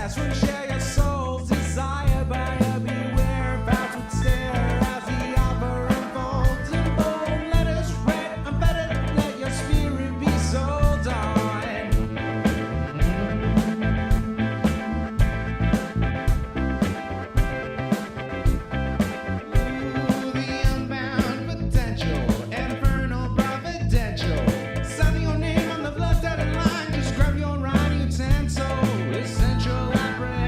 best friend share your soul's desire. Buyer beware, vows would stare as the offer unfolds. In bold letters read, unfettered, let your spirit be sold on. Ooh, the unbound potential, infernal providential. Sign your name on the blood-dotted line, just grab your writing utensil. Essential apprehension.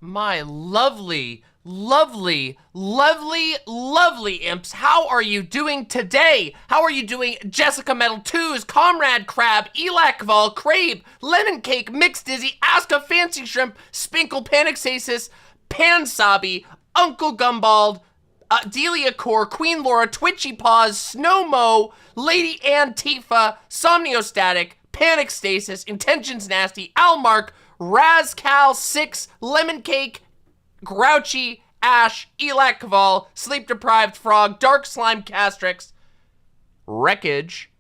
My lovely, lovely, lovely, lovely imps. How are you doing today? How are you doing, Jessica Metal 2's Comrade Crab, Elakval, Crabe, Lemon Cake, Mixed Dizzy, Aska Fancy Shrimp, Spinkle, Acelaces, Pansabi, Uncle Gumbald, Delia Core, Queen Laura, Twitchy Paws, Snowmo, Lady Antifa, Somniostatic, Panic Stasis, Intentions Nasty, Almark, Razcal 6, Lemon Cake, Grouchy, Ash, Elak Caval, Sleep Deprived Frog, Dark Slime Castrix, Wreckage,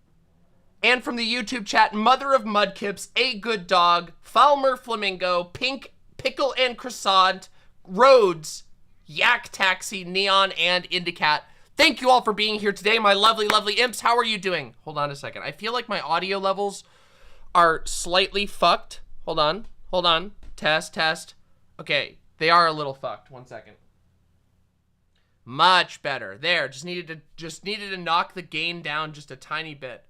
and from the YouTube chat, Mother of Mudkips, A Good Dog, Falmer Flamingo, Pink, Pickle and Croissant, Rhodes, Yak Taxi, Neon, and Indicat. Thank you all for being here today, my lovely, lovely imps. How are you doing? Hold on a second. I feel like my audio levels are slightly fucked. Hold on. Test, test. Okay, they are a little fucked. 1 second. Much better. There, just needed to knock the gain down just a tiny bit.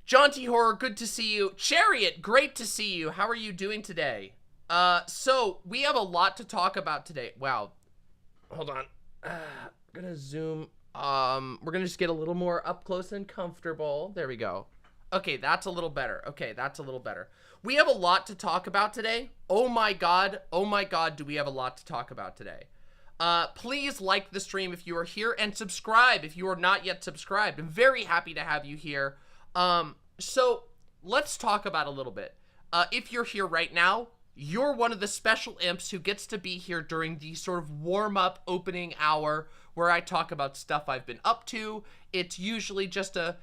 Jaunty Horror, good to see you. Chariot, great to see you. How are you doing today? So we have a lot to talk about today. Wow. Hold on. We're gonna zoom. We're gonna just get a little more up close and comfortable. There we go. Okay, that's a little better. Okay, that's a little better. We have a lot to talk about today. Oh my god, do we have a lot to talk about today. Please like the stream if you are here, and subscribe if you are not yet subscribed. I'm very happy to have you here. So let's talk about a little bit. If you're here right now, you're one of the special imps who gets to be here during the sort of warm-up opening hour where I talk about stuff I've been up to. It's usually just a,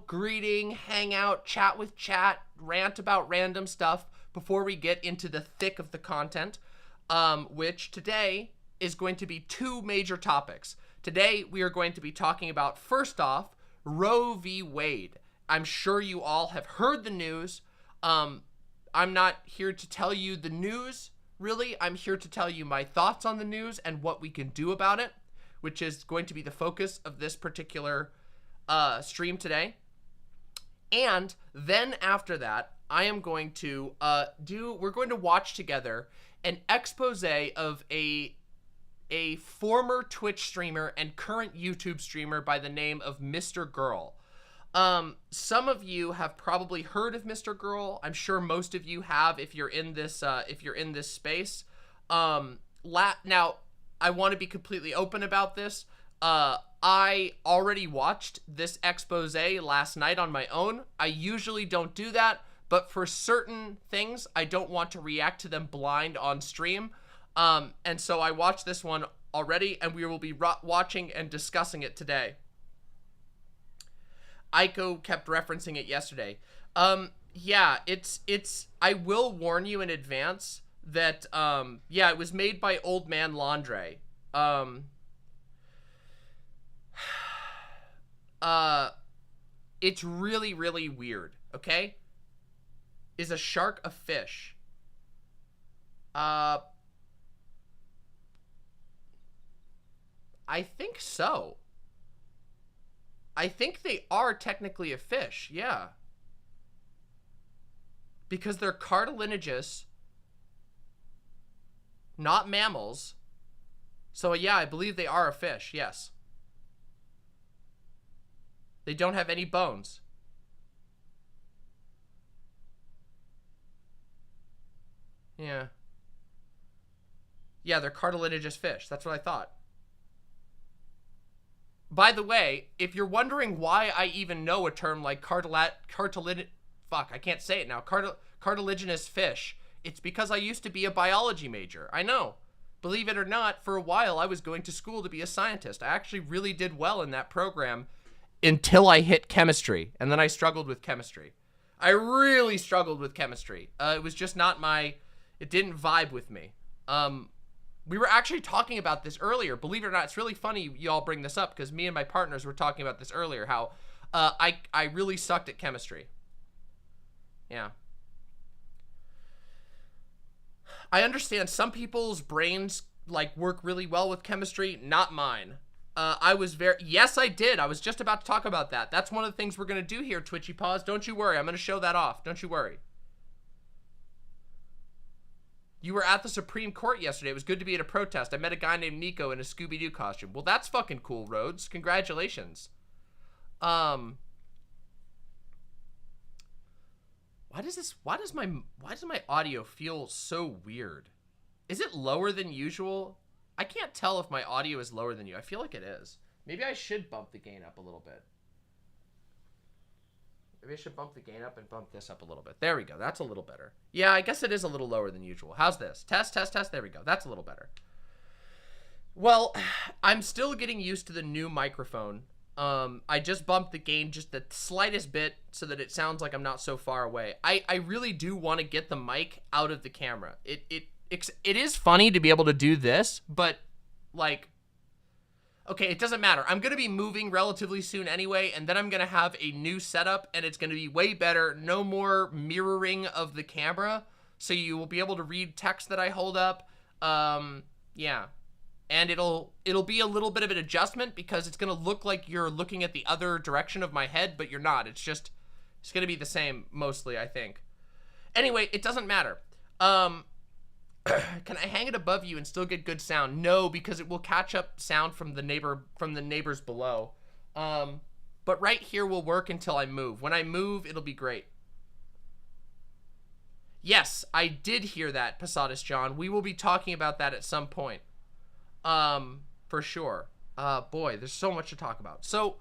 greeting, hangout, chat with chat, rant about random stuff before we get into the thick of the content, which today is going to be two major topics. Today, we are going to be talking about, first off, Roe v. Wade. I'm sure you all have heard the news. I'm not here to tell you the news, really. I'm here to tell you my thoughts on the news and what we can do about it, which is going to be the focus of this particular stream today. And then after that, I am going to we're going to watch together an expose of a former Twitch streamer and current YouTube streamer by the name of MrGirl. Some of you have probably heard of MrGirl. I'm sure most of you have if you're in this space. Now, I want to be completely open about this. I already watched this expose last night on my own. I usually don't do that, but for certain things, I don't want to react to them blind on stream. And so I watched this one already, and we will be watching and discussing it today. Aiko kept referencing it yesterday. Yeah, I will warn you in advance that, yeah, it was made by Old Man Landre. It's really, really weird, okay? Is a shark a fish? I think so. I think they are technically a fish, yeah. Because they're cartilaginous, not mammals. So yeah, I believe they are a fish, yes. They don't have any bones. Yeah. Yeah, they're cartilaginous fish. That's what I thought. By the way, if you're wondering why I even know a term like cartilaginous fish, it's because I used to be a biology major. I know. Believe it or not, for a while I was going to school to be a scientist. I actually really did well in that program until I hit chemistry, and then I struggled with chemistry. I really struggled with chemistry. It was just not it didn't vibe with me. We were actually talking about this earlier. Believe it or not, it's really funny you all bring this up because me and my partners were talking about this earlier, how I really sucked at chemistry. Yeah. I understand some people's brains work really well with chemistry, not mine. Yes, I did. I was just about to talk about that. That's one of the things we're going to do here, Twitchy Paws. Don't you worry. I'm going to show that off. Don't you worry. You were at the Supreme Court yesterday. It was good to be at a protest. I met a guy named Nico in a Scooby-Doo costume. Well, that's fucking cool, Rhodes. Congratulations. Why does my audio feel so weird? Is it lower than usual? I can't tell if my audio is lower than you. I feel like it is. Maybe I should bump the gain up a little bit. Maybe I should bump the gain up and bump this up a little bit. There we go. That's a little better. Yeah, I guess it is a little lower than usual. How's this? Test, test, test. There we go. That's a little better. Well, I'm still getting used to the new microphone. I just bumped the gain just the slightest bit so that it sounds like I'm not so far away. I really do want to get the mic out of the camera. It is funny to be able to do this, but like, okay, it doesn't matter. I'm going to be moving relatively soon anyway, and then I'm going to have a new setup, and it's going to be way better. No more mirroring of the camera, so you will be able to read text that I hold up. Yeah. And it'll be a little bit of an adjustment because it's going to look like you're looking at the other direction of my head, but you're not. It's going to be the same mostly, I think. Anyway, it doesn't matter. Can I hang it above you and still get good sound? No, because it will catch up sound from the neighbors below. But right here will work until I move. When I move, it'll be great. Yes, I did hear that, Posadas John. We will be talking about that at some point. For sure. Boy, there's so much to talk about. So,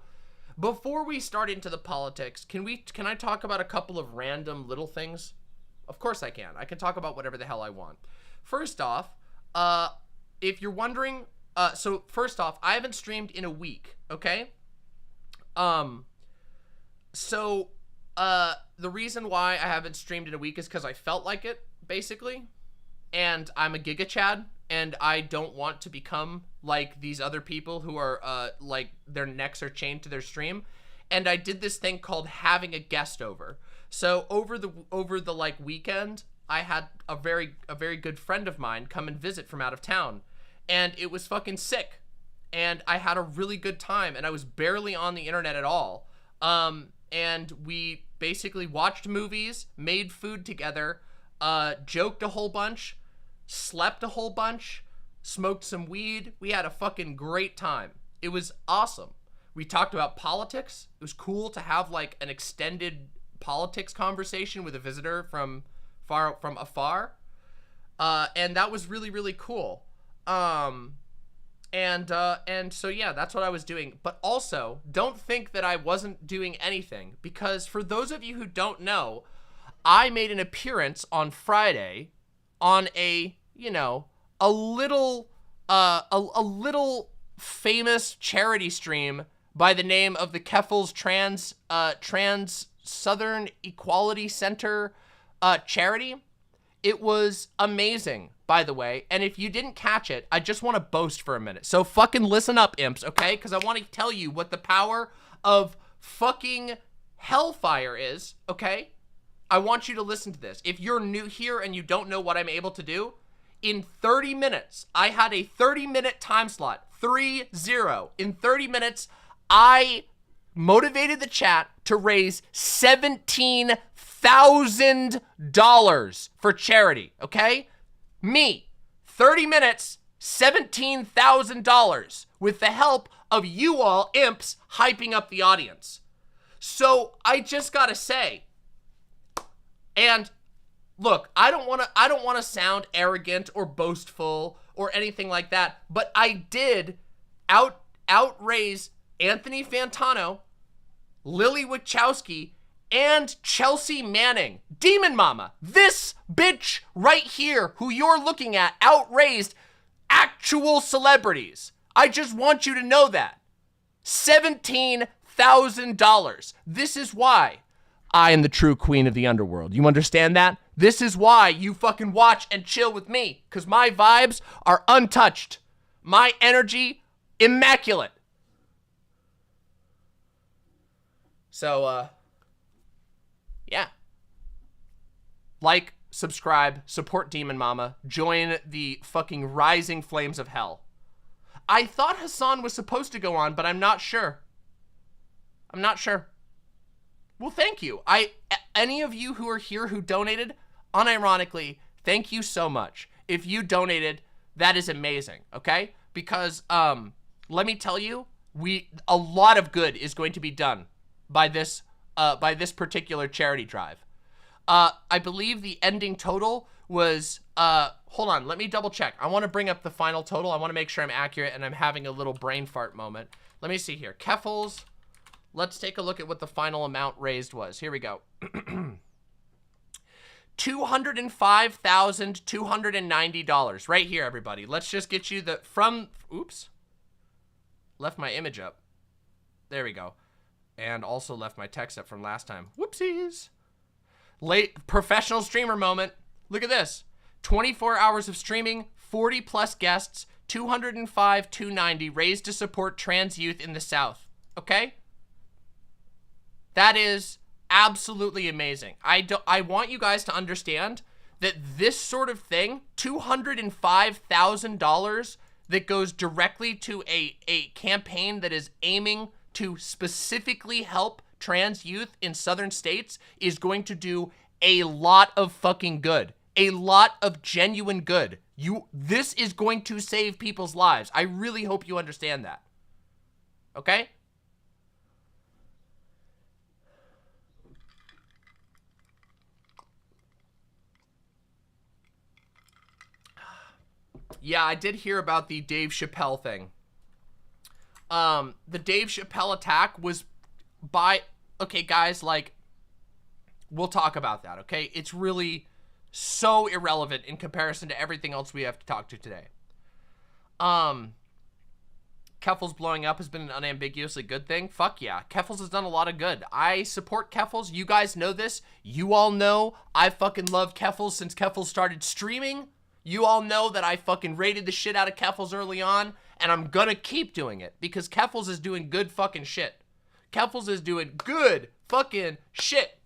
before we start into the politics, can I talk about a couple of random little things? Of course I can. I can talk about whatever the hell I want. First off, if you're wondering, so first off, I haven't streamed in a week, okay? So, the reason why I haven't streamed in a week is because I felt like it, basically. And I'm a Giga Chad, and I don't want to become like these other people who are, like, their necks are chained to their stream. And I did this thing called having a guest over. So over the like weekend, I had a very good friend of mine come and visit from out of town, and it was fucking sick. And I had a really good time, and I was barely on the internet at all. And we basically watched movies, made food together, joked a whole bunch, slept a whole bunch, smoked some weed. We had a fucking great time. It was awesome. We talked about politics. It was cool to have like an extended politics conversation with a visitor from afar. And that was really, really cool. And so yeah, that's what I was doing. But also, don't think that I wasn't doing anything, because for those of you who don't know, I made an appearance on Friday on a, you know, a little famous charity stream by the name of the Keffals Trans Southern Equality Center charity. It was amazing, by the way, and if you didn't catch it, I just want to boast for a minute. So fucking listen up, imps, okay? Because I want to tell you what the power of fucking hellfire is, okay? I want you to listen to this. If you're new here and you don't know what I'm able to do, in 30 minutes, I had a 30-minute time slot, 30. In 30 minutes, I motivated the chat to raise $17,000 for charity, okay? Me, 30 minutes, $17,000 with the help of you all imps hyping up the audience. So I just gotta say, and look, I don't want to sound arrogant or boastful or anything like that, but I did outraise Anthony Fantano, Lily Wachowski, and Chelsea Manning. Demon Mama, this bitch right here who you're looking at, outraised actual celebrities. I just want you to know that. $17,000. This is why I am the true queen of the underworld. You understand that? This is why you fucking watch and chill with me, because my vibes are untouched. My energy, immaculate. So, yeah. Like, subscribe, support Demon Mama, join the fucking rising flames of hell. I thought Hassan was supposed to go on, but I'm not sure. I'm not sure. Well, thank you. Any of you who are here who donated, unironically, thank you so much. if you donated, that is amazing, okay? Because let me tell you, a lot of good is going to be done by this particular charity drive. I believe the ending total was, hold on, let me double check. I want to bring up the final total. I want to make sure I'm accurate, and I'm having a little brain fart moment. Let me see here. Keffals, let's take a look at what the final amount raised was. Here we go. $205,290 right here, everybody. Let's just get you the, oops, left my image up. There we go. And also left my text up from last time. Whoopsies. Late professional streamer moment. Look at this. 24 hours of streaming, 40 plus guests, 205,290 raised to support trans youth in the South. Okay? That is absolutely amazing. I want you guys to understand that this sort of thing, $205,000 that goes directly to a campaign that is aiming to specifically help trans youth in southern states, is going to do a lot of fucking good. A lot of genuine good. This is going to save people's lives. I really hope you understand that. Okay? Yeah, I did hear about the Dave Chappelle thing. The Dave Chappelle attack was by, okay, guys, like, we'll talk about that, okay? It's really so irrelevant in comparison to everything else we have to talk to today. Keffals blowing up has been an unambiguously good thing. Fuck yeah. Keffals has done a lot of good. I support Keffals. You guys know this. You all know I fucking love Keffals since Keffals started streaming. You all know that I fucking rated the shit out of Keffals early on, and I'm gonna keep doing it because Keffals is doing good fucking shit. Keffals is doing good fucking shit.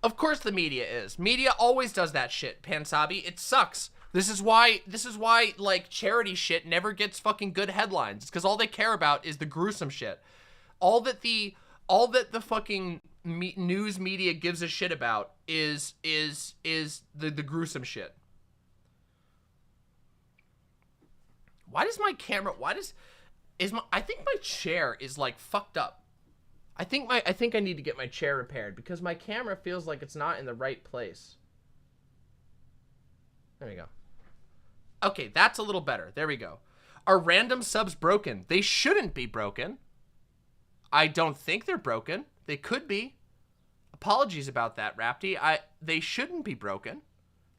Of course the media is. Media always does that shit, Pansabi. It sucks. This is why, like, charity shit never gets fucking good headlines. It's because all they care about is the gruesome shit. All that the fucking news media gives a shit about is the gruesome shit. Why does my camera, I think my chair is like fucked up. I think I need to get my chair repaired because my camera feels like it's not in the right place. There we go. Okay, that's a little better. There we go. Are random subs broken? They shouldn't be broken. I don't think they're broken. They could be. Apologies about that, Rapti. They shouldn't be broken.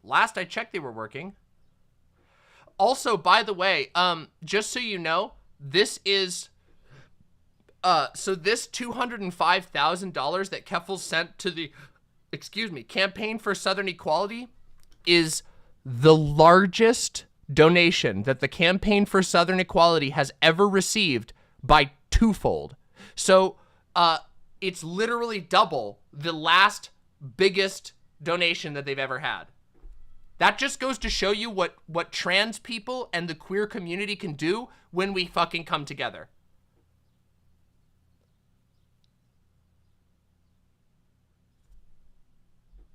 Last I checked, they were working. Also, by the way, just so you know, this is... so this $205,000 that Keffals sent to the, Campaign for Southern Equality is the largest donation that the Campaign for Southern Equality has ever received by twofold. So, it's literally double the last biggest donation that they've ever had. That just goes to show you what trans people and the queer community can do when we fucking come together.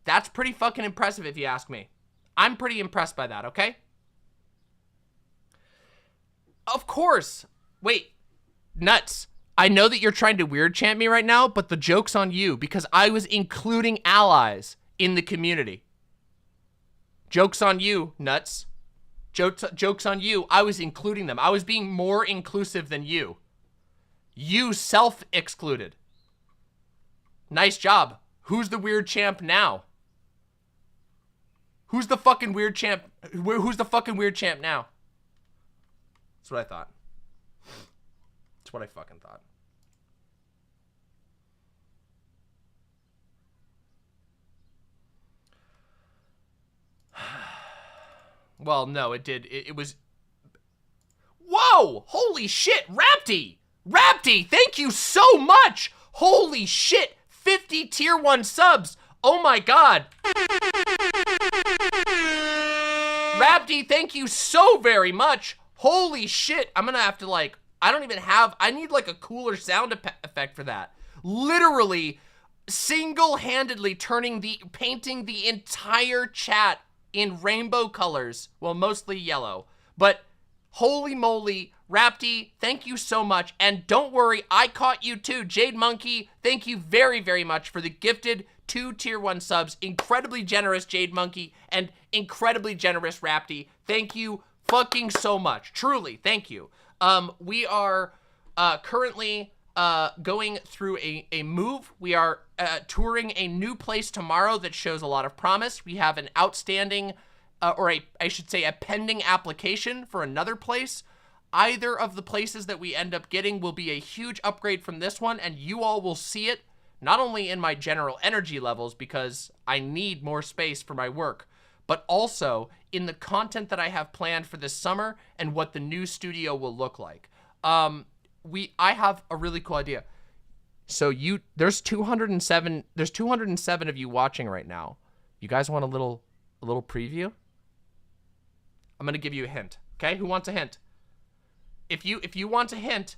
That's pretty fucking impressive if you ask me. I'm pretty impressed by that, okay? Of course. Wait. Nuts. I know that you're trying to weird chant me right now, but the joke's on you because I was including allies in the community. Joke's on you, Nuts. Joke's on you. I was including them. I was being more inclusive than you. You self-excluded. Nice job. Who's the weird champ now? Who's the fucking weird champ? Who's the fucking weird champ now? That's what I thought. That's what I fucking thought. Well, no, it did. It was... Whoa! Holy shit! Rapti! Rapti, thank you so much! Holy shit! 50 tier 1 subs! Oh my god! Rapti, thank you so very much! Holy shit! I'm gonna have to, like... I need, like, a cooler sound effect for that. Literally, single-handedly painting the entire chat in rainbow colors. Well, mostly yellow. But holy moly, Rapti, thank you so much. And don't worry, I caught you too. Jade Monkey, thank you very, very much for the gifted 2 tier 1 subs. Incredibly generous, Jade Monkey, and incredibly generous, Rapti. Thank you fucking so much. Truly, thank you. We are currently going through a move. We are touring a new place tomorrow that shows a lot of promise. We have an outstanding, I should say a pending application for another place. Either of the places that we end up getting will be a huge upgrade from this one, and you all will see it not only in my general energy levels because I need more space for my work, but also in the content that I have planned for this summer and what the new studio will look like. I have a really cool idea. So there's 207 of you watching right now. You guys want a little preview? I'm gonna give you a hint. Okay, who wants a hint? If you want a hint,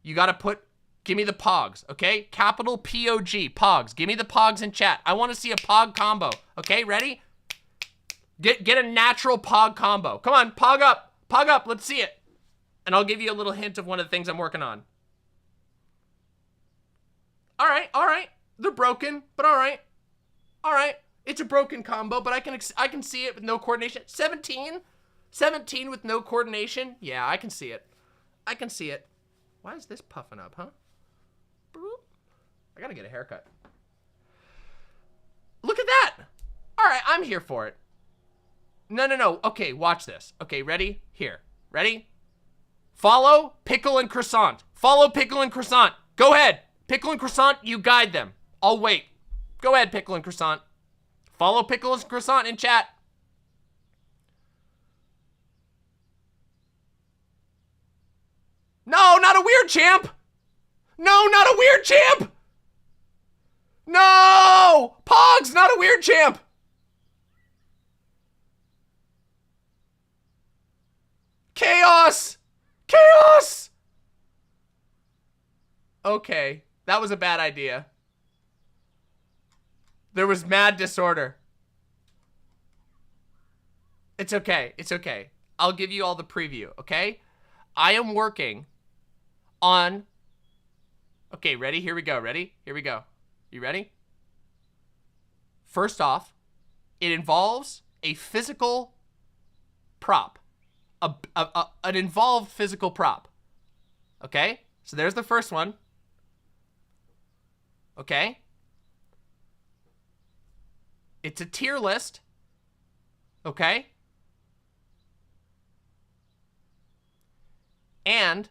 you gotta give me the pogs, okay? Capital P-O-G, pogs. Give me the pogs in chat. I want to see a pog combo. Okay, ready? Get a natural pog combo. Come on, pog up, let's see it. And I'll give you a little hint of one of the things I'm working on. All right. They're broken, but all right. It's a broken combo, but I can see it with no coordination. 17 with no coordination. Yeah, I can see it. Why is this puffing up, huh? I gotta get a haircut. Look at that. All right, I'm here for it. No. Okay, watch this. Okay, ready? Here. Ready? Follow Pickle and Croissant. Go ahead. Pickle and Croissant, you guide them. I'll wait. Go ahead, Pickle and Croissant. Follow Pickle and Croissant in chat. No, not a weird champ. No! Pog's not a weird champ. Chaos. Okay, that was a bad idea. There was mad disorder. It's okay. I'll give you all the preview, okay? I am working on... Okay, ready? Here we go. You ready? First off, it involves a physical prop. An involved physical prop. Okay? So there's the first one. Okay? It's a tier list. Okay? And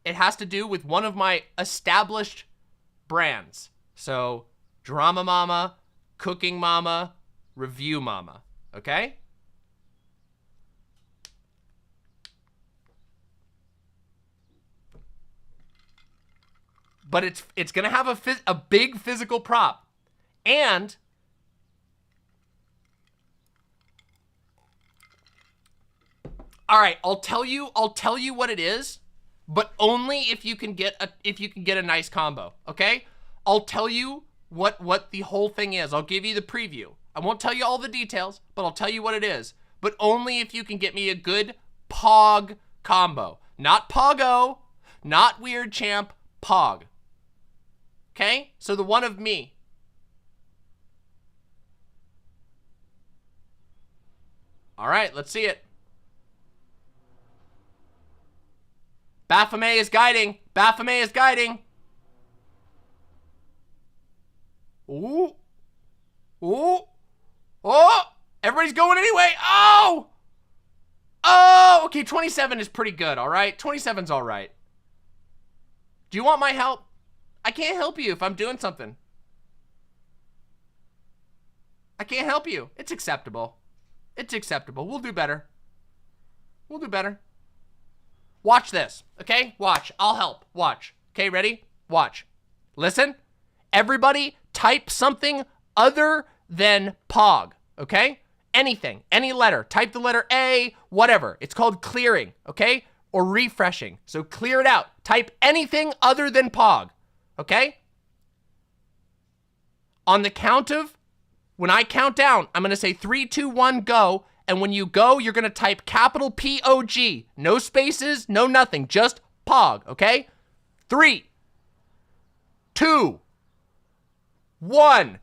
it has to do with one of my established brands. So, Drama Mama, Cooking Mama, Review Mama. Okay? But it's gonna have a big physical prop. And all right, I'll tell you what it is, but only if you can get a nice combo, okay? I'll tell you what the whole thing is. I'll give you the preview. I won't tell you all the details, but I'll tell you what it is. But only if you can get me a good Pog combo. Not Pogo, not Weird Champ, Pog. Okay? So the one of me. All right, let's see it. Baphomet is guiding. Ooh. Oh! Everybody's going anyway. Oh! Okay, 27 is pretty good, all right? 27's all right. Do you want my help? I can't help you if I'm doing something. I can't help you. It's acceptable. We'll do better. Watch this, okay? Watch. I'll help. Watch. Okay, ready? Watch. Listen. Everybody type something other than Pog, okay? Anything, any letter. Type the letter A, whatever. It's called clearing, okay? Or refreshing. So clear it out. Type anything other than Pog, okay? On the count of, when I count down, I'm going to say 3, 2, 1, go. And when you go, you're going to type capital P-O-G. No spaces, no nothing. Just POG, okay? 3, 2, 1.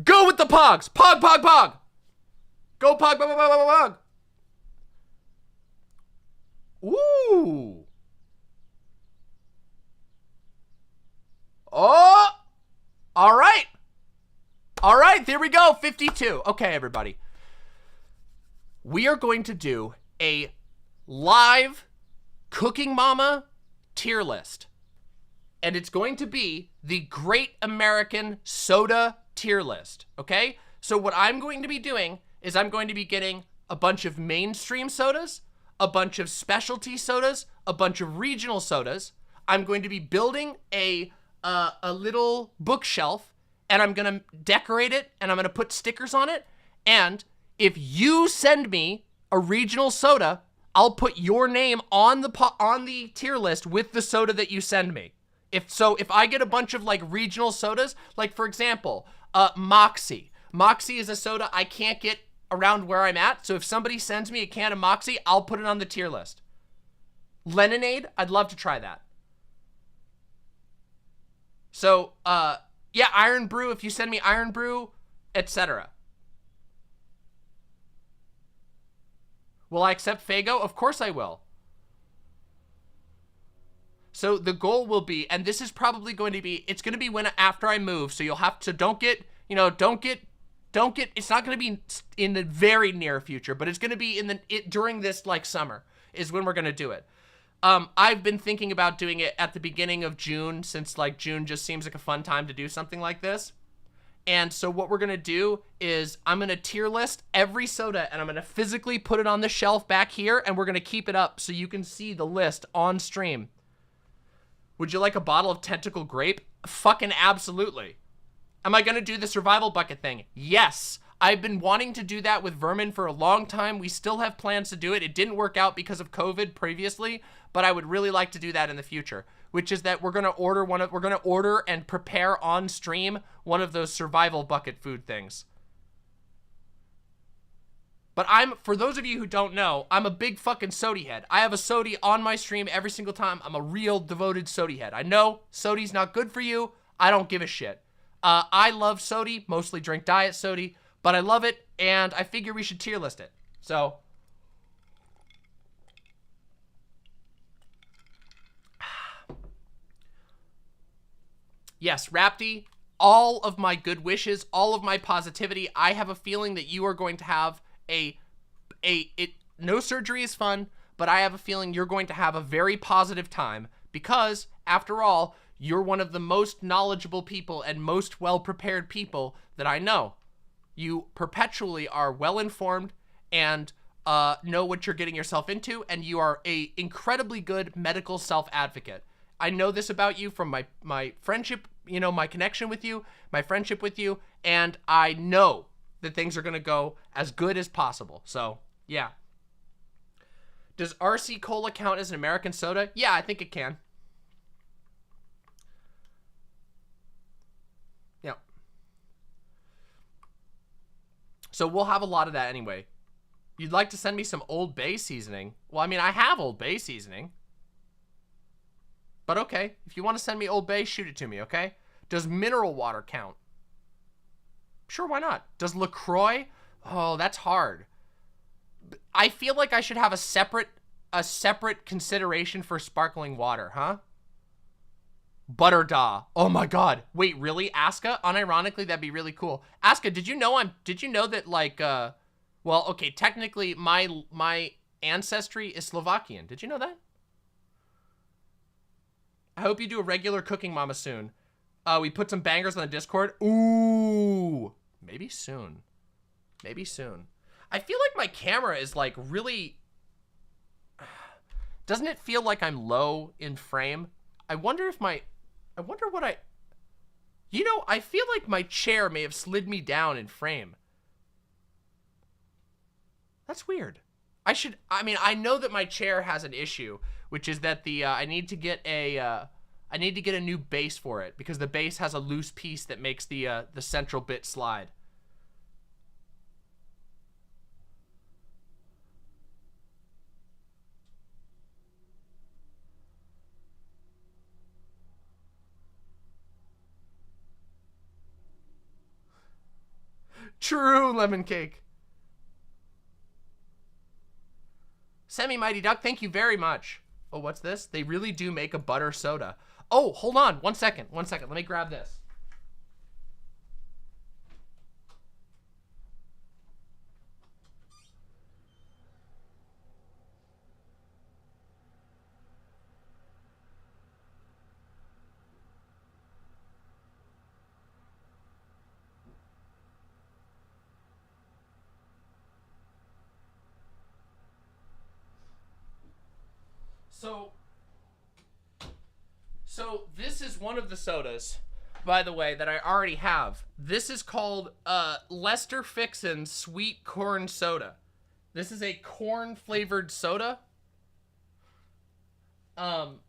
Go with the POGs. POG, POG, POG. Go POG, POG, POG, POG, POG. Ooh. Oh. All right. All right, there we go. 52. Okay, everybody. We are going to do a live Cooking Mama tier list. And it's going to be the Great American Soda tier list, okay? So what I'm going to be doing is I'm going to be getting a bunch of mainstream sodas, a bunch of specialty sodas, a bunch of regional sodas. I'm going to be building a little bookshelf, and I'm going to decorate it, and I'm going to put stickers on it. And if you send me a regional soda, I'll put your name on the tier list with the soda that you send me. If I get a bunch of like regional sodas, like for example, Moxie. Moxie is a soda I can't get around where I'm at. So if somebody sends me a can of Moxie, I'll put it on the tier list. Lemonade, I'd love to try that. So, yeah, Iron Brew, if you send me Iron Brew, etc. Will I accept Faygo? Of course I will. So the goal will be, and this is probably going to be, it's going to be after I move. So you'll have to, don't get, it's not going to be in the very near future, but it's going to be during this like summer is when we're going to do it. I've been thinking about doing it at the beginning of June, since like June just seems like a fun time to do something like this. And so what we're going to do is I'm going to tier list every soda, and I'm going to physically put it on the shelf back here, and we're going to keep it up so you can see the list on stream. Would you like a bottle of tentacle grape? Fucking absolutely. Am I going to do the survival bucket thing? Yes. I've been wanting to do that with vermin for a long time. We still have plans to do it. It didn't work out because of COVID previously, but I would really like to do that in the future, which is that we're going to order and prepare on stream one of those survival bucket food things. But for those of you who don't know, I'm a big fucking sody head. I have a sody on my stream every single time. I'm a real devoted sody head. I know sody's not good for you. I don't give a shit. I love sody, mostly drink diet sody, but I love it, and I figure we should tier list it. So, yes, Rapti, all of my good wishes, all of my positivity. I have a feeling that you are going to have no surgery is fun, but I have a feeling you're going to have a very positive time because, after all, you're one of the most knowledgeable people and most well-prepared people that I know. You perpetually are well-informed and know what you're getting yourself into, and you are a incredibly good medical self-advocate. I know this about you from my friendship, my connection with you, my friendship with you, and I know that things are going to go as good as possible. So, yeah. Does RC Cola count as an American soda? Yeah, I think it can. Yeah. So we'll have a lot of that anyway. You'd like to send me some Old Bay seasoning? Well, I mean, I have Old Bay seasoning. But okay, if you want to send me Old Bay, shoot it to me, okay? Does mineral water count? Sure, why not? Does LaCroix? Oh, that's hard. I feel like I should have a separate consideration for sparkling water, huh? Butterdaw. Oh my god. Wait, really? Aska? Unironically, that'd be really cool. Aska, did you know that like well, okay, technically my ancestry is Slovakian. Did you know that? I hope you do a regular Cooking Mama soon. We put some bangers on the Discord. Ooh. Maybe soon. Maybe soon. I feel like my camera is like really... Doesn't it feel like I'm low in frame? I wonder what I... I feel like my chair may have slid me down in frame. That's weird. I know that my chair has an issue, which is that I need to get a I need to get a new base for it because the base has a loose piece that makes the central bit slide. True, lemon cake. Semi-Mighty Duck, thank you very much. Oh, what's this? They really do make a butter soda. Oh, hold on. 1 second. 1 second. Let me grab this. So this is one of the sodas, by the way, that I already have. This is called Lester Fixin Sweet Corn Soda. This is a corn-flavored soda,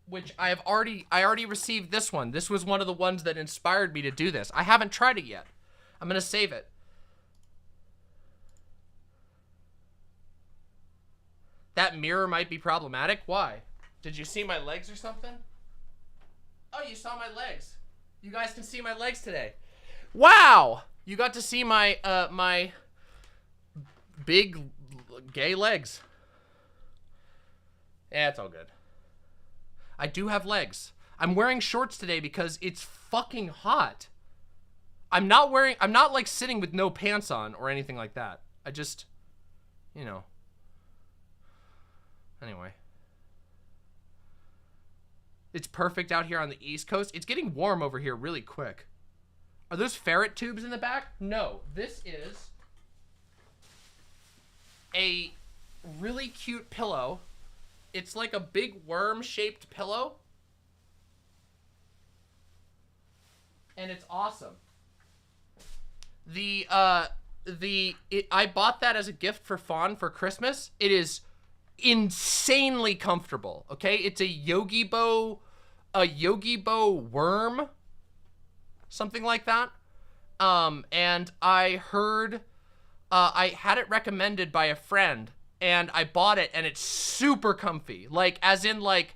which I already received this one. This was one of the ones that inspired me to do this. I haven't tried it yet. I'm gonna save it. That mirror might be problematic. Why? Did you see my legs or something? Oh, you saw my legs. You guys can see my legs today. Wow! You got to see my my big gay legs. Yeah, it's all good. I do have legs. I'm wearing shorts today because it's fucking hot. I'm not like sitting with no pants on or anything like that. I just, you know. Anyway. It's perfect out here on the East Coast. It's getting warm over here really quick. Are those ferret tubes in the back? No. This is a really cute pillow. It's like a big worm-shaped pillow. And it's awesome. I bought that as a gift for Fawn for Christmas. It is insanely comfortable. Okay, it's a Yogi Bo worm, something like that. And I heard I had it recommended by a friend, and I bought it, and it's super comfy. Like, as in, like,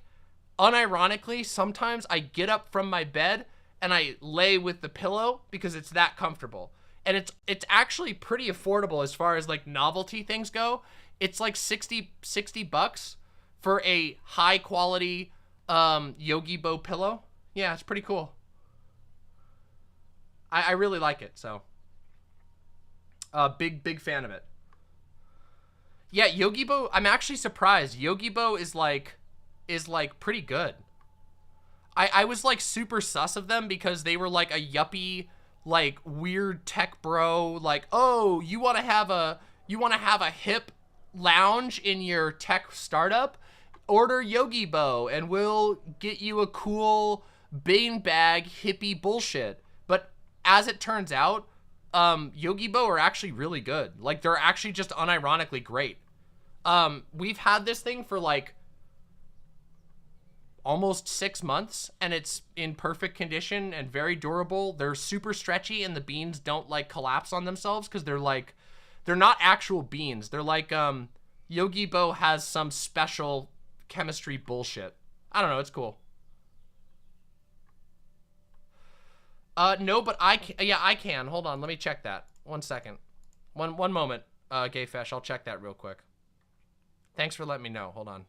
unironically, sometimes I get up from my bed and I lay with the pillow because it's that comfortable. And it's actually pretty affordable as far as like novelty things go. It's like 60 bucks for a high quality Yogi Bo pillow. Yeah, it's pretty cool. I really like it, so. Big fan of it. Yeah, Yogi Bo, I'm actually surprised. Yogi Bo is like pretty good. I was like super sus of them because they were like a yuppie, like weird tech bro, like, oh, you wanna have a hip lounge in your tech startup? Order Yogi Bo and we'll get you a cool beanbag hippie bullshit. But as it turns out, Yogi Bo are actually really good. Like, they're actually just unironically great. We've had this thing for like almost 6 months, and it's in perfect condition and very durable. They're super stretchy, and the beans don't like collapse on themselves because they're not actual beans. They're like, Yogi Bo has some special chemistry bullshit. I don't know, it's cool. No, but I can. Hold on, let me check that. 1 second. One moment, Gayfesh, I'll check that real quick. Thanks for letting me know. Hold on.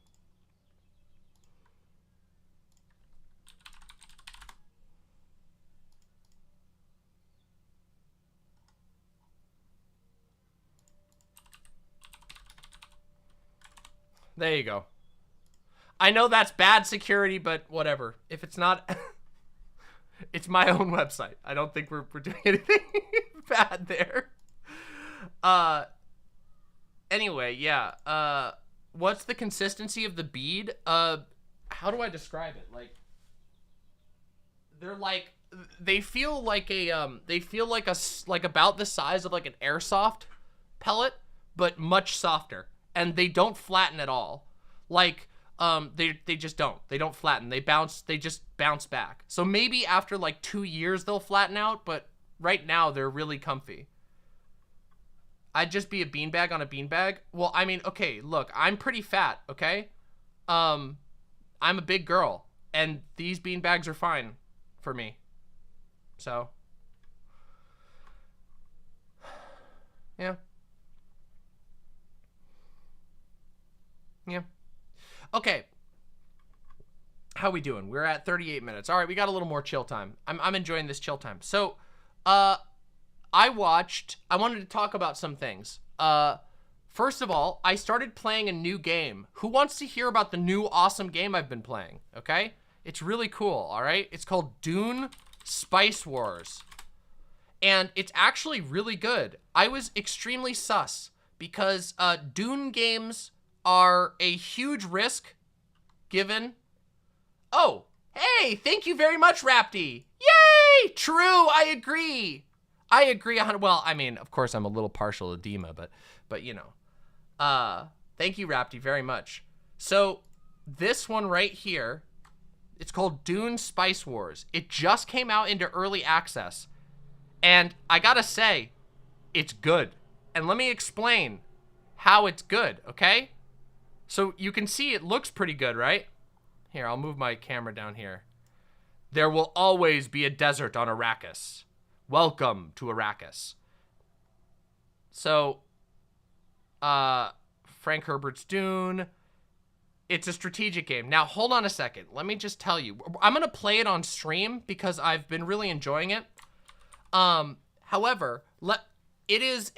There you go. I know that's bad security, but whatever. If it's not, it's my own website. I don't think we're doing anything bad there. Anyway, yeah. What's the consistency of the bead? How do I describe it? Like, they're like, they feel like about the size of like an airsoft pellet, but much softer. And they don't flatten at all. Like, They just don't. They don't flatten. They just bounce back. So maybe after like 2 years they'll flatten out, but right now they're really comfy. I'd just be a beanbag on a beanbag. Well, I mean, okay, look, I'm pretty fat, okay? I'm a big girl, and these beanbags are fine for me. So, yeah. Yeah. Okay. How we doing? We're at 38 minutes. All right, we got a little more chill time. I'm enjoying this chill time. So, I wanted to talk about some things. First of all, I started playing a new game. Who wants to hear about the new awesome game I've been playing? Okay? It's really cool, all right? It's called Dune Spice Wars. And it's actually really good. I was extremely sus because Dune games are a huge risk given. Oh, hey, thank you very much, Rapti. Yay! True, I agree. I agree 100. Well, I mean, of course, I'm a little partial to Dima, but you know. Thank you, Rapti, very much. So this one right here, it's called Dune Spice Wars. It just came out into early access, and I gotta say, it's good. And let me explain how it's good, okay? So you can see it looks pretty good, right? Here, I'll move my camera down here. There will always be a desert on Arrakis. Welcome to Arrakis. So, Frank Herbert's Dune. It's a strategic game. Now, hold on a second. Let me just tell you. I'm going to play it on stream because I've been really enjoying it. However, it is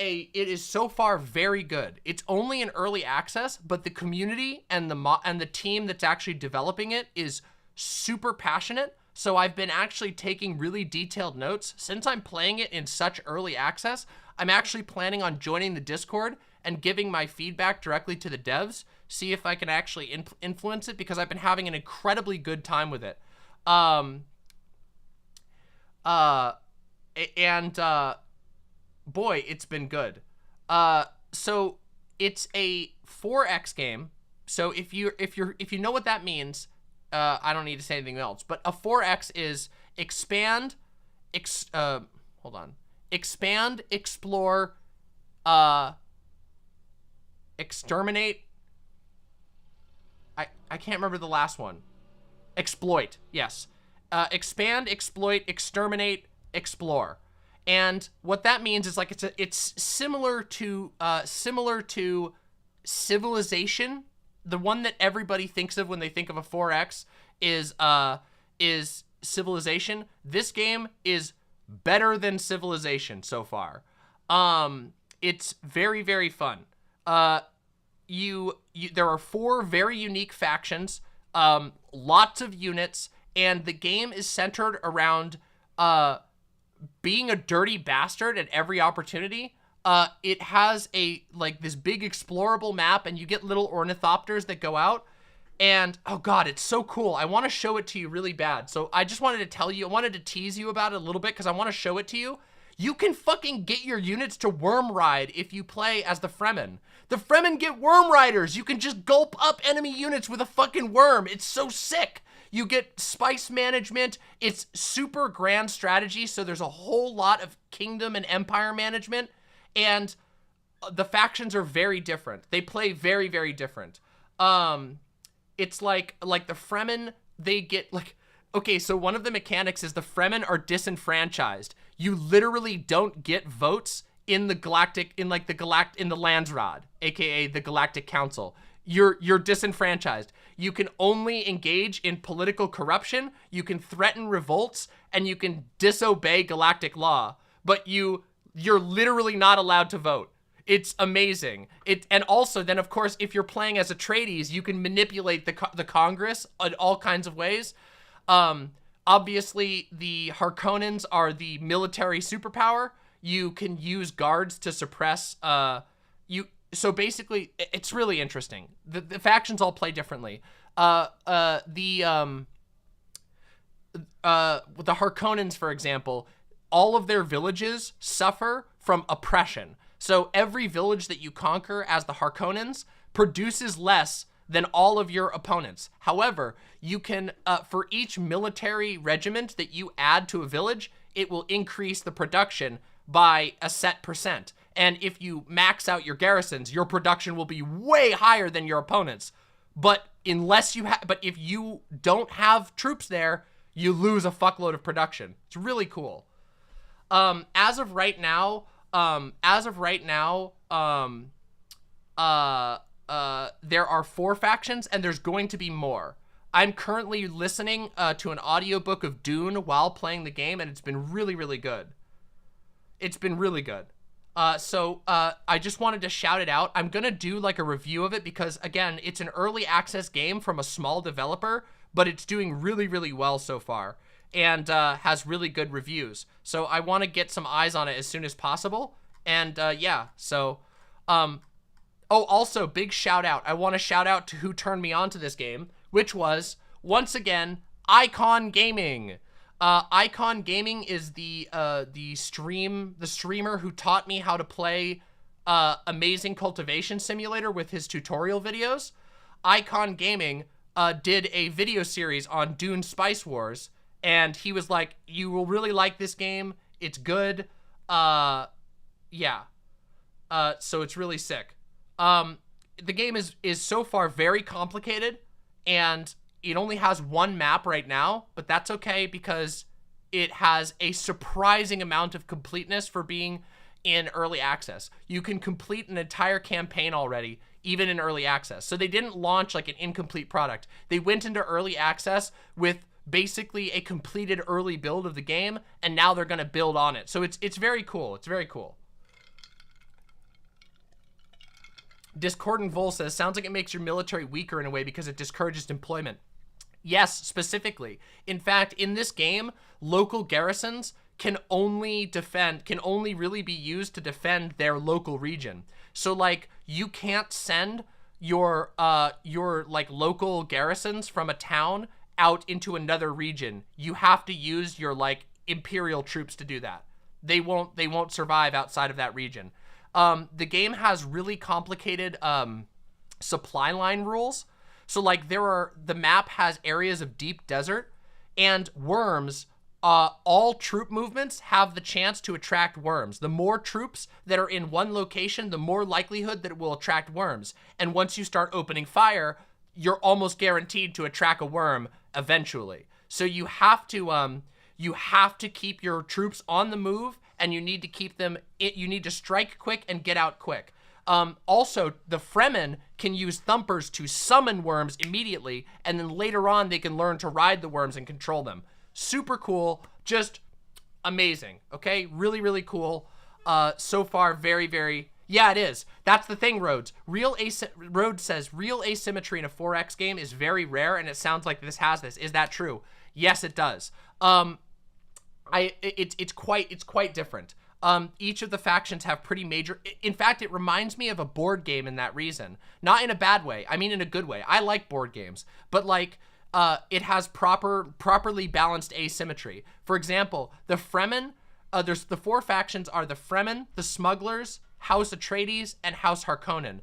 so far very good. It's only in early access, but the community and the team that's actually developing it is super passionate. So I've been actually taking really detailed notes. Since I'm playing it in such early access, I'm actually planning on joining the Discord and giving my feedback directly to the devs, see if I can actually influence it, because I've been having an incredibly good time with it. Boy, it's been good. So it's a 4X game. So if you know what that means, I don't need to say anything else. But a 4X is expand, explore, exterminate. I can't remember the last one. Exploit, yes. Expand, exploit, exterminate, explore. And what that means is like it's similar to Civilization. The one that everybody thinks of when they think of a 4X is Civilization. This game is better than Civilization so far. It's very, very fun. There are 4 very unique factions, lots of units, and the game is centered around being a dirty bastard at every opportunity. It has this big explorable map, and you get little ornithopters that go out, and oh god, it's so cool. I want to show it to you really bad. So I just wanted to tell you, I wanted to tease you about it a little bit because I want to show it to you. You can fucking get your units to worm ride if you play as the Fremen. The Fremen get worm riders. You can just gulp up enemy units with a fucking worm. It's so sick. You get spice management. It's super grand strategy, so there's a whole lot of kingdom and empire management, and the factions are very different. They play very, very different. It's like the Fremen, they get okay, so one of the mechanics is the Fremen are disenfranchised. You literally don't get votes in the Landsraad, aka the Galactic Council. You're disenfranchised. You can only engage in political corruption, you can threaten revolts, and you can disobey galactic law, but you're literally not allowed to vote. It's amazing. And also then, of course, if you're playing as Atreides, you can manipulate the Congress in all kinds of ways. Obviously, the Harkonnens are the military superpower. You can use guards to suppress, so basically, it's really interesting. The factions all play differently. The Harkonnens, for example, all of their villages suffer from oppression. So every village that you conquer as the Harkonnens produces less than all of your opponents. However, you can, for each military regiment that you add to a village, it will increase the production by a set percent. And if you max out your garrisons, your production will be way higher than your opponents. But if you don't have troops there, you lose a fuckload of production. It's really cool. As of right now, there are 4 factions, and there's going to be more. I'm currently listening to an audiobook of Dune while playing the game, and it's been really, really good. It's been really good. So I just wanted to shout it out. I'm gonna do like a review of it because, again, it's an early access game from a small developer, but it's doing really, really well so far, and has really good reviews. So I want to get some eyes on it as soon as possible. And yeah, so oh, also big shout out. I want to shout out to who turned me on to this game, which was once again Icon Gaming. Icon Gaming is the streamer who taught me how to play Amazing Cultivation Simulator with his tutorial videos. Icon Gaming did a video series on Dune Spice Wars, and he was like, you will really like this game. It's good. Yeah. So it's really sick. The game is so far very complicated, and it only has 1 map right now, but that's okay because it has a surprising amount of completeness for being in early access. You can complete an entire campaign already, even in early access. So they didn't launch like an incomplete product. They went into early access with basically a completed early build of the game, and now they're going to build on it. So it's very cool. It's very cool. Discordant Vol says, sounds like it makes your military weaker in a way because it discourages deployment. Yes, specifically. In fact, in this game, local garrisons can only really be used to defend their local region. So like, you can't send your like local garrisons from a town out into another region. You have to use your like imperial troops to do that. They won't survive outside of that region. The game has really complicated supply line rules. So like the map has areas of deep desert, and worms, all troop movements have the chance to attract worms. The more troops that are in one location, the more likelihood that it will attract worms. And once you start opening fire, you're almost guaranteed to attract a worm eventually. So you have to keep your troops on the move, and you need to keep them, you need to strike quick and get out quick. Also, the Fremen can use thumpers to summon worms immediately, and then later on they can learn to ride the worms and control them. Super cool, just amazing, okay? Really, really cool. So far, very, very, yeah, it is. That's the thing, Rhodes. Rhodes says, real asymmetry in a 4X game is very rare, and it sounds like this has this. Is that true? Yes, it does. It's quite different. Each of the factions have pretty major, in fact, it reminds me of a board game in that reason. Not in a bad way, I mean in a good way. I like board games, but like, it has properly balanced asymmetry. For example, the Fremen, there's the 4 factions are the Fremen, the Smugglers, House Atreides, and House Harkonnen.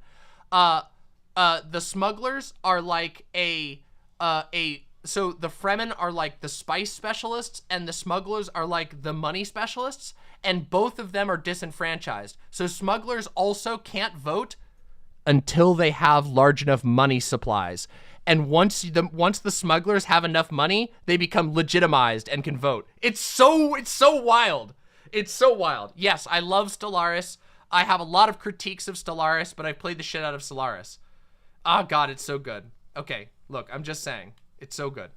The Smugglers are like so the Fremen are like the spice specialists, and the Smugglers are like the money specialists, and both of them are disenfranchised. So Smugglers also can't vote until they have large enough money supplies. And once the Smugglers have enough money, they become legitimized and can vote. It's so wild. It's so wild. Yes, I love Stellaris. I have a lot of critiques of Stellaris, but I've played the shit out of Stellaris. Oh God, it's so good. Okay, look, I'm just saying. It's so good.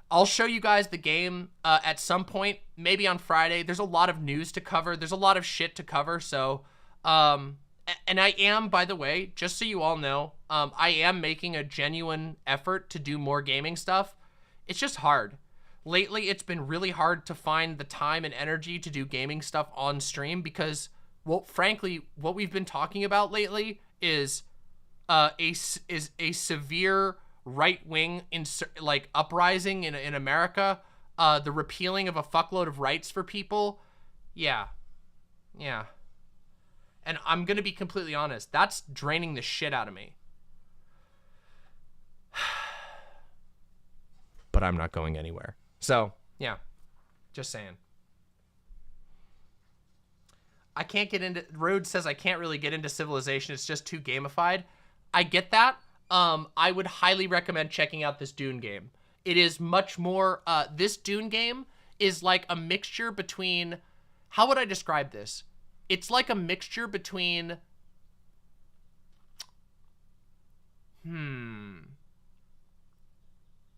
I'll show you guys the game at some point, maybe on Friday. There's a lot of news to cover. There's a lot of shit to cover, so... and I am, by the way, just so you all know, I am making a genuine effort to do more gaming stuff. It's just hard. Lately, it's been really hard to find the time and energy to do gaming stuff on stream because, well, frankly, what we've been talking about lately is a severe right-wing like uprising in America, the repealing of a fuckload of rights for people. Yeah. And I'm gonna be completely honest, that's draining the shit out of me. But I'm not going anywhere. So, yeah. Just saying. I can't get into... Rode says I can't really get into Civilization. It's just too gamified. I get that. I would highly recommend checking out this Dune game. It is much more... this Dune game is like a mixture between... How would I describe this? It's like a mixture between...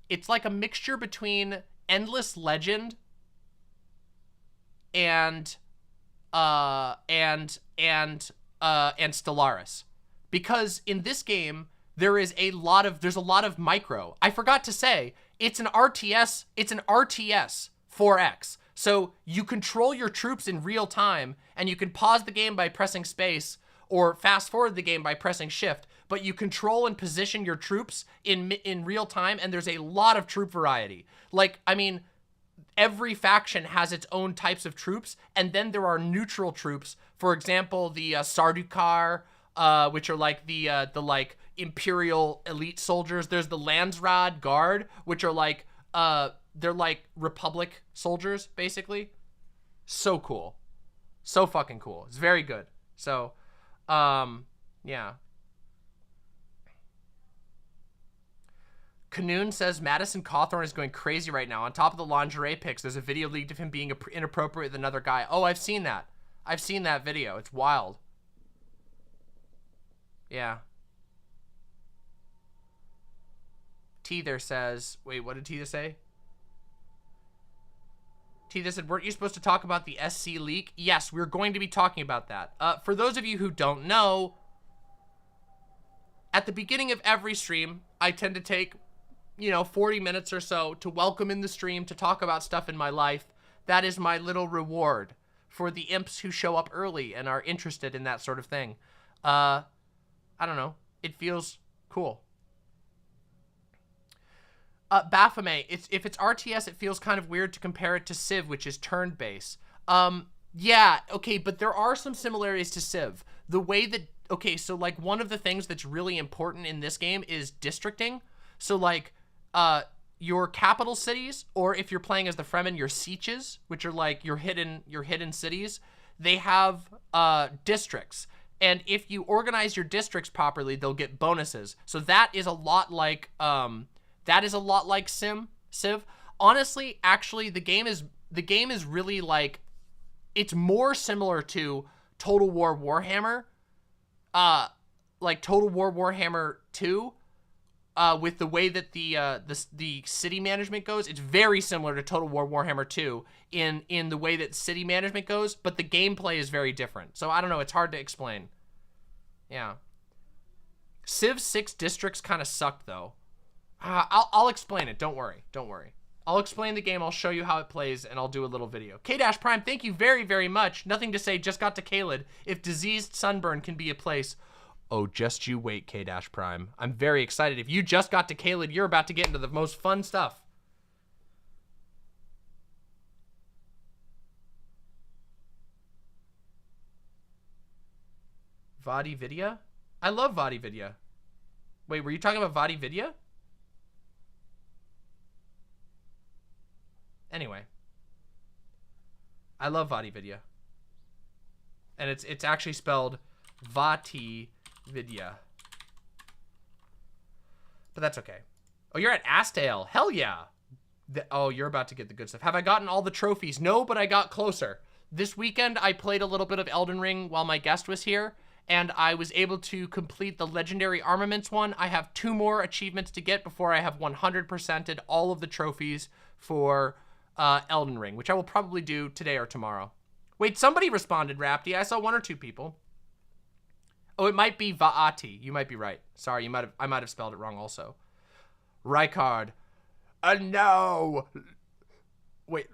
It's like a mixture between Endless Legend and Stellaris. Because in this game, there's a lot of micro. I forgot to say, it's an RTS 4X. So you control your troops in real time, and you can pause the game by pressing space or fast forward the game by pressing shift, but you control and position your troops in real time, and there's a lot of troop variety. Like, I mean, every faction has its own types of troops, and then there are neutral troops. For example, the Sardukar, which are like the like Imperial elite soldiers. There's the Landsrad Guard, which are like they're like Republic soldiers, basically. So cool. So fucking cool. It's very good. So, yeah. Canoon says Madison Cawthorn is going crazy right now. On top of the lingerie pics, there's a video leaked of him being inappropriate with another guy. Oh, I've seen that. I've seen that video. It's wild. Yeah. Teether says... Wait, what did Teether say? Teether said, weren't you supposed to talk about the SC leak? Yes, we're going to be talking about that. For those of you who don't know, at the beginning of every stream, I tend to take... 40 minutes or so to welcome in the stream, to talk about stuff in my life. That is my little reward for the imps who show up early and are interested in that sort of thing. I don't know. It feels cool. Baphomet, if it's RTS, it feels kind of weird to compare it to Civ, which is turn-based. Yeah, okay, but there are some similarities to Civ. The way that... Okay, so, like, one of the things that's really important in this game is districting. So, like... your capital cities, or if you're playing as the Fremen, your sieges, which are like your hidden cities, they have districts, and if you organize your districts properly, they'll get bonuses. So that is a lot like Civ. Honestly, actually, the game is really like, it's more similar to Total War Warhammer, like Total War Warhammer 2. With the way that the city management goes, it's very similar to Total War Warhammer 2 in the way that city management goes, but the gameplay is very different. So I don't know, it's hard to explain. Yeah. Civ 6 districts kind of sucked though. I'll explain it. Don't worry. Don't worry. I'll explain the game. I'll show you how it plays, and I'll do a little video. K-Prime, thank you very, very much. Nothing to say. Just got to Kaled. If diseased sunburn can be a place. Oh, just you wait, K-Prime. I'm very excited. If you just got to Kaled, you're about to get into the most fun stuff. VodiVidya? I love VodiVidya. Wait, were you talking about VodiVidya? Anyway. I love VodiVidya. And it's actually spelled VatiVidya. But that's okay. Oh, you're at Astale. Hell yeah. Oh, you're about to get the good stuff. Have I gotten all the trophies? No, but I got closer. This weekend, I played a little bit of Elden Ring while my guest was here, and I was able to complete the Legendary Armaments one. I have 2 more achievements to get before I have 100%ed all of the trophies for Elden Ring, which I will probably do today or tomorrow. Wait, somebody responded, Rapti. I saw 1 or 2 people. Oh, it might be Vaati. You might be right. Sorry, I might have spelled it wrong also. Rykard. No. Wait.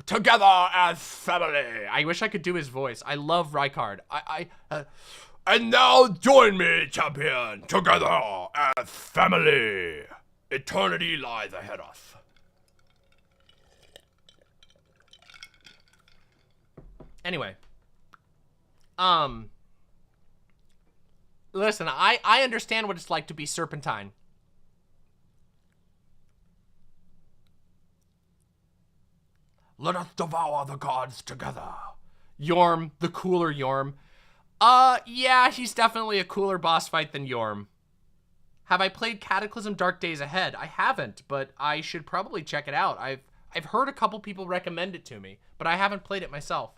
Together as family. I wish I could do his voice. I love Rykard. And now join me, champion. Together as family. Eternity lies ahead of us. Anyway. Listen, I understand what it's like to be Serpentine. Let us devour the gods together. Yorm, the cooler Yorm. Yeah, he's definitely a cooler boss fight than Yorm. Have I played Cataclysm Dark Days Ahead? I haven't, but I should probably check it out. I've heard a couple people recommend it to me, but I haven't played it myself.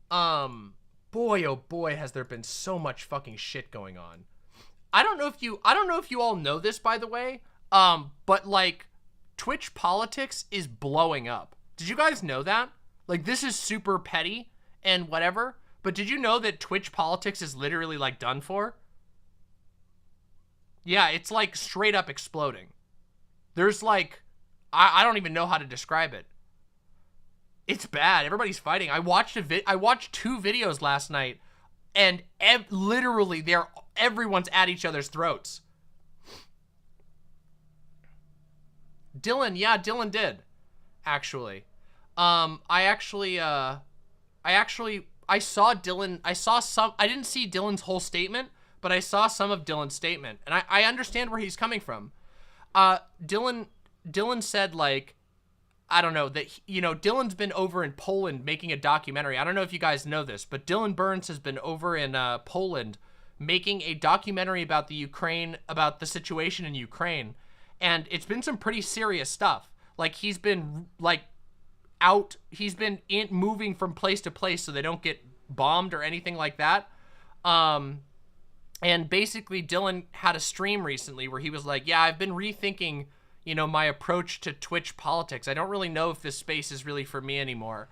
Boy, oh boy, has there been so much fucking shit going on. I don't know if you all know this, by the way, but like Twitch politics is blowing up. Did you guys know that? Like, this is super petty and whatever, but did you know that Twitch politics is literally like done for? Yeah, it's like straight up exploding. There's like, I don't even know how to describe it. It's bad. Everybody's fighting. I watched 2 videos last night, and literally everyone's at each other's throats. Dylan, yeah, Dylan did, actually. I saw Dylan. I didn't see Dylan's whole statement, but I saw some of Dylan's statement, and I understand where he's coming from. Dylan said, like, I don't know, that, you know, Dylan's been over in Poland making a documentary. I don't know if you guys know this, but Dylan Burns has been over in Poland making a documentary about about the situation in Ukraine. And it's been some pretty serious stuff. Like, he's been, like, moving from place to place so they don't get bombed or anything like that. And basically Dylan had a stream recently where he was like, yeah, I've been rethinking, you know, my approach to Twitch politics. I don't really know if this space is really for me anymore.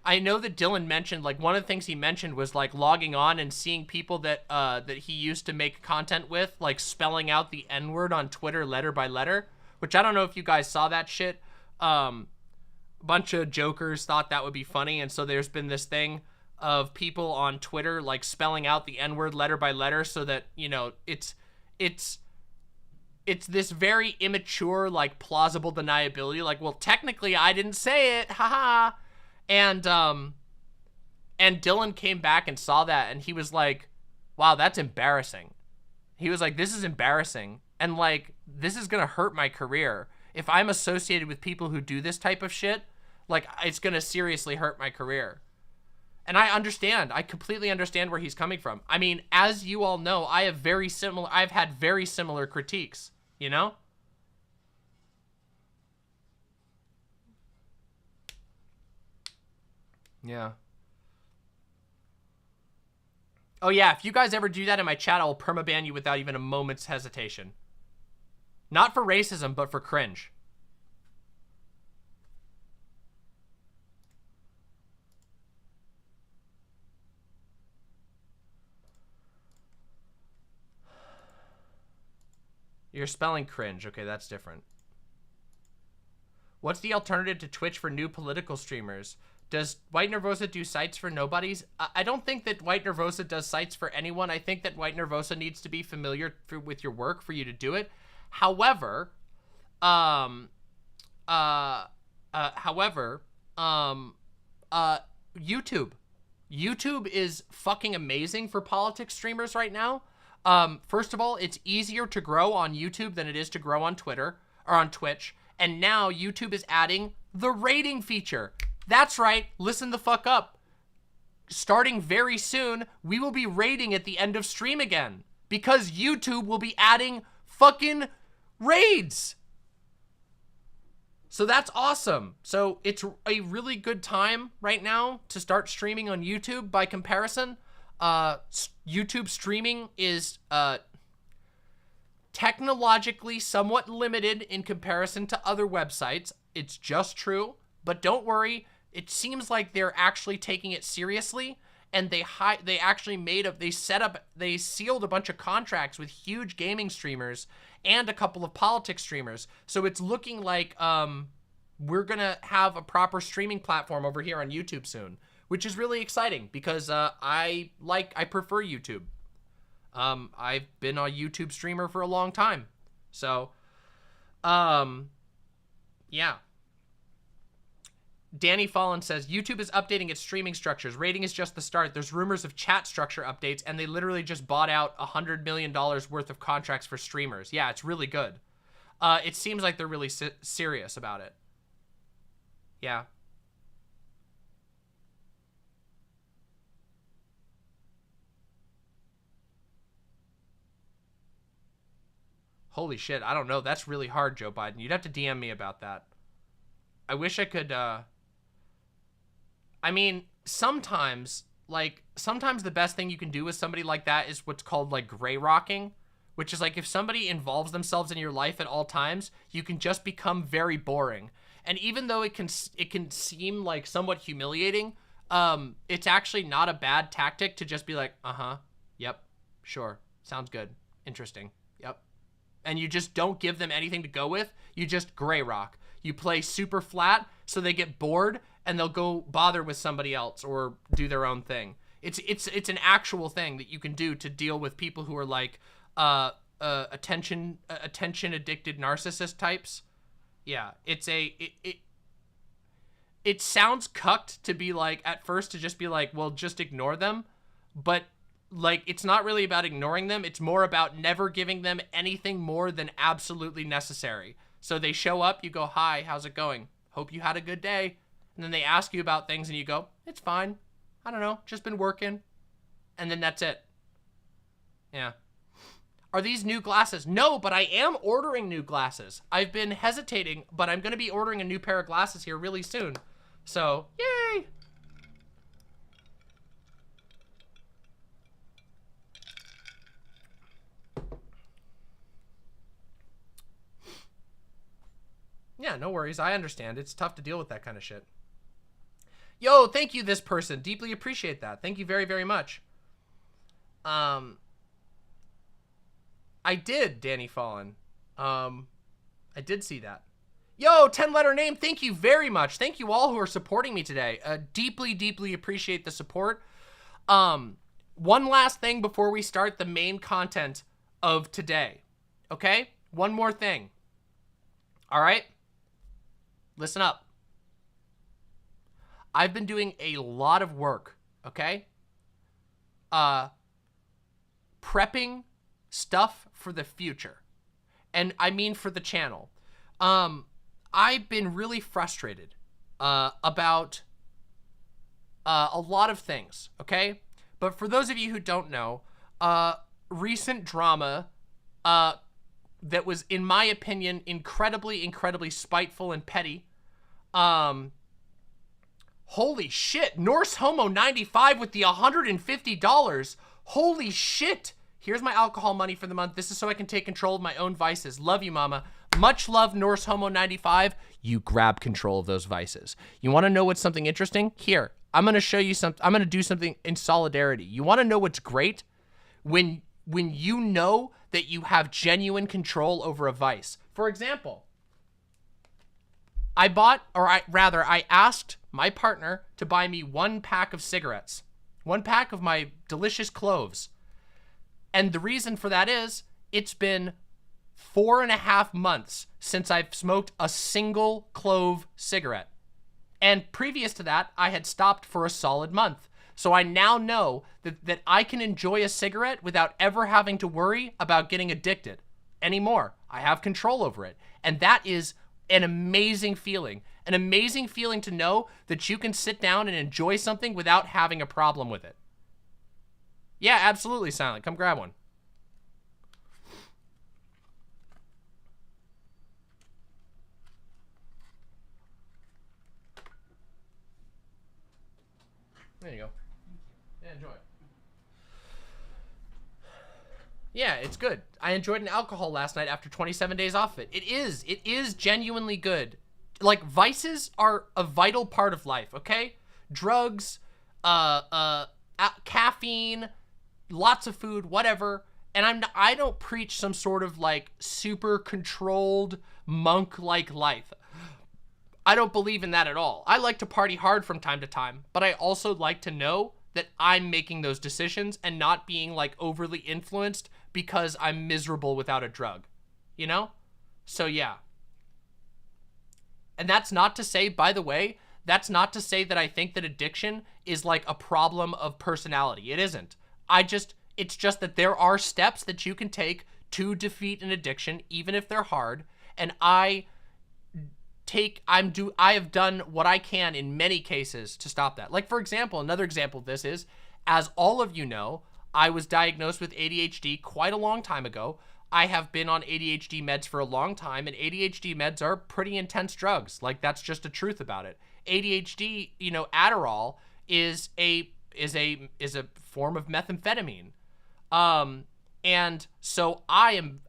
I know that Dylan mentioned, like, one of the things he mentioned was, like, logging on and seeing people that he used to make content with, like, spelling out the N-word on Twitter letter by letter, which I don't know if you guys saw that shit. Bunch of jokers thought that would be funny, and so there's been this thing of people on Twitter, like, spelling out the N-word letter by letter so that, you know, it's this very immature, like, plausible deniability. Like, well, technically I didn't say it, haha. And Dylan came back and saw that, and he was like, wow, that's embarrassing. He was like, this is embarrassing. And, like, this is gonna hurt my career. If I'm associated with people who do this type of shit, like, it's gonna seriously hurt my career. And I understand. I completely understand where he's coming from. I mean, as you all know, I've had very similar critiques, you know? Yeah. Oh yeah, if you guys ever do that in my chat, I'll permaban you without even a moment's hesitation. Not for racism, but for cringe. You're spelling cringe. Okay, that's different. What's the alternative to Twitch for new political streamers? Does White Nervosa do sites for nobodies? I don't think that White Nervosa does sites for anyone. I think that White Nervosa needs to be familiar with your work for you to do it. However, YouTube is fucking amazing for politics streamers right now. First of all, it's easier to grow on YouTube than it is to grow on Twitter or on Twitch. And now YouTube is adding the rating feature. That's right. Listen the fuck up. Starting very soon, we will be rating at the end of stream again because YouTube will be adding fucking raids. So that's awesome. So it's a really good time right now to start streaming on YouTube by comparison. YouTube streaming is technologically somewhat limited in comparison to other websites. It's just true, but don't worry. It seems like they're actually taking it seriously, and they sealed a bunch of contracts with huge gaming streamers and a couple of politics streamers. So it's looking like we're gonna have a proper streaming platform over here on YouTube soon, which is really exciting because I prefer YouTube. I've been a YouTube streamer for a long time. So, yeah. Danny Fallon says, YouTube is updating its streaming structures. Rating is just the start. There's rumors of chat structure updates, and they literally just bought out $100 million worth of contracts for streamers. Yeah, it's really good. it seems like they're really serious about it. Yeah. Holy shit, I don't know. That's really hard, Joe Biden. You'd have to DM me about that. I wish I could, I mean, sometimes the best thing you can do with somebody like that is what's called, like, gray rocking, which is, like, if somebody involves themselves in your life at all times, you can just become very boring. And even though it can seem, like, somewhat humiliating, it's actually not a bad tactic to just be like, uh-huh, yep, sure, sounds good, interesting, yep. And you just don't give them anything to go with. You just gray rock. You play super flat so they get bored and they'll go bother with somebody else or do their own thing. It's an actual thing that you can do to deal with people who are like attention addicted narcissist types. Yeah, it sounds cucked to be like at first to just be like, well, just ignore them, but like, it's not really about ignoring them. It's more about never giving them anything more than absolutely necessary. So they show up, you go, hi, how's it going? Hope you had a good day. And then they ask you about things and you go, it's fine. I don't know, just been working. And then that's it. Yeah. Are these new glasses? No, but I am ordering new glasses. I've been hesitating, but I'm going to be ordering a new pair of glasses here really soon. So, yay! Yeah, no worries. I understand. It's tough to deal with that kind of shit. Yo, thank you, this person. Deeply appreciate that. Thank you very, very much. I did, Danny Fallen. I did see that. Yo, 10-letter name. Thank you very much. Thank you all who are supporting me today. Deeply, deeply appreciate the support. One last thing before we start the main content of today. Okay? One more thing. All right? Listen up. I've been doing a lot of work, okay? Prepping stuff for the future. And I mean for the channel. I've been really frustrated about a lot of things, okay? But for those of you who don't know, recent drama that was, in my opinion, incredibly, incredibly spiteful and petty. Holy shit, Norse Homo 95 with the $150. Holy shit. Here's my alcohol money for the month. This is so I can take control of my own vices. Love you, mama. Much love, Norse Homo 95. You grab control of those vices. You want to know what's something interesting? Here, I'm going to show you something. I'm going to do something in solidarity. You want to know what's great? When you know that you have genuine control over a vice. For example, I asked my partner to buy me 1 pack of cigarettes. 1 pack of my delicious cloves. And the reason for that is, it's been 4.5 months since I've smoked a single clove cigarette. And previous to that, I had stopped for a solid month. So I now know that I can enjoy a cigarette without ever having to worry about getting addicted anymore. I have control over it. And that is an amazing feeling. An amazing feeling to know that you can sit down and enjoy something without having a problem with it. Yeah, absolutely, Silent. Come grab one. There you go. Yeah, enjoy it. Yeah, it's good. I enjoyed an alcohol last night after 27 days off it. It is genuinely good. Like, vices are a vital part of life, okay? Drugs, caffeine, lots of food, whatever. And I don't preach some sort of like super controlled monk-like life. I don't believe in that at all. I like to party hard from time to time, but I also like to know that I'm making those decisions and not being like overly influenced because I'm miserable without a drug, you know? So yeah. And that's not to say, by the way, that's not to say that I think that addiction is like a problem of personality. It isn't. It's just that there are steps that you can take to defeat an addiction, even if they're hard. and I have done what I can in many cases to stop that. Like, for example, another example of this is, as all of you know, I was diagnosed with ADHD quite a long time ago. I have been on ADHD meds for a long time, and ADHD meds are pretty intense drugs. Like, that's just the truth about it. ADHD, you know, Adderall is a form of methamphetamine. And so I am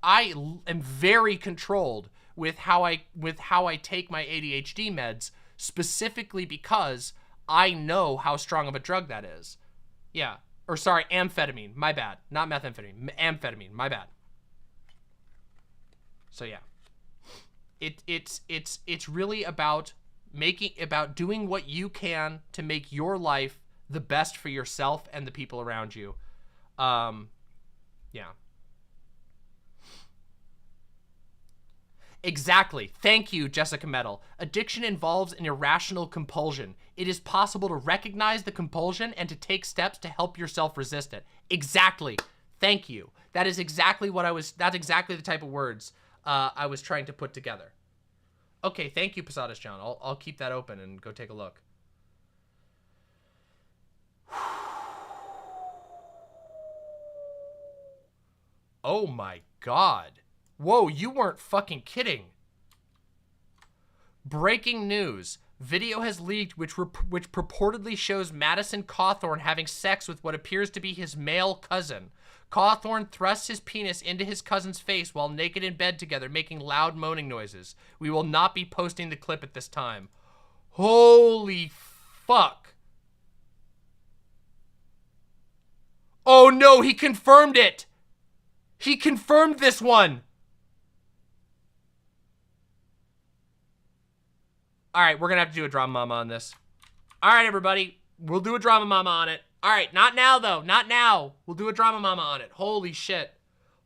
very controlled with how I take my ADHD meds, specifically because I know how strong of a drug that is. Yeah. Or sorry, amphetamine. My bad. Not methamphetamine. Amphetamine. My bad. So yeah. It's really about doing what you can to make your life the best for yourself and the people around you. Yeah. Exactly. Thank you, Jessica Metal. Addiction involves an irrational compulsion. It is possible to recognize the compulsion and to take steps to help yourself resist it. Exactly. Thank you. That is exactly that's exactly the type of words I was trying to put together. Okay, thank you, Posadas John. I'll keep that open and go take a look. Oh my God. Whoa, you weren't fucking kidding. Breaking news. Video has leaked which purportedly shows Madison Cawthorn having sex with what appears to be his male cousin. Cawthorn thrusts his penis into his cousin's face while naked in bed together, making loud moaning noises. We will not be posting the clip at this time. Holy fuck. Oh no, he confirmed it. He confirmed this one. All right, we're going to have to do a drama mama on this. All right, everybody. We'll do a drama mama on it. All right, not now, though. Not now. We'll do a drama mama on it. Holy shit.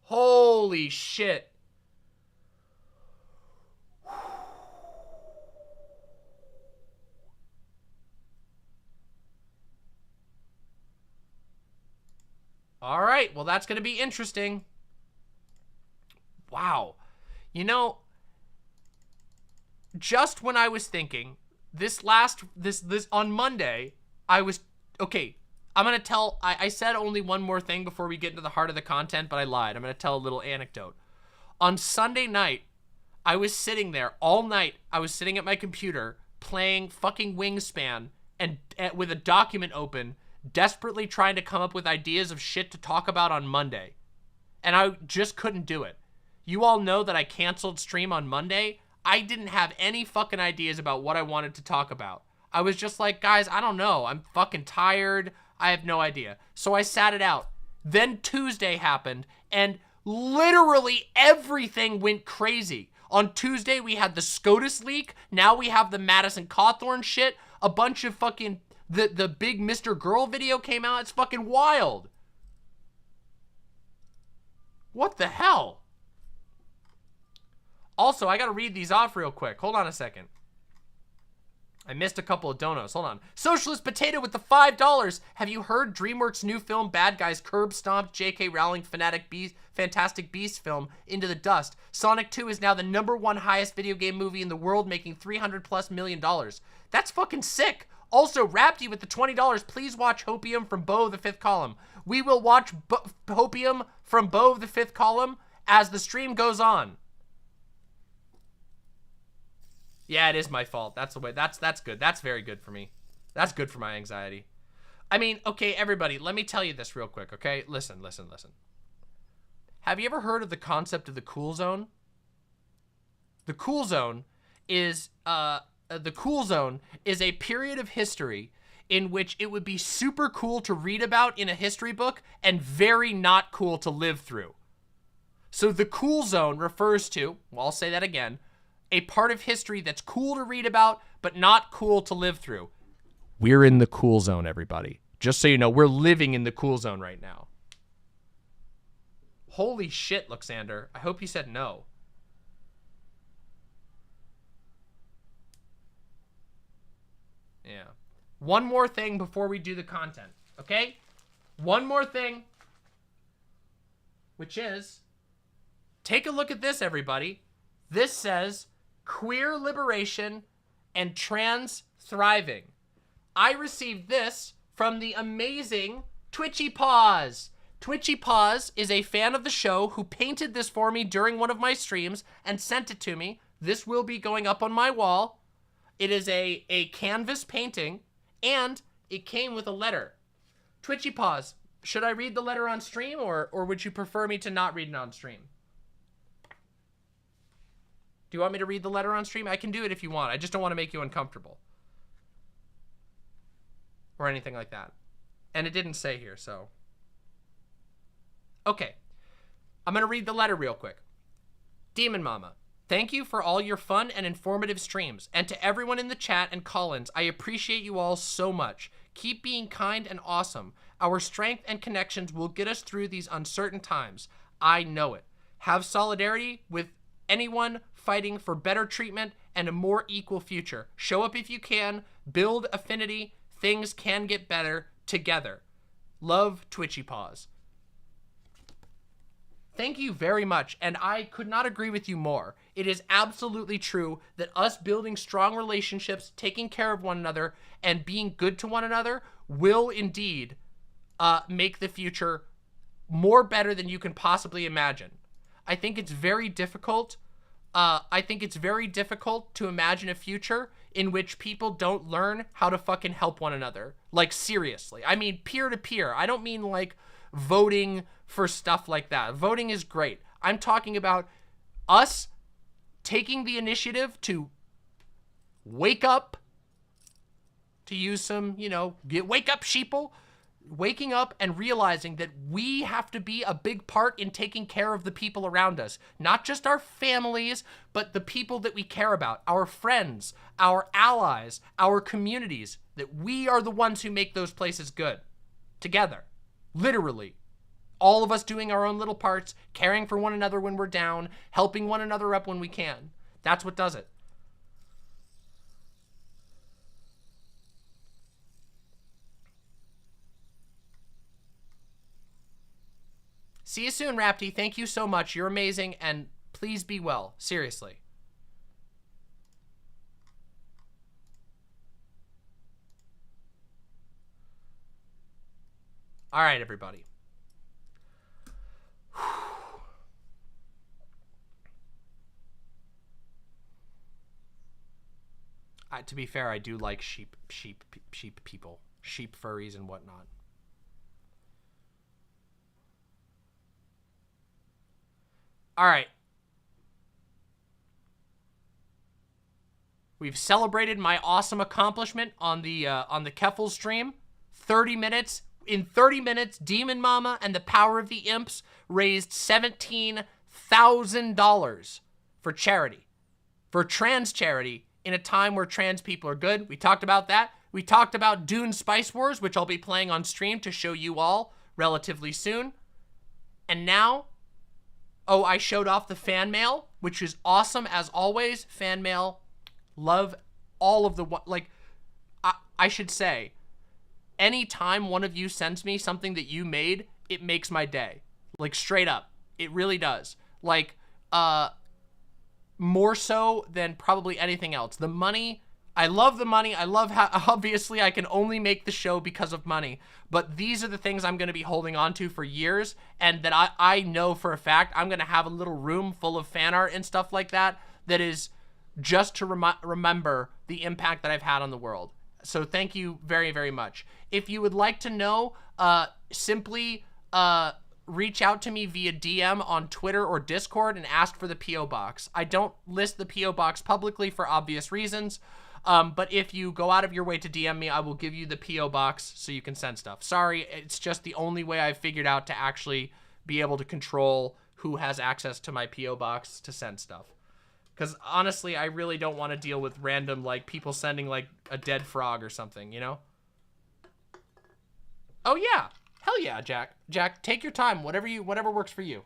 Holy shit. All right, well, that's going to be interesting. Wow. You know, just when I was thinking, this on Monday, okay, I'm going to tell, I said only one more thing before we get into the heart of the content, but I lied. I'm going to tell a little anecdote. On Sunday night, I was sitting there all night. I was sitting at my computer playing fucking Wingspan and with a document open, desperately trying to come up with ideas of shit to talk about on Monday. And I just couldn't do it. You all know that I canceled stream on Monday. I didn't have any fucking ideas about what I wanted to talk about. I was just like, guys, I don't know. I'm fucking tired. I have no idea. So I sat it out. Then Tuesday happened, and literally everything went crazy. On Tuesday, we had the SCOTUS leak. Now we have the Madison Cawthorn shit. A bunch of fucking... The big MrGirl video came out. It's fucking wild. What the hell? Also, I gotta read these off real quick. Hold on a second. I missed a couple of donos. Hold on. Socialist Potato with the $5. Have you heard DreamWorks' new film Bad Guys curb stomped J.K. Rowling Fantastic Beasts film into the dust? Sonic 2 is now the #1 highest video game movie in the world, making $300+ million. That's fucking sick. Also, Rapti with the $20. Please watch Hopium from Beau of the Fifth Column. We will watch Hopium from Beau of the Fifth Column as the stream goes on. Yeah, it is my fault. That's the way. That's good. That's very good for me. That's good for my anxiety. I mean, okay, everybody, let me tell you this real quick, okay? Listen. Have you ever heard of the concept of the cool zone? The cool zone is a period of history in which it would be super cool to read about in a history book and very not cool to live through. So the cool zone refers to, well, I'll say that again, a part of history that's cool to read about, but not cool to live through. We're in the cool zone, everybody. Just so you know, we're living in the cool zone right now. Holy shit, Luxander. I hope you said no. Yeah. One more thing before we do the content, okay? One more thing, which is, take a look at this, everybody. This says queer liberation and trans thriving. I received this from the amazing Twitchy Paws. Twitchy Paws is a fan of the show who painted this for me during one of my streams and sent it to me. This will be going up on my wall. It is a canvas painting, and it came with a letter. Twitchy Paws, should I read the letter on stream, or would you prefer me to not read it on stream? Do you want me to read the letter on stream? I can do it if you want. I just don't want to make you uncomfortable. Or anything like that. And it didn't say here, so. Okay. I'm going to read the letter real quick. Demon Mama, thank you for all your fun and informative streams. And to everyone in the chat and call-ins, I appreciate you all so much. Keep being kind and awesome. Our strength and connections will get us through these uncertain times. I know it. Have solidarity with anyone fighting for better treatment and a more equal future. Show up if you can. Build affinity. Things can get better together. Love, Twitchy Paws. Thank you very much, and I could not agree with you more. It is absolutely true that us building strong relationships, taking care of one another, and being good to one another will indeed make the future more better than you can possibly imagine. I think it's very difficult. I think it's very difficult to imagine a future in which people don't learn how to fucking help one another. Like, seriously. I mean, peer to peer. I don't mean like voting for stuff like that. Voting is great. I'm talking about us taking the initiative to wake up, to use some, wake up sheeple, waking up and realizing that we have to be a big part in taking care of the people around us. Not just our families, but the people that we care about, our friends, our allies, our communities, that we are the ones who make those places good. Together. Literally. All of us doing our own little parts, caring for one another when we're down, helping one another up when we can. That's what does it. See you soon, Rapti. Thank you so much. You're amazing, and please be well. Seriously. All right, everybody. To be fair, I do like sheep people, sheep furries and whatnot. All right. We've celebrated my awesome accomplishment on the Keffals stream. 30 minutes. In 30 minutes, Demon Mama and the Power of the Imps raised $17,000 for charity, for trans charity, in a time where trans people are good. We talked about that. We talked about Dune Spice Wars, which I'll be playing on stream to show you all relatively soon. And now, oh, I showed off the fan mail, which is awesome as always. Fan mail, love all of the, like, I should say, anytime one of you sends me something that you made, it makes my day. Like, straight up. It really does. Like, more so than probably anything else. The money, I love the money. I love how, obviously, I can only make the show because of money. But these are the things I'm going to be holding on to for years. And that I know for a fact I'm going to have a little room full of fan art and stuff like that. That is just to remember the impact that I've had on the world. So thank you very, very much. If you would like to know, simply reach out to me via DM on Twitter or Discord and ask for the P.O. Box. I don't list the P.O. Box publicly for obvious reasons, but if you go out of your way to DM me, I will give you the P.O. Box so you can send stuff. Sorry, it's just the only way I've figured out to actually be able to control who has access to my P.O. Box to send stuff. Because honestly, I really don't want to deal with random, like, people sending, like, a dead frog or something, you know? Oh, yeah. Hell yeah, Jack. Jack, take your time. Whatever works for you.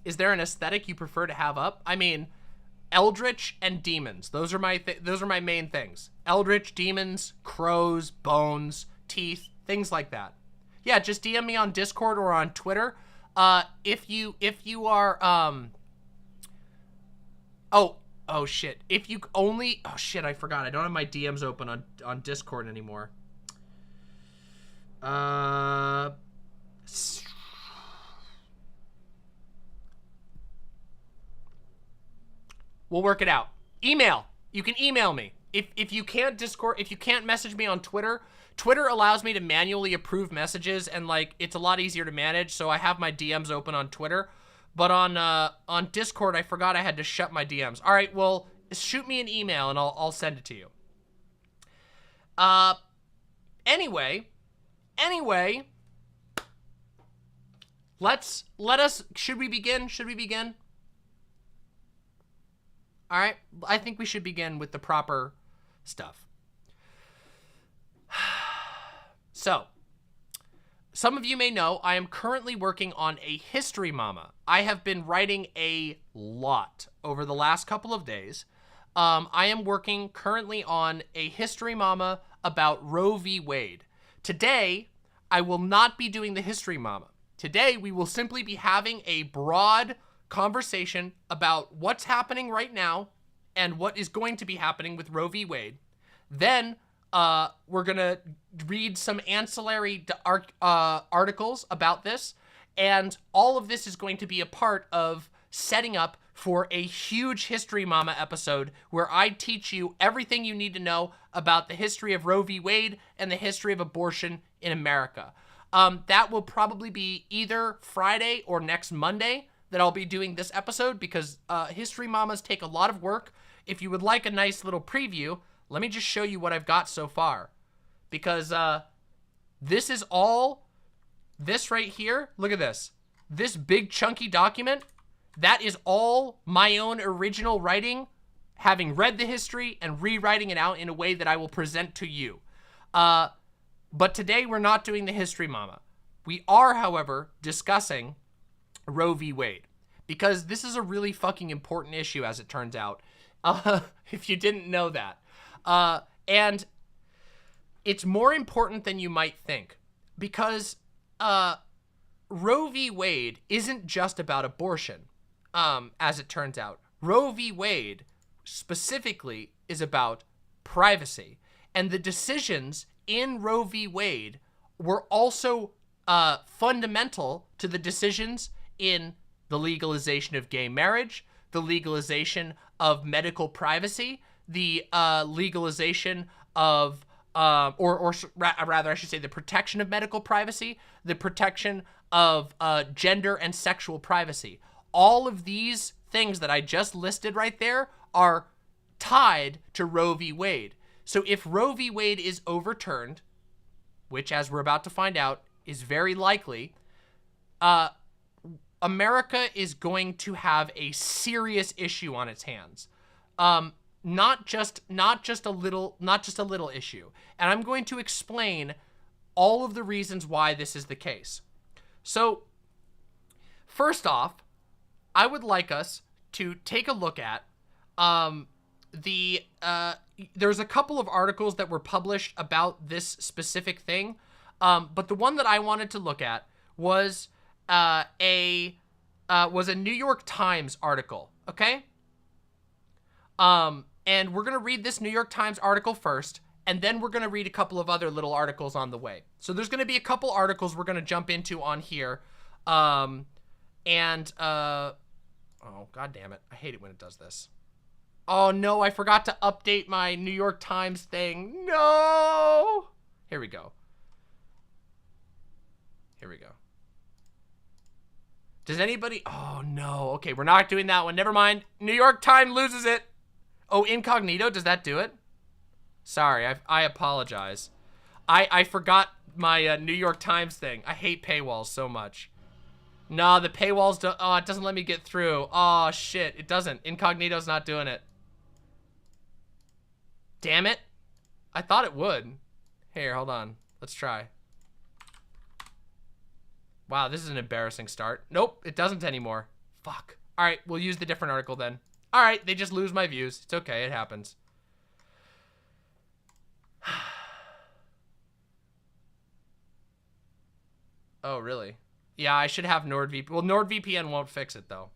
Is there an aesthetic you prefer to have up? I mean, Eldritch and demons. Those are my main things. Eldritch, demons, crows, bones, teeth, things like that. Yeah, just DM me on Discord or on Twitter. If you are, oh shit. If you only, oh shit, I forgot. I don't have my DMs open on Discord anymore. We'll work it out. Email. You can email me. If you can't Discord, if you can't message me on Twitter, Twitter allows me to manually approve messages, and like it's a lot easier to manage, so I have my DMs open on Twitter. But on Discord, I forgot I had to shut my DMs. All right, well, shoot me an email and I'll send it to you. Anyway, should we begin? Should we begin? All right, I think we should begin with the proper stuff. So, some of you may know I am currently working on a History Mama. I have been writing a lot over the last couple of days. I am working currently on a History Mama about Roe v. Wade. Today, I will not be doing the History Mama. Today, we will simply be having a broad conversation about what's happening right now and what is going to be happening with Roe v. Wade. Then we're gonna read some ancillary articles about this, and all of this is going to be a part of setting up for a huge History Mama episode where I teach you everything you need to know about the history of Roe v. Wade and the history of abortion in America. That will probably be either Friday or next Monday that I'll be doing this episode, because History Mamas take a lot of work. If you would like a nice little preview, let me just show you what I've got so far. Because this is all, this right here, look at this. This big chunky document, that is all my own original writing, having read the history and rewriting it out in a way that I will present to you. But today we're not doing the History Mama. We are, however, discussing Roe v. Wade, because this is a really fucking important issue, as it turns out, if you didn't know that. And it's more important than you might think, because Roe v. Wade isn't just about abortion, as it turns out. Roe v. Wade specifically is about privacy, and the decisions in Roe v. Wade were also fundamental to the decisions in the legalization of gay marriage, the legalization of medical privacy, the legalization of, or rather I should say the protection of medical privacy, the protection of gender and sexual privacy. All of these things that I just listed right there are tied to Roe v. Wade. So if Roe v. Wade is overturned, which, as we're about to find out, is very likely, America is going to have a serious issue on its hands. Not just a little issue. And I'm going to explain all of the reasons why this is the case. So, first off, I would like us to take a look at there's a couple of articles that were published about this specific thing, but the one that I wanted to look at was a New York Times article, okay? And we're gonna read this New York Times article first, and then we're gonna read a couple of other little articles on the way. So there's gonna be a couple articles we're gonna jump into on here, oh, god damn it, I hate it when it does this. Oh no, I forgot to update my New York Times thing. No! Here we go. Here we go. Does anybody... Oh no, okay, we're not doing that one. Never mind. New York Times loses it. Oh, incognito, does that do it? Sorry, I apologize. I forgot my New York Times thing. I hate paywalls so much. No, the paywalls don't... Oh, it doesn't let me get through. Oh, shit, it doesn't. Incognito's not doing it. Damn it. I thought it would. Here, hold on. Let's try. Wow, this is an embarrassing start. Nope, it doesn't anymore. Fuck. All right, we'll use the different article then. All right, they just lose my views. It's okay, it happens. Oh, really? Yeah, I should have NordVPN. Well, NordVPN won't fix it, though.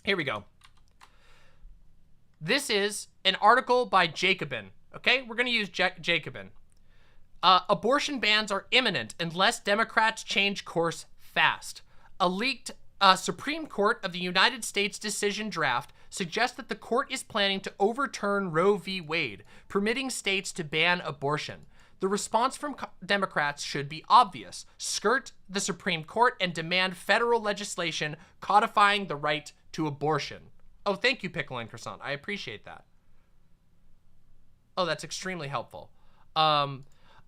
Here we go. This is an article by Jacobin. Okay, we're going to use Jacobin. Abortion bans are imminent unless Democrats change course fast. A leaked Supreme Court of the United States decision draft suggests that the court is planning to overturn Roe v. Wade, permitting states to ban abortion. The response from Democrats should be obvious. Skirt the Supreme Court and demand federal legislation codifying the right to abortion. Oh, thank you, Pickle and Croissant. I appreciate that. Oh, that's extremely helpful.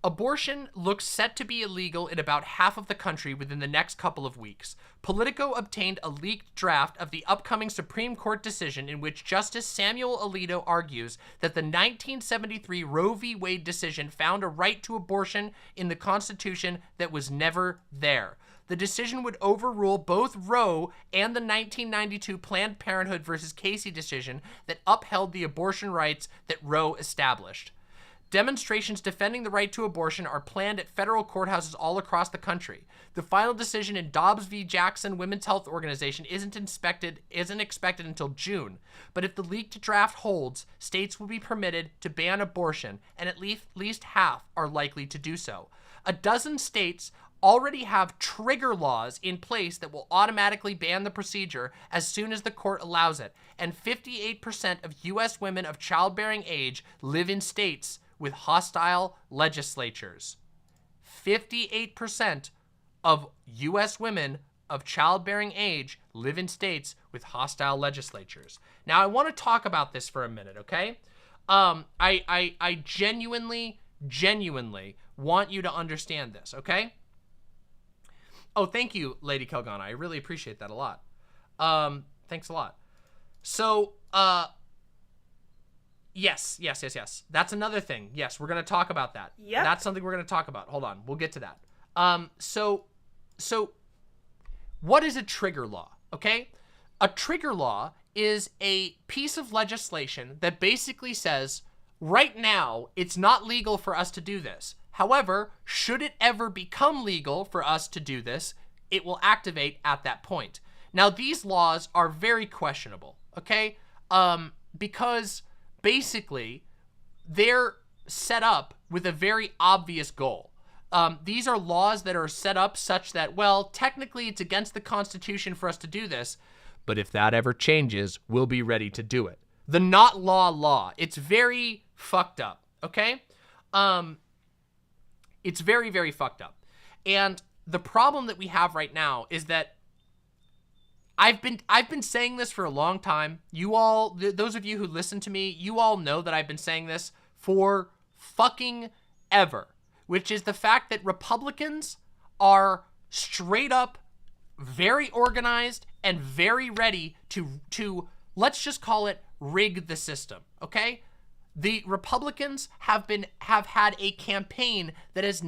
Abortion looks set to be illegal in about half of the country within the next couple of weeks. Politico obtained a leaked draft of the upcoming Supreme Court decision in which Justice Samuel Alito argues that the 1973 Roe v. Wade decision found a right to abortion in the Constitution that was never there. The decision would overrule both Roe and the 1992 Planned Parenthood versus Casey decision that upheld the abortion rights that Roe established. Demonstrations defending the right to abortion are planned at federal courthouses all across the country. The final decision in Dobbs v. Jackson Women's Health Organization isn't expected until June. But if the leaked draft holds, states will be permitted to ban abortion, and at least half are likely to do so. A dozen states already have trigger laws in place that will automatically ban the procedure as soon as the court allows it, and 58% of U.S. women of childbearing age live in states with hostile legislatures. 58% of U.S. women of childbearing age live in states with hostile legislatures. Now, I want to talk about this for a minute, okay? I genuinely want you to understand this, okay? Oh, thank you, Lady Kelgana. I really appreciate that a lot. Thanks a lot. So, Yes. That's another thing. Yes, we're going to talk about that. Yep. That's something we're going to talk about. Hold on. We'll get to that. So what is a trigger law? Okay? A trigger law is a piece of legislation that basically says, right now, it's not legal for us to do this. However, should it ever become legal for us to do this, it will activate at that point. Now, these laws are very questionable, okay? Because basically, they're set up with a very obvious goal. These are laws that are set up such that, well, technically it's against the Constitution for us to do this, but if that ever changes, we'll be ready to do it. The not law. It's very fucked up, okay? It's very, very fucked up. And the problem that we have right now is that I've been saying this for a long time. You all, those of you who listen to me, you all know that I've been saying this for fucking ever, which is the fact that Republicans are straight up very organized and very ready to let's just call it rig the system, okay? The Republicans have had a campaign that has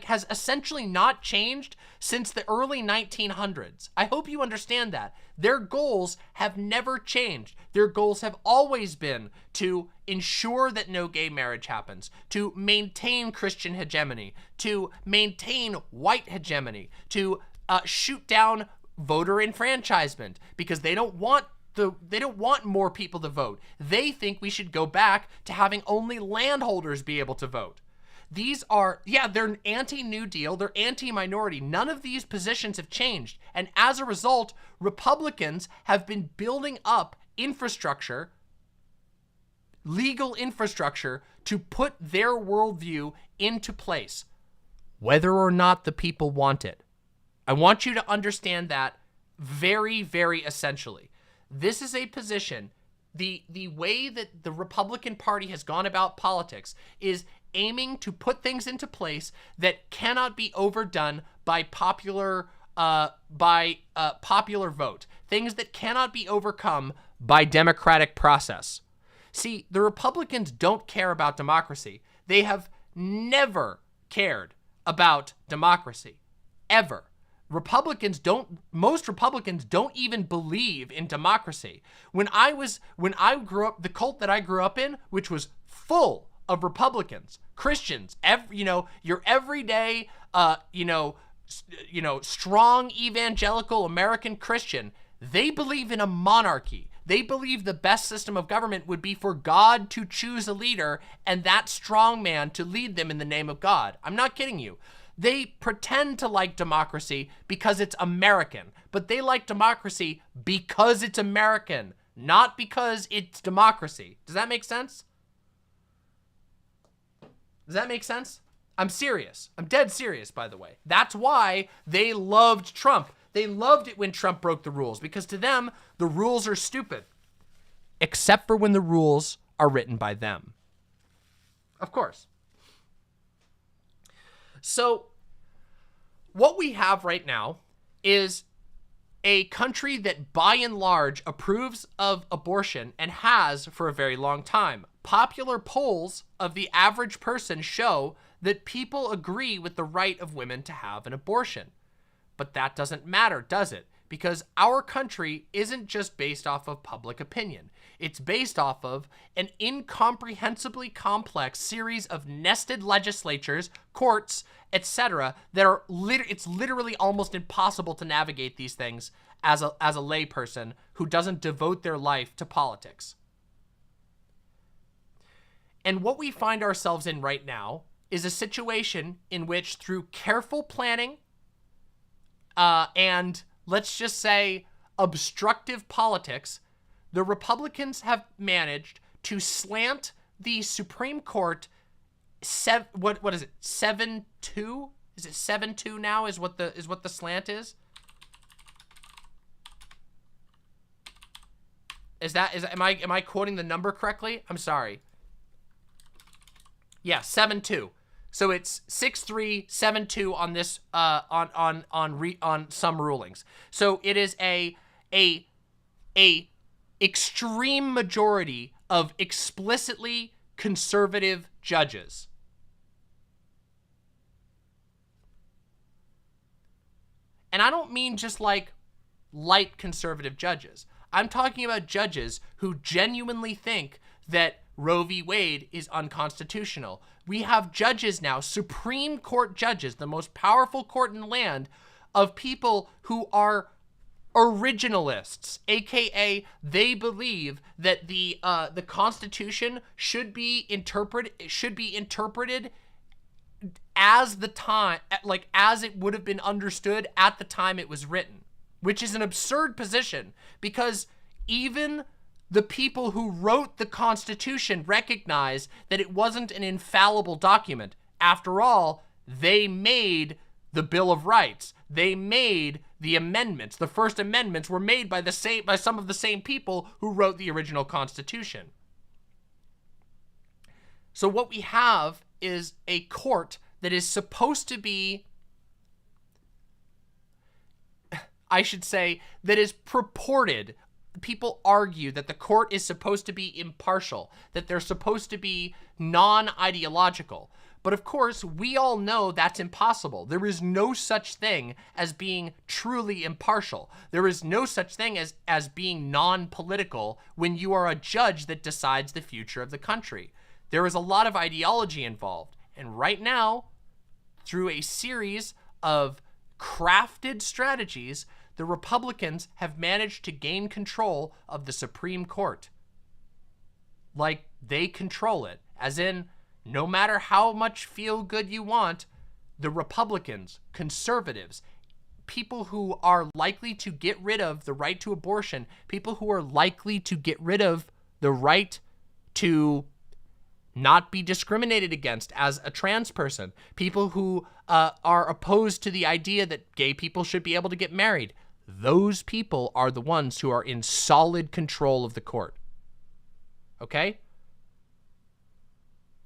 has essentially not changed since the early 1900s. I hope you understand that. Their goals have never changed. Their goals have always been to ensure that no gay marriage happens, to maintain Christian hegemony, to maintain white hegemony, to shoot down voter enfranchisement, because they don't want more people to vote. They think we should go back to having only landholders be able to vote. These are, they're anti-New Deal, they're anti-minority. None of these positions have changed. And as a result, Republicans have been building up infrastructure, legal infrastructure, to put their worldview into place, whether or not the people want it. I want you to understand that very, very essentially. This is a position, the way that the Republican Party has gone about politics is aiming to put things into place that cannot be overdone by popular vote. Things that cannot be overcome by democratic process. See, the Republicans don't care about democracy. They have never cared about democracy, ever. Most Republicans don't even believe in democracy. When I grew up, the cult that I grew up in, which was full of Republicans, Christians, your everyday, strong evangelical American Christian, they believe in a monarchy. They believe the best system of government would be for God to choose a leader and that strong man to lead them in the name of God. I'm not kidding you. They pretend to like democracy because it's American, but they like democracy because it's American, not because it's democracy. Does that make sense? Does that make sense? I'm serious. I'm dead serious, by the way. That's why they loved Trump. They loved it when Trump broke the rules, because to them, the rules are stupid. Except for when the rules are written by them. Of course. So, what we have right now is a country that by and large approves of abortion and has for a very long time. Popular polls of the average person show that people agree with the right of women to have an abortion. But that doesn't matter, does it? Because our country isn't just based off of public opinion. It's based off of an incomprehensibly complex series of nested legislatures, courts, etc. that are it's literally almost impossible to navigate these things as a layperson who doesn't devote their life to politics. And what we find ourselves in right now is a situation in which, through careful planning and, let's just say, obstructive politics, the Republicans have managed to slant the Supreme Court. What is it? 7-2? Is it 7-2 now? Is what the slant is? Am I quoting the number correctly? I'm sorry. Yeah, 7-2. So it's 6-3, 7-2 on this on some rulings. So it is a extreme majority of explicitly conservative judges. And I don't mean just like light conservative judges. I'm talking about judges who genuinely think that Roe v. Wade is unconstitutional. We have judges now, Supreme Court judges, the most powerful court in the land, of people who are originalists, aka they believe that the Constitution should be interpreted as the time, like as it would have been understood at the time it was written, which is an absurd position because even the people who wrote the Constitution recognize that it wasn't an infallible document. After all, they made the Bill of Rights. They made the amendments. The first amendments were made by some of the same people who wrote the original Constitution. So what we have is a court that is supposed to be, I should say, that is purported. People argue that the court is supposed to be impartial, that they're supposed to be non-ideological. But of course, we all know that's impossible. There is no such thing as being truly impartial. There is no such thing as being non-political when you are a judge that decides the future of the country. There is a lot of ideology involved. And right now, through a series of crafted strategies, the Republicans have managed to gain control of the Supreme Court. Like, they control it. As in, no matter how much feel good you want, the Republicans, conservatives, people who are likely to get rid of the right to abortion, people who are likely to get rid of the right to not be discriminated against as a trans person, people who are opposed to the idea that gay people should be able to get married, those people are the ones who are in solid control of the court. Okay?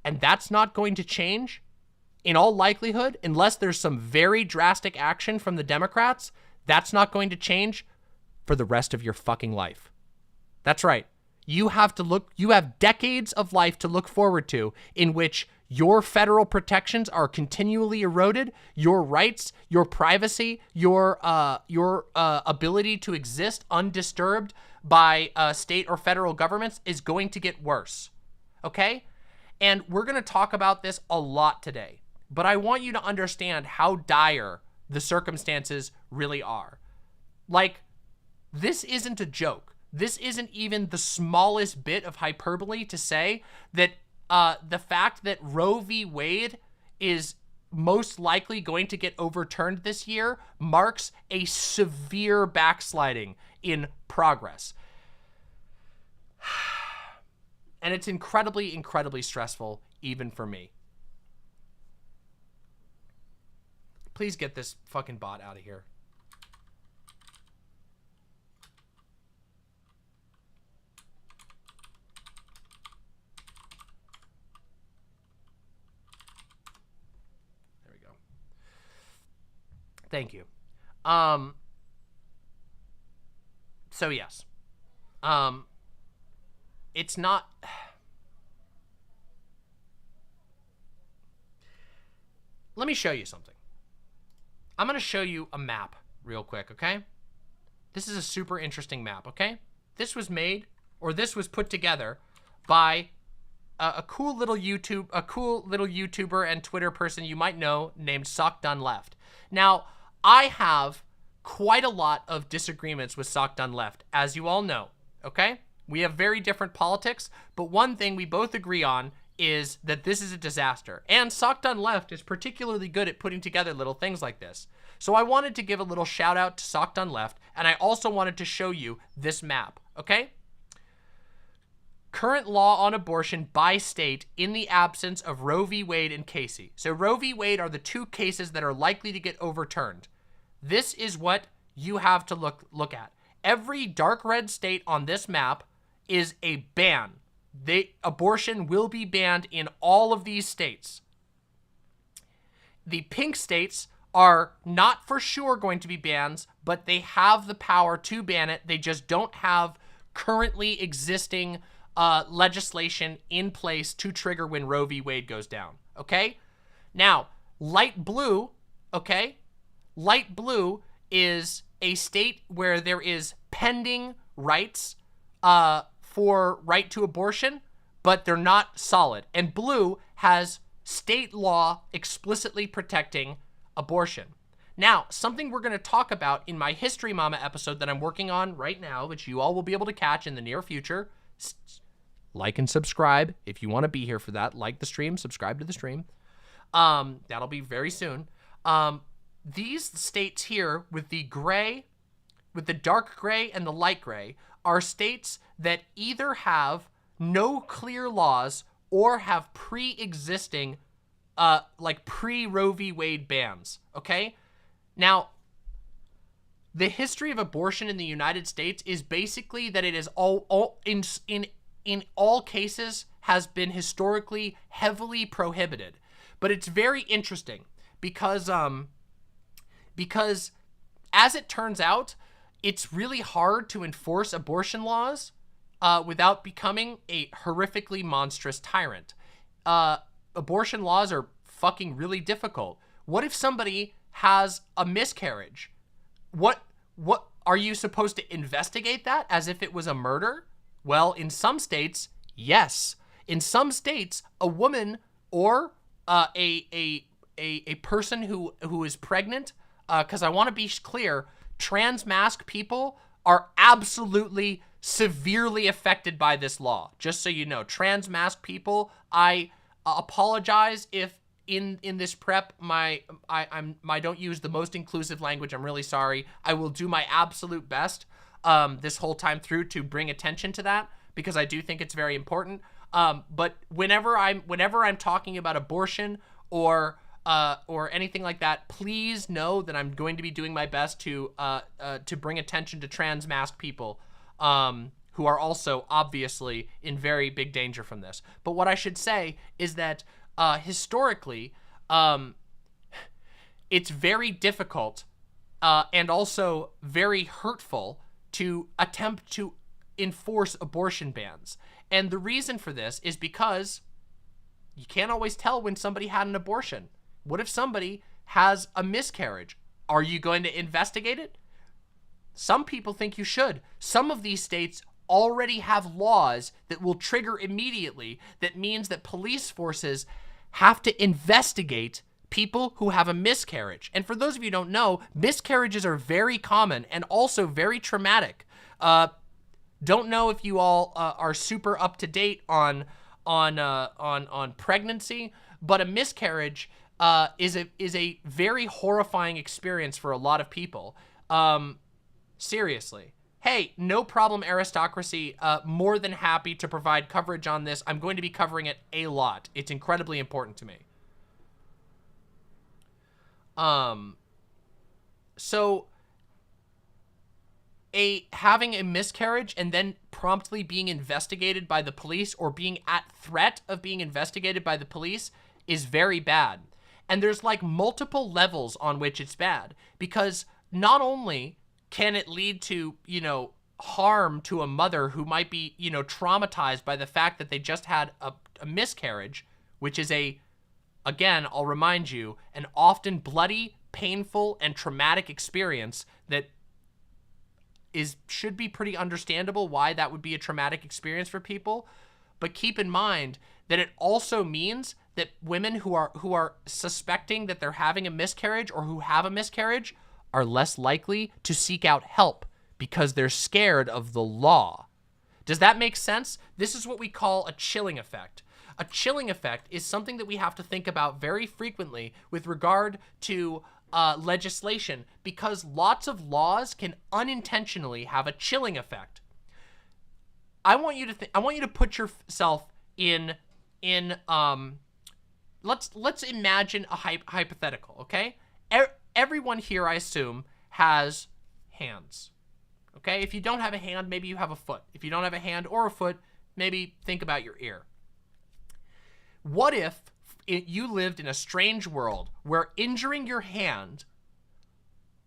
And that's not going to change, in all likelihood, unless there's some very drastic action from the Democrats. That's not going to change for the rest of your fucking life. That's right. You have decades of life to look forward to in which your federal protections are continually eroded, your rights, your privacy, your ability to exist undisturbed by state or federal governments is going to get worse. Okay? And we're going to talk about this a lot today. But I want you to understand how dire the circumstances really are. Like, this isn't a joke. This isn't even the smallest bit of hyperbole to say that the fact that Roe v. Wade is most likely going to get overturned this year marks a severe backsliding in progress. And it's incredibly, incredibly stressful, even for me. Please get this fucking bot out of here. There we go. Thank you. So yes. It's not... Let me show you something. I'm going to show you a map real quick, okay? This is a super interesting map, okay? This was made, or this was put together by a cool little YouTuber and Twitter person you might know named Sock Done Left. Now, I have quite a lot of disagreements with Sock Done Left, as you all know, okay? We have very different politics, but one thing we both agree on is that this is a disaster. And Sock Done Left is particularly good at putting together little things like this. So I wanted to give a little shout out to Sock Done Left, and I also wanted to show you this map, okay? Current law on abortion by state in the absence of Roe v. Wade and Casey. So Roe v. Wade are the two cases that are likely to get overturned. This is what you have to look at. Every dark red state on this map is a ban. Abortion will be banned in all of these states. The pink states are not for sure going to be bans, but they have the power to ban it. They just don't have currently existing legislation in place to trigger when Roe v. Wade goes down, okay? Now, light blue, okay? Light blue is a state where there is pending rights for right to abortion, but they're not solid. And blue has state law explicitly protecting abortion. Now, something we're going to talk about in my History Mama episode that I'm working on right now, which you all will be able to catch in the near future. Like and subscribe if you want to be here for that. Like the stream, subscribe to the stream. That'll be very soon. These states here with the gray, with the dark gray and the light gray, are states that either have no clear laws or have pre-existing, like pre-Roe v. Wade bans, okay? Now, the history of abortion in the United States is basically that it is in all cases has been historically heavily prohibited. But it's very interesting because as it turns out, it's really hard to enforce abortion laws without becoming a horrifically monstrous tyrant. Abortion laws are fucking really difficult. What if somebody has a miscarriage? What are you supposed to investigate that as if it was a murder? Well, in some states, yes. In some states, a woman or a person who is pregnant, because I want to be clear, trans masc people are absolutely severely affected by this law. Just so you know, trans masc people, I apologize if in this prep I don't use the most inclusive language. I'm really sorry. I will do my absolute best this whole time through to bring attention to that, because I do think it's very important. But whenever I'm talking about abortion or anything like that, please know that I'm going to be doing my best to bring attention to trans masc people who are also obviously in very big danger from this. But what I should say is that historically, it's very difficult and also very hurtful to attempt to enforce abortion bans. And the reason for this is because you can't always tell when somebody had an abortion. What if somebody has a miscarriage? Are you going to investigate it? Some people think you should. Some of these states already have laws that will trigger immediately. That means that police forces have to investigate people who have a miscarriage. And for those of you who don't know, miscarriages are very common and also very traumatic. Don't know if you all are super up to date on pregnancy, but a miscarriage is a very horrifying experience for a lot of people. Seriously. Hey, no problem, aristocracy. More than happy to provide coverage on this. I'm going to be covering it a lot. It's incredibly important to me. So having a miscarriage and then promptly being investigated by the police or being at threat of being investigated by the police is very bad. And there's like multiple levels on which it's bad, because not only can it lead to, you know, harm to a mother who might be, you know, traumatized by the fact that they just had a miscarriage, which is again, I'll remind you, an often bloody, painful, and traumatic experience that should be pretty understandable why that would be a traumatic experience for people. But keep in mind that it also means that women who are suspecting that they're having a miscarriage or who have a miscarriage are less likely to seek out help because they're scared of the law. Does that make sense? This is what we call a chilling effect. A chilling effect is something that we have to think about very frequently with regard to legislation, because lots of laws can unintentionally have a chilling effect. I want you to put yourself in let's imagine a hypothetical, okay? Everyone here, I assume, has hands. Okay? If you don't have a hand, maybe you have a foot. If you don't have a hand or a foot, maybe think about your ear. What if you lived in a strange world where injuring your hand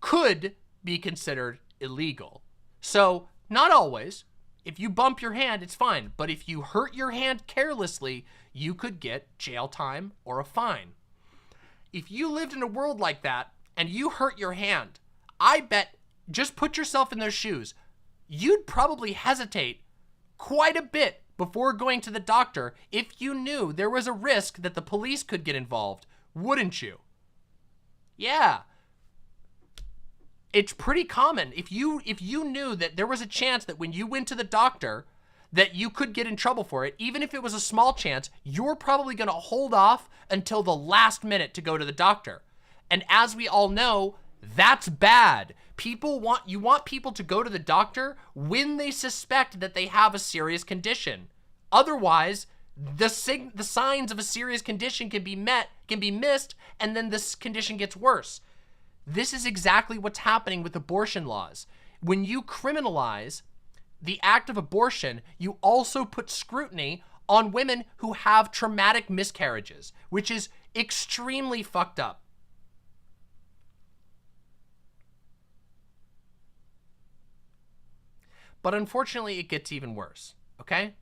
could be considered illegal? So, not always. If you bump your hand, it's fine. But if you hurt your hand carelessly, you could get jail time or a fine. If you lived in a world like that and you hurt your hand, I bet, just put yourself in their shoes, you'd probably hesitate quite a bit before going to the doctor if you knew there was a risk that the police could get involved, wouldn't you? Yeah. It's pretty common. If you knew that there was a chance that when you went to the doctor that you could get in trouble for it, even if it was a small chance, you're probably going to hold off until the last minute to go to the doctor. And as we all know, that's bad. You want people to go to the doctor when they suspect that they have a serious condition. Otherwise, the signs of a serious condition can be missed, and then this condition gets worse. This is exactly what's happening with abortion laws. When you criminalize the act of abortion, you also put scrutiny on women who have traumatic miscarriages, which is extremely fucked up. But unfortunately, it gets even worse, okay?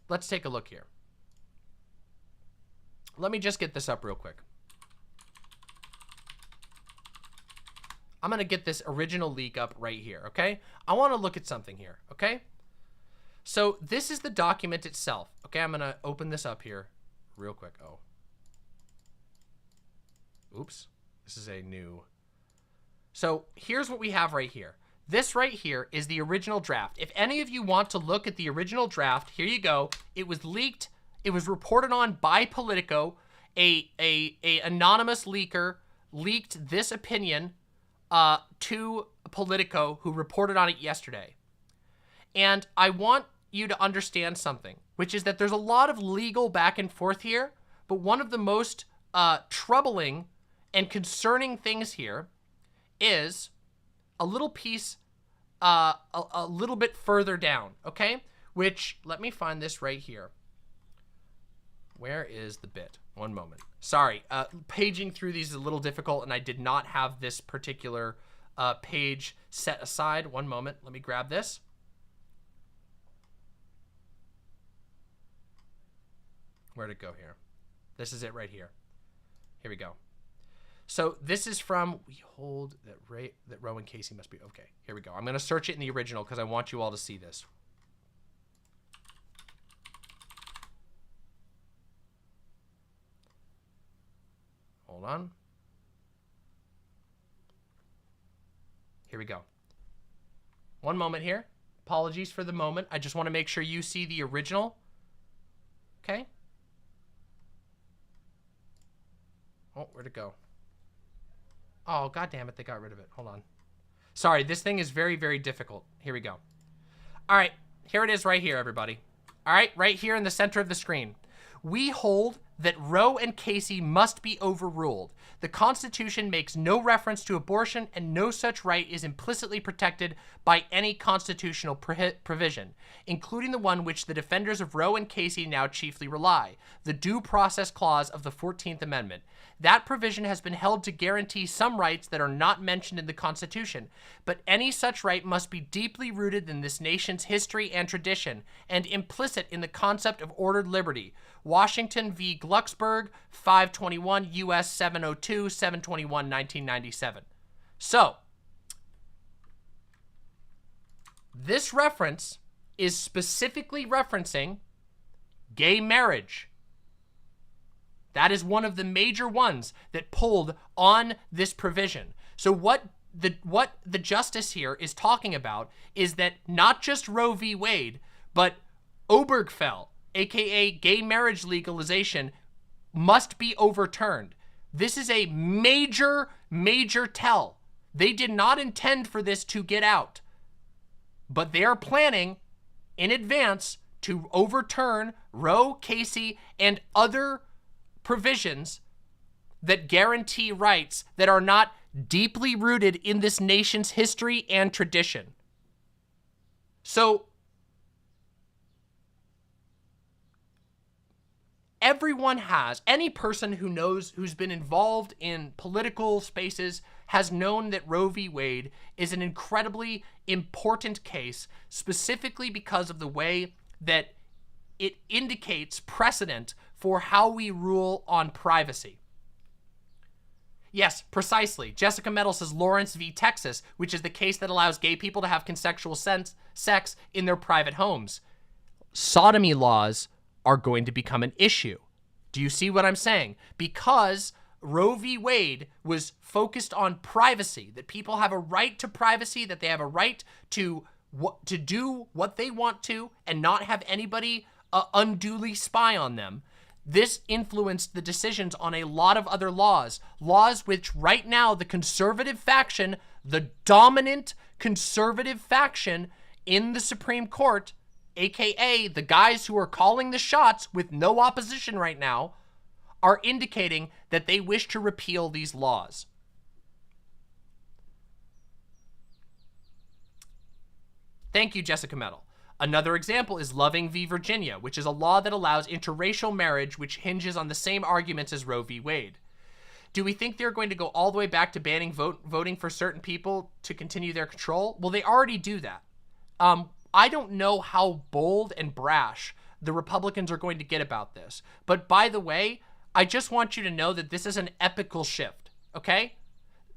Let's take a look here. Let me just get this up real quick. I'm going to get this original leak up right here, okay? I want to look at something here, okay? So this is the document itself, okay? I'm going to open this up here real quick. Oh. Oops. This is a new. So here's what we have right here. This right here is the original draft. If any of you want to look at the original draft, here you go. It was leaked. It was reported on by Politico. A anonymous leaker leaked this opinion to Politico, who reported on it yesterday. And I want you to understand something, which is that there's a lot of legal back and forth here, but one of the most troubling and concerning things here is a little piece a little bit further down, okay? Which, let me find this right here. Where is the bit? One moment. Sorry, paging through these is a little difficult, and I did not have this particular page set aside. One moment, let me grab this. Where'd it go here? This is it right here. Here we go. So this is from, we hold that Roe and Casey must be, okay, here we go. I'm going to search it in the original because I want you all to see this. Hold on. Here we go. One moment here. Apologies for the moment. I just want to make sure you see the original. Okay. Oh, where'd it go? Oh, God damn it. They got rid of it. Hold on. Sorry, this thing is very, very difficult. Here we go. All right. Here it is right here, everybody. All right. Right here in the center of the screen. We hold that Roe and Casey must be overruled. The Constitution makes no reference to abortion, and no such right is implicitly protected by any constitutional provision, including the one which the defenders of Roe and Casey now chiefly rely, the Due Process Clause of the 14th Amendment. That provision has been held to guarantee some rights that are not mentioned in the Constitution, but any such right must be deeply rooted in this nation's history and tradition, and implicit in the concept of ordered liberty. Washington v. Glucksberg, 521 U.S. 702, 721, 1997. So, this reference is specifically referencing gay marriage. That is one of the major ones that pulled on this provision. So what the justice here is talking about is that not just Roe v. Wade, but Obergefell, aka gay marriage legalization, must be overturned. This is a major, major tell. They did not intend for this to get out, but they are planning in advance to overturn Roe, Casey, and other provisions that guarantee rights that are not deeply rooted in this nation's history and tradition. So everyone has, any person who knows, who's been involved in political spaces, has known that Roe v. Wade is an incredibly important case, specifically because of the way that it indicates precedent for how we rule on privacy. Yes, precisely. Jessica Metal says Lawrence v. Texas, which is the case that allows gay people to have consensual sex in their private homes. Sodomy laws are going to become an issue. Do you see what I'm saying? Because Roe v. Wade was focused on privacy, that people have a right to privacy, that they have a right to do what they want to and not have anybody unduly spy on them. This influenced the decisions on a lot of other laws which right now the conservative faction, the dominant conservative faction in the Supreme Court, aka the guys who are calling the shots with no opposition right now, are indicating that they wish to repeal these laws. Thank you, Jessica Metal. Another example is Loving v. Virginia, which is a law that allows interracial marriage, which hinges on the same arguments as Roe v. Wade. Do we think they're going to go all the way back to banning voting for certain people to continue their control? Well, they already do that. I don't know how bold and brash the Republicans are going to get about this. But by the way, I just want you to know that this is an epical shift, okay?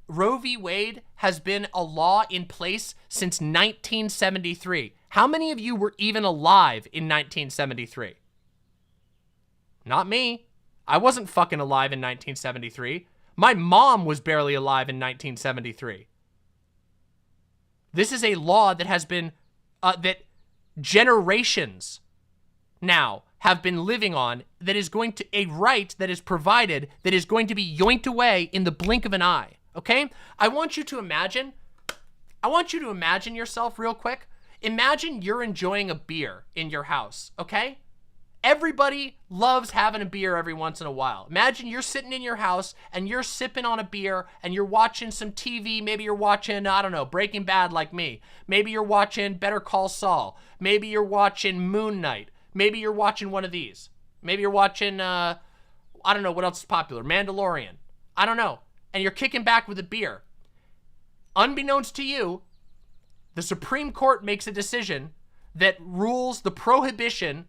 Roe v. Wade has been a law in place since 1973. How many of you were even alive in 1973? Not me. I wasn't fucking alive in 1973. My mom was barely alive in 1973. This is a law that has been, that generations now have been living on, that is going to, a right that is provided, that is going to be yoinked away in the blink of an eye. Okay? I want you to imagine yourself real quick. Imagine you're enjoying a beer in your house, okay? Everybody loves having a beer every once in a while. Imagine you're sitting in your house and you're sipping on a beer and you're watching some TV. Maybe you're watching, I don't know, Breaking Bad like me. Maybe you're watching Better Call Saul. Maybe you're watching Moon Knight. Maybe you're watching one of these. Maybe you're watching, I don't know what else is popular. Mandalorian. I don't know. And you're kicking back with a beer. Unbeknownst to you, the Supreme Court makes a decision that rules the prohibition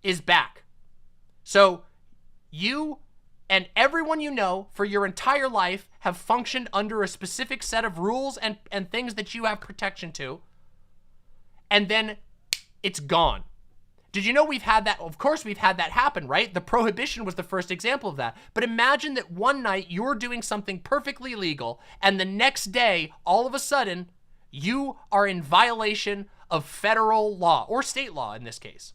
is back. So you and everyone you know for your entire life have functioned under a specific set of rules and things that you have protection to, and then it's gone. Did you know we've had that? Of course we've had that happen, right? The prohibition was the first example of that. But imagine that one night you're doing something perfectly legal, and the next day, all of a sudden, you are in violation of federal law, or state law in this case.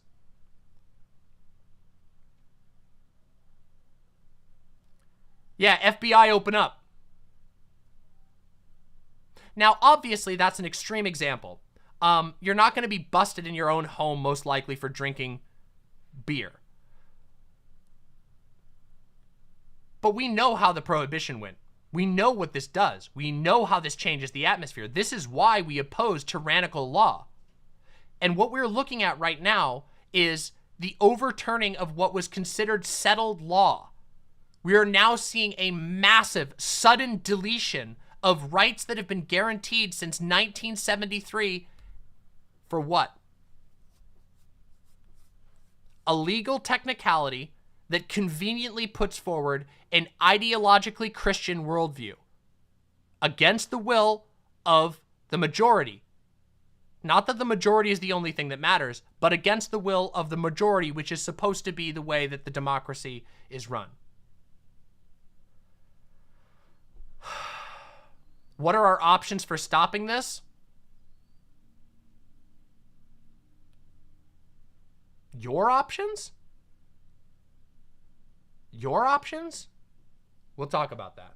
Yeah, FBI, open up. Now, obviously, that's an extreme example. You're not going to be busted in your own home, most likely, for drinking beer. But we know how the prohibition went. We know what this does. We know how this changes the atmosphere. This is why we oppose tyrannical law. And what we're looking at right now is the overturning of what was considered settled law. We are now seeing a massive, sudden deletion of rights that have been guaranteed since 1973. For what? A legal technicality that conveniently puts forward an ideologically Christian worldview against the will of the majority. Not that the majority is the only thing that matters, but against the will of the majority, which is supposed to be the way that the democracy is run. What are our options for stopping this? Your options? Your options? We'll talk about that.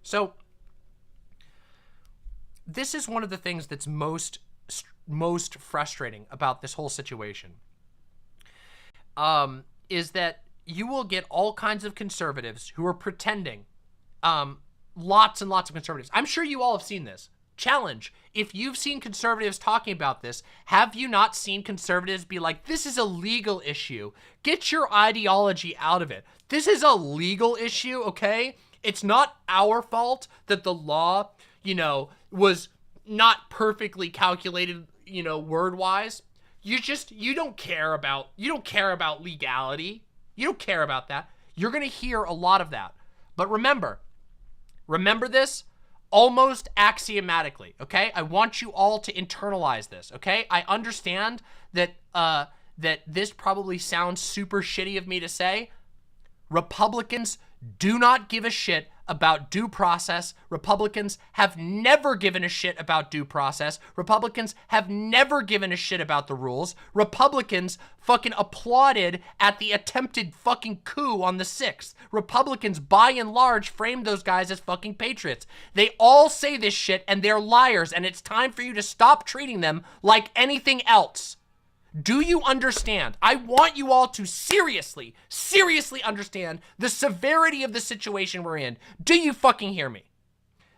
So, this is one of the things that's most frustrating about this whole situation. Is that you will get all kinds of conservatives who are pretending, lots and lots of conservatives. I'm sure you all have seen this. Challenge. If you've seen conservatives talking about this, have you not seen conservatives be like, this is a legal issue. Get your ideology out of it. This is a legal issue, okay? It's not our fault that the law, you know, was not perfectly calculated, you know, word-wise. You don't care about legality. You don't care about that. You're going to hear a lot of that. But remember this almost axiomatically, okay? I want you all to internalize this, okay? I understand that that this probably sounds super shitty of me to say. Republicans do not give a shit about due process. Republicans have never given a shit about due process. Republicans have never given a shit about the rules. Republicans fucking applauded at the attempted fucking coup on the 6th. Republicans, by and large, framed those guys as fucking patriots. They all say this shit and they're liars, and it's time for you to stop treating them like anything else. Do you understand? I want you all to seriously understand the severity of the situation we're in. Do you fucking hear me?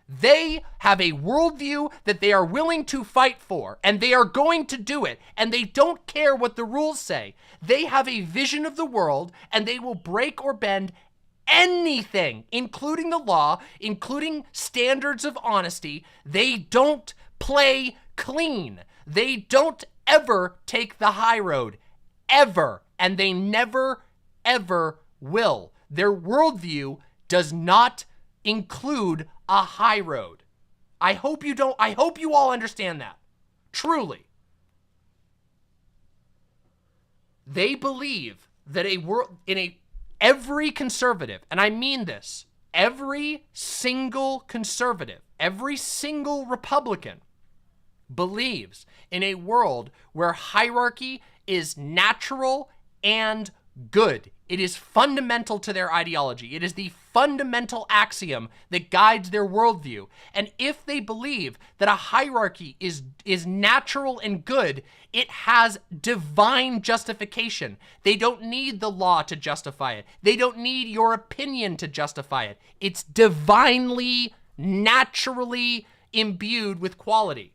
They have a worldview that they are willing to fight for, and they are going to do it, and they don't care what the rules say. They have a vision of the world, and they will break or bend anything, including the law, including standards of honesty. They don't play clean. They don't ever take the high road, ever, and they never, ever will. Their worldview does not include a high road. I hope you all understand that. Truly. They believe that every conservative, and I mean this, every single conservative, every single Republican believes in a world where hierarchy is natural and good. It is fundamental to their ideology. It is the fundamental axiom that guides their worldview. And if they believe that a hierarchy is natural and good, it has divine justification. They don't need the law to justify it. They don't need your opinion to justify it. It's divinely, naturally imbued with quality.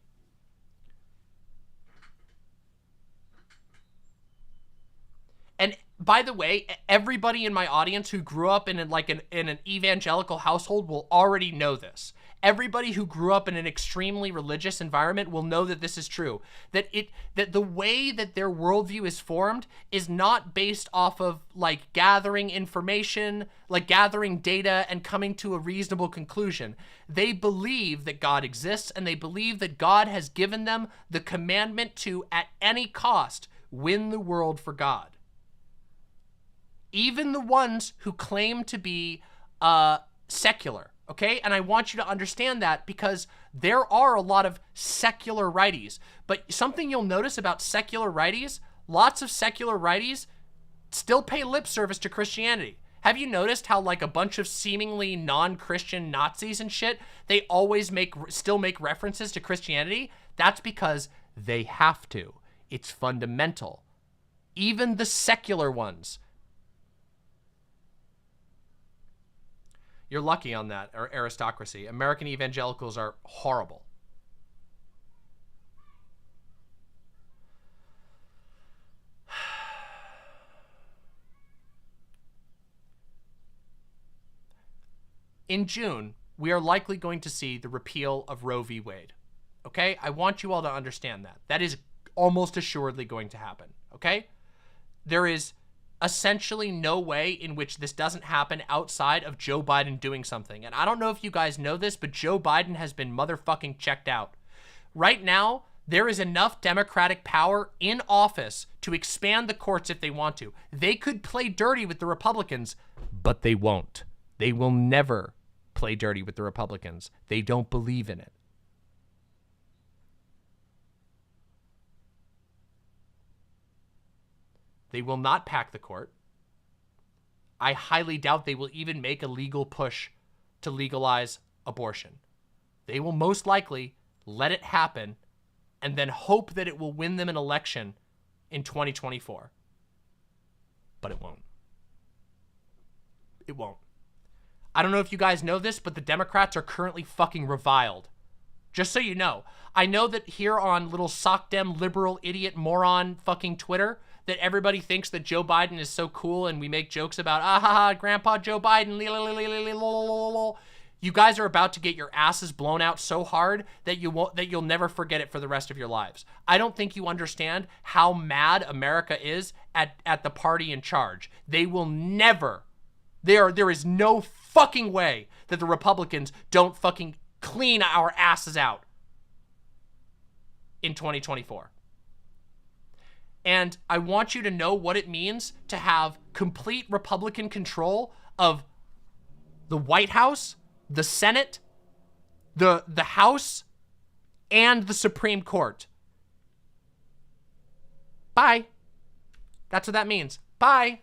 And by the way, everybody in my audience who grew up in an evangelical household will already know this. Everybody who grew up in an extremely religious environment will know that this is true. That the way that their worldview is formed is not based off of like gathering information, like gathering data and coming to a reasonable conclusion. They believe that God exists, and they believe that God has given them the commandment to, at any cost, win the world for God. Even the ones who claim to be secular. Okay, and I want you to understand that, because there are a lot of secular righties. But something you'll notice about secular righties, lots of secular righties still pay lip service to Christianity. Have you noticed how like a bunch of seemingly non-Christian Nazis and shit, they always still make references to Christianity? That's because they have to. It's fundamental. Even the secular ones. You're lucky on that, or aristocracy. American evangelicals are horrible. In June, we are likely going to see the repeal of Roe v. Wade. Okay? I want you all to understand that. That is almost assuredly going to happen. Okay? There is essentially no way in which this doesn't happen outside of Joe Biden doing something. And I don't know if you guys know this, but Joe Biden has been motherfucking checked out. Right now, there is enough Democratic power in office to expand the courts if they want to. They could play dirty with the Republicans, but they won't. They will never play dirty with the Republicans. They don't believe in it. They will not pack the court. I highly doubt they will even make a legal push to legalize abortion. They will most likely let it happen and then hope that it will win them an election in 2024. But it won't. It won't. I don't know if you guys know this, but the Democrats are currently fucking reviled. Just so you know. I know that here on little sockdem liberal idiot moron fucking Twitter, that everybody thinks that Joe Biden is so cool, and we make jokes about, Grandpa Joe Biden, you guys are about to get your asses blown out so hard that you'll never forget it for the rest of your lives. I don't think you understand how mad America is at the party in charge. They will never, there is no fucking way that the Republicans don't fucking clean our asses out in 2024. And I want you to know what it means to have complete Republican control of the White House, the Senate, the House, and the Supreme Court. Bye. That's what that means. Bye.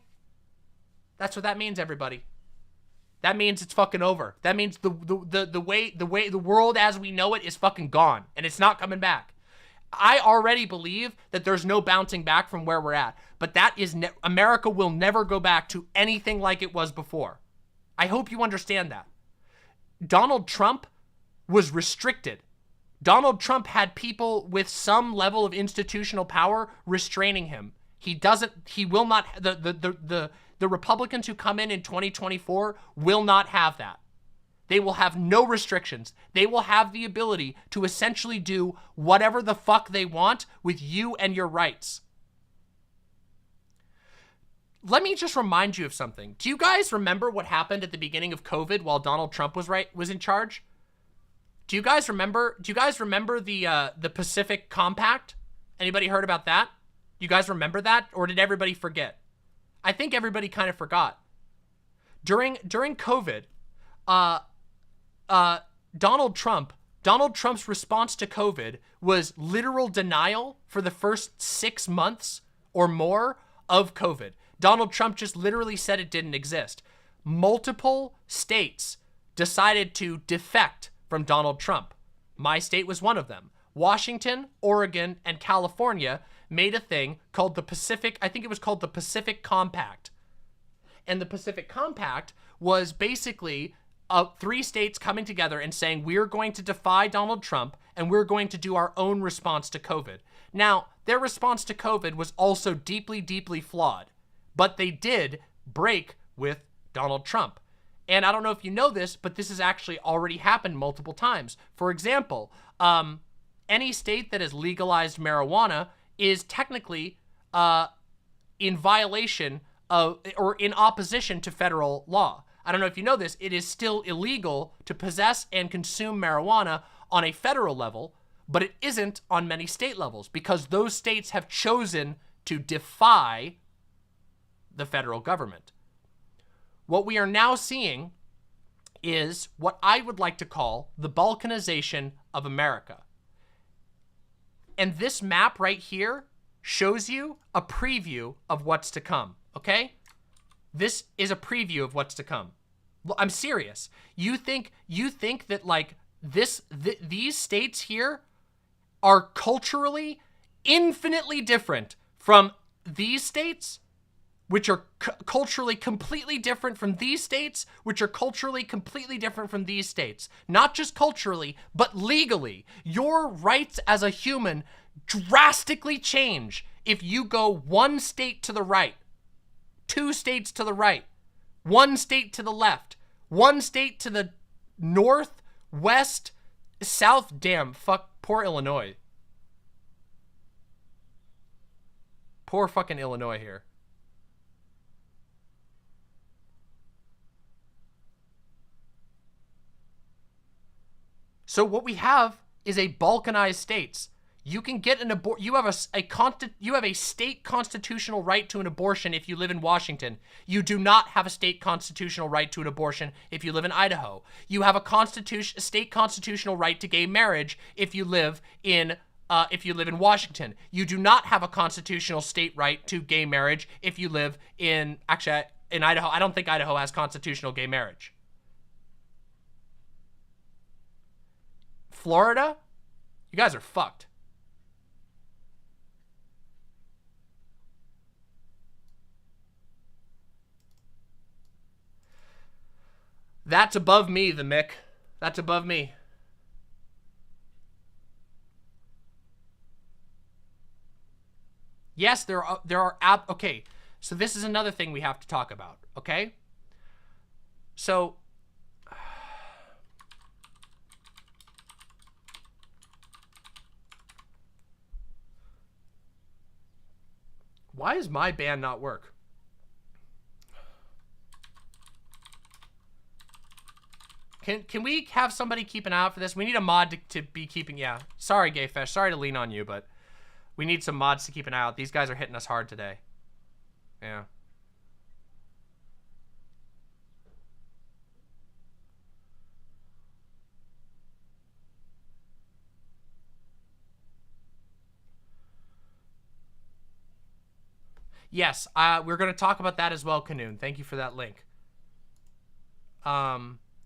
That's what that means, everybody. That means it's fucking over. That means the way the world as we know it is fucking gone, and it's not coming back. I already believe that there's no bouncing back from where we're at, but that is America will never go back to anything like it was before. I hope you understand that. Donald Trump was restricted. Donald Trump had people with some level of institutional power restraining him. He will not, the Republicans who come in 2024 will not have that. They will have no restrictions. They will have the ability to essentially do whatever the fuck they want with you and your rights. Let me just remind you of something. Do you guys remember what happened at the beginning of COVID while Donald Trump was in charge? Do you guys remember the Pacific Compact? Anybody heard about that? You guys remember that, or did everybody forget? I think everybody kind of forgot. During COVID, Donald Trump's response to COVID was literal denial for the first 6 months or more of COVID. Donald Trump just literally said it didn't exist. Multiple states decided to defect from Donald Trump. My state was one of them. Washington, Oregon, and California made a thing called the Pacific, I think it was called the Pacific Compact. And the Pacific Compact was basically 3 states coming together and saying, we're going to defy Donald Trump and we're going to do our own response to COVID. Now, their response to COVID was also deeply, deeply flawed. but they did break with Donald Trump. And I don't know if you know this, but this has actually already happened multiple times. For example, any state that has legalized marijuana is technically in violation of, or in opposition to federal law. I don't know if you know this, it is still illegal to possess and consume marijuana on a federal level, but it isn't on many state levels because those states have chosen to defy the federal government. What we are now seeing is what I would like to call the balkanization of America. And this map right here shows you a preview of what's to come, okay? This is a preview of what's to come. I'm serious. You think that like these states here are culturally infinitely different from these states, which are culturally completely different from these states, which are culturally completely different from these states. Not just culturally, but legally. Your rights as a human drastically change if you go one state to the right, two states to the right, one state to the left, one state to the north, west, south. Damn, fuck, poor Illinois. Poor fucking Illinois here. So what we have is a balkanized states. You can get an abortion. You have a state constitutional right to an abortion if you live in Washington. You do not have a state constitutional right to an abortion if you live in Idaho. You have a state constitutional right to gay marriage if you live in Washington. You do not have a constitutional state right to gay marriage if you live in Idaho. I don't think Idaho has constitutional gay marriage. Florida, you guys are fucked. That's above me, the Mick. That's above me. Yes, there are okay. So this is another thing we have to talk about, okay? So why does my band not work? Can we have somebody keep an eye out for this? We need a mod to be keeping, yeah. Sorry, Gayfesh. Sorry to lean on you, but we need some mods to keep an eye out. These guys are hitting us hard today. Yeah. Yes, we're going to talk about that as well, Canoon. Thank you for that link.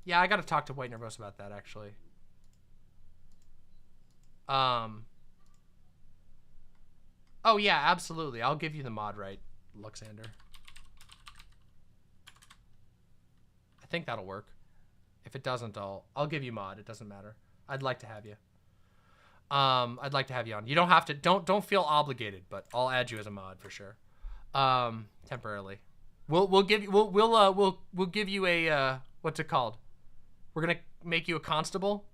Yeah, I got to talk to White Nervous about that, actually. Oh, yeah, absolutely. I'll give you the mod right, Luxander. I think that'll work. If it doesn't, I'll give you mod. It doesn't matter. I'd like to have you. I'd like to have you on. You don't have to. Don't feel obligated, but I'll add you as a mod for sure. Temporarily. We'll give you a what's it called? We're gonna make you a constable.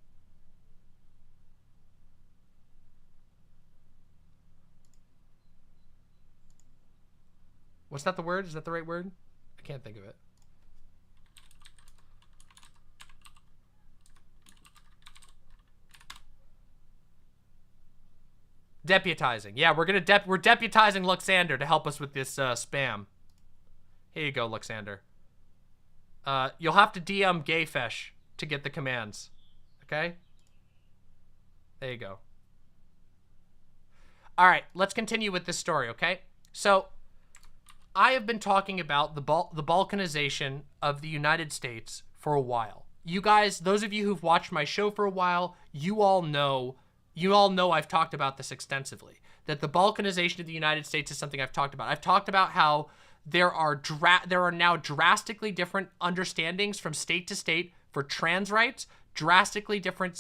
What's that the word? Is that the right word? I can't think of it. Deputizing. Yeah, we're deputizing Luxander to help us with this spam. Here you go, Luxander. You'll have to DM Gayfesh to get the commands. Okay? There you go. All right, let's continue with this story, okay? So, I have been talking about the balkanization of the United States for a while. You guys, those of you who've watched my show for a while, you all know I've talked about this extensively. That the balkanization of the United States is something I've talked about. I've talked about how there are now drastically different understandings from state to state for trans rights, drastically different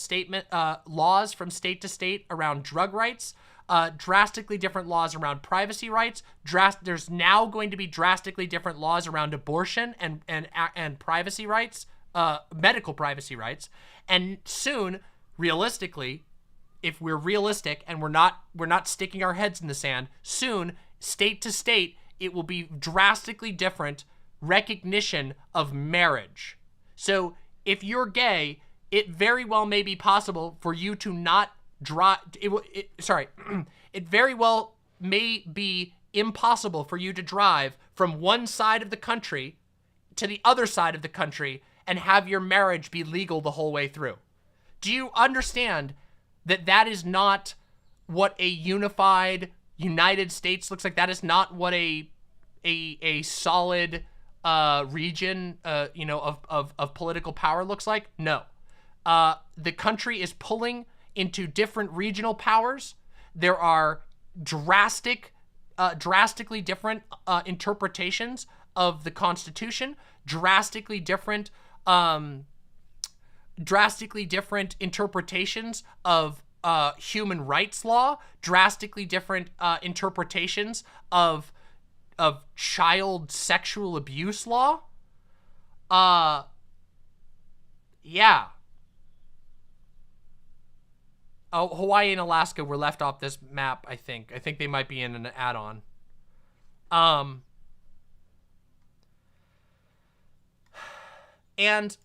laws from state to state around drug rights. drastically different laws around privacy rights. There's now going to be drastically different laws around abortion and privacy rights, medical privacy rights. And soon, realistically, if we're realistic and we're not sticking our heads in the sand, soon, state to state, it will be drastically different recognition of marriage. So if you're gay, it very well may be possible for you to not drive. It very well may be impossible for you to drive from one side of the country to the other side of the country and have your marriage be legal the whole way through. Do you understand that that is not what a unified United States looks like? That is not what a solid region, of political power looks like? No. The country is pulling into different regional powers. There are drastically different interpretations of the Constitution, drastically different interpretations of human rights law, drastically different interpretations of child sexual abuse law. Yeah. Oh, Hawaii and Alaska were left off this map, I think. I think they might be in an add-on. And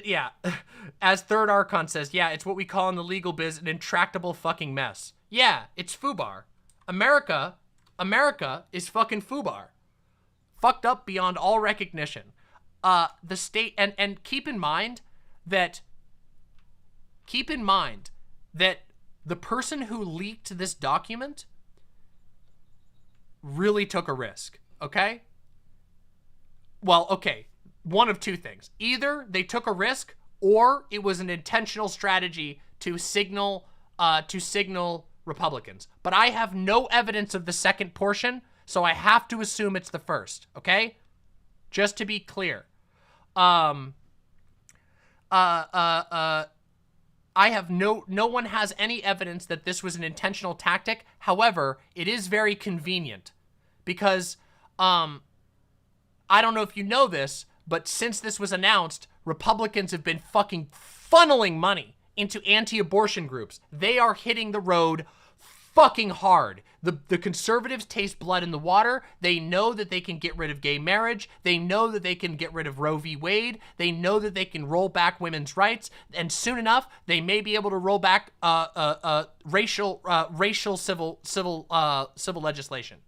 yeah, as Third Archon says, yeah, it's what we call in the legal biz an intractable fucking mess. Yeah, it's FUBAR. America is fucking FUBAR. Fucked up beyond all recognition. The state, and keep in mind that the person who leaked this document really took a risk, okay? Well, okay, one of two things. Either they took a risk or it was an intentional strategy to signal Republicans. But I have no evidence of the second portion, so I have to assume it's the first, okay? Just to be clear. I have no one has any evidence that this was an intentional tactic. However, it is very convenient because, I don't know if you know this, but since this was announced, Republicans have been fucking funneling money into anti-abortion groups. They are hitting the road fucking hard. The conservatives taste blood in the water. They know that they can get rid of gay marriage. They know that they can get rid of Roe v. Wade. They know that they can roll back women's rights. And soon enough, they may be able to roll back racial civil legislation.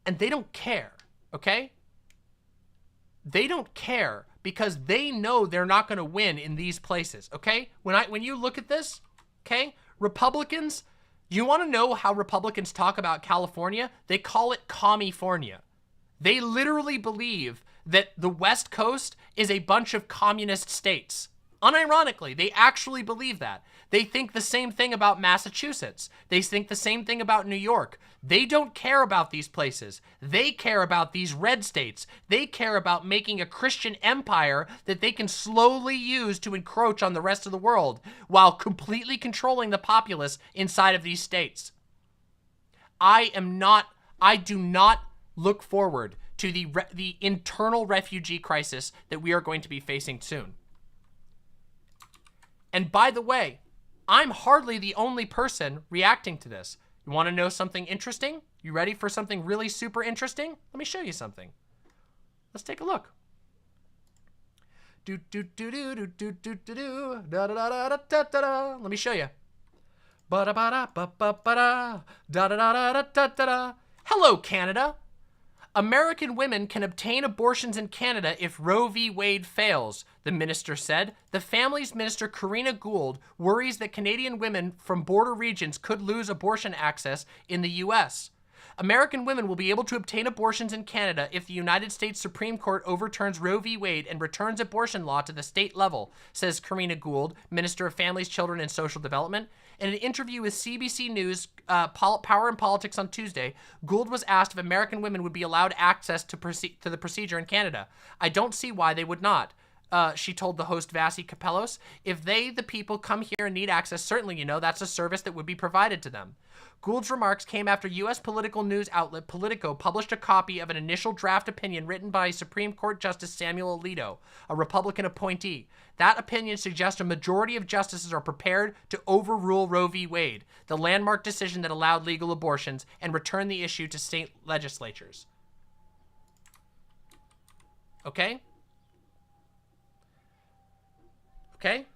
And they don't care, okay? They don't care because they know they're not going to win in these places, okay? When you look at this, okay, Republicans, you want to know how Republicans talk about California? They call it Commifornia. They literally believe that the West Coast is a bunch of communist states. Unironically, they actually believe that. They think the same thing about Massachusetts. They think the same thing about New York. They don't care about these places. They care about these red states. They care about making a Christian empire that they can slowly use to encroach on the rest of the world while completely controlling the populace inside of these states. I do not look forward to the internal refugee crisis that we are going to be facing soon. And by the way, I'm hardly the only person reacting to this. You want to know something interesting? You ready for something really super interesting? Let me show you something. Let's take a look. Let me show you. Hello, Canada. American women can obtain abortions in Canada if Roe v. Wade fails, the minister said. The Families Minister Karina Gould worries that Canadian women from border regions could lose abortion access in the U.S. American women will be able to obtain abortions in Canada if the United States Supreme Court overturns Roe v. Wade and returns abortion law to the state level, says Karina Gould, Minister of Families, Children, and Social Development. In an interview with CBC News, Power and Politics on Tuesday, Gould was asked if American women would be allowed access to the procedure in Canada. I don't see why they would not. she told the host Vasi Keffals, if they, the people, come here and need access, certainly, you know, that's a service that would be provided to them. Gould's remarks came after U.S. political news outlet Politico published a copy of an initial draft opinion written by Supreme Court Justice Samuel Alito, a Republican appointee. That opinion suggests a majority of justices are prepared to overrule Roe v. Wade, the landmark decision that allowed legal abortions, and return the issue to state legislatures. Okay? Okay?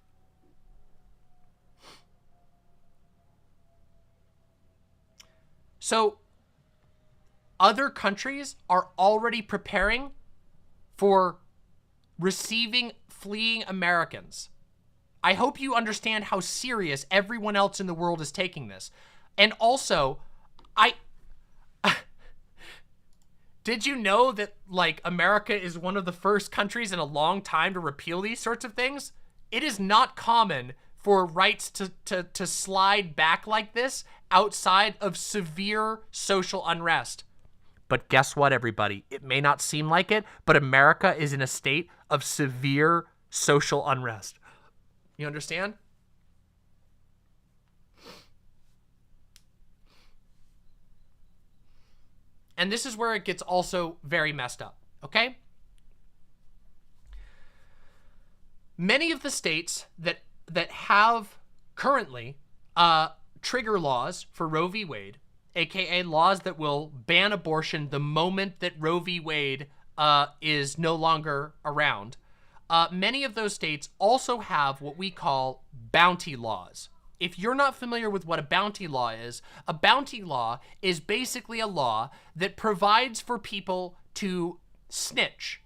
So, other countries are already preparing for receiving fleeing Americans. I hope you understand how serious everyone else in the world is taking this. And also, did you know that, like, America is one of the first countries in a long time to repeal these sorts of things? It is not common for rights to slide back like this outside of severe social unrest. But guess what, everybody? It may not seem like it, but America is in a state of severe social unrest. You understand? And this is where it gets also very messed up, okay? Many of the states that have currently trigger laws for Roe v. Wade, aka laws that will ban abortion the moment that Roe v. Wade is no longer around, many of those states also have what we call bounty laws. If you're not familiar with what a bounty law is basically a law that provides for people to snitch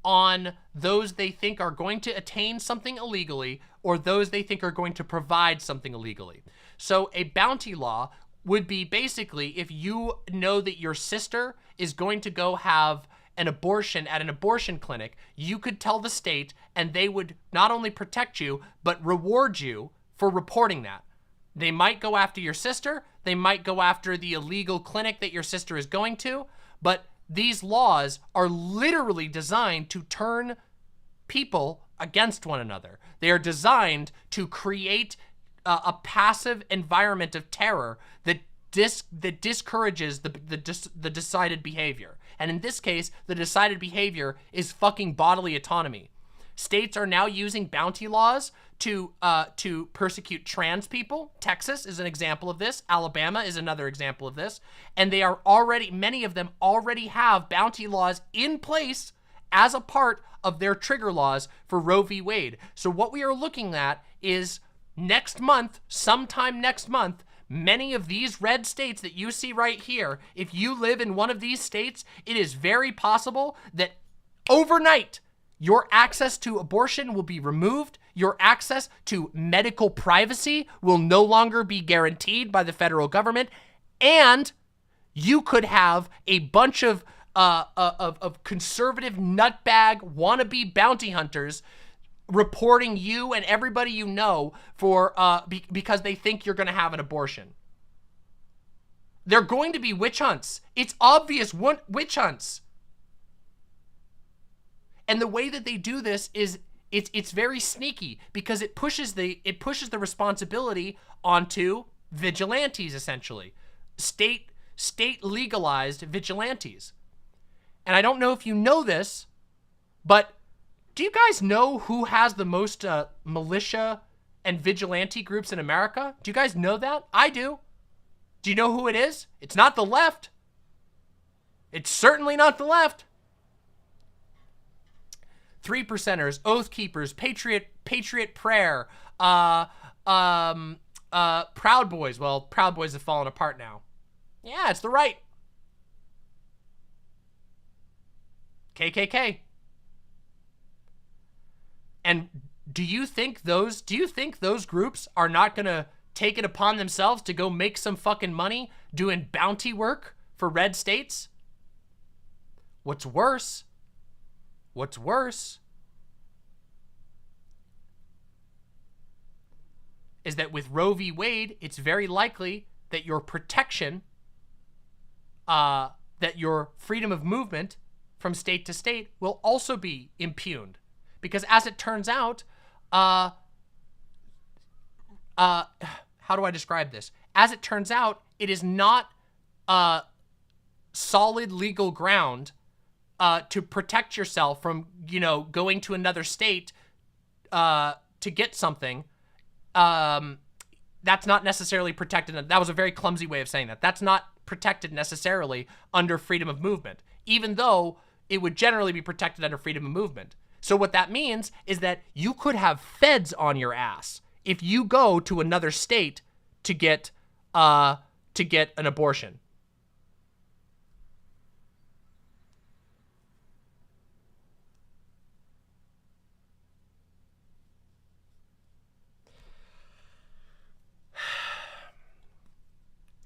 on those they think are going to attain something illegally or those they think are going to provide something illegally. So a bounty law would be basically if you know that your sister is going to go have an abortion at an abortion clinic, you could tell the state and they would not only protect you, but reward you for reporting that. They might go after your sister, they might go after the illegal clinic that your sister is going to, but these laws are literally designed to turn people against one another. They are designed to create a passive environment of terror that discourages the decided behavior. And in this case, the decided behavior is fucking bodily autonomy. States are now using bounty laws to persecute trans people. Texas is an example of this. Alabama is another example of this. And they are already, many of them already have bounty laws in place as a part of their trigger laws for Roe v. Wade. So what we are looking at is next month, sometime next month, many of these red states that you see right here, if you live in one of these states, it is very possible that overnight, your access to abortion will be removed. Your access to medical privacy will no longer be guaranteed by the federal government. And you could have a bunch of conservative nutbag wannabe bounty hunters reporting you and everybody you know for because they think you're going to have an abortion. They're going to be witch hunts. It's obvious witch hunts. And the way that they do this is it's very sneaky because it pushes the responsibility onto vigilantes, essentially. State legalized vigilantes. And I don't know if you know this, but do you guys know who has the most militia and vigilante groups in America? Do you guys know that? I do. Do you know who it is? It's not the left. It's certainly not the left. 3%ers, Oath Keepers, Patriot Prayer, Proud Boys. Well, Proud Boys have fallen apart now. Yeah, it's the right. KKK. And do you think those groups are not going to take it upon themselves to go make some fucking money doing bounty work for red states? What's worse is that with Roe v. Wade, it's very likely that your protection, that your freedom of movement from state to state will also be impugned Because as it turns out, how do I describe this? As it turns out, it is not solid legal ground to protect yourself from, you know, going to another state to get something. That's not necessarily protected. That was a very clumsy way of saying that. That's not protected necessarily under freedom of movement, even though it would generally be protected under freedom of movement. So what that means is that you could have feds on your ass if you go to another state to get an abortion.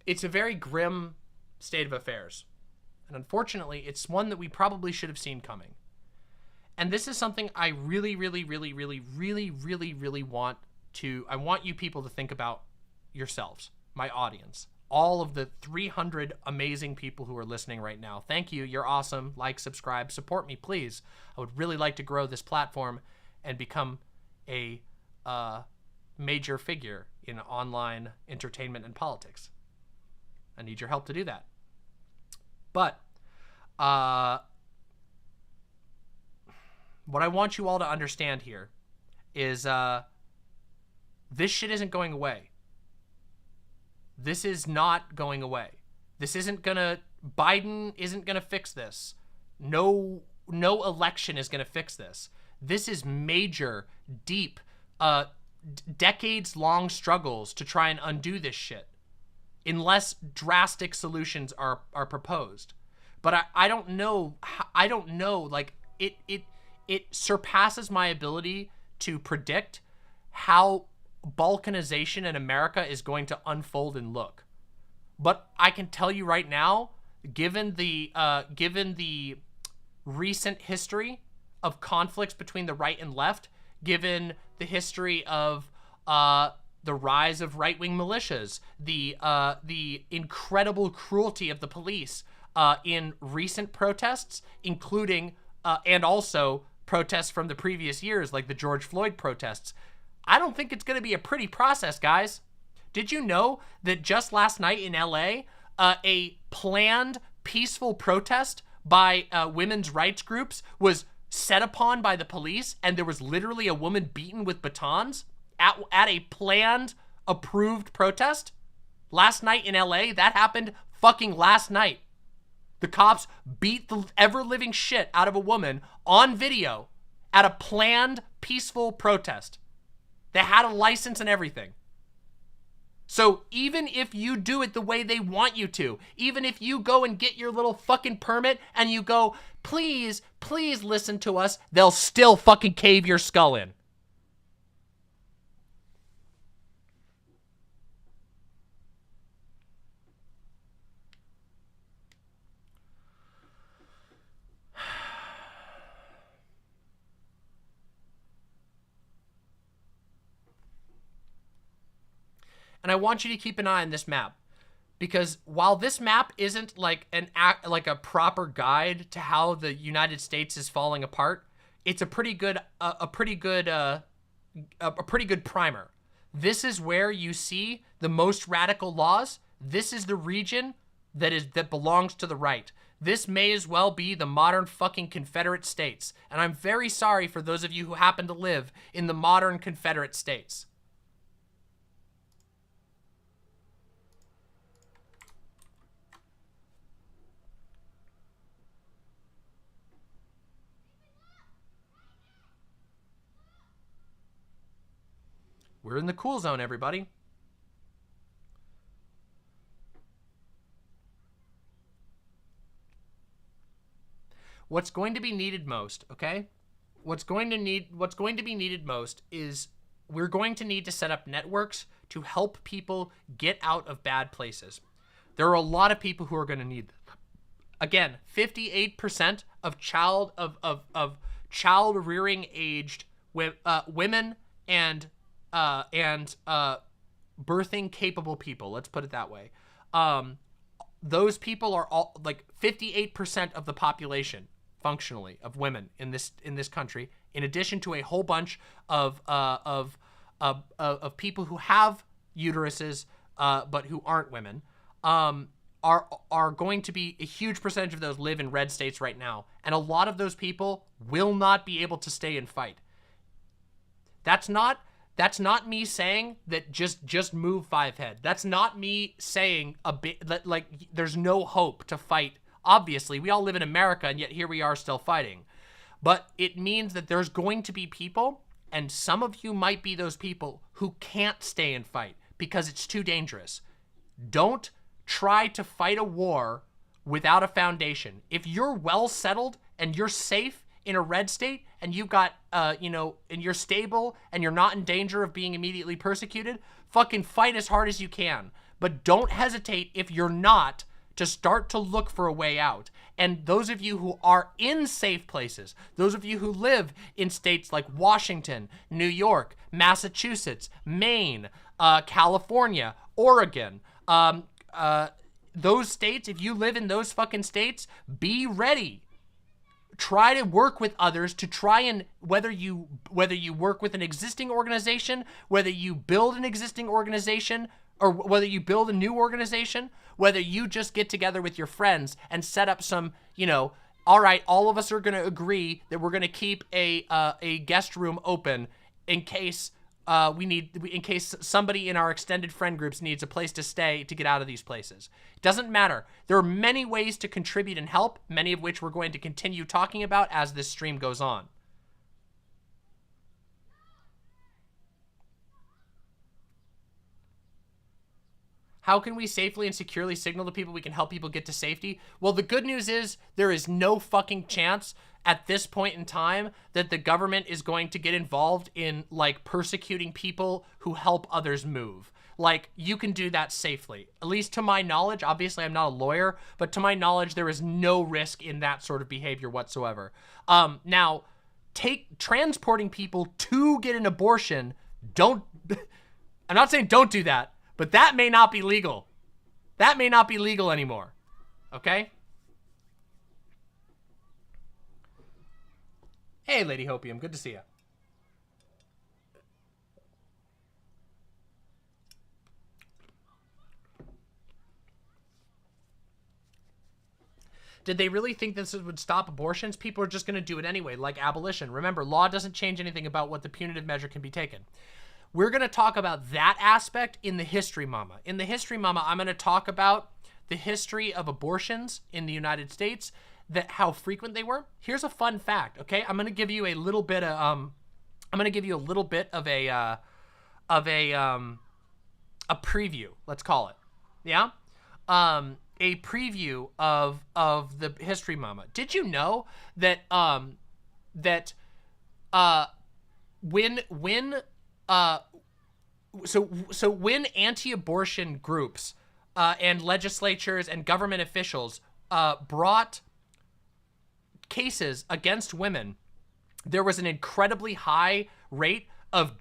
It's a very grim state of affairs. And unfortunately, it's one that we probably should have seen coming. And this is something I really want to, I want you people to think about yourselves, my audience, all of the 300 amazing people who are listening right now. Thank you. You're awesome. Like, subscribe, support me, please. I would really like to grow this platform and become a major figure in online entertainment and politics. I need your help to do that. But what I want you all to understand here is this shit isn't going away. This is not going away. This isn't gonna, Biden isn't gonna fix this. No election is gonna fix this. This is major, deep, decades-long struggles to try and undo this shit, unless drastic solutions are proposed. But I don't know, like, it surpasses my ability to predict how balkanization in America is going to unfold and look. But I can tell you right now, given the recent history of conflicts between the right and left, given the history of the rise of right-wing militias, the incredible cruelty of the police in recent protests, including and also protests from the previous years, like the George Floyd protests. I don't think it's going to be a pretty process, guys. Did you know that just last night in LA, a planned peaceful protest by women's rights groups was set upon by the police, and there was literally a woman beaten with batons at a planned, approved protest? Last night in LA, that happened fucking last night. The cops beat the ever-living shit out of a woman on video at a planned, peaceful protest. They had a license and everything. So even if you do it the way they want you to, even if you go and get your little fucking permit and you go, please, please listen to us, they'll still fucking cave your skull in. And I want you to keep an eye on this map, because while this map isn't like a proper guide to how the United States is falling apart, it's a pretty good primer. This is where you see the most radical laws. This is the region that belongs to the right. This may as well be the modern fucking Confederate States. And I'm very sorry for those of you who happen to live in the modern Confederate States. We're in the cool zone, everybody. What's going to be needed most, okay? What's going to be needed most is we're going to need to set up networks to help people get out of bad places. There are a lot of people who are going to need them. Again, 58% of child rearing aged women and birthing capable people, let's put it that way. Those people are all, like, 58% of the population functionally of women in this country in addition to a whole bunch of people who have uteruses but who aren't women, are going to be a huge percentage of those live in red states right now, and a lot of those people will not be able to stay and fight. That's not me saying that just move 5 head. That's not me saying a bit that like there's no hope to fight. Obviously, we all live in America, and yet here we are still fighting. But it means that there's going to be people, and some of you might be those people, who can't stay and fight because it's too dangerous. Don't try to fight a war without a foundation. If you're well settled and you're safe in a red state and you've got, and you're stable and you're not in danger of being immediately persecuted, fucking fight as hard as you can. But don't hesitate if you're not to start to look for a way out. And those of you who are in safe places, those of you who live in states like Washington, New York, Massachusetts, Maine, California, Oregon, those states, if you live in those fucking states, be ready. Try to work with others to try and, whether you work with an existing organization, whether you build an existing organization, or whether you build a new organization, whether you just get together with your friends and set up some, all right, all of us are going to agree that we're going to keep a guest room open in case in case somebody in our extended friend groups needs a place to stay to get out of these places. It doesn't matter. There are many ways to contribute and help, many of which we're going to continue talking about as this stream goes on. How can we safely and securely signal to people we can help people get to safety? Well, the good news is there is no fucking chance at this point in time that the government is going to get involved in, like, persecuting people who help others move. Like, you can do that safely. At least to my knowledge. Obviously, I'm not a lawyer, but to my knowledge, there is no risk in that sort of behavior whatsoever. Now, transporting people to get an abortion, I'm not saying don't do that, but that may not be legal. That may not be legal anymore. Okay? Hey, Lady Hopium. Good to see you. Did they really think this would stop abortions? People are just going to do it anyway, like abolition. Remember, law doesn't change anything about what the punitive measure can be taken. We're going to talk about that aspect in the History Mama. In the History Mama, I'm going to talk about the history of abortions in the United States, how frequent they were. Here's a fun fact, okay? I'm going to give you a little bit of a preview, let's call it. Yeah? A preview of the History Mama. Did you know that when anti-abortion groups and legislatures and government officials brought cases against women, there was an incredibly high rate of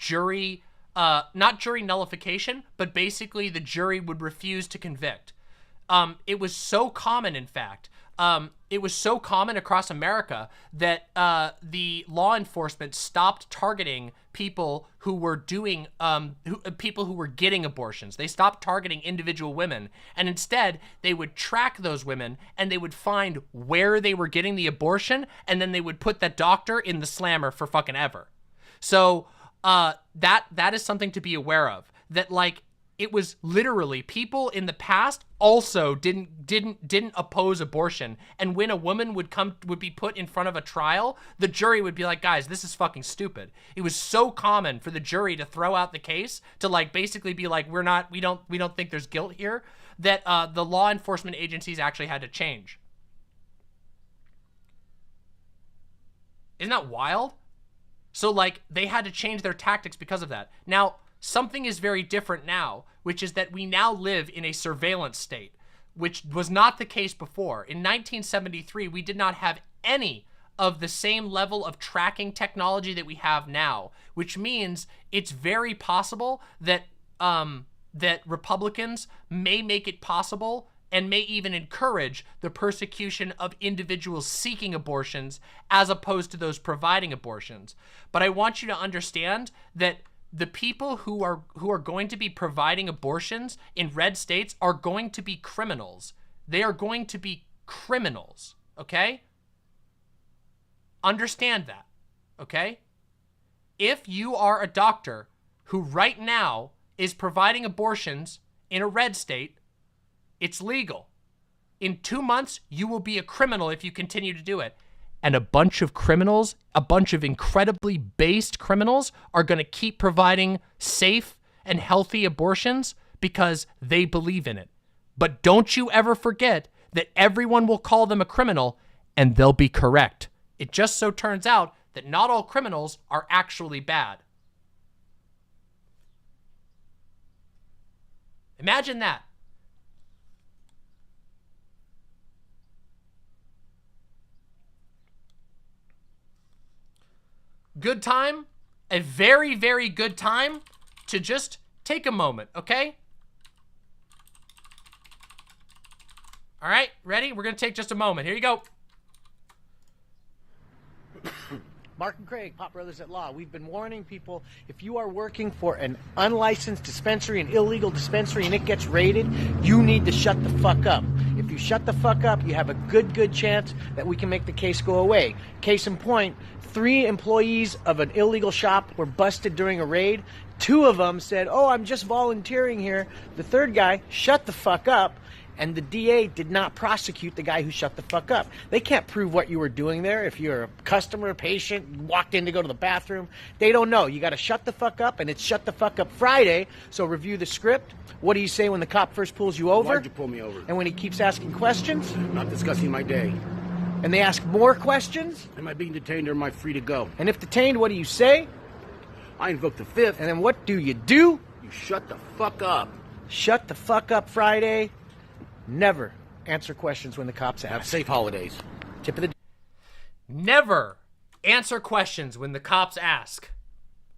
not jury nullification, but basically the jury would refuse to convict. It was so common, in fact, it was so common across America that the law enforcement stopped targeting people who were doing, people who were getting abortions. They stopped targeting individual women, and instead they would track those women and they would find where they were getting the abortion, and then they would put that doctor in the slammer for fucking ever. So that is something to be aware of. That, like, it was literally people in the past also didn't oppose abortion, and when a woman would be put in front of a trial, the jury would be like, guys, this is fucking stupid. It was so common for the jury to throw out the case, to, like, basically be like, we don't think there's guilt here, that the law enforcement agencies actually had to change. Isn't that wild? So, like, they had to change their tactics because of that. Now, something is very different now, which is that we now live in a surveillance state, which was not the case before. In 1973, we did not have any of the same level of tracking technology that we have now, which means it's very possible that that Republicans may make it possible and may even encourage the persecution of individuals seeking abortions as opposed to those providing abortions. But I want you to understand that the people who are going to be providing abortions in red states are going to be criminals. They are going to be criminals, okay? Understand that, okay? If you are a doctor who right now is providing abortions in a red state, it's legal. In 2 months, you will be a criminal if you continue to do it. And a bunch of criminals, a bunch of incredibly based criminals are going to keep providing safe and healthy abortions because they believe in it. But don't you ever forget that everyone will call them a criminal and they'll be correct. It just so turns out that not all criminals are actually bad. Imagine that. Good time, a very, very good time to just take a moment, okay? All right, ready? We're gonna take just a moment. Here you go. Mark and Craig, Pop Brothers at Law. We've been warning people, if you are working for an unlicensed dispensary, an illegal dispensary, and it gets raided, you need to shut the fuck up. If you shut the fuck up, you have a good chance that we can make the case go away. Case in point, 3 employees of an illegal shop were busted during a raid. 2 of them said, oh, I'm just volunteering here. The third guy shut the fuck up. And the DA did not prosecute the guy who shut the fuck up. They can't prove what you were doing there. If you're a customer, patient, walked in to go to the bathroom, they don't know. You got to shut the fuck up, and it's Shut the Fuck Up Friday. So review the script. What do you say when the cop first pulls you over? Why'd you pull me over? And when he keeps asking questions? Not discussing my day. And they ask more questions? Am I being detained or am I free to go? And if detained, what do you say? I invoke the 5th. And then what do? You shut the fuck up. Shut the fuck up Friday. Never answer questions when the cops ask. Have safe holidays. Tip of the... Never answer questions when the cops ask.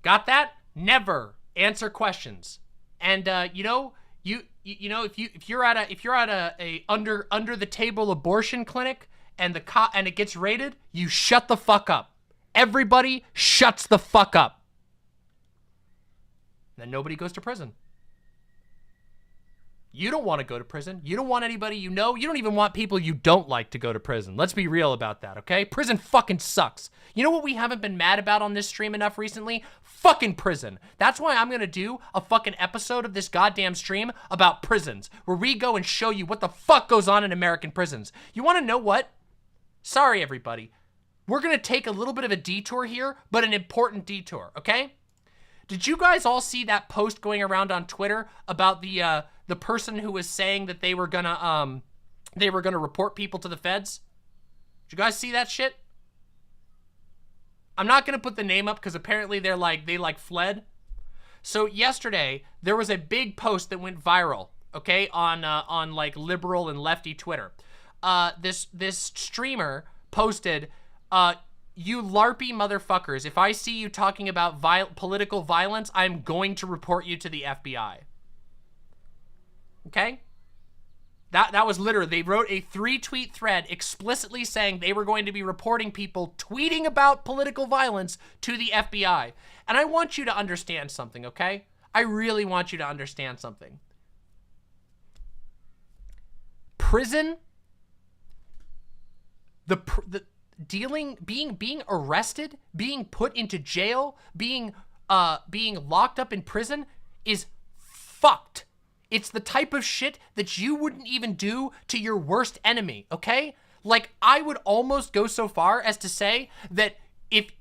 Got that? Never answer questions. And you know if you're at a under the table abortion clinic and it gets raided, you shut the fuck up. Everybody shuts the fuck up. Then nobody goes to prison. You don't want to go to prison. You don't want anybody you know. You don't even want people you don't like to go to prison. Let's be real about that, okay? Prison fucking sucks. You know what we haven't been mad about on this stream enough recently? Fucking prison. That's why I'm gonna do a fucking episode of this goddamn stream about prisons, where we go and show you what the fuck goes on in American prisons. You wanna know what? Sorry, everybody. We're gonna take a little bit of a detour here, but an important detour, okay? Did you guys all see that post going around on Twitter about the person who was saying that they were gonna report people to the feds? Did you guys see that shit? I'm not gonna put the name up because apparently they fled. So yesterday there was a big post that went viral, okay, on like liberal and lefty Twitter. This streamer posted, you LARPy motherfuckers, if I see you talking about political violence, I'm going to report you to the FBI. Okay? That was literally, they wrote a 3-tweet thread explicitly saying they were going to be reporting people tweeting about political violence to the FBI. And I want you to understand something, okay? I really want you to understand something. Prison, being arrested, being put into jail, being locked up in prison is fucked. It's the type of shit that you wouldn't even do to your worst enemy, okay? Like, I would almost go so far as to say that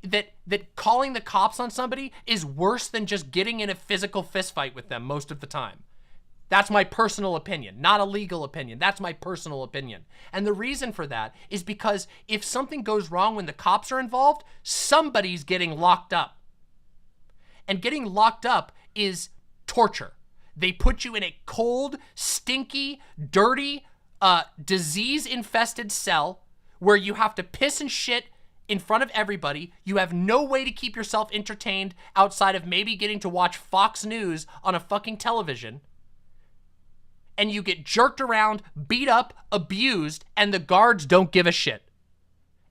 that calling the cops on somebody is worse than just getting in a physical fistfight with them most of the time. That's my personal opinion, not a legal opinion. That's my personal opinion. And the reason for that is because if something goes wrong when the cops are involved, somebody's getting locked up. And getting locked up is torture. They put you in a cold, stinky, dirty, disease-infested cell where you have to piss and shit in front of everybody. You have no way to keep yourself entertained outside of maybe getting to watch Fox News on a fucking television. and you get jerked around, beat up, abused, and the guards don't give a shit.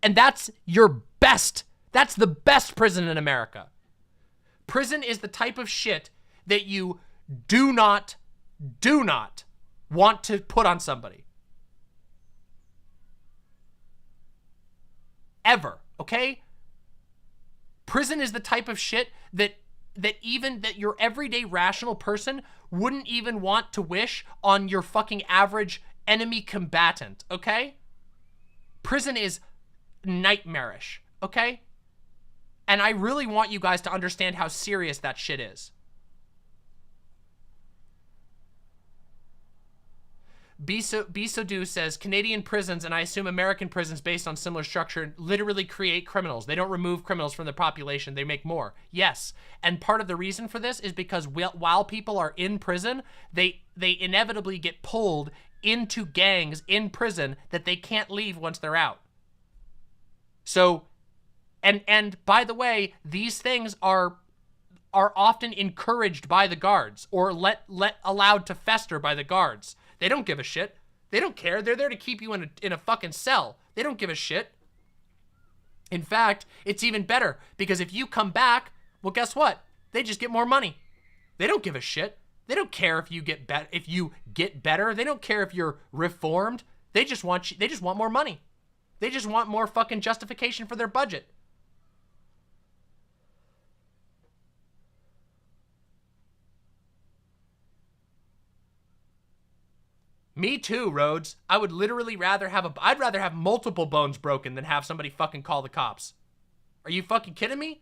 And that's your best. That's the best prison in America. Prison is the type of shit that you do not want to put on somebody. Ever, okay? Prison is the type of shit that your everyday rational person wouldn't even want to wish on your fucking average enemy combatant, okay? Prison is nightmarish, okay? And I really want you guys to understand how serious that shit is. Bisodou says, Canadian prisons, and I assume American prisons based on similar structure, literally create criminals. They don't remove criminals from the population. They make more. Yes. And part of the reason for this is because while people are in prison, they inevitably get pulled into gangs in prison that they can't leave once they're out. So, and by the way, these things are often encouraged by the guards or allowed to fester by the guards. They don't give a shit. They don't care. They're there to keep you in a fucking cell. They don't give a shit. In fact, it's even better because if you come back, well, guess what? They just get more money. They don't give a shit. They don't care if you get better. They don't care if you're reformed. They just want more money. They just want more fucking justification for their budget. Me too, Rhodes. I would literally I'd rather have multiple bones broken than have somebody fucking call the cops. Are you fucking kidding me?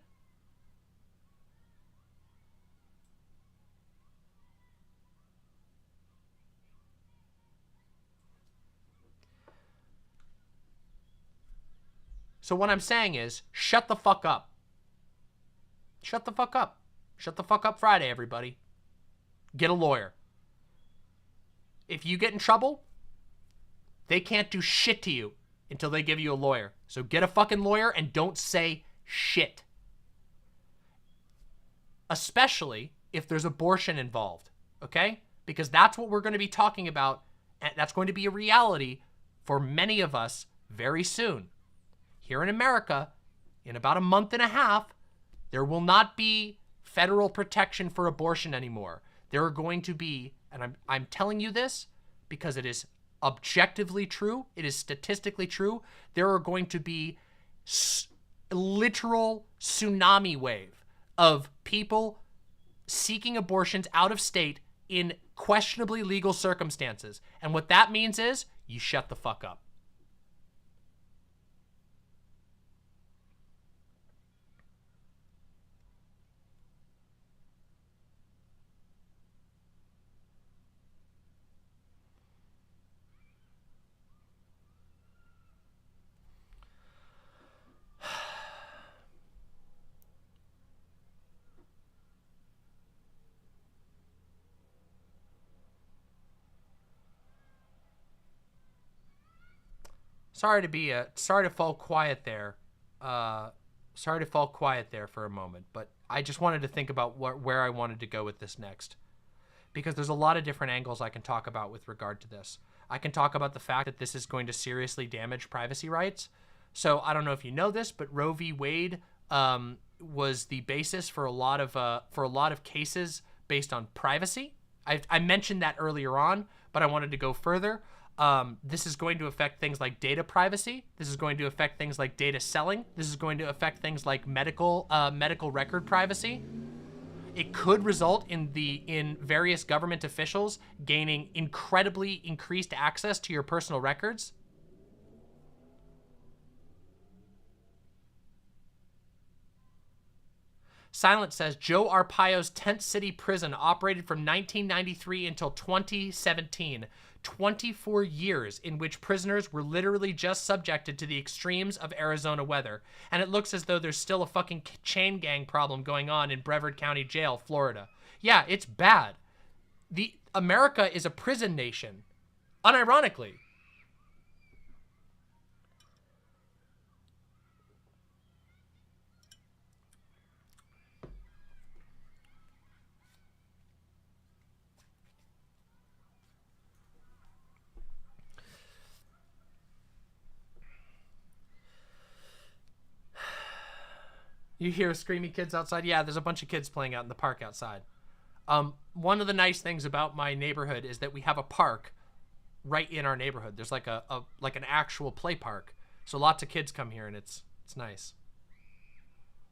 So what I'm saying is, shut the fuck up. Shut the fuck up. Shut the fuck up Friday, everybody. Get a lawyer. If you get in trouble, they can't do shit to you until they give you a lawyer. So get a fucking lawyer and don't say shit. Especially if there's abortion involved, okay? Because that's what we're going to be talking about, and that's going to be a reality for many of us very soon. Here in America, in about a month and a half, there will not be federal protection for abortion anymore. There are going to be, and I'm telling you this because it is objectively true, it is statistically true, there are going to be literal tsunami wave of people seeking abortions out of state in questionably legal circumstances. And what that means is you shut the fuck up. Sorry to fall quiet there. Sorry to fall quiet there for a moment, but I just wanted to think about where I wanted to go with this next. Because there's a lot of different angles I can talk about with regard to this. I can talk about the fact that this is going to seriously damage privacy rights. So I don't know if you know this, but Roe v. Wade was the basis for a lot of cases based on privacy. I mentioned that earlier on, but I wanted to go further. This is going to affect things like data privacy. This is going to affect things like data selling. This is going to affect things like medical record privacy. It could result in various government officials gaining incredibly increased access to your personal records. Silent says, Joe Arpaio's Tent City prison operated from 1993 until 2017. 24 years in which prisoners were literally just subjected to the extremes of Arizona weather. And it looks as though there's still a fucking chain gang problem going on in Brevard County Jail, Florida. Yeah, it's bad. America is a prison nation. Unironically. You hear screaming kids outside? Yeah, there's a bunch of kids playing out in the park outside. One of the nice things about my neighborhood is that we have a park right in our neighborhood. There's like like an actual play park. So lots of kids come here and it's nice.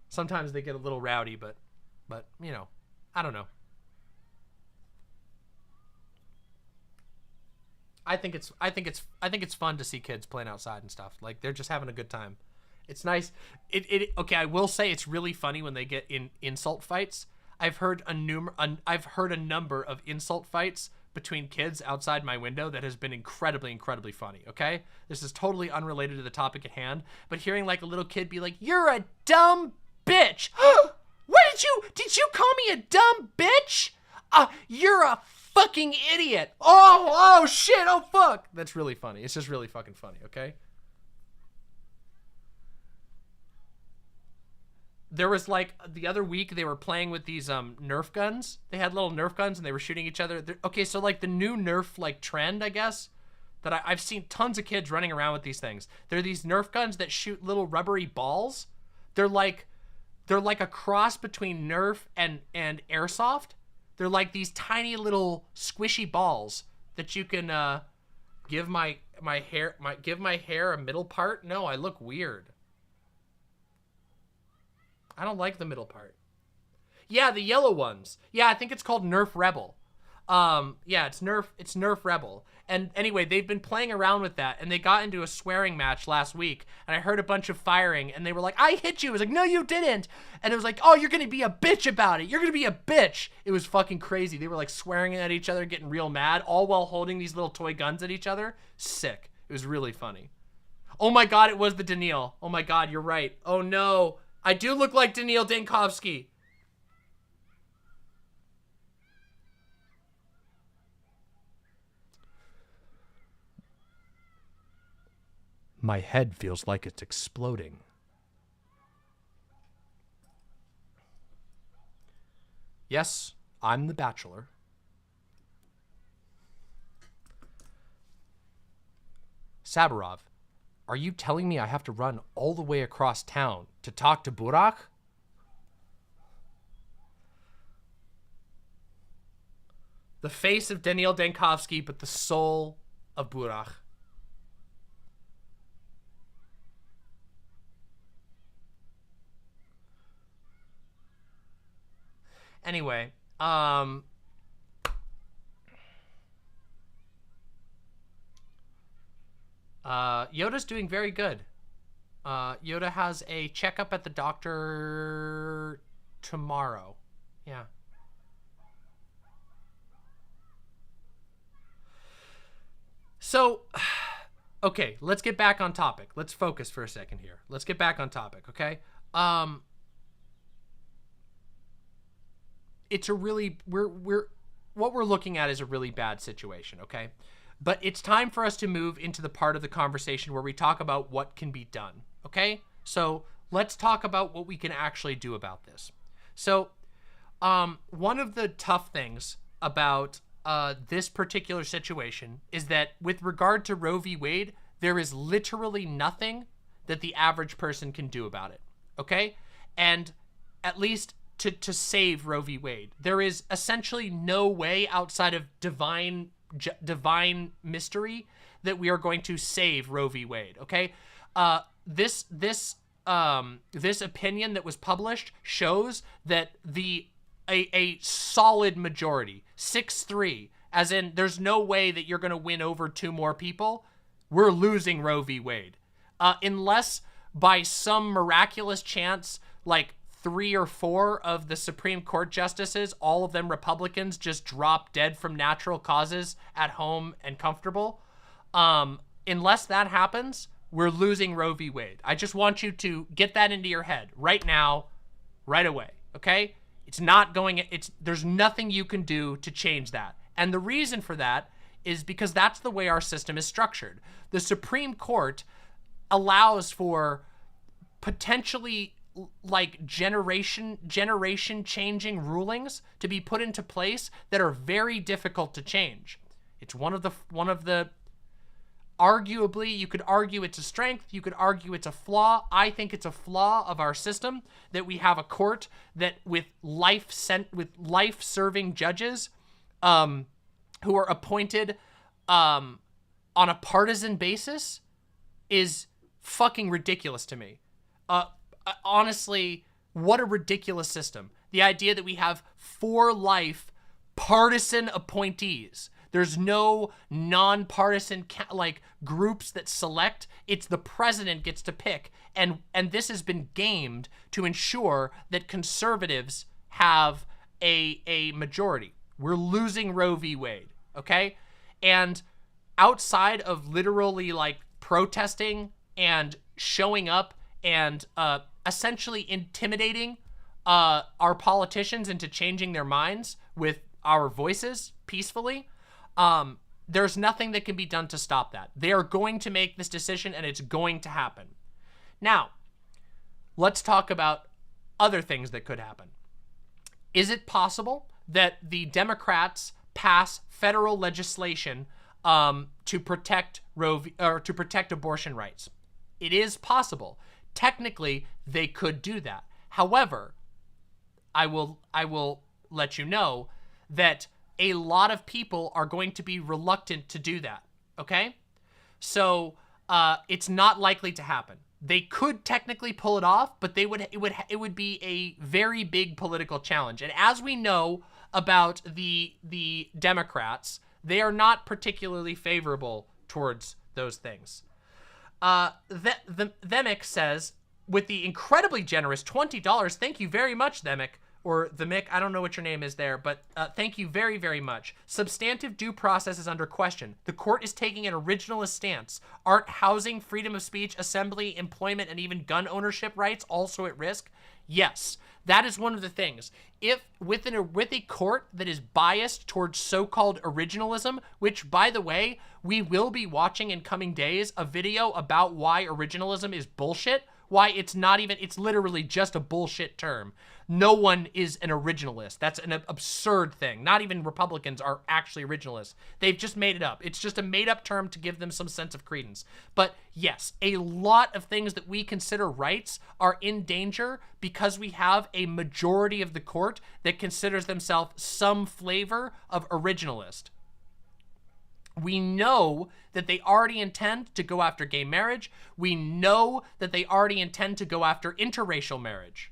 Sometimes they get a little rowdy, but you know, I don't know. I think it's fun to see kids playing outside and stuff. Like they're just having a good time. It's nice. Okay, I will say it's really funny when they get in insult fights. I've heard a number of insult fights between kids outside my window that has been incredibly funny. Okay, this is totally unrelated to the topic at hand, but hearing like a little kid be like, "You're a dumb bitch." What did you call me a dumb bitch? You're a fucking idiot. Oh shit. Oh fuck. That's really funny. It's just really fucking funny. Okay. There was like the other week they were playing with these Nerf guns. They had little Nerf guns and they were shooting each other. Okay, so like the new Nerf like trend, I guess, that I've seen tons of kids running around with these things. They're these Nerf guns that shoot little rubbery balls. They're like a cross between Nerf and airsoft. They're like these tiny little squishy balls that you can give my hair a middle part. No, I look weird. I don't like the middle part. Yeah, the yellow ones. Yeah, I think it's called Nerf Rebel. Yeah, it's Nerf Rebel. And anyway, they've been playing around with that, and they got into a swearing match last week, and I heard a bunch of firing, and they were like, "I hit you." I was like, "No, you didn't." And it was like, "Oh, you're gonna be a bitch about it. You're gonna be a bitch." It was fucking crazy. They were like swearing at each other, getting real mad, all while holding these little toy guns at each other. Sick. It was really funny. Oh my God, it was the Daniil. Oh my God, you're right. Oh no. I do look like Daniil Dankovsky. My head feels like it's exploding. Yes, I'm the Bachelor. Saburov, are you telling me I have to run all the way across town to talk to Burak? The face of Daniil Dankovsky, but the soul of Burak. Anyway, Yoda's doing very good. Yoda has a checkup at the doctor tomorrow. Yeah. So, okay, let's get back on topic. Let's focus for a second here. Let's get back on topic, okay? It's a really, what we're looking at is a really bad situation, okay? But it's time for us to move into the part of the conversation where we talk about what can be done, okay? So let's talk about what we can actually do about this. So one of the tough things about this particular situation is that with regard to Roe v. Wade, there is literally nothing that the average person can do about it, okay? And at least to save Roe v. Wade, there is essentially no way outside of divine mystery that we are going to save Roe v. Wade, okay? This opinion that was published shows that a solid majority, 6-3, as in there's no way that you're going to win over 2 more people. We're losing Roe v. Wade. Unless by some miraculous chance, like 3 or 4 of the Supreme Court justices, all of them Republicans, just drop dead from natural causes at home and comfortable. Unless that happens, we're losing Roe v. Wade. I just want you to get that into your head right now, right away, okay? There's nothing you can do to change that. And the reason for that is because that's the way our system is structured. The Supreme Court allows for potentially like generation changing rulings to be put into place that are very difficult to change. It's one of the arguably, you could argue it's a strength. You could argue it's a flaw. I think it's a flaw of our system that we have a court that with life-serving judges who are appointed on a partisan basis is fucking ridiculous to me. Honestly, what a ridiculous system. The idea that we have for life partisan appointees. There's no non-partisan like groups that select. It's the president gets to pick. And this has been gamed to ensure that conservatives have a majority. We're losing Roe v. Wade, okay? And outside of literally like protesting and showing up and essentially intimidating our politicians into changing their minds with our voices peacefully, there's nothing that can be done to stop that. They are going to make this decision and it's going to happen. Now, let's talk about other things that could happen. Is it possible that the Democrats pass federal legislation to protect to protect abortion rights? It is possible. Technically, they could do that. However, I will let you know that a lot of people are going to be reluctant to do that, okay? So it's not likely to happen. They could technically pull it off, but it would be a very big political challenge. And as we know about the Democrats, they are not particularly favorable towards those things. Themic says, with the incredibly generous $20, thank you very much, Themic, or the Mick, I don't know what your name is there, but thank you very, very much. Substantive due process is under question. The court is taking an originalist stance. Aren't housing, freedom of speech, assembly, employment, and even gun ownership rights also at risk? Yes, that is one of the things. If with a court that is biased towards so-called originalism, which, by the way, we will be watching in coming days, a video about why originalism is bullshit, why it's not even, it's literally just a bullshit term. No one is an originalist. That's an absurd thing. Not even Republicans are actually originalists. They've just made it up. It's just a made-up term to give them some sense of credence. But yes, a lot of things that we consider rights are in danger because we have a majority of the court that considers themselves some flavor of originalist. We know that they already intend to go after gay marriage. We know that they already intend to go after interracial marriage.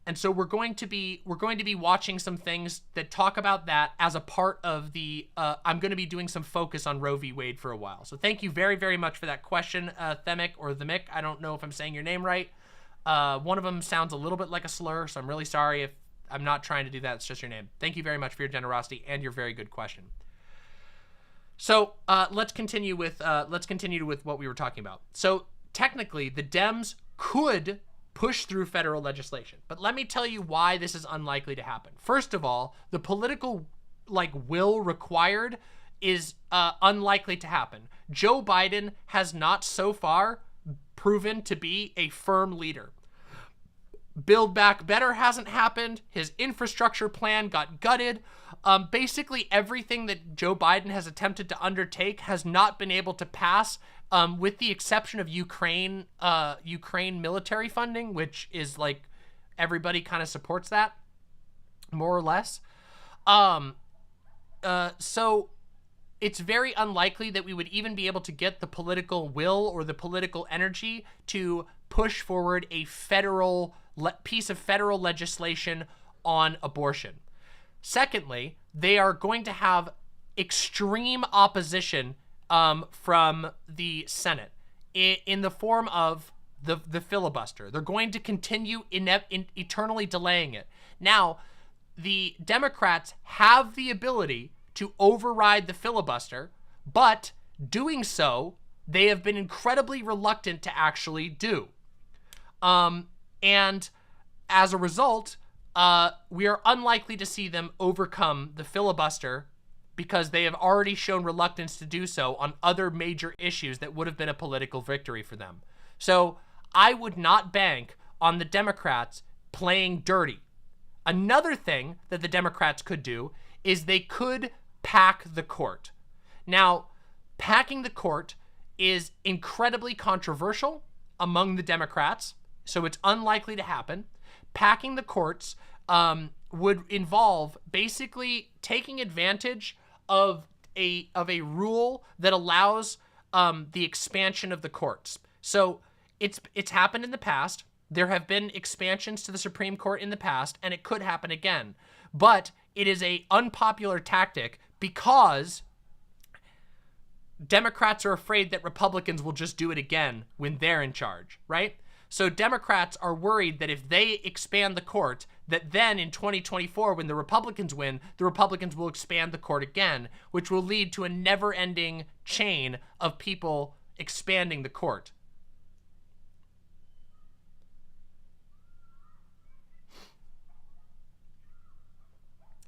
And so we're going to be watching some things that talk about that as a part of the, I'm going to be doing some focus on Roe v. Wade for a while. So thank you very, very much for that question, Themic or the Mick. I don't know if I'm saying your name right. One of them sounds a little bit like a slur, so I'm really sorry if I'm not trying to do that. It's just your name. Thank you very much for your generosity and your very good question. So let's continue with what we were talking about. So technically, the Dems could push through federal legislation, but let me tell you why this is unlikely to happen. First of all, the political will required is unlikely to happen. Joe Biden has not so far proven to be a firm leader. Build Back Better hasn't happened. His infrastructure plan got gutted. Basically everything that Joe Biden has attempted to undertake has not been able to pass, with the exception of Ukraine military funding, which is like everybody kind of supports that, more or less. So it's very unlikely that we would even be able to get the political will or the political energy to push forward a federal piece of federal legislation on abortion. Secondly, they are going to have extreme opposition from the Senate in the form of the filibuster. They're going to continue eternally delaying it. Now, the Democrats have the ability to override the filibuster, but doing so, they have been incredibly reluctant to actually do. And as a result, we are unlikely to see them overcome the filibuster because they have already shown reluctance to do so on other major issues that would have been a political victory for them. So I would not bank on the Democrats playing dirty. Another thing that the Democrats could do is they could pack the court. Now, packing the court is incredibly controversial among the Democrats, so it's unlikely to happen. Packing the courts would involve basically taking advantage of a rule that allows the expansion of the courts. So it's happened in the past. There have been expansions to the Supreme Court in the past, and it could happen again. But it is a unpopular tactic because Democrats are afraid that Republicans will just do it again when they're in charge, right? So Democrats are worried that if they expand the court, that then in 2024, when the Republicans win, the Republicans will expand the court again, which will lead to a never-ending chain of people expanding the court.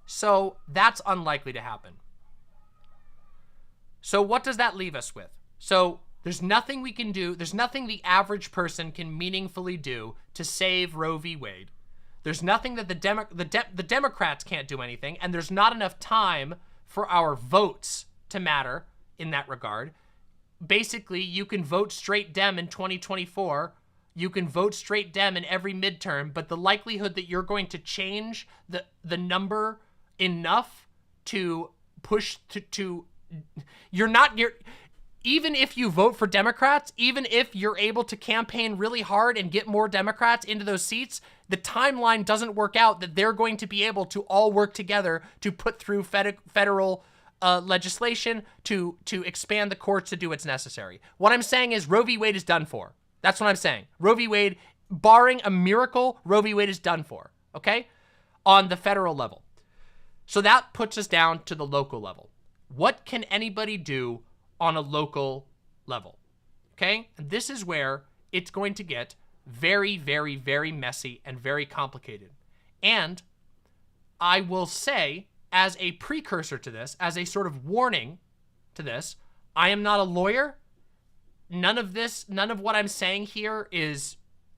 So that's unlikely to happen. So what does that leave us with? So there's nothing we can do. There's nothing the average person can meaningfully do to save Roe v. Wade. There's nothing that the Democrats can't do anything, and there's not enough time for our votes to matter in that regard. Basically, you can vote straight Dem in 2024. You can vote straight Dem in every midterm, but the likelihood that you're going to change the number enough to push to even if you vote for Democrats, even if you're able to campaign really hard and get more Democrats into those seats, the timeline doesn't work out that they're going to be able to all work together to put through federal legislation to expand the courts to do what's necessary. What I'm saying is Roe v. Wade is done for. That's what I'm saying. Roe v. Wade, barring a miracle, Roe v. Wade is done for, okay? On the federal level. So that puts us down to the local level. What can anybody do on a local level? Okay? And this is where it's going to get very, very, very messy and very complicated. And I will say, as a precursor to this, as a sort of warning to this, I am not a lawyer. None of what I'm saying here is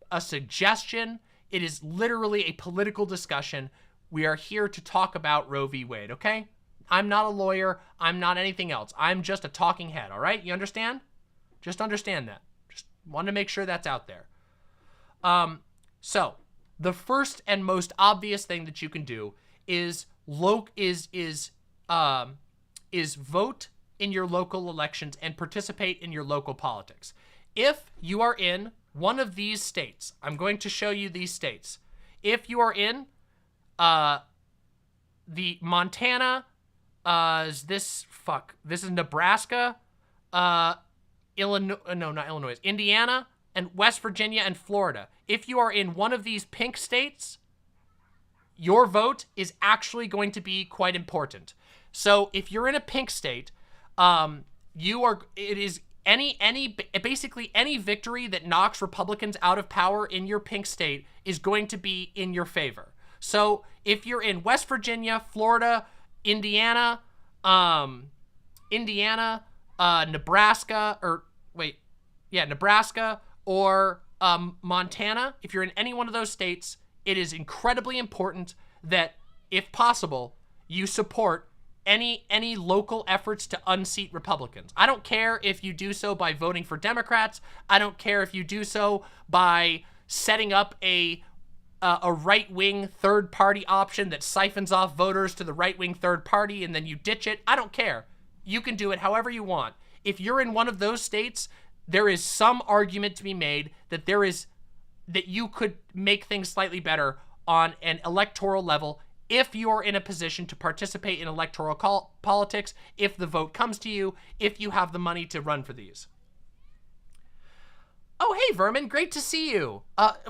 a suggestion. It is literally a political discussion. We are here to talk about Roe v. Wade, okay? I'm not a lawyer. I'm not anything else. I'm just a talking head, all right? You understand? Just understand that. Just want to make sure that's out there. So the first and most obvious thing that you can do is vote in your local elections and participate in your local politics. If you are in one of these states, I'm going to show you these states. If you are in the Montana, this is Nebraska, Indiana, and West Virginia and Florida. If you are in one of these pink states, your vote is actually going to be quite important. So if you're in a pink state, basically any victory that knocks Republicans out of power in your pink state is going to be in your favor. So if you're in West Virginia, Florida, Nebraska, or Montana, if you're in any one of those states, it is incredibly important that, if possible, you support any local efforts to unseat Republicans. I don't care if you do so by voting for Democrats. I don't care if you do so by setting up a right-wing third-party option that siphons off voters to the right-wing third party and then you ditch it. I don't care. You can do it however you want. If you're in one of those states, there is some argument to be made that you could make things slightly better on an electoral level if you're in a position to participate in electoral politics, if the vote comes to you, if you have the money to run for these. Oh, hey, Vermin, great to see you.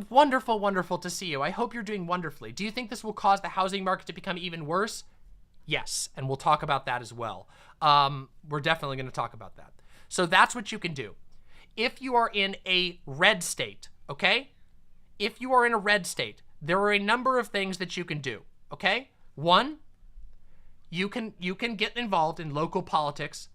Wonderful, wonderful to see you. I hope you're doing wonderfully. Do you think this will cause the housing market to become even worse? Yes, and we'll talk about that as well. We're definitely going to talk about that. So that's what you can do. If you are in a red state, okay? If you are in a red state, there are a number of things that you can do, okay? One, you can get involved in local politics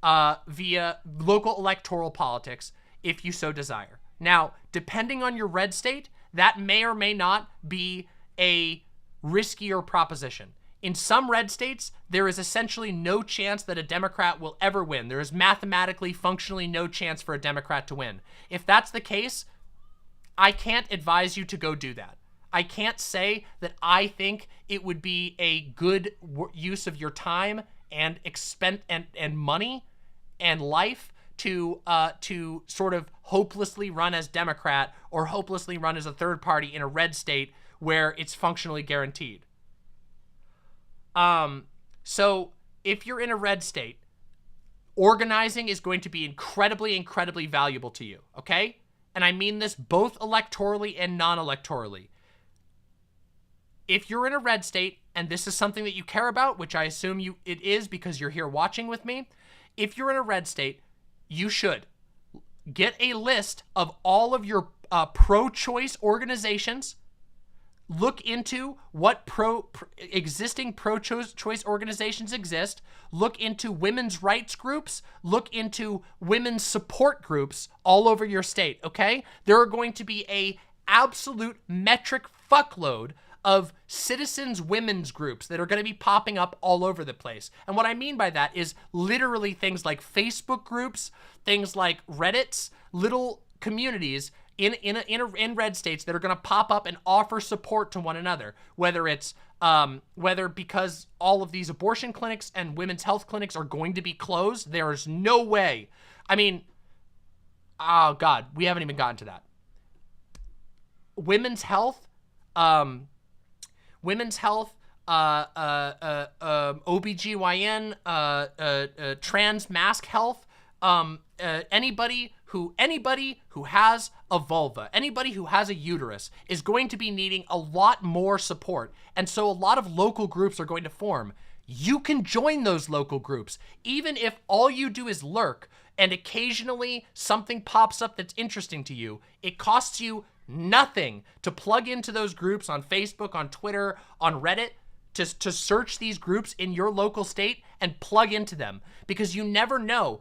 via local electoral politics if you so desire. Now, depending on your red state, that may or may not be a riskier proposition. In some red states, there is essentially no chance that a Democrat will ever win. There is mathematically, functionally no chance for a Democrat to win. If that's the case, I can't advise you to go do that. I can't say that I think it would be a good use of your time and and money and life to sort of hopelessly run as Democrat or hopelessly run as a third party in a red state where it's functionally guaranteed. So if you're in a red state, organizing is going to be incredibly, incredibly valuable to you, okay? And I mean this both electorally and non-electorally. If you're in a red state, and this is something that you care about, which I assume it is because you're here watching with me, if you're in a red state, you should get a list of all of your pro-choice organizations. Look into what existing pro-choice organizations exist. Look into women's rights groups. Look into women's support groups all over your state, okay? There are going to be a absolute metric fuckload of citizens women's groups that are going to be popping up all over the place. And what I mean by that is literally things like Facebook groups, things like Reddits, little communities in red states that are going to pop up and offer support to one another, whether it's whether because all of these abortion clinics and women's health clinics are going to be closed. There's no way. I mean, oh God, we haven't even gotten to that. Women's health, OBGYN, trans mask health, anybody who has a vulva, anybody who has a uterus is going to be needing a lot more support. And so a lot of local groups are going to form. You can join those local groups, even if all you do is lurk and occasionally something pops up that's interesting to you. It costs you nothing to plug into those groups on Facebook, on Twitter, on Reddit, to search these groups in your local state and plug into them, because you never know.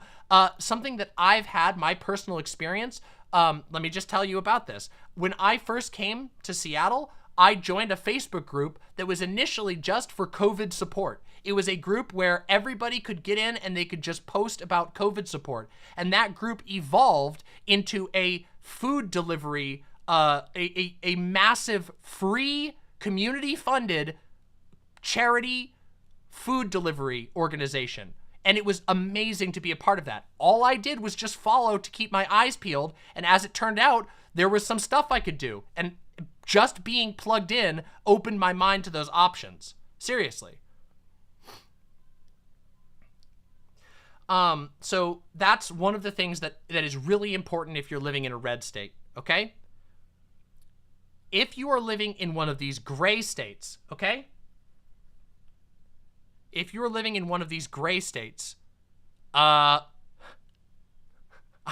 Something that I've had, my personal experience, let me just tell you about this. When I first came to Seattle, I joined a Facebook group that was initially just for COVID support. It was a group where everybody could get in and they could just post about COVID support. And that group evolved into a food delivery, a massive free community-funded charity food delivery organization. And it was amazing to be a part of that. All I did was just follow to keep my eyes peeled. And as it turned out, there was some stuff I could do. And just being plugged in opened my mind to those options. Seriously. So that's one of the things that is really important if you're living in a red state, okay? If you are living in one of these gray states, okay? If you are living in one of these gray states, I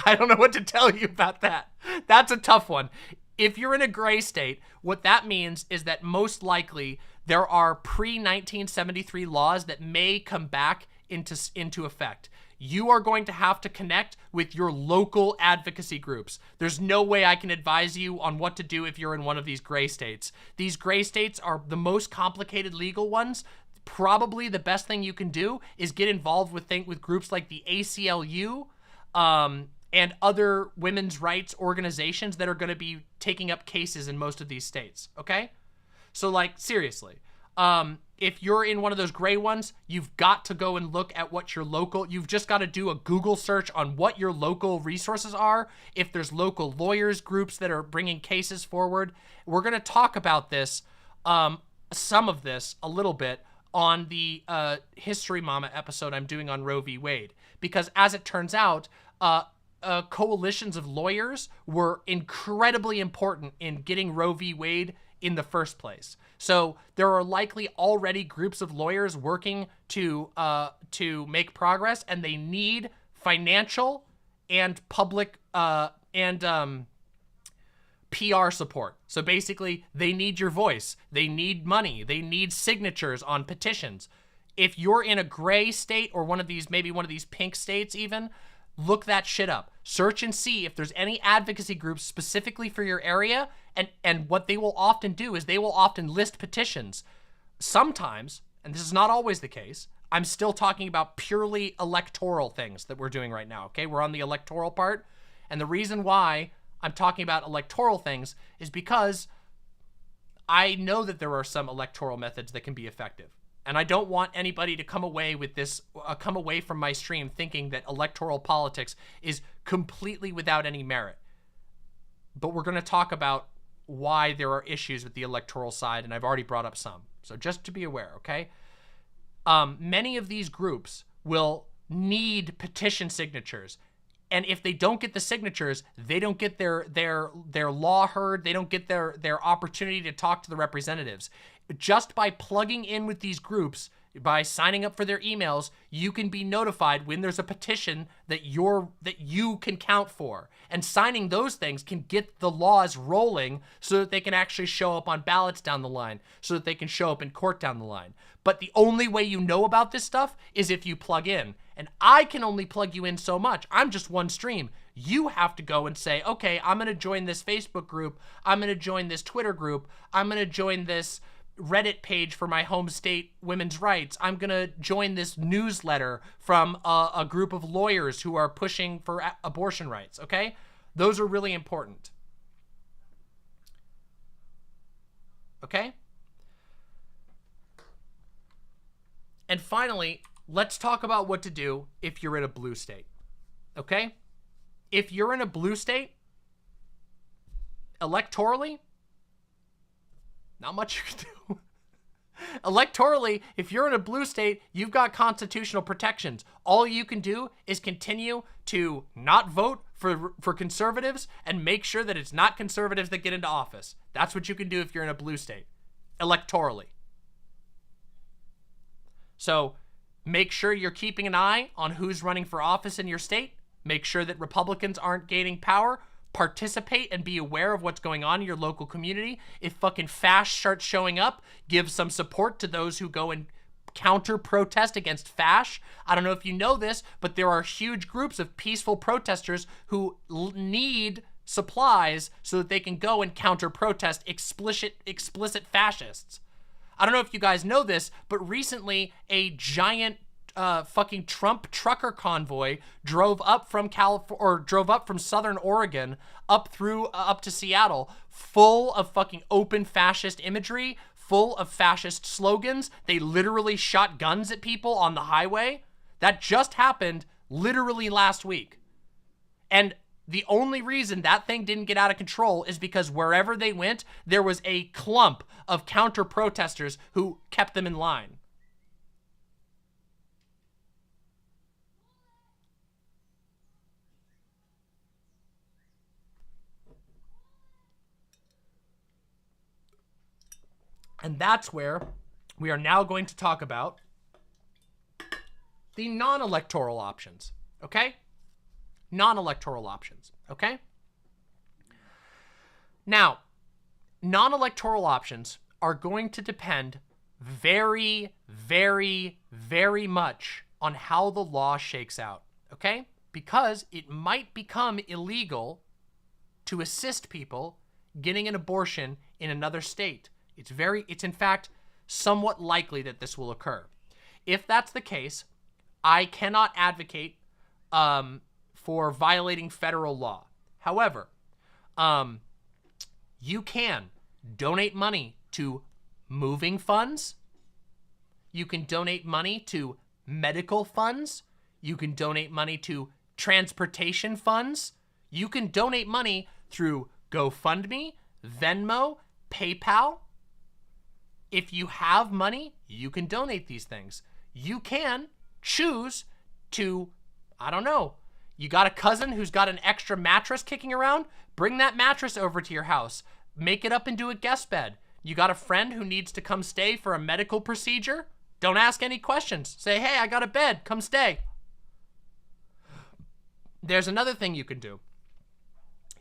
don't know what to tell you about that. That's a tough one. If you're in a gray state, what that means is that most likely there are pre-1973 laws that may come back into effect. You are going to have to connect with your local advocacy groups. There's no way I can advise you on what to do if you're in one of these gray states. These gray states are the most complicated legal ones. Probably the best thing you can do is get involved with groups like the ACLU and other women's rights organizations that are going to be taking up cases in most of these states, okay? So, like, seriously. If you're in one of those gray ones, you've got to go and look at what your local, you've just got to do a Google search on what your local resources are. If there's local lawyers groups that are bringing cases forward, we're going to talk about this, some of this a little bit on the History Mama episode I'm doing on Roe v. Wade. Because as it turns out, coalitions of lawyers were incredibly important in getting Roe v. Wade in the first place. So there are likely already groups of lawyers working to make progress, and they need financial and public and PR support. So basically, they need your voice. They need money. They need signatures on petitions. If you're in a gray state or maybe one of these pink states even, look that shit up. Search and see if there's any advocacy groups specifically for your area. And what they will often do is they will often list petitions. Sometimes, and this is not always the case, I'm still talking about purely electoral things that we're doing right now, okay? We're on the electoral part, and the reason why I'm talking about electoral things is because I know that there are some electoral methods that can be effective. And I don't want anybody to come away with this, come away from my stream thinking that electoral politics is completely without any merit. But we're going to talk about why there are issues with the electoral side, and I've already brought up some. So just to be aware, okay? Many of these groups will need petition signatures. And if they don't get the signatures, they don't get their law heard. They don't get their opportunity to talk to the representatives. Just by plugging in with these groups, by signing up for their emails, you can be notified when there's a petition that you can count for. And signing those things can get the laws rolling so that they can actually show up on ballots down the line, so that they can show up in court down the line. But the only way you know about this stuff is if you plug in. And I can only plug you in so much. I'm just one stream. You have to go and say, okay, I'm going to join this Facebook group. I'm going to join this Twitter group. I'm going to join this Reddit page for my home state women's rights. I'm going to join this newsletter from a group of lawyers who are pushing for abortion rights, okay? Those are really important. Okay? And finally, let's talk about what to do if you're in a blue state, okay? If you're in a blue state, electorally, not much you can do. Electorally, if you're in a blue state, you've got constitutional protections. All you can do is continue to not vote for conservatives and make sure that it's not conservatives that get into office. That's what you can do if you're in a blue state, electorally. So make sure you're keeping an eye on who's running for office in your state. Make sure that Republicans aren't gaining power. Participate and be aware of what's going on in your local community. If fucking fash starts showing up, give some support to those who go and counter protest against fash. I don't know if you know this, but there are huge groups of peaceful protesters who need supplies so that they can go and counter protest explicit fascists. I don't know if you guys know this, but recently a giant fucking Trump trucker convoy drove up from Southern Oregon up to Seattle, full of fucking open fascist imagery, full of fascist slogans. They literally shot guns at people on the highway. That just happened literally last week. And the only reason that thing didn't get out of control is because wherever they went, there was a clump of counter protesters who kept them in line. And that's where we are now going to talk about the non-electoral options, okay? Non-electoral options, okay? Now, non-electoral options are going to depend very, very, very much on how the law shakes out, okay? Because it might become illegal to assist people getting an abortion in another state. It's in fact somewhat likely that this will occur. If that's the case, I cannot advocate for violating federal law. However, you can donate money to moving funds. You can donate money to medical funds. You can donate money to transportation funds. You can donate money through GoFundMe, Venmo, PayPal. If you have money, you can donate these things. You can choose to, I don't know, you got a cousin who's got an extra mattress kicking around? Bring that mattress over to your house. Make it up into a guest bed. You got a friend who needs to come stay for a medical procedure? Don't ask any questions. Say, hey, I got a bed. Come stay. There's another thing you can do.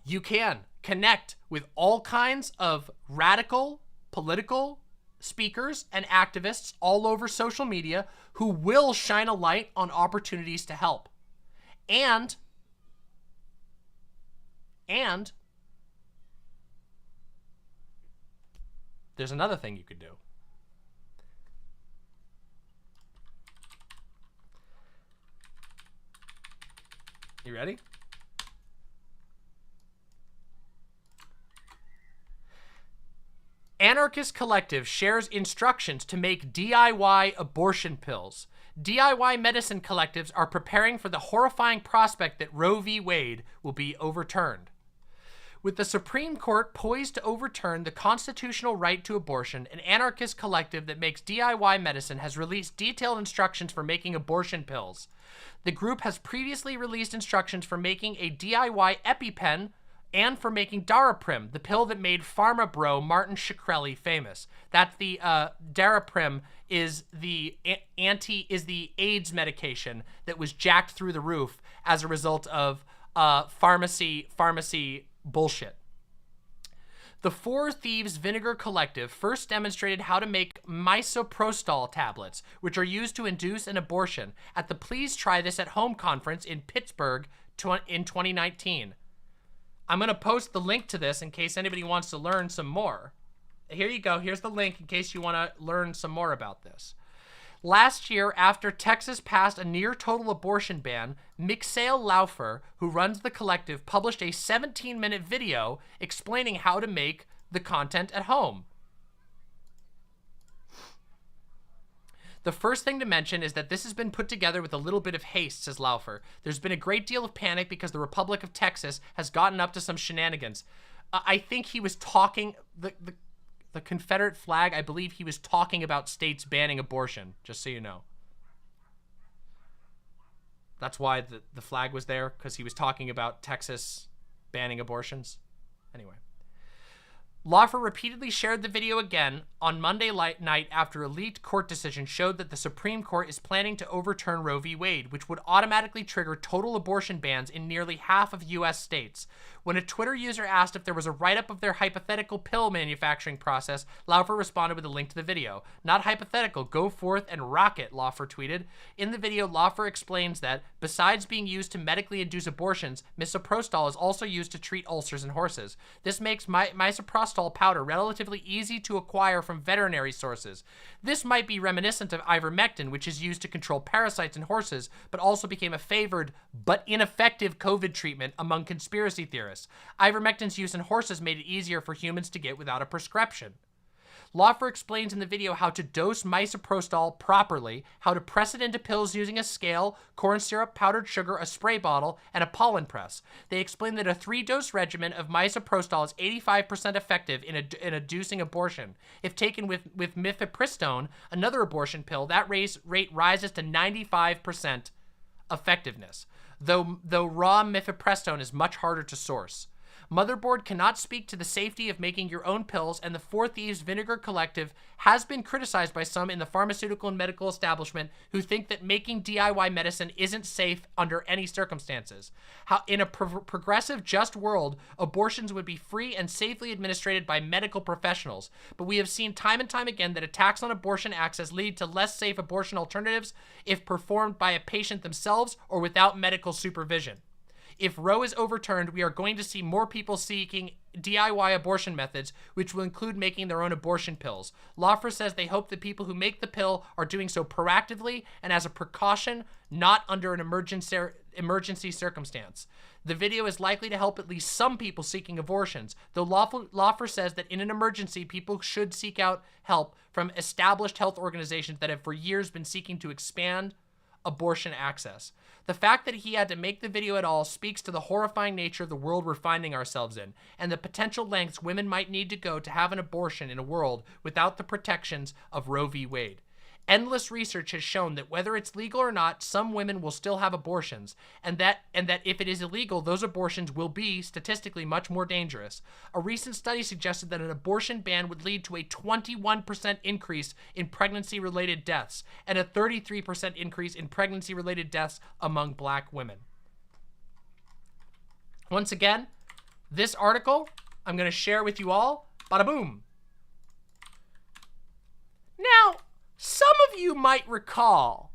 You can connect with all kinds of radical political speakers and activists all over social media who will shine a light on opportunities to help. And there's another thing you could do. You ready? Anarchist Collective shares instructions to make DIY abortion pills. DIY medicine collectives are preparing for the horrifying prospect that Roe v. Wade will be overturned. With the Supreme Court poised to overturn the constitutional right to abortion, an anarchist collective that makes DIY medicine has released detailed instructions for making abortion pills. The group has previously released instructions for making a DIY EpiPen and for making Daraprim, the pill that made pharma bro Martin Shkreli famous. That's the Daraprim is the AIDS medication that was jacked through the roof as a result of pharmacy bullshit. The Four Thieves Vinegar Collective first demonstrated how to make misoprostol tablets, which are used to induce an abortion, at the Please Try This at Home conference in Pittsburgh in 2019. I'm going to post the link to this in case anybody wants to learn some more. Here you go. Here's the link in case you want to learn some more about this. Last year, after Texas passed a near-total abortion ban, Mikhail Laufer, who runs the collective, published a 17-minute video explaining how to make the content at home. The first thing to mention is that this has been put together with a little bit of haste, says Laufer. There's been a great deal of panic because the Republic of Texas has gotten up to some shenanigans. I think he was talking... The Confederate flag, I believe he was talking about states banning abortion, just so you know. That's why the flag was there, because he was talking about Texas banning abortions. Anyway. Laufer repeatedly shared the video again on Monday night after a leaked court decision showed that the Supreme Court is planning to overturn Roe v. Wade, which would automatically trigger total abortion bans in nearly half of U.S. states. When a Twitter user asked if there was a write-up of their hypothetical pill manufacturing process, Laufer responded with a link to the video. Not hypothetical, go forth and rock it, Laufer tweeted. In the video, Laufer explains that, besides being used to medically induce abortions, misoprostol is also used to treat ulcers in horses. This makes misoprostol powder relatively easy to acquire from veterinary sources. This might be reminiscent of ivermectin, which is used to control parasites in horses, but also became a favored but ineffective COVID treatment among conspiracy theorists. Ivermectin's use in horses made it easier for humans to get without a prescription. Laufer explains in the video how to dose misoprostol properly, how to press it into pills using a scale, corn syrup, powdered sugar, a spray bottle, and a pollen press. They explain that a 3-dose regimen of misoprostol is 85% effective in inducing abortion. If taken with mifepristone, another abortion pill, that rate rises to 95% effectiveness, though raw mifepristone is much harder to source. Motherboard cannot speak to the safety of making your own pills, and the Four Thieves Vinegar Collective has been criticized by some in the pharmaceutical and medical establishment who think that making DIY medicine isn't safe under any circumstances. How, in a progressive, just world, abortions would be free and safely administered by medical professionals, but we have seen time and time again that attacks on abortion access lead to less safe abortion alternatives if performed by a patient themselves or without medical supervision. If Roe is overturned, we are going to see more people seeking DIY abortion methods, which will include making their own abortion pills. Laufer says they hope that people who make the pill are doing so proactively and as a precaution, not under an emergency circumstance. The video is likely to help at least some people seeking abortions, though Laufer says that in an emergency, people should seek out help from established health organizations that have for years been seeking to expand abortion access. The fact that he had to make the video at all speaks to the horrifying nature of the world we're finding ourselves in, and the potential lengths women might need to go to have an abortion in a world without the protections of Roe v. Wade. Endless research has shown that whether it's legal or not, some women will still have abortions, and that if it is illegal, those abortions will be statistically much more dangerous. A recent study suggested that an abortion ban would lead to a 21% increase in pregnancy-related deaths and a 33% increase in pregnancy-related deaths among Black women. Once again, this article I'm going to share with you all. Bada boom. Now, some of you might recall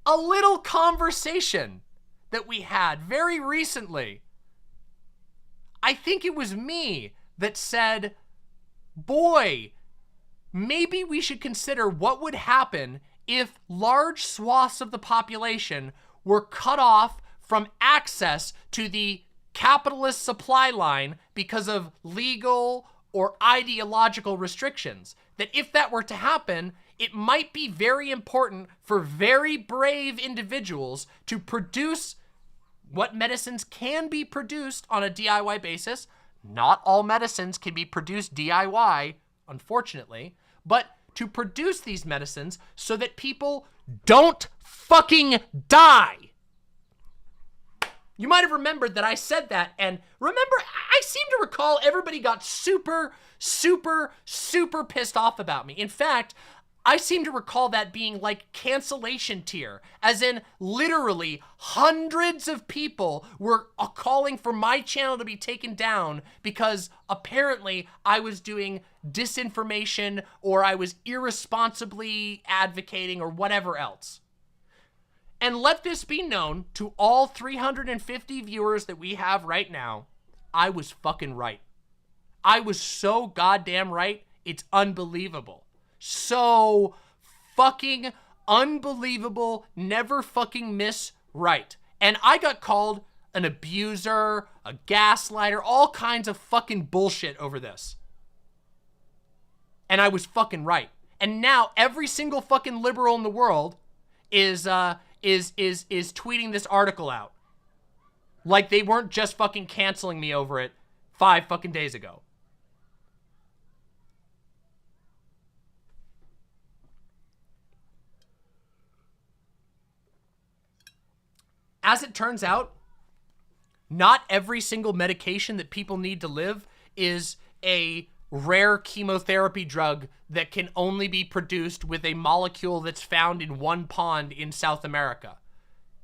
a little conversation that we had very recently. I think it was me that said, boy, maybe we should consider what would happen if large swaths of the population were cut off from access to the capitalist supply line because of legal or ideological restrictions. That if that were to happen, it might be very important for very brave individuals to produce what medicines can be produced on a DIY basis. Not all medicines can be produced DIY, unfortunately, but to produce these medicines so that people don't fucking die. You might have remembered that I said that, and remember, I seem to recall everybody got super, super, super pissed off about me. In fact, I seem to recall that being like cancellation tier, as in literally hundreds of people were calling for my channel to be taken down because apparently I was doing disinformation or I was irresponsibly advocating or whatever else. And let this be known to all 350 viewers that we have right now, I was fucking right. I was so goddamn right, it's unbelievable. So fucking unbelievable, never fucking miss right. And I got called an abuser, a gaslighter, all kinds of fucking bullshit over this. And I was fucking right. And now every single fucking liberal in the world is tweeting this article out. Like they weren't just fucking canceling me over it 5 fucking days ago. As it turns out, not every single medication that people need to live is a rare chemotherapy drug that can only be produced with a molecule that's found in one pond in South America.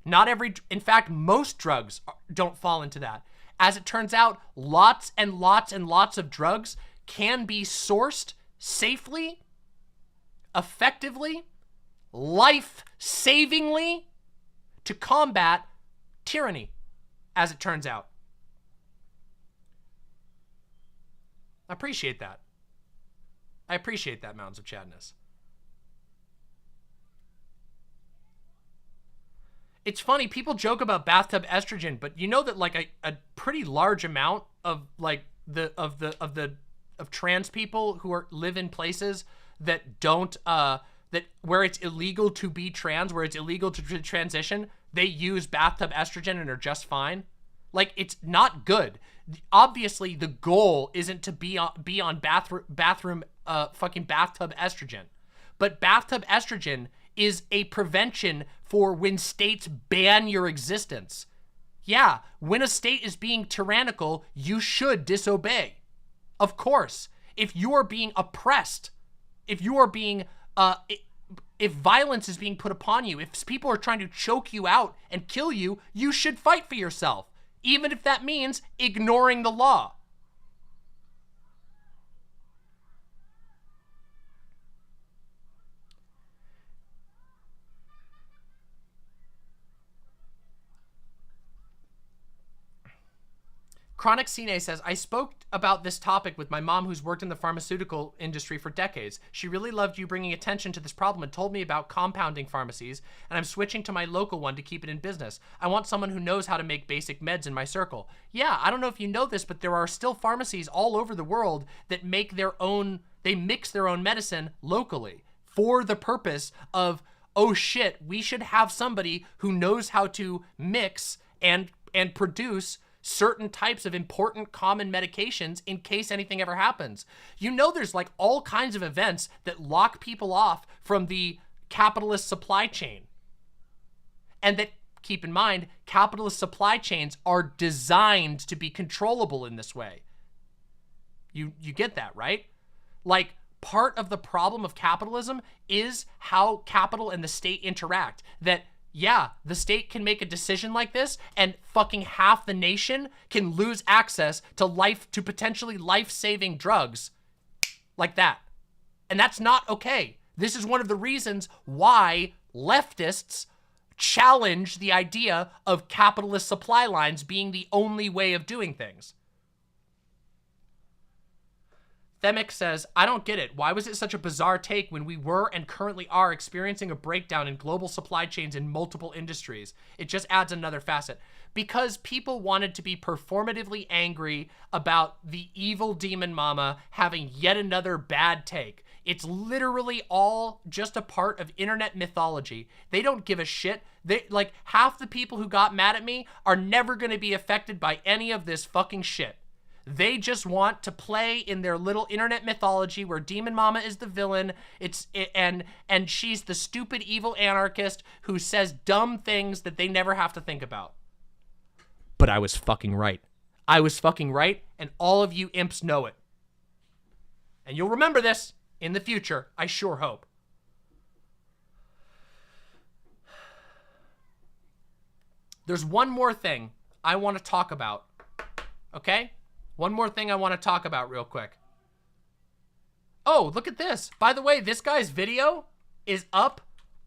Not every, in fact, most drugs don't fall into that. As it turns out, lots and lots and lots of drugs can be sourced safely, effectively, life-savingly to combat tyranny, as it turns out. I appreciate that. I appreciate that, Mountains of Chadness. It's funny, people joke about bathtub estrogen, but you know that like a pretty large amount of like of trans people who live in places that don't that where it's illegal to be trans, where it's illegal to transition, they use bathtub estrogen and are just fine. Like, it's not good. Obviously, the goal isn't to be on bathroom fucking bathtub estrogen. But bathtub estrogen is a prevention for when states ban your existence. Yeah, when a state is being tyrannical, you should disobey. Of course. If you are being oppressed, if you are being, if violence is being put upon you, if people are trying to choke you out and kill you, you should fight for yourself, even if that means ignoring the law. Chronic Cine says, I spoke about this topic with my mom who's worked in the pharmaceutical industry for decades. She really loved you bringing attention to this problem and told me about compounding pharmacies, and I'm switching to my local one to keep it in business. I want someone who knows how to make basic meds in my circle. Yeah, I don't know if you know this, but there are still pharmacies all over the world that make their own, they mix their own medicine locally for the purpose of, oh shit, we should have somebody who knows how to mix and produce certain types of important common medications in case anything ever happens. You know, there's like all kinds of events that lock people off from the capitalist supply chain. And that, keep in mind, capitalist supply chains are designed to be controllable in this way. You get that, right? Like, part of the problem of capitalism is how capital and the state interact. That, yeah, the state can make a decision like this and fucking half the nation can lose access to potentially life-saving drugs like that. And that's not okay. This is one of the reasons why leftists challenge the idea of capitalist supply lines being the only way of doing things. Themic says, I don't get it. Why was it such a bizarre take when we were and currently are experiencing a breakdown in global supply chains in multiple industries? It just adds another facet. Because people wanted to be performatively angry about the evil demon mama having yet another bad take. It's literally all just a part of internet mythology. They don't give a shit. They, like, half the people who got mad at me are never going to be affected by any of this fucking shit. They just want to play in their little internet mythology where Demon Mama is the villain. And she's the stupid evil anarchist who says dumb things that they never have to think about. But I was fucking right. I was fucking right, and all of you imps know it. And you'll remember this in the future, I sure hope. There's one more thing I want to talk about, okay? One more thing I want to talk about real quick. Oh, look at this. By the way, this guy's video is up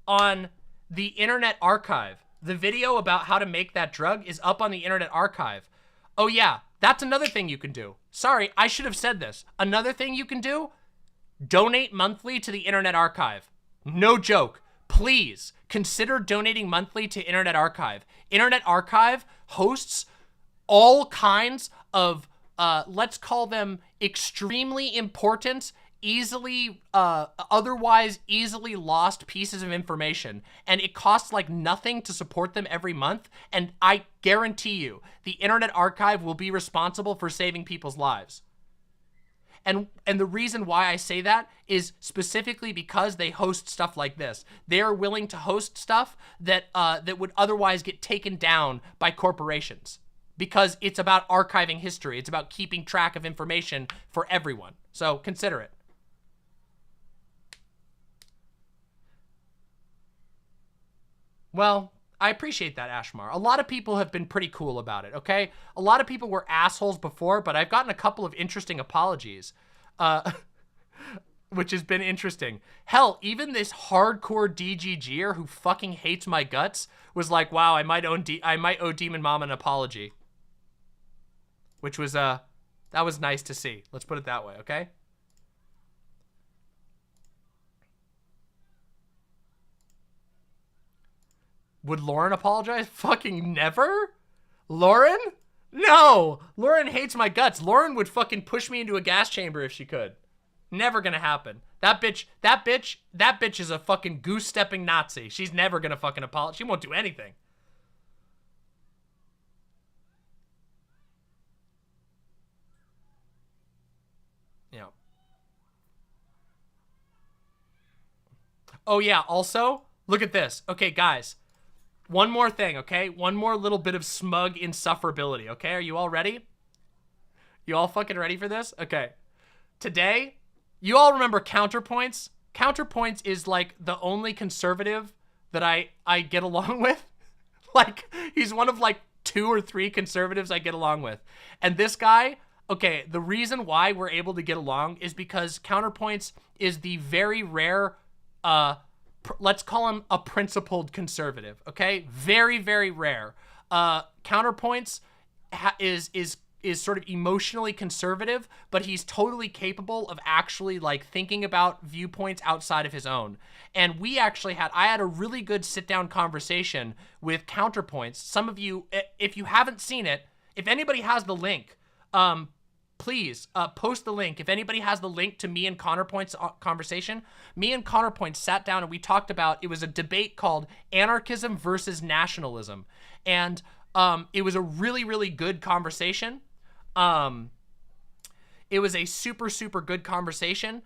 on the Internet Archive. The video about how to make that drug is up on the Internet Archive. Oh yeah, that's another thing you can do. Sorry, I should have said this. Another thing you can do, donate monthly to the Internet Archive. No joke. Please consider donating monthly to Internet Archive. Internet Archive hosts all kinds of, let's call them extremely important, easily, otherwise easily lost pieces of information. And it costs like nothing to support them every month. And I guarantee you, the Internet Archive will be responsible for saving people's lives. And the reason why I say that is specifically because they host stuff like this. They are willing to host stuff that that would otherwise get taken down by corporations, because it's about archiving history. It's about keeping track of information for everyone. So consider it. Well, I appreciate that, Ashmar. A lot of people have been pretty cool about it, okay? A lot of people were assholes before, but I've gotten a couple of interesting apologies, which has been interesting. Hell, even this hardcore DGGer who fucking hates my guts was like, wow, I might owe Demon Mama an apology. Which was, that was nice to see. Let's put it that way, okay? Would Lauren apologize? Fucking never? Lauren? No! Lauren hates my guts. Lauren would fucking push me into a gas chamber if she could. Never gonna happen. That bitch is a fucking goose-stepping Nazi. She's never gonna fucking apologize. She won't do anything. Yeah. Oh yeah, also, look at this. Okay, guys. One more thing, okay? One more little bit of smug insufferability, okay? Are you all ready? You all fucking ready for this? Okay. Today, you all remember Counterpoints? Counterpoints is like the only conservative that I get along with. Like, he's one of like 2 or 3 conservatives I get along with. And this guy, okay, the reason why we're able to get along is because Counterpoints is the very rare, let's call him a principled conservative, okay? Very, very rare. Counterpoints is sort of emotionally conservative, but he's totally capable of actually like thinking about viewpoints outside of his own. And I had a really good sit-down conversation with Counterpoints. Some of you, if you haven't seen it, if anybody has the link, please post the link. If anybody has the link to me and Counterpoint's conversation, me and Counterpoint sat down and we talked about, it was a debate called Anarchism versus Nationalism. And it was a really, really good conversation. It was a super, super good conversation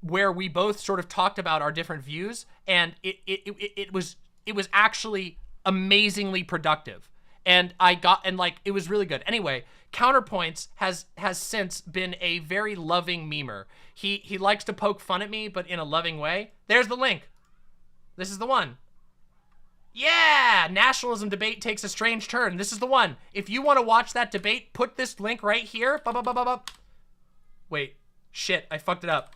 where we both sort of talked about our different views, and it was actually amazingly productive. And it was really good. Anyway, Counterpoints has since been a very loving memer. He likes to poke fun at me, but in a loving way. There's the link. This is the one. Yeah, nationalism debate takes a strange turn. This is the one. If you want to watch that debate, put this link right here. Wait, shit, I fucked it up.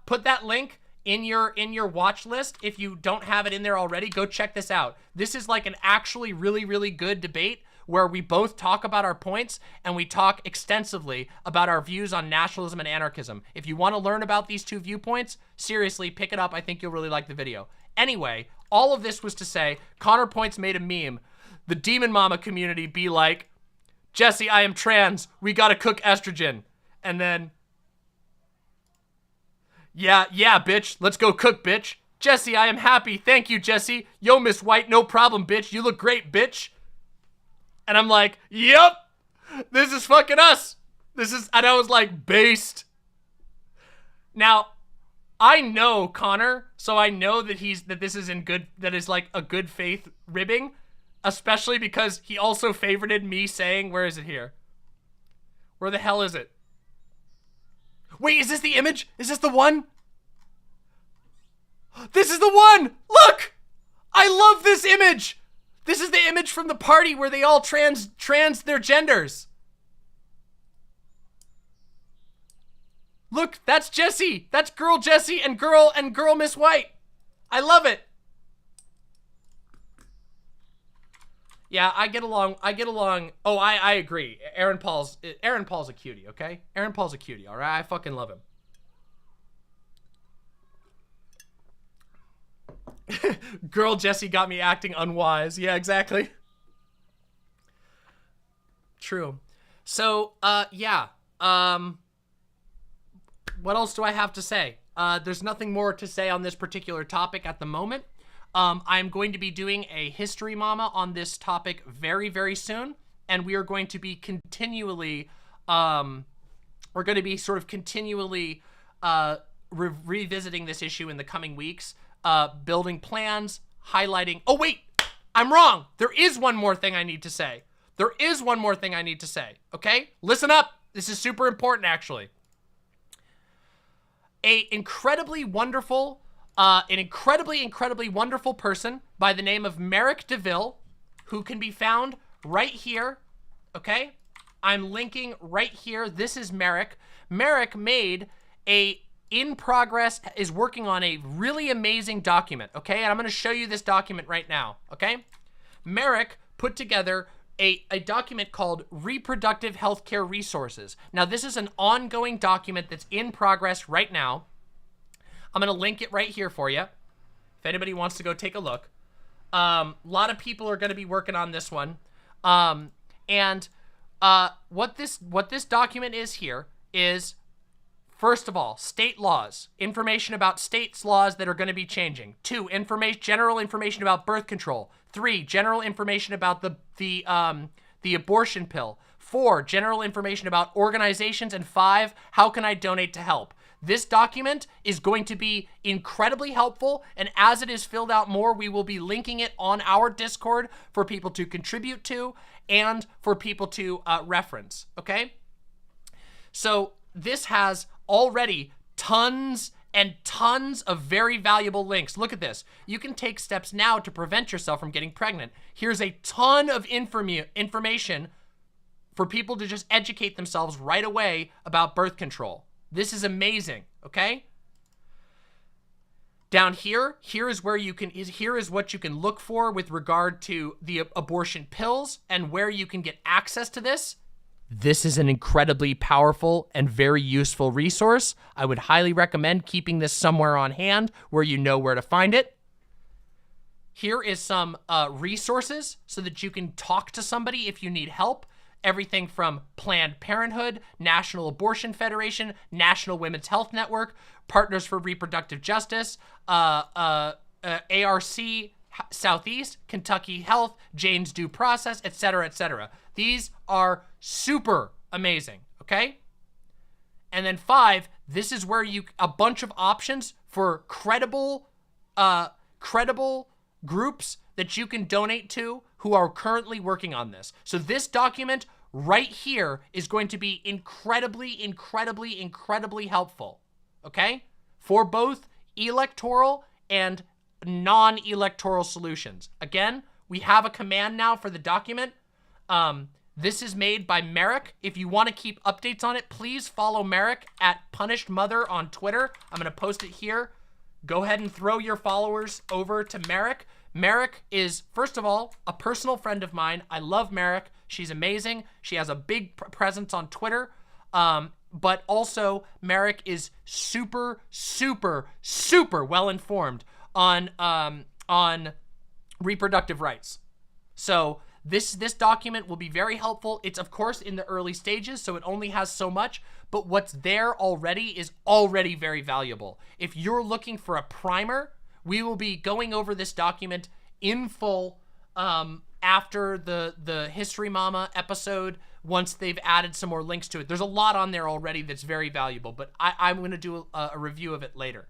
Put that link in your watch list. If you don't have it in there already, go check this out. This is like an actually really, really good debate where we both talk about our points and we talk extensively about our views on nationalism and anarchism. If you want to learn about these two viewpoints, seriously, pick it up. I think you'll really like the video. Anyway, all of this was to say, Connor Points made a meme. The Demon Mama community be like, Jesse, I am trans. We gotta cook estrogen. And then, yeah, bitch. Let's go cook, bitch. Jesse, I am happy. Thank you, Jesse. Yo, Miss White, no problem, bitch. You look great, bitch. And I'm like, yep, this is fucking us. And I was like, based. Now, I know Connor, so I know that this is that is like a good faith ribbing, especially because he also favorited me saying, where is it here? Where the hell is it? Wait, is this the image? Is this the one? This is the one! Look! I love this image! This is the image from the party where they all trans their genders. Look, that's Jesse. That's girl Jesse and girl Miss White. I love it. Yeah, I get along. Oh, I agree. Aaron Paul's a cutie, okay? Aaron Paul's a cutie, all right? I fucking love him. Girl Jesse got me acting unwise. Yeah, exactly. True. So, yeah. What else do I have to say? There's nothing more to say on this particular topic at the moment. I'm going to be doing a History Mama on this topic very, very soon. And we are going to be continually, revisiting this issue in the coming weeks. Building plans, highlighting. Oh, wait, I'm wrong. There is one more thing I need to say. Okay? Listen up. This is super important, actually. An incredibly wonderful person by the name of Merrick DeVille, who can be found right here, okay? I'm linking right here. This is Merrick. Merrick made is working on a really amazing document, okay? And I'm gonna show you this document right now, okay? Merrick put together a document called Reproductive Healthcare Resources. Now, this is an ongoing document that's in progress right now. I'm gonna link it right here for you, if anybody wants to go take a look. A lot of people are gonna be working on this one. What this document is here is, first of all, state laws, information about states' laws that are going to be changing. 2, general information about birth control. 3, general information about the abortion pill. 4, general information about organizations. And 5, how can I donate to help? This document is going to be incredibly helpful, and as it is filled out more, we will be linking it on our Discord for people to contribute to and for people to reference, okay? So this has already tons and tons of very valuable links. Look at this. You can take steps now to prevent yourself from getting pregnant. Here's a ton of information for people to just educate themselves right away about birth control. This is amazing, okay? Down here is what you can look for with regard to the abortion pills and where you can get access to this. This is an incredibly powerful and very useful resource. I would highly recommend keeping this somewhere on hand where you know where to find it. Here is some resources so that you can talk to somebody if you need help. Everything from Planned Parenthood, National Abortion Federation, National Women's Health Network, Partners for Reproductive Justice, ARC, Southeast, Kentucky Health, Jane's Due Process, etc., etc. These are super amazing, okay? And then 5, this is where a bunch of options for credible groups that you can donate to who are currently working on this. So this document right here is going to be incredibly, incredibly, incredibly helpful, okay? For both electoral and non-electoral solutions. Again, we have a command now for the document. This is made by Merrick. If you want to keep updates on it, please follow Merrick at Punished Mother on Twitter. I'm going to post it here. Go ahead and throw your followers over to Merrick. Merrick is, first of all, a personal friend of mine. I love Merrick. She's amazing. She has a big presence on Twitter. But also, Merrick is super, super, super well informed on reproductive rights. So this document will be very helpful. It's of course in the early stages, so it only has so much, but what's there already is already very valuable. If you're looking for a primer, we will be going over this document in full after the History Mama episode, once they've added some more links to it. There's a lot on there already that's very valuable, but I'm going to do a review of it later.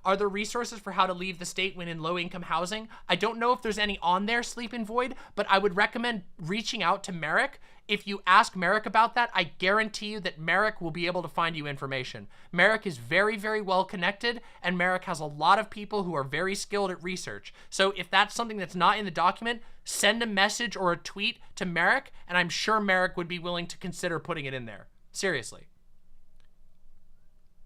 Are there resources for how to leave the state when in low-income housing? I don't know if there's any on there, Sleep and Void, but I would recommend reaching out to Merrick. If you ask Merrick about that, I guarantee you that Merrick will be able to find you information. Merrick is very, very well connected, and Merrick has a lot of people who are very skilled at research. So if that's something that's not in the document, send a message or a tweet to Merrick, and I'm sure Merrick would be willing to consider putting it in there. Seriously.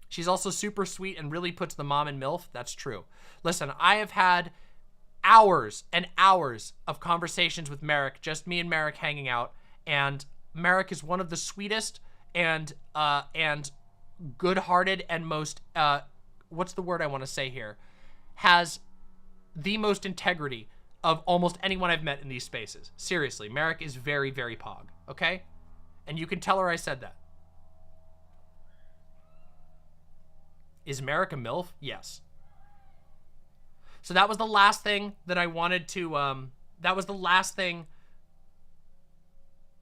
She's also super sweet and really puts the mom in MILF. That's true. Listen, I have had hours and hours of conversations with Merrick, just me and Merrick hanging out, and Merrick is one of the sweetest and good-hearted and most, what's the word I want to say here, has the most integrity of almost anyone I've met in these spaces. Seriously, Merrick is very, very pog, okay? And you can tell her I said that. Is Merrick a MILF? Yes. So that was the last thing that I wanted to, that was the last thing.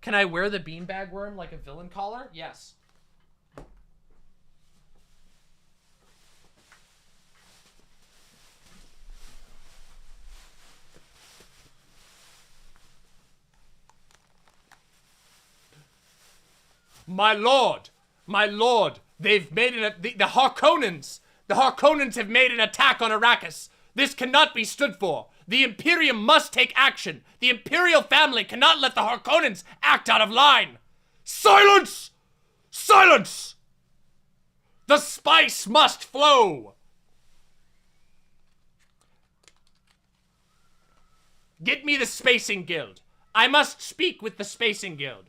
Can I wear the beanbag worm like a villain collar? Yes. My lord, they've made the Harkonnens have made an attack on Arrakis. This cannot be stood for. The Imperium must take action. The Imperial family cannot let the Harkonnens act out of line. Silence! Silence! The spice must flow. Get me the Spacing Guild. I must speak with the Spacing Guild.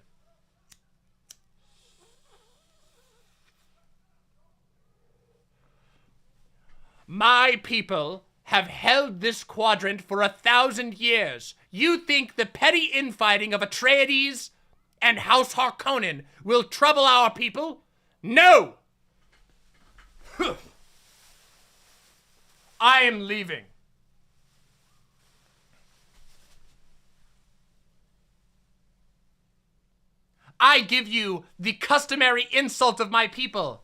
My people have held this quadrant for 1,000 years. You think the petty infighting of Atreides and House Harkonnen will trouble our people? No! I am leaving. I give you the customary insult of my people.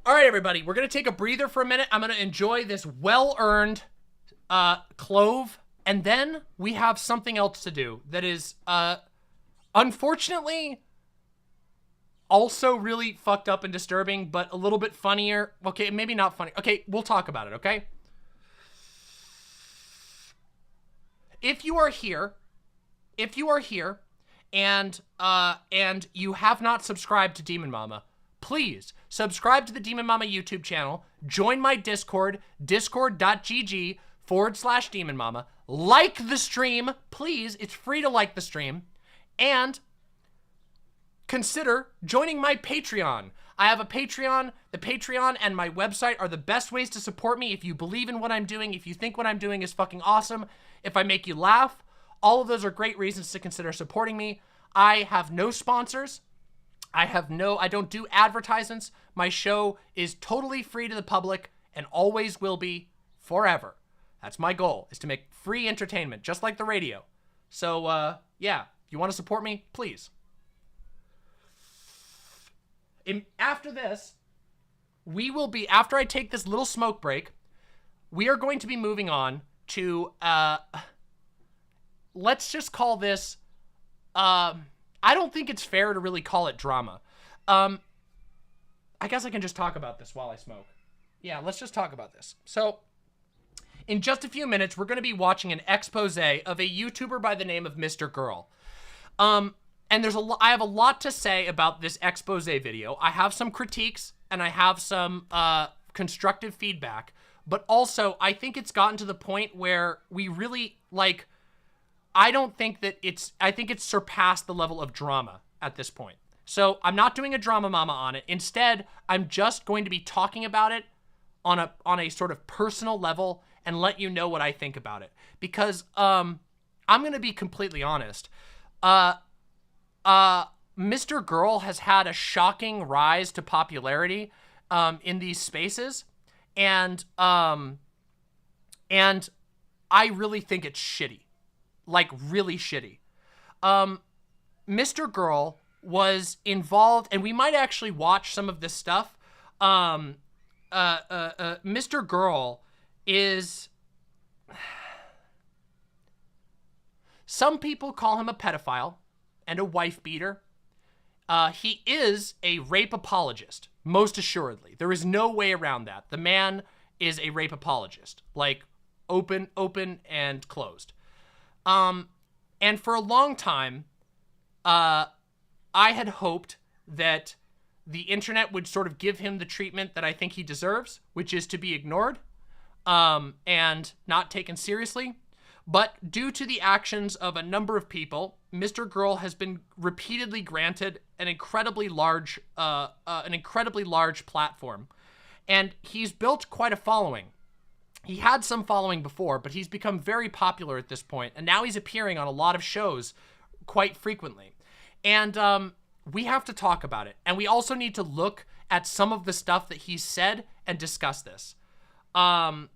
All right, everybody, we're going to take a breather for a minute. I'm going to enjoy this well-earned clove, and then we have something else to do that is, unfortunately, also really fucked up and disturbing, but a little bit funnier. Okay, maybe not funny. Okay, we'll talk about it, okay? If you are here, and you have not subscribed to Demon Mama, please subscribe to the Demon Mama YouTube channel, join my Discord, discord.gg/Demon Mama, like the stream, please, it's free to like the stream, and consider joining my Patreon. I have a Patreon. The Patreon and my website are the best ways to support me if you believe in what I'm doing, if you think what I'm doing is fucking awesome, if I make you laugh. All of those are great reasons to consider supporting me. I have no sponsors. I don't do advertisements. My show is totally free to the public and always will be forever. That's my goal, is to make free entertainment, just like the radio. So, yeah, if you want to support me, please. After this, after I take this little smoke break, we are going to be moving on to, let's just call this, I don't think it's fair to really call it drama. I guess I can just talk about this while I smoke. Yeah, let's just talk about this. So, In just a few minutes, we're going to be watching an expose of a YouTuber by the name of MrGirl. And I have a lot to say about this expose video. I have some critiques and I have some constructive feedback, but also I think it's gotten to the point where we really like, I think it's surpassed the level of drama at this point. So I'm not doing a drama mama on it. Instead, I'm just going to be talking about it on a sort of personal level and let you know what I think about it. Because I'm going to be completely honest. MrGirl has had a shocking rise to popularity in these spaces, and I really think it's shitty, like really shitty. MrGirl was involved, and we might actually watch some of this stuff. MrGirl is, some people call him a pedophile and a wife beater. He is a rape apologist, most assuredly. There is no way around that. The man is a rape apologist, like open and closed. And for a long time, I had hoped that the internet would sort of give him the treatment that I think he deserves, which is to be ignored and not taken seriously. But due to the actions of a number of people, MrGirl has been repeatedly granted an incredibly large platform, and he's built quite a following. He had some following before, but he's become very popular at this point, and now he's appearing on a lot of shows quite frequently. And we have to talk about it, and we also need to look at some of the stuff that he's said and discuss this. Oh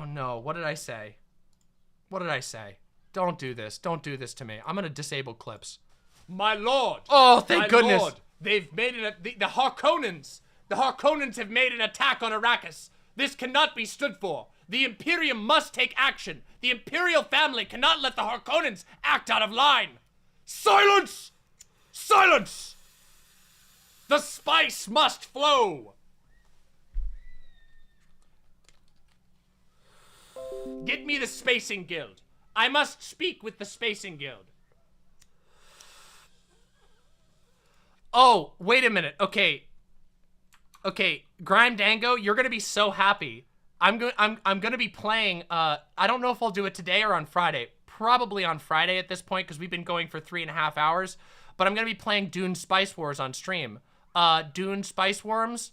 no, what did I say? What did I say? Don't do this. Don't do this to me. I'm gonna disable clips. My lord! Oh, thank goodness! Lord, they've made the Harkonnens! The Harkonnens have made an attack on Arrakis! This cannot be stood for! The Imperium must take action! The Imperial family cannot let the Harkonnens act out of line! Silence! Silence! The spice must flow! Get me the Spacing Guild. I must speak with the Spacing Guild. Oh, wait a minute. Okay, Grime Dango, you're gonna be so happy. I'm gonna be playing. I don't know if I'll do it today or on Friday. Probably on Friday at this point because we've been going for 3.5 hours. But I'm gonna be playing Dune Spice Wars on stream. Dune Spice Wars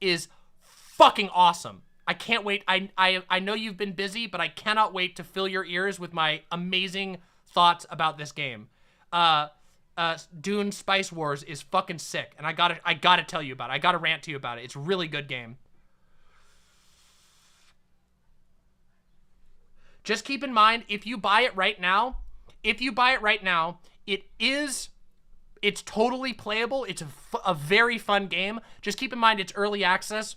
is fucking awesome. I can't wait. I know you've been busy, but I cannot wait to fill your ears with my amazing thoughts about this game. Dune Spice Wars is fucking sick, and I gotta tell you about it. I gotta rant to you about it. It's a really good game. Just keep in mind, if you buy it right now, it's totally playable. It's a very fun game. Just keep in mind, it's early access.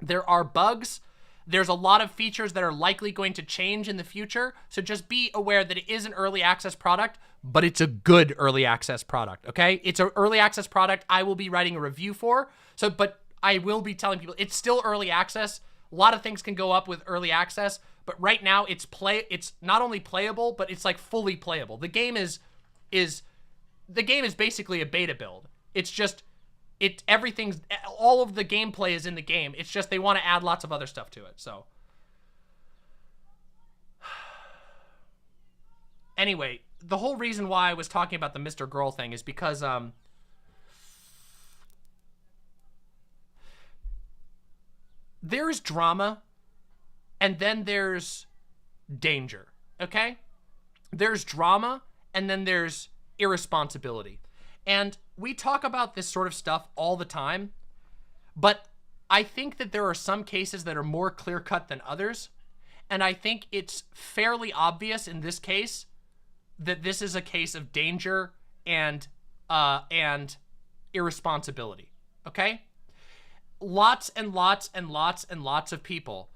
There are bugs. There's a lot of features that are likely going to change in the future. So just be aware that it is an early access product, but it's a good early access product, okay? It's an early access product I will be writing a review for. But I will be telling people it's still early access. A lot of things can go up with early access, but right now it's not only playable, but it's like fully playable. The game is basically a beta build. It's just all of the gameplay is in the game. It's just they want to add lots of other stuff to it. So anyway, the whole reason why I was talking about the MrGirl thing is because there's drama and then there's danger, okay? There's drama and then there's irresponsibility. And we talk about this sort of stuff all the time, but I think that there are some cases that are more clear-cut than others, and I think it's fairly obvious in this case that this is a case of danger and irresponsibility, okay? Lots and lots and lots and lots of people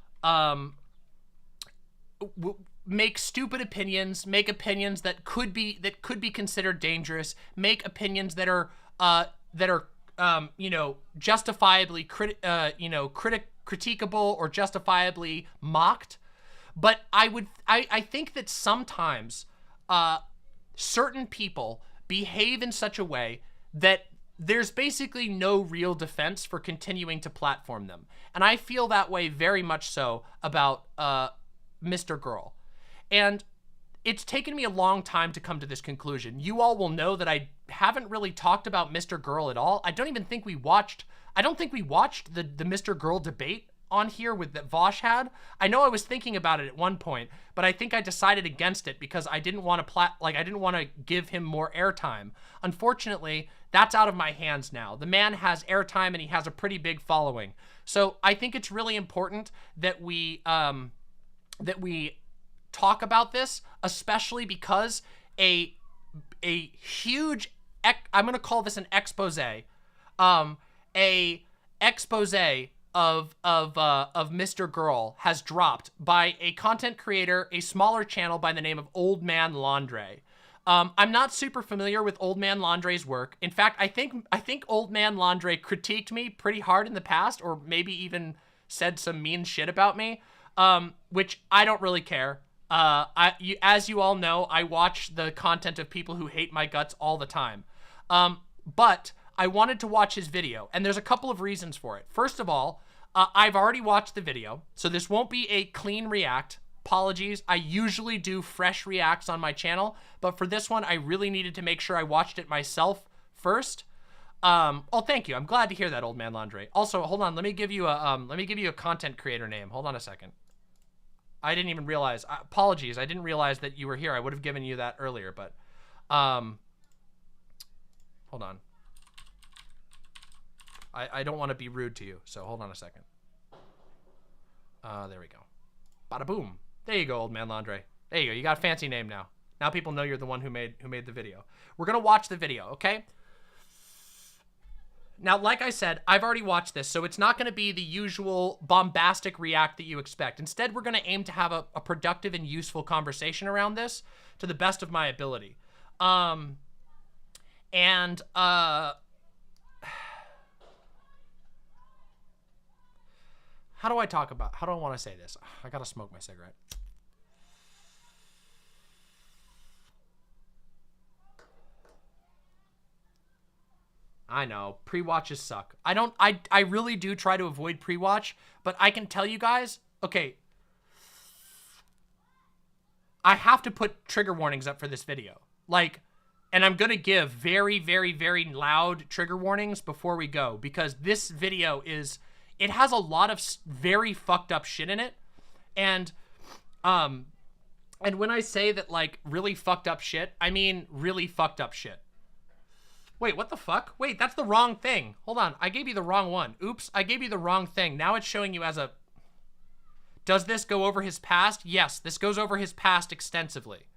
make stupid opinions, make opinions that could be considered dangerous, make opinions that are you know, justifiably critiquable or justifiably mocked. But I think that sometimes certain people behave in such a way that there's basically no real defense for continuing to platform them. And I feel that way very much so about MrGirl. And it's taken me a long time to come to this conclusion. You all will know that I haven't really talked about MrGirl at all. I don't think we watched the MrGirl debate on here that Vosh had. I know I was thinking about it at one point, but I think I decided against it because I didn't want to give him more airtime. Unfortunately, that's out of my hands now. The man has airtime and he has a pretty big following. So I think it's really important that we talk about this, especially because a huge, I'm going to call this an expose, of MrGirl has dropped by a content creator, a smaller channel by the name of Old Man Laundry. I'm not super familiar with Old Man Laundry's work. In fact, I think Old Man Laundry critiqued me pretty hard in the past, or maybe even said some mean shit about me, which I don't really care. As you all know, I watch the content of people who hate my guts all the time. But I wanted to watch his video, and there's a couple of reasons for it. First of all, I've already watched the video, so this won't be a clean react. Apologies. I usually do fresh reacts on my channel, but for this one, I really needed to make sure I watched it myself first. Oh, thank you. I'm glad to hear that, Old Man Laundry. Also, hold on. Let me give you a content creator name. Hold on a second. I didn't even realize. Apologies. I didn't realize that you were here. I would have given you that earlier, but hold on. I don't want to be rude to you, so hold on a second. There we go. Bada boom. There you go, Old Man Laundry. There you go. You got a fancy name now. Now people know you're the one who made the video. We're gonna watch the video, okay? Now, like I said, I've already watched this, so it's not gonna be the usual bombastic react that you expect. Instead, we're gonna aim to have a productive and useful conversation around this to the best of my ability. How do I want to say this? I gotta smoke my cigarette. I know, pre-watches suck. I really do try to avoid pre-watch, but I can tell you guys, okay, I have to put trigger warnings up for this video. Like, and I'm gonna give very, very, very loud trigger warnings before we go, because this video it has a lot of very fucked up shit in it. And when I say that, like, really fucked up shit, I mean really fucked up shit. Wait, what the fuck? Wait, that's the wrong thing. Hold on, I gave you the wrong one. Oops, I gave you the wrong thing. Now it's showing you as a... Does this go over his past? Yes, this goes over his past extensively.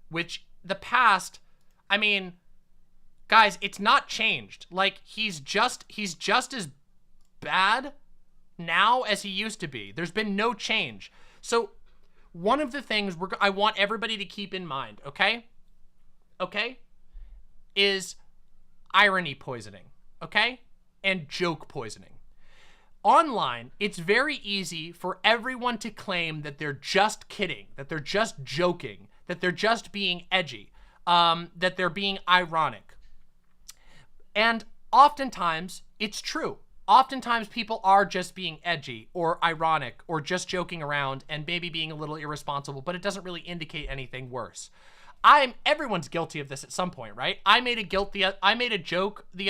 Which, the past, I mean, guys, it's not changed. Like, he's just as bad now as he used to be. There's been no change. So one of the things I want everybody to keep in mind, okay, is irony poisoning, okay, and joke poisoning. Online, it's very easy for everyone to claim that they're just kidding, that they're just joking, that they're just being edgy, that they're being ironic. And oftentimes, it's true. Oftentimes, people are just being edgy or ironic or just joking around and maybe being a little irresponsible, but it doesn't really indicate anything worse. Everyone's guilty of this at some point, right? I made a joke the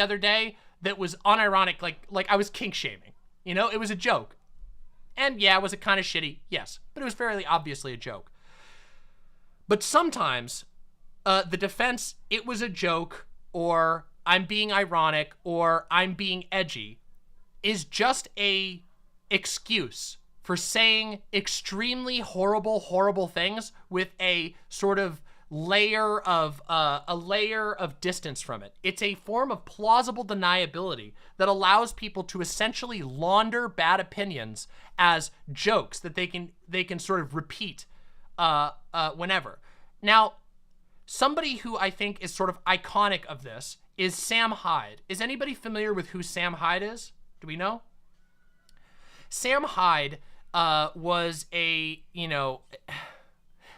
other day that was unironic, like I was kink shaming. You know, it was a joke. And yeah, was it kind of shitty? Yes, but it was fairly obviously a joke. But sometimes the defense, it was a joke, or I'm being ironic, or I'm being edgy, is just a excuse for saying extremely horrible things with a sort of layer of distance from it. It's a form of plausible deniability that allows people to essentially launder bad opinions as jokes that they can sort of repeat whenever. Now, somebody who I think is sort of iconic of this is Sam Hyde. Is anybody familiar with who Sam Hyde is? Do we know? Sam Hyde was a,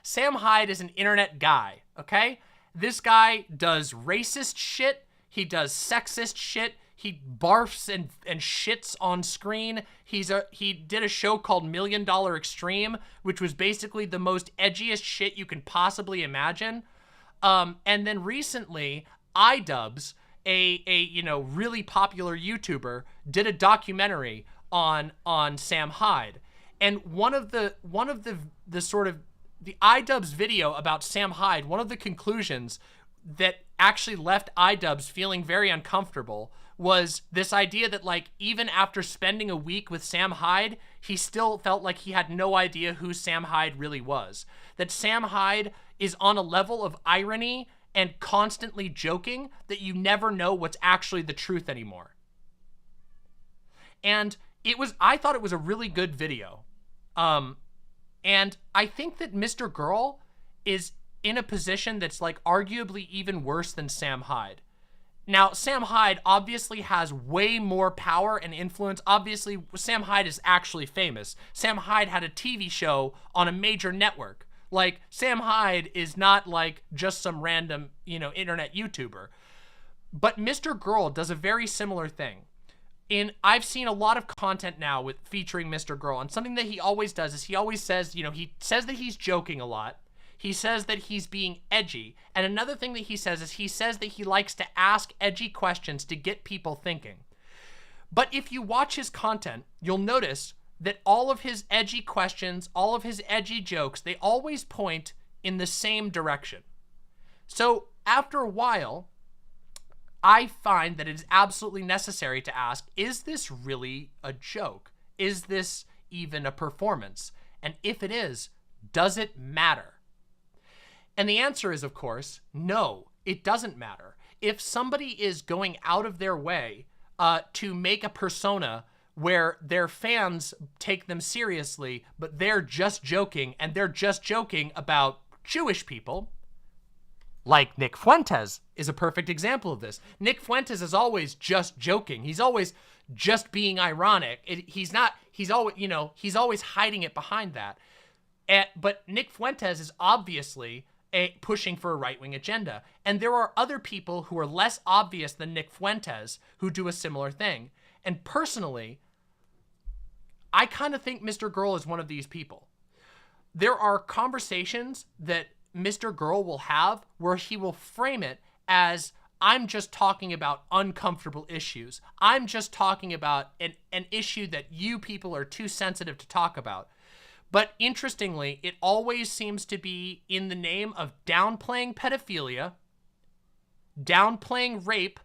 Sam Hyde is an internet guy, okay? This guy does racist shit. He does sexist shit. He barfs and shits on screen. He did a show called $1 Million Extreme, which was basically the most edgiest shit you can possibly imagine. And then recently, iDubbbz, a really popular YouTuber, did a documentary on Sam Hyde. And one of the iDubbbz video about Sam Hyde, one of the conclusions that actually left iDubbbz feeling very uncomfortable was this idea that, like, even after spending a week with Sam Hyde, he still felt like he had no idea who Sam Hyde really was. That Sam Hyde is on a level of irony and constantly joking that you never know what's actually the truth anymore. And I thought it was a really good video. And I think that MrGirl is in a position that's, like, arguably even worse than Sam Hyde. Now, Sam Hyde obviously has way more power and influence. Obviously, Sam Hyde is actually famous. Sam Hyde had a TV show on a major network. Like, Sam Hyde is not, like, just some random, internet YouTuber. But MrGirl does a very similar thing. I've seen a lot of content now featuring MrGirl, and something that he always does is he always says, he says that he's joking a lot. He says that he's being edgy. And another thing that he says is that he likes to ask edgy questions to get people thinking. But if you watch his content, you'll notice that all of his edgy questions, all of his edgy jokes, they always point in the same direction. So after a while, I find that it is absolutely necessary to ask, is this really a joke? Is this even a performance? And if it is, does it matter? And the answer is, of course, no, it doesn't matter. If somebody is going out of their way to make a persona where their fans take them seriously, but they're just joking, and they're just joking about Jewish people, like Nick Fuentes is a perfect example of this. Nick Fuentes is always just joking. He's always just being ironic. He's always hiding it behind that. But Nick Fuentes is obviously pushing for a right-wing agenda. And there are other people who are less obvious than Nick Fuentes who do a similar thing. And personally, I kind of think MrGirl is one of these people. There are conversations that MrGirl will have where he will frame it as, I'm just talking about uncomfortable issues. I'm just talking about an issue that you people are too sensitive to talk about. But interestingly, it always seems to be in the name of downplaying pedophilia, downplaying rape,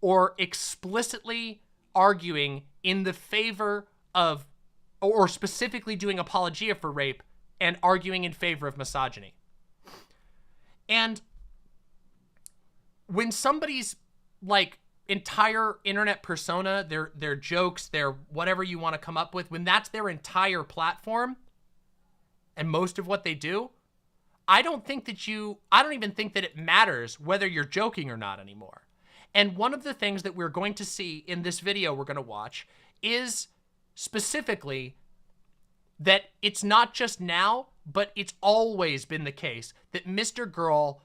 or explicitly arguing in the favor of, or specifically doing apologia for rape and arguing in favor of misogyny. And when somebody's, like, entire internet persona, their jokes, their whatever you want to come up with, when that's their entire platform and most of what they do, I don't even think that it matters whether you're joking or not anymore. And one of the things that we're going to see in this video we're going to watch is specifically that it's not just now, but it's always been the case that MrGirl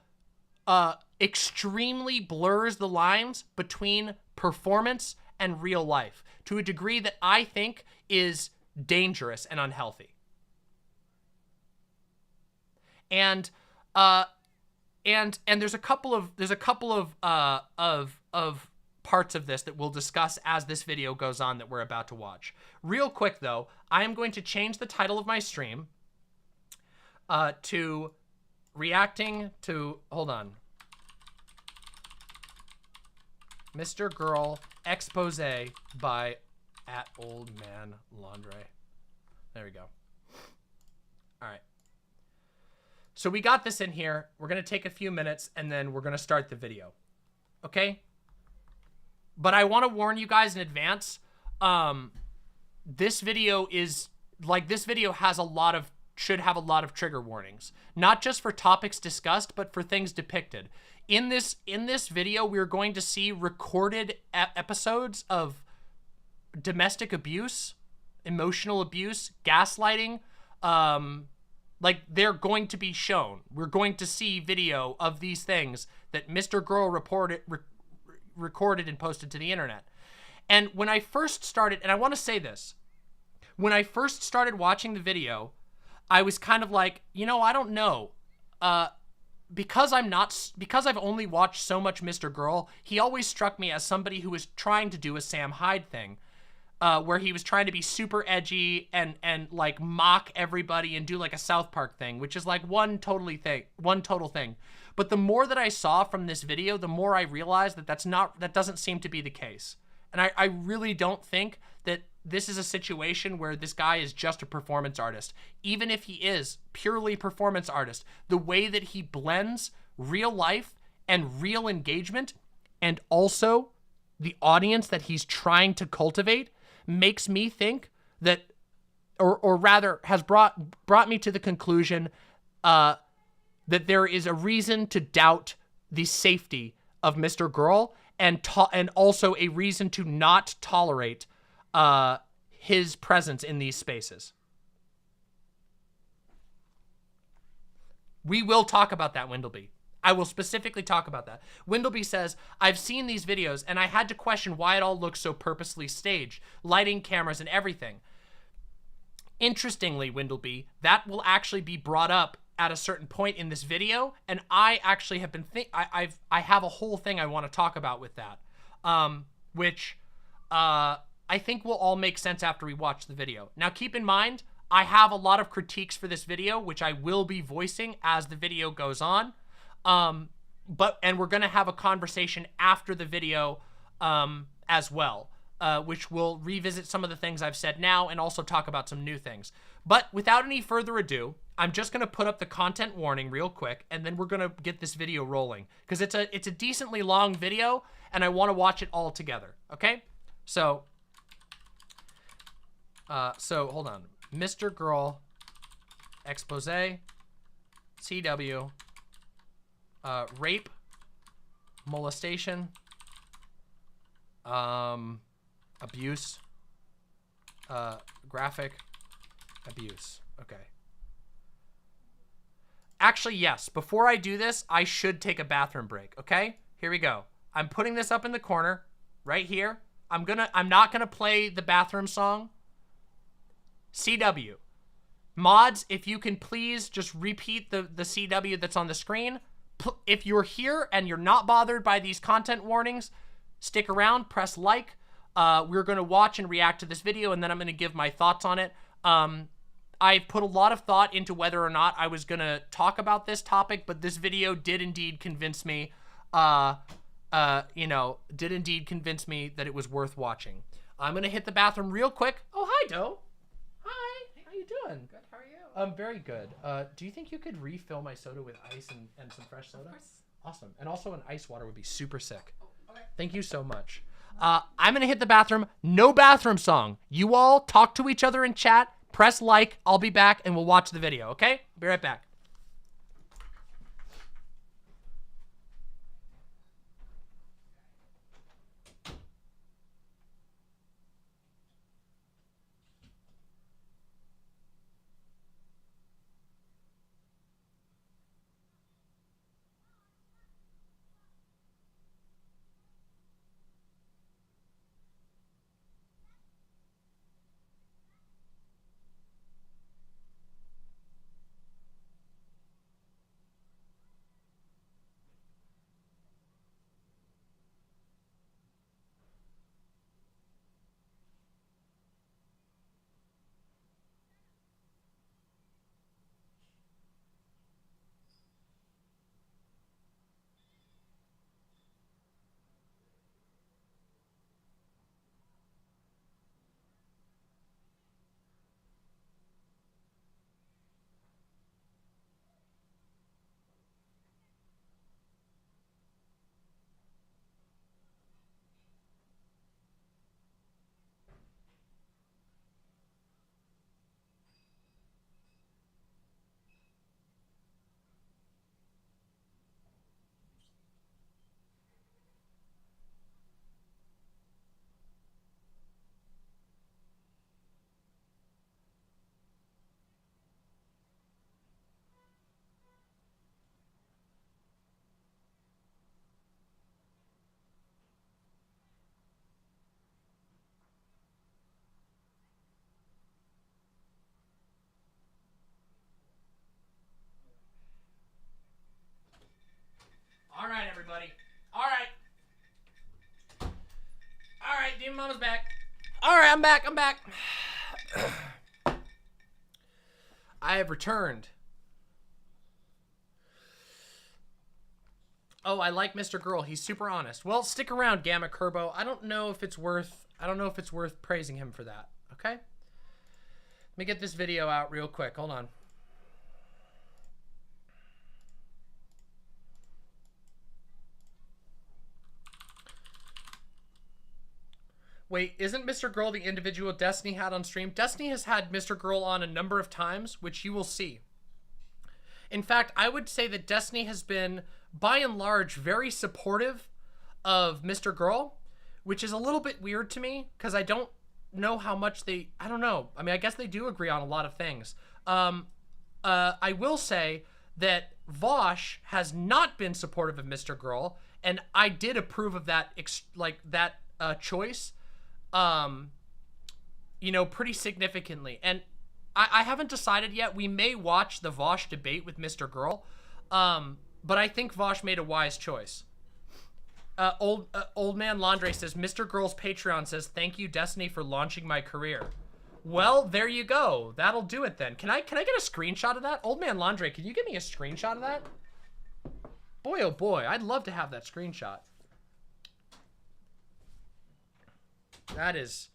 extremely blurs the lines between performance and real life to a degree that I think is dangerous and unhealthy. And there's a couple of parts of this that we'll discuss as this video goes on that we're about to watch. Real quick though, I am going to change the title of my stream to reacting to, hold on, MrGirl expose by @oldmanlaundry. There we go. All right. So we got this in here. We're going to take a few minutes and then we're going to start the video. Okay? But I want to warn you guys in advance. This video should have a lot of trigger warnings. Not just for topics discussed, but for things depicted. In this video, we're going to see recorded episodes of domestic abuse, emotional abuse, gaslighting. Like, they're going to be shown. We're going to see video of these things that MrGirl recorded and posted to the internet. And when I first started, and I want to say this, when I first started watching the video, I was kind of like, you know, I don't know. Because I've only watched so much MrGirl, he always struck me as somebody who was trying to do a Sam Hyde thing, where he was trying to be super edgy and like mock everybody and do like a South Park thing, which is like one total thing. But the more that I saw from this video, the more I realized that that doesn't seem to be the case. And I really don't think that this is a situation where this guy is just a performance artist. Even if he is purely performance artist, the way that he blends real life and real engagement and also the audience that he's trying to cultivate makes me think that, or rather has brought me to the conclusion that there is a reason to doubt the safety of MrGirl and also a reason to not tolerate his presence in these spaces. We will talk about that, Windleby. I will specifically talk about that. Windleby says, I've seen these videos and I had to question why it all looks so purposely staged, lighting, cameras, and everything. Interestingly, Windleby, that will actually be brought up at a certain point in this video, and I actually have been I have a whole thing I want to talk about with that, which I think will all make sense after we watch the video. Now, keep in mind, I have a lot of critiques for this video, which I will be voicing as the video goes on. And we're going to have a conversation after the video as well, which will revisit some of the things I've said now and also talk about some new things. But without any further ado, I'm just going to put up the content warning real quick, and then we're going to get this video rolling because it's a decently long video and I want to watch it all together. Okay? So hold on. MrGirl expose CW rape, molestation, abuse, graphic abuse. Okay. Actually, yes. Before I do this, I should take a bathroom break. Okay? Here we go. I'm putting this up in the corner right here. I'm not gonna play the bathroom song. CW. Mods, if you can please just repeat the CW that's on the screen. If you're here and you're not bothered by these content warnings, stick around, press like. We're going to watch and react to this video, and then I'm going to give my thoughts on it. I put a lot of thought into whether or not I was going to talk about this topic, but this video did indeed convince me, that it was worth watching. I'm going to hit the bathroom real quick. Oh, hi, Doe. Hi. How you doing? Good, how are you? Very good. Do you think you could refill my soda with ice and some fresh soda? Of course. Awesome. And also an ice water would be super sick. Oh, okay. Thank you so much. I'm going to hit the bathroom. No bathroom song. You all talk to each other in chat. Press like. I'll be back and we'll watch the video, okay? Be right back. right, I'm back. I'm back. I have returned. Oh, I like MrGirl. He's super honest. Well, stick around, Gamma Kerbo. I don't know if it's worth praising him for that. Okay? Let me get this video out real quick. Hold on. Wait, isn't MrGirl the individual Destiny had on stream? Destiny has had MrGirl on a number of times, which you will see. In fact, I would say that Destiny has been, by and large, very supportive of MrGirl, which is a little bit weird to me, because I don't know how much they, I don't know. I mean, I guess they do agree on a lot of things. I will say that Vosh has not been supportive of MrGirl, and I did approve of that, choice, you know, pretty significantly. And I haven't decided yet. We may watch the Vosh debate with MrGirl, but I think Vosh made a wise choice. Old Man Landre says, MrGirl's Patreon says, thank you, Destiny, for launching my career. Well, there you go. That'll do it then. Can I get a screenshot of that? Old Man Landre, can you give me a screenshot of that? Boy, oh boy, I'd love to have that screenshot. That is...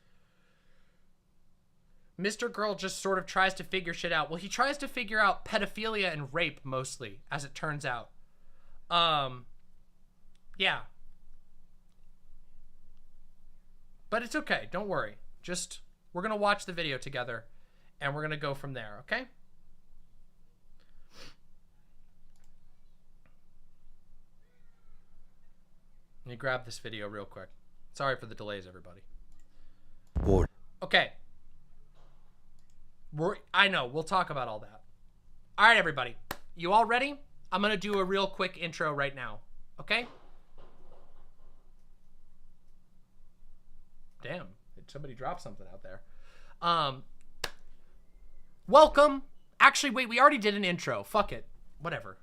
MrGirl just sort of tries to figure shit out. Well, he tries to figure out pedophilia and rape, mostly, as it turns out. Yeah. But it's okay. Don't worry. Just, we're going to watch the video together, and we're going to go from there, okay? Let me grab this video real quick. Sorry for the delays, everybody. Okay. I know, we'll talk about all that. All right, everybody. You all ready? I'm going to do a real quick intro right now, okay? Damn, somebody dropped something out there. Welcome. Actually, wait, we already did an intro. Fuck it. Whatever.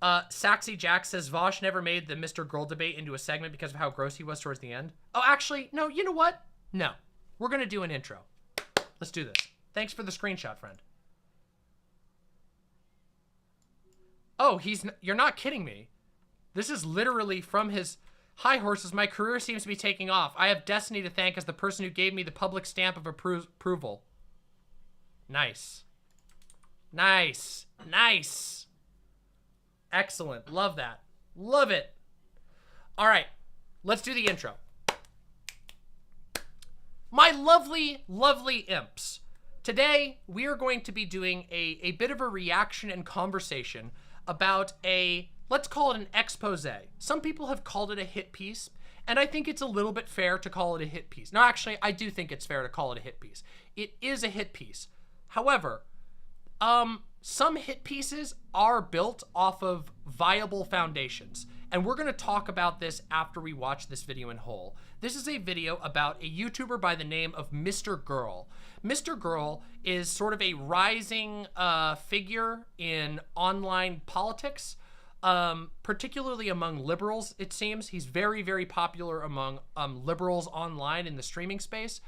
Saxy Jack says Vosh never made the MrGirl debate into a segment because of how gross he was towards the end. Oh, actually, no, you know what? No. We're going to do an intro. Let's do this. Thanks for the screenshot, friend. Oh, you're not kidding me. This is literally from his... Hi, horses. My career seems to be taking off. I have Destiny to thank as the person who gave me the public stamp of approval. Nice. Nice. Nice. Excellent. Love that. Love it. All right. Let's do the intro. My lovely, lovely imps. Today, we are going to be doing a bit of a reaction and conversation about let's call it an expose. Some people have called it a hit piece, and I think it's a little bit fair to call it a hit piece. No, actually, I do think it's fair to call it a hit piece. It is a hit piece. However, some hit pieces are built off of viable foundations, and we're going to talk about this after we watch this video in whole. This is a video about a YouTuber by the name of MrGirl. MrGirl is sort of a rising figure in online politics, particularly among liberals, it seems. He's very, very popular among liberals online in the streaming space.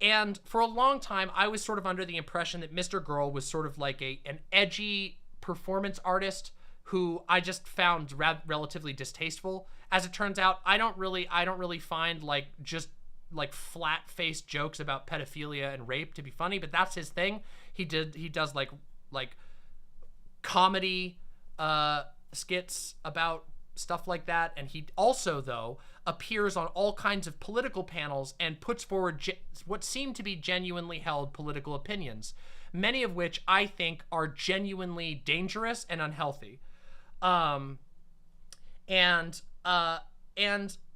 And for a long time, I was sort of under the impression that MrGirl was sort of like an edgy performance artist who I just found relatively distasteful. As it turns out, I don't really find just flat-faced jokes about pedophilia and rape to be funny, but that's his thing. He does like comedy skits about stuff like that, and he also, though, appears on all kinds of political panels and puts forward what seem to be genuinely held political opinions, many of which I think are genuinely dangerous and unhealthy. And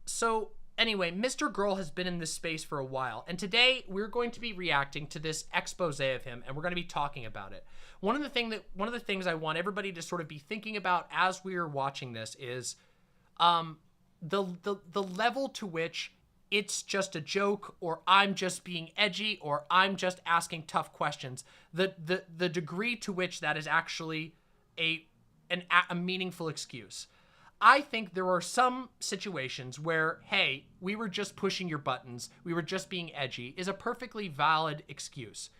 so anyway, MrGirl has been in this space for a while, and today we're going to be reacting to this expose of him, and we're going to be talking about it. One of the things I want everybody to sort of be thinking about as we're watching this is the level to which it's just a joke, or I'm just being edgy, or I'm just asking tough questions. The degree to which that is actually a meaningful excuse. I think there are some situations where, hey, we were just pushing your buttons, we were just being edgy, is a perfectly valid excuse.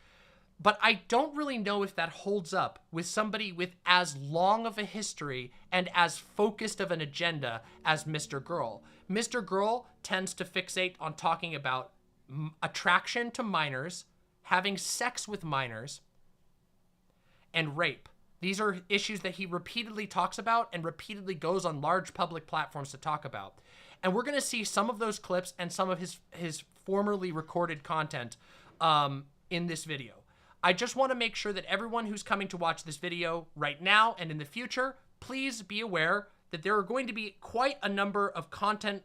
But I don't really know if that holds up with somebody with as long of a history and as focused of an agenda as MrGirl. MrGirl tends to fixate on talking about attraction to minors, having sex with minors, and rape. These are issues that he repeatedly talks about and repeatedly goes on large public platforms to talk about. And we're going to see some of those clips and some of his formerly recorded content in this video. I just want to make sure that everyone who's coming to watch this video right now and in the future, please be aware that there are going to be quite a number of content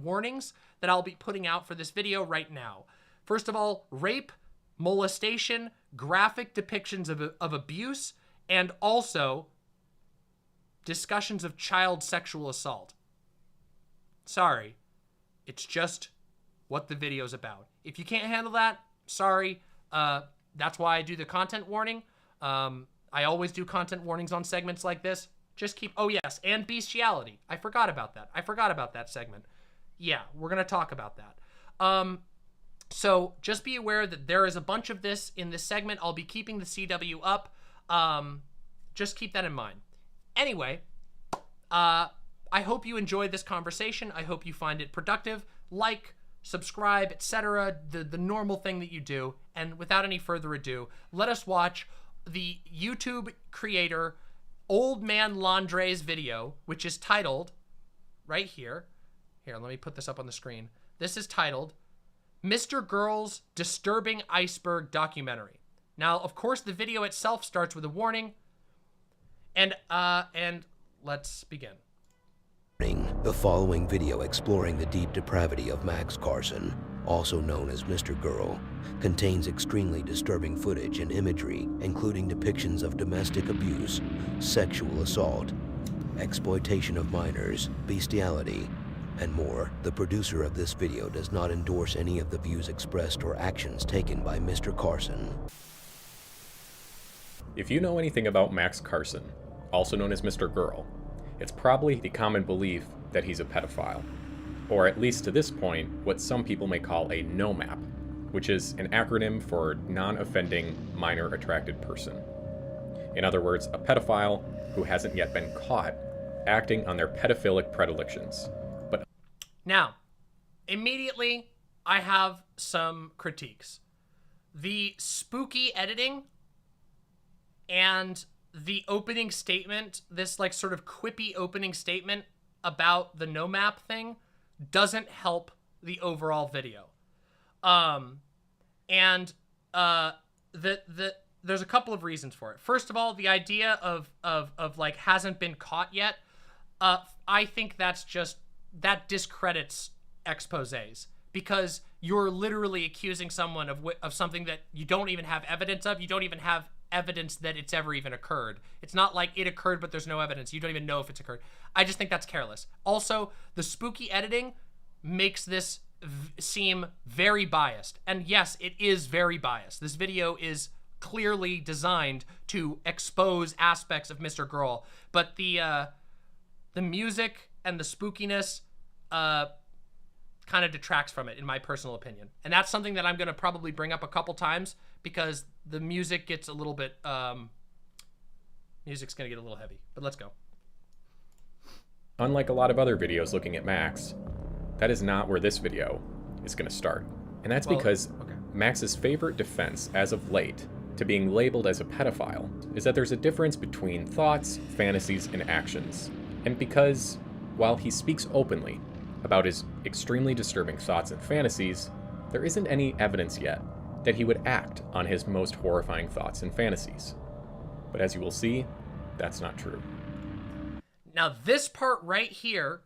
warnings that I'll be putting out for this video right now. First of all, rape, molestation, graphic depictions of abuse, and also discussions of child sexual assault. Sorry, it's just what the video's about. If you can't handle that, sorry. That's why I do the content warning. I always do content warnings on segments like this. Just keep, oh yes, and bestiality. I forgot about that. I forgot about that segment. Yeah, we're gonna talk about that. So just be aware that there is a bunch of this in this segment. I'll be keeping the CW up. Just keep that in mind. Anyway, I hope you enjoyed this conversation. I hope you find it productive. Like, subscribe, etc. The normal thing that you do. And without any further ado, let us watch the YouTube creator Old Man Landre's video, which is titled right here. Here, let me put this up on the screen. This is titled MrGirl's Disturbing Iceberg Documentary. Now, of course, the video itself starts with a warning. And let's begin. The following video exploring the deep depravity of Max Carson, also known as MrGirl, contains extremely disturbing footage and imagery, including depictions of domestic abuse, sexual assault, exploitation of minors, bestiality, and more. The producer of this video does not endorse any of the views expressed or actions taken by Mr. Carson. If you know anything about Max Carson, also known as MrGirl, it's probably the common belief that he's a pedophile, or at least to this point, what some people may call a NOMAP, which is an acronym for non-offending minor attracted person. In other words, a pedophile who hasn't yet been caught acting on their pedophilic predilections. But now, immediately, I have some critiques. The spooky editing and the opening statement, this like sort of quippy opening statement about the NOMAP thing doesn't help the overall video. There's a couple of reasons for it. First of all, the idea of like hasn't been caught yet. I think that discredits exposés, because you're literally accusing someone of something that you don't even have evidence of. You don't even have evidence that it's ever even occurred. It's not like it occurred, but there's no evidence. You don't even know if it's occurred. I just think that's careless. Also, the spooky editing makes this seem very biased. And yes, it is very biased. This video is clearly designed to expose aspects of MrGirl, but the music and the spookiness kind of detracts from it, in my personal opinion. And that's something that I'm going to probably bring up a couple times, because the music gets a little bit, music's going to get a little heavy, but let's go. unlike a lot of other videos looking at Max, that is not where this video is going to start. And that's because Max's favorite defense as of late to being labeled as a pedophile is that there's a difference between thoughts, fantasies, and actions. And because, while he speaks openly about his extremely disturbing thoughts and fantasies, there isn't any evidence yet that he would act on his most horrifying thoughts and fantasies. But as you will see, that's not true. Now, this part right here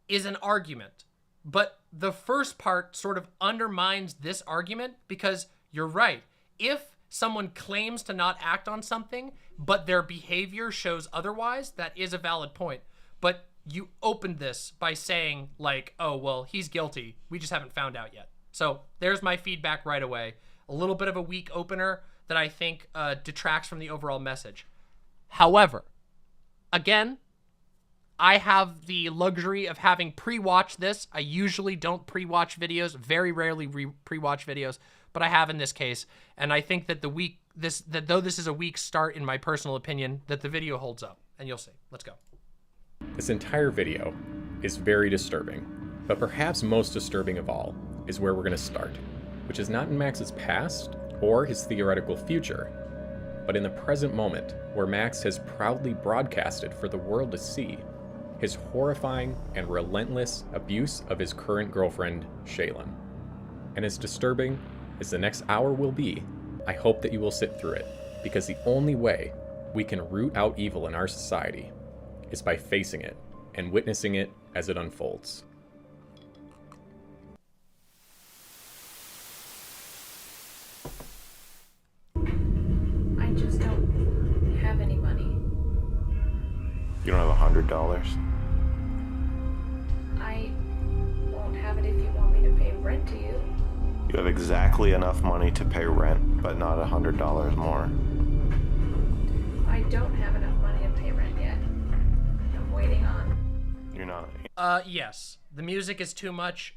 is an argument, but the first part sort of undermines this argument, because you're right. If someone claims to not act on something, but their behavior shows otherwise, that is a valid point. But you opened this by saying, like, oh, well, he's guilty. We just haven't found out yet. So there's my feedback right away. A little bit of a weak opener that I think detracts from the overall message. However, Again, I have the luxury of having pre-watched this. I usually don't pre-watch videos, very rarely pre-watch videos, but I have in this case. And I think that though this is a weak start in my personal opinion, that the video holds up. And you'll see. Let's go. This entire video is very disturbing, but perhaps most disturbing of all is where we're going to start, which is not in Max's past or his theoretical future, but in the present moment where Max has proudly broadcasted for the world to see his horrifying and relentless abuse of his current girlfriend, Shaylin. And as disturbing as the next hour will be, I hope that you will sit through it, because the only way we can root out evil in our society is by facing it and witnessing it as it unfolds. I just don't have any money. You don't have $100? I won't have it if you want me to pay rent to you. You have exactly enough money to pay rent, but not $100 more. I don't have enough money to pay rent yet. I'm waiting on. You're not. Yes. The music is too much.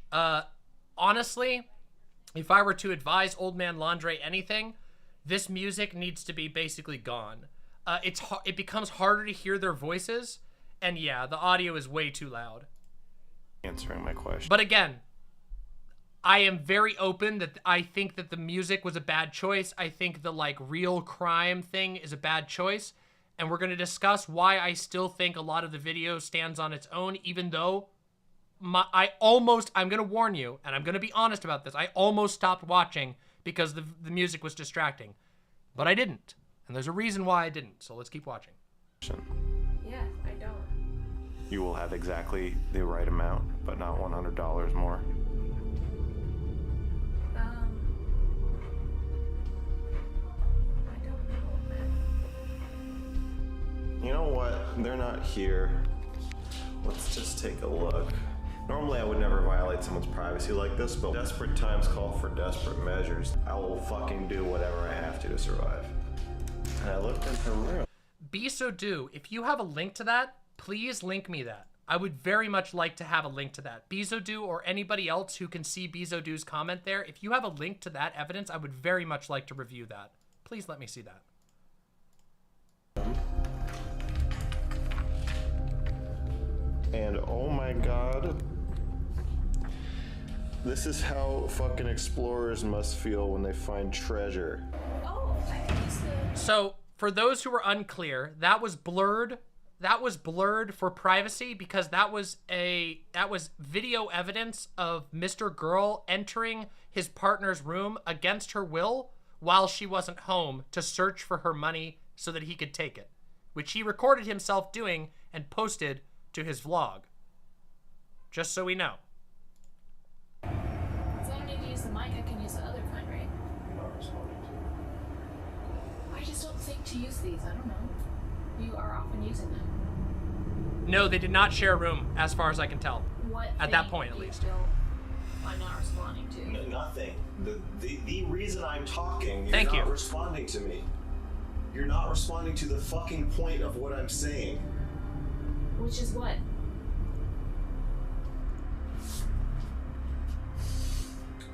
Honestly, if I were to advise Old Man Landre anything, this music needs to be basically gone. It becomes harder to hear their voices, and yeah, the audio is way too loud. Answering my question. But again, I am very open that I think that the music was a bad choice. I think the like real crime thing is a bad choice. And we're going to discuss why I still think a lot of the video stands on its own, even though I'm going to warn you, and I'm going to be honest about this. I almost stopped watching because the music was distracting, but I didn't. And there's a reason why I didn't. So let's keep watching. Yeah, I don't. You will have exactly the right amount, but not $100 more. I don't know, man. You know what? They're not here. Let's just take a look. Normally I would never violate someone's privacy like this, but desperate times call for desperate measures. I will fucking do whatever I have to survive. And I looked in her room. Be so do. If you have a link to that, please link me that. I would very much like to have a link to that. Bizodu or anybody else who can see Bizodu's comment there, if you have a link to that evidence, I would very much like to review that. Please let me see that. And oh my god, this is how fucking explorers must feel when they find treasure. Oh, I used to. So, for those who are unclear, that was blurred. That was blurred for privacy because that was video evidence of MrGirl entering his partner's room against her will while she wasn't home to search for her money so that he could take it, which he recorded himself doing and posted to his vlog. Just so we know. So I don't need to use the mic, I can use the other kind, right? I just don't think to use these, I don't know. You are often using them. No, they did not share a room, as far as I can tell. What At that thing point, at you least. Still, I'm not responding to. Nothing. The reason I'm talking, you're Thank not you. responding to me. You're not responding to the fucking point of what I'm saying. Which is what?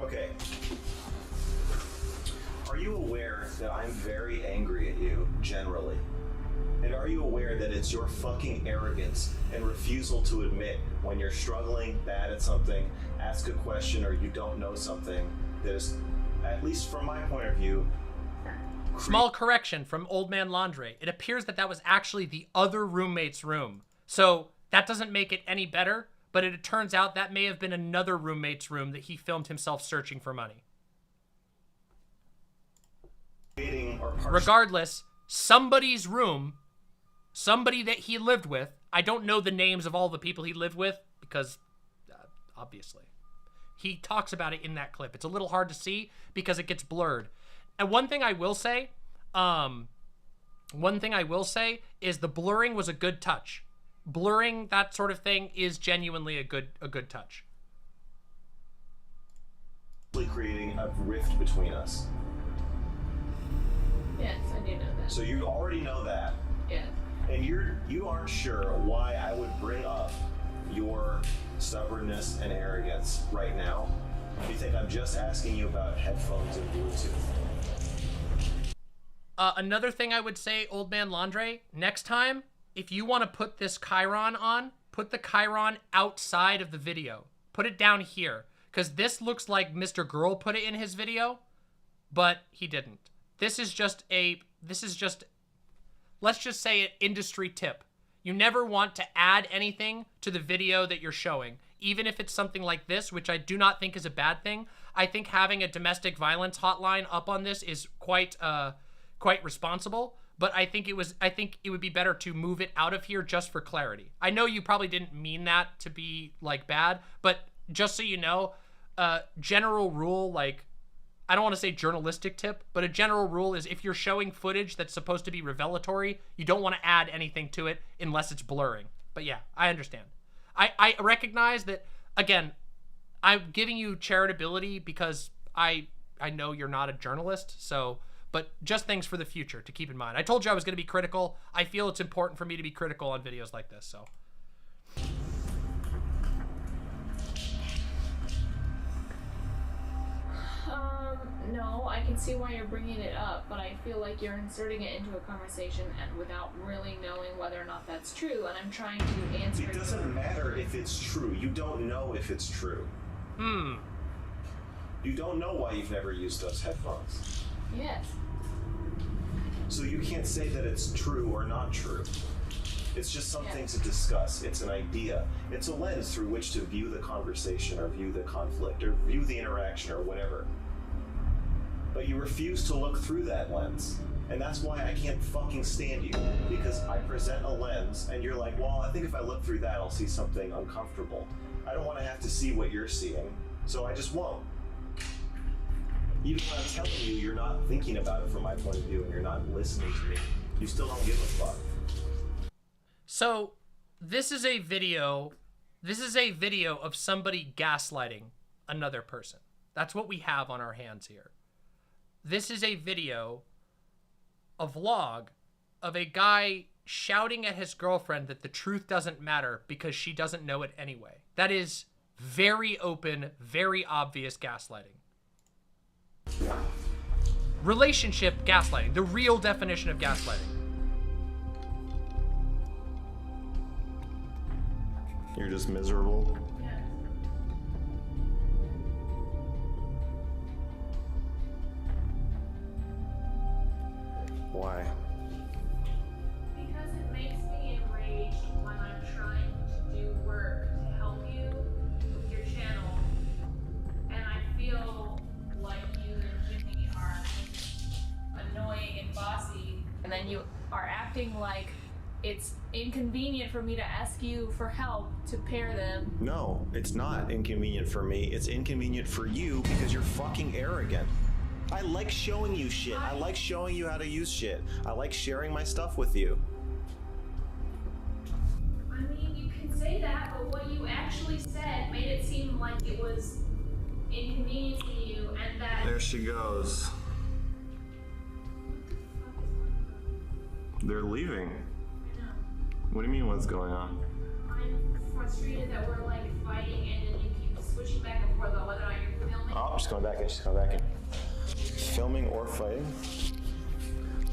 Okay. Are you aware that I'm very angry at you, generally? And are you aware that it's your fucking arrogance and refusal to admit when you're struggling, bad at something, ask a question, or you don't know something that is, at least from my point of view, Small correction from Old Man Landre. It appears that that was actually the other roommate's room. So that doesn't make it any better, but it turns out that may have been another roommate's room that he filmed himself searching for money. Regardless, somebody's room, somebody that he lived with, I don't know the names of all the people he lived with because, obviously, he talks about it in that clip. It's a little hard to see because it gets blurred. And one thing I will say is the blurring was a good touch. Blurring, that sort of thing, is genuinely a good touch. creating a rift between us. Yes, I do know that. So you already know that. Yes. And you aren't sure why I would bring up your stubbornness and arrogance right now. You think I'm just asking you about headphones and Bluetooth? Another thing I would say, Old Man Landre, next time, if you want to put this Chiron on, put the Chiron outside of the video. Put it down here. Because this looks like MrGirl put it in his video, but he didn't. This is just, let's just say an industry tip. You never want to add anything to the video that you're showing. Even if it's something like this, which I do not think is a bad thing. I think having a domestic violence hotline up on this is quite responsible, but I think it would be better to move it out of here just for clarity. I know you probably didn't mean that to be like bad, but just so you know, general rule, like, I don't want to say journalistic tip, but a general rule is if you're showing footage that's supposed to be revelatory, you don't want to add anything to it unless it's blurring. But yeah, I understand. I recognize that, again, I'm giving you charitability because I know you're not a journalist, so, but just things for the future to keep in mind. I told you I was going to be critical. I feel it's important for me to be critical on videos like this, so. No, I can see why you're bringing it up, but I feel like you're inserting it into a conversation and without really knowing whether or not that's true, and I'm trying to answer it. It doesn't matter if it's true. You don't know if it's true. You don't know why you've never used those headphones. Yes. So you can't say that it's true or not true. It's just something to discuss. It's an idea. It's a lens through which to view the conversation or view the conflict or view the interaction or whatever. But you refuse to look through that lens. And that's why I can't fucking stand you. Because I present a lens and you're like, well, I think if I look through that, I'll see something uncomfortable. I don't want to have to see what you're seeing, so I just won't. Even when I'm telling you, you're not thinking about it from my point of view and you're not listening to me. You still don't give a fuck. So, this is a video of somebody gaslighting another person. That's what we have on our hands here. This is a video, a vlog, of a guy shouting at his girlfriend that the truth doesn't matter because she doesn't know it anyway. That is very open, very obvious gaslighting. Relationship gaslighting, the real definition of gaslighting. You're just miserable. Why? Because it makes me enraged when I'm trying to do work to help you with your channel, and I feel like you and Jimmy are annoying and bossy, and then you are acting like it's inconvenient for me to ask you for help to pair them. No, it's not inconvenient for me. It's inconvenient for you because you're fucking arrogant. I like showing you shit. I like showing you how to use shit. I like sharing my stuff with you. I mean, you can say that, but what you actually said made it seem like it was inconveniencing you and that... There she goes. They're leaving. I know. What do you mean what's going on? I'm frustrated that we're like fighting and then you keep switching back and forth on whether or not you're filming. Oh, she's coming back in. She's coming back in. Filming or fighting?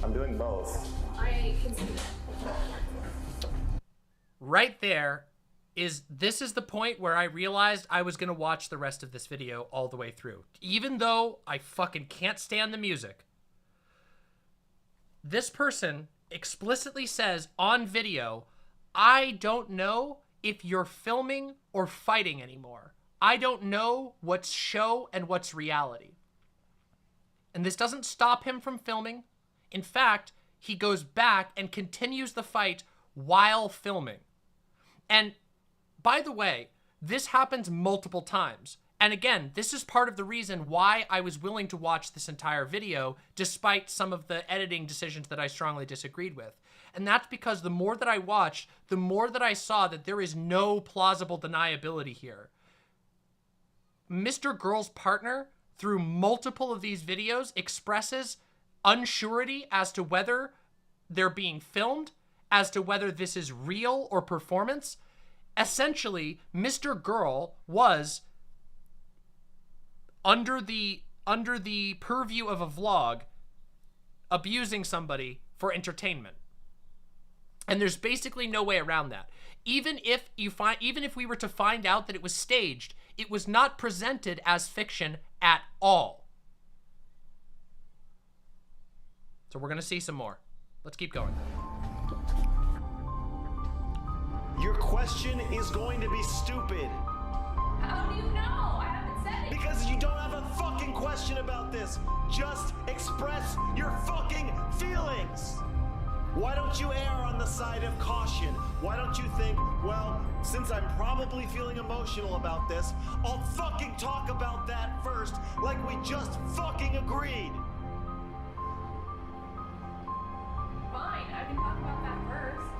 I'm doing both. I can see that. Right there this is the point where I realized I was going to watch the rest of this video all the way through. Even though I fucking can't stand the music. This person explicitly says on video, I don't know if you're filming or fighting anymore. I don't know what's show and what's reality. And this doesn't stop him from filming. In fact, he goes back and continues the fight while filming. And by the way, this happens multiple times. And again, this is part of the reason why I was willing to watch this entire video, despite some of the editing decisions that I strongly disagreed with. And that's because the more that I watched, the more that I saw that there is no plausible deniability here. MrGirl's partner, through multiple of these videos, expresses unsurety as to whether they're being filmed, as to whether this is real or performance, essentially, MrGirl was under the purview of a vlog abusing somebody for entertainment. And there's basically no way around that. Even if we were to find out that it was staged, it was not presented as fiction at all. So we're gonna see some more. Let's keep going. Your question is going to be stupid. How do you know? I haven't said it. Because you don't have a fucking question about this. Just express your fucking feelings. Why don't you err on the side of caution? Why don't you think, well, since I'm probably feeling emotional about this, I'll fucking talk about that first, like we just fucking agreed. Fine, I can talk about that first.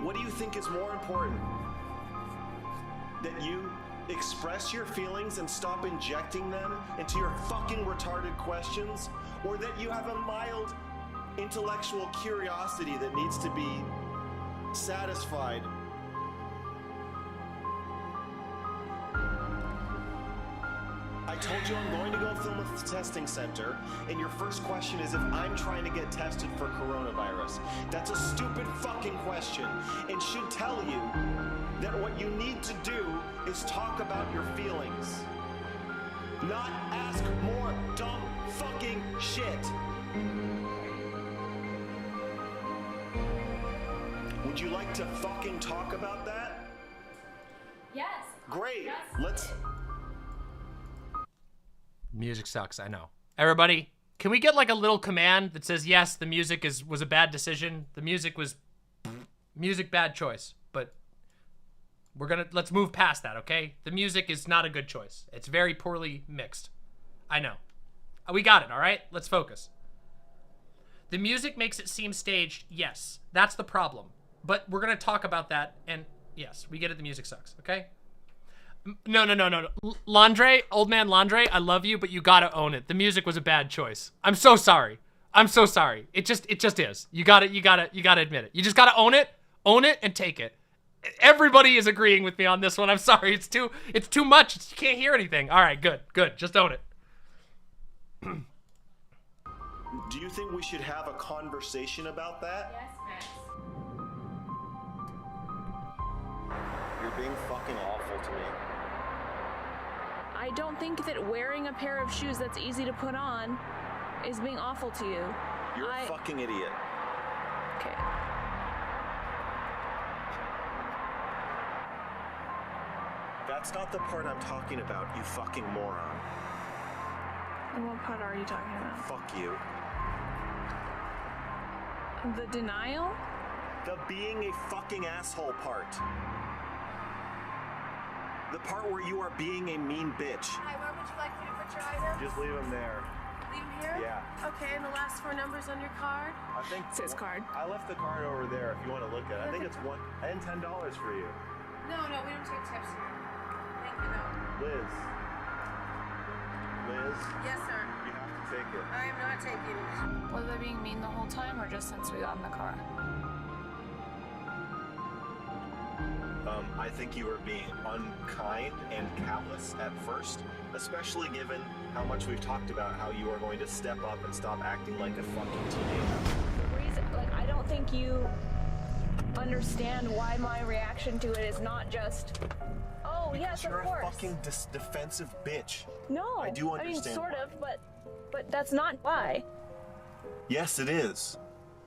What do you think is more important? That you express your feelings and stop injecting them into your fucking retarded questions? Or that you have a mild intellectual curiosity that needs to be satisfied? I told you I'm going to go film at the testing center, and your first question is if I'm trying to get tested for coronavirus. That's a stupid fucking question, and should tell you that what you need to do is talk about your feelings. Not ask more dumb fucking shit. Would you like to fucking talk about that? Yes. Great. Yes. Let's... Music sucks, I know. Everybody, can we get like a little command that says, yes, the music was a bad decision. The music was bad choice, but let's move past that, okay? The music is not a good choice. It's very poorly mixed. I know. We got it, all right? Let's focus. The music makes it seem staged, yes. That's the problem. But we're gonna talk about that, and yes, we get it, the music sucks, okay? No. Landre, old man Landre, I love you, but you gotta own it. The music was a bad choice. I'm so sorry. I'm so sorry. It just is. You gotta admit it. You just gotta own it and take it. Everybody is agreeing with me on this one. I'm sorry. It's too much. You can't hear anything. All right, good. Just own it. Do you think we should have a conversation about that? Yes, Max. You're being fucking awful to me. I don't think that wearing a pair of shoes that's easy to put on is being awful to you. You're a fucking idiot. Okay. That's not the part I'm talking about, you fucking moron. And what part are you talking about? Fuck you. The denial? The being a fucking asshole part. The part where you are being a mean bitch. Hi, where would you like me to put your items? Just leave them there. Leave them here? Yeah. Okay, and the last 4 numbers on your card? I think It says card. I left the card over there if you want to look at it. I think it's $10 for you. No, we don't take tips here. Thank you, though. Liz. Yes, sir. You have to take it. I am not taking it. Was I being mean the whole time or just since we got in the car? I think you were being unkind and callous at first, especially given how much we've talked about how you are going to step up and stop acting like a fucking teenager. The reason, I don't think you understand why my reaction to it is not just, oh, yes, of You're course. a fucking defensive bitch. No. I do understand sort why. of, but that's not why. Yes, it is.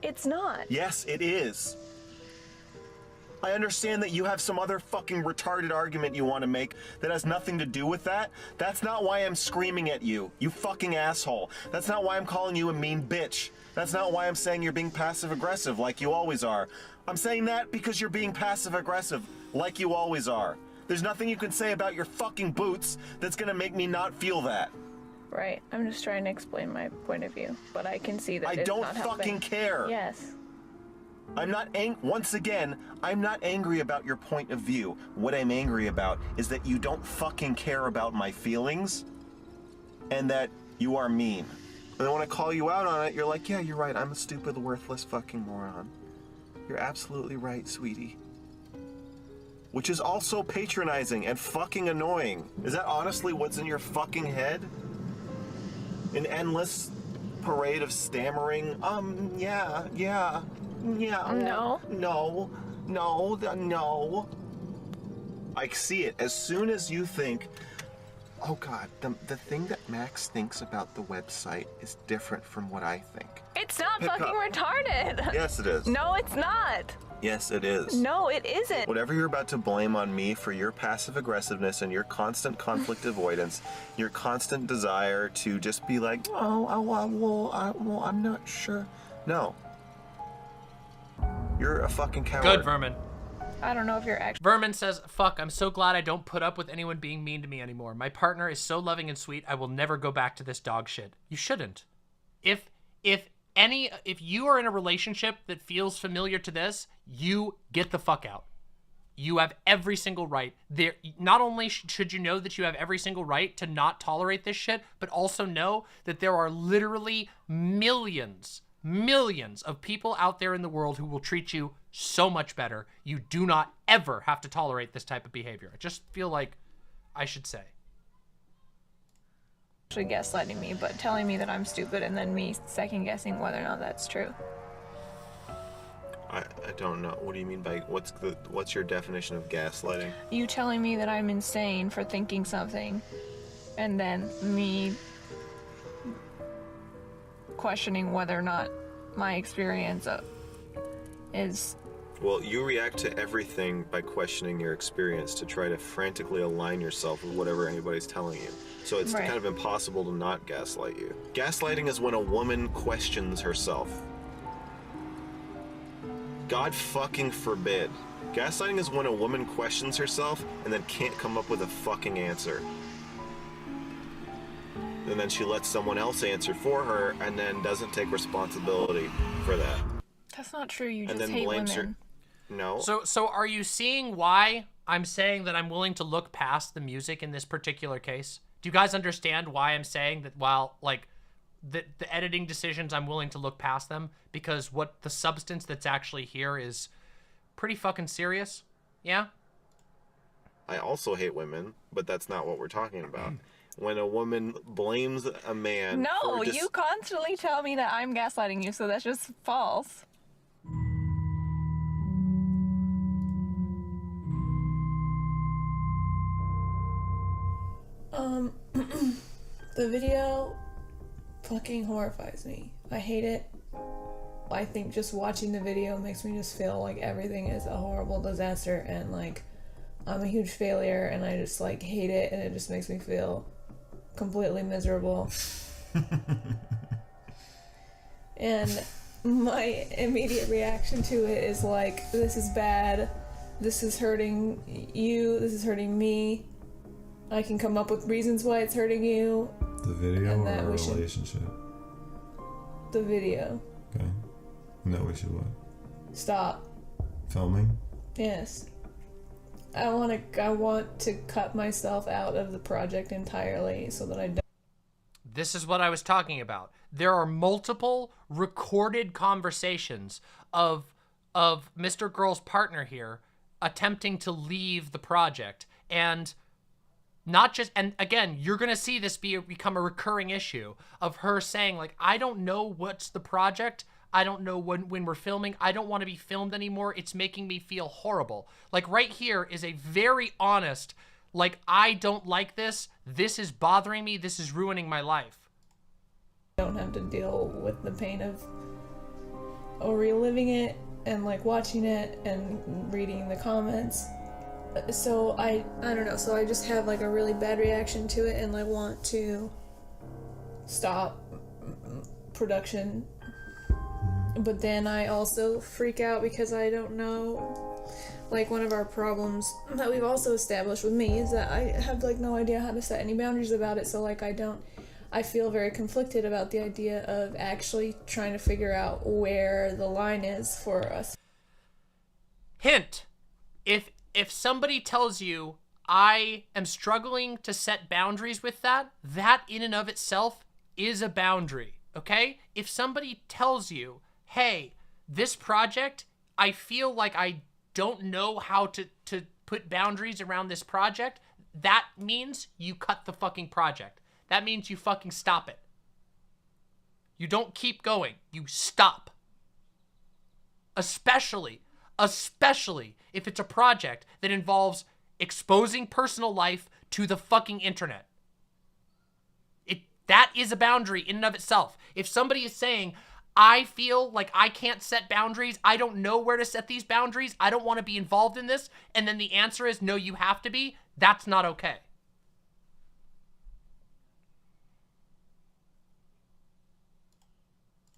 It's not. Yes, it is. I understand that you have some other fucking retarded argument you want to make that has nothing to do with that. That's not why I'm screaming at you, you fucking asshole. That's not why I'm calling you a mean bitch. That's not why I'm saying you're being passive-aggressive like you always are. I'm saying that because you're being passive-aggressive like you always are. There's nothing you can say about your fucking boots that's gonna make me not feel that. Right. I'm just trying to explain my point of view, but I can see that I it's don't not fucking helping. care. Yes. I'm not once again, I'm not angry about your point of view. What I'm angry about is that you don't fucking care about my feelings and that you are mean. And then when I call you out on it, you're like, yeah, you're right. I'm a stupid, worthless fucking moron. You're absolutely right, sweetie. Which is also patronizing and fucking annoying. Is that honestly what's in your fucking head? An endless parade of stammering, yeah. No. No. I see it. As soon as you think, oh God, the thing that Max thinks about the website is different from what I think. It's not Pick fucking up. retarded. Yes, it is. No, it's not. Yes, it is. No, it isn't. Whatever you're about to blame on me for your passive aggressiveness and your constant conflict avoidance, your constant desire to just be like, I'm not sure. No. You're a fucking coward. Good, Vermin. I don't know if you're actually. Vermin says, fuck, I'm so glad I don't put up with anyone being mean to me anymore. My partner is so loving and sweet, I will never go back to this dog shit. You shouldn't. If you are in a relationship that feels familiar to this, you get the fuck out. You have every single right. There, not only should you know that you have every single right to not tolerate this shit, but also know that there are literally millions of people out there in the world who will treat you so much better. You do not ever have to tolerate this type of behavior. I just feel like I should say. Actually gaslighting me, but telling me that I'm stupid and then me second guessing whether or not that's true. I don't know. What do you mean by what's your definition of gaslighting? You telling me that I'm insane for thinking something and then me questioning whether or not my experience is. Well, you react to everything by questioning your experience to try to frantically align yourself with whatever anybody's telling you. So it's Right. kind of impossible to not gaslight you. Gaslighting is when a woman questions herself. God fucking forbid. Gaslighting is when a woman questions herself and then can't come up with a fucking answer. And then she lets someone else answer for her and then doesn't take responsibility for that. That's not true. You And just then hate blames women. her. No. So are you seeing why I'm saying that I'm willing to look past the music in this particular case? Do you guys understand why I'm saying that while, like, the editing decisions, I'm willing to look past them? Because what the substance that's actually here is pretty fucking serious. Yeah? I also hate women, but that's not what we're talking about. When a woman blames a man No, for you constantly tell me that I'm gaslighting you, so that's just false. The video fucking horrifies me. I hate it. I think just watching the video makes me just feel like everything is a horrible disaster and like I'm a huge failure and I just like hate it and it just makes me feel completely miserable. And my immediate reaction to it is like, this is bad, this is hurting you, this is hurting me. I can come up with reasons why it's hurting you. The video and or that a we should- relationship? The video. Okay. No, we should what? Stop. Filming? Yes. I want to cut myself out of the project entirely so that I don't. This is what I was talking about. There are multiple recorded conversations of MrGirl's partner here attempting to leave the project, and not just, and again, you're gonna see this become a recurring issue of her saying like, I don't know what's the project, I don't know when we're filming, I don't want to be filmed anymore, it's making me feel horrible. Like right here is a very honest, like, I don't like this is bothering me, this is ruining my life. Don't have to deal with the pain of reliving it and like watching it and reading the comments. So I don't know, so I just have like a really bad reaction to it and I want to stop production. But then I also freak out because I don't know, like one of our problems that we've also established with me is that I have like no idea how to set any boundaries about it, so like I feel very conflicted about the idea of actually trying to figure out where the line is for us. Hint, if somebody tells you, I am struggling to set boundaries with that in and of itself is a boundary, okay? If somebody tells you, hey, this project, I feel like I don't know how to put boundaries around this project, that means you cut the fucking project. That means you fucking stop it. You don't keep going. You stop. Especially if it's a project that involves exposing personal life to the fucking internet. That is a boundary in and of itself. If somebody is saying, I feel like I can't set boundaries, I don't know where to set these boundaries, I don't want to be involved in this, and then the answer is, no, you have to be, that's not okay.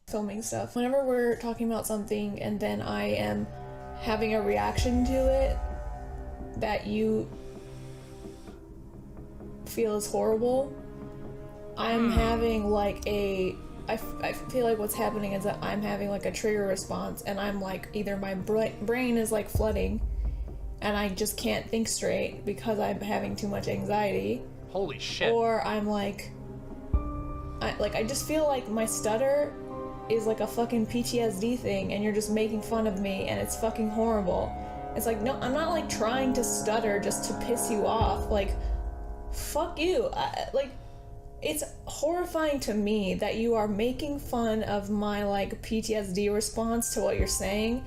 Filming stuff. Whenever we're talking about something and then I am having a reaction to it that you feel is horrible, I'm having like I feel like what's happening is that I'm having like a trigger response, and I'm like, either my brain is like flooding and I just can't think straight because I'm having too much anxiety. Holy shit. Or I'm like I just feel like my stutter is like a fucking PTSD thing, and you're just making fun of me, and it's fucking horrible. It's like, no, I'm not like trying to stutter just to piss you off. Like, fuck you. It's horrifying to me that you are making fun of my like PTSD response to what you're saying,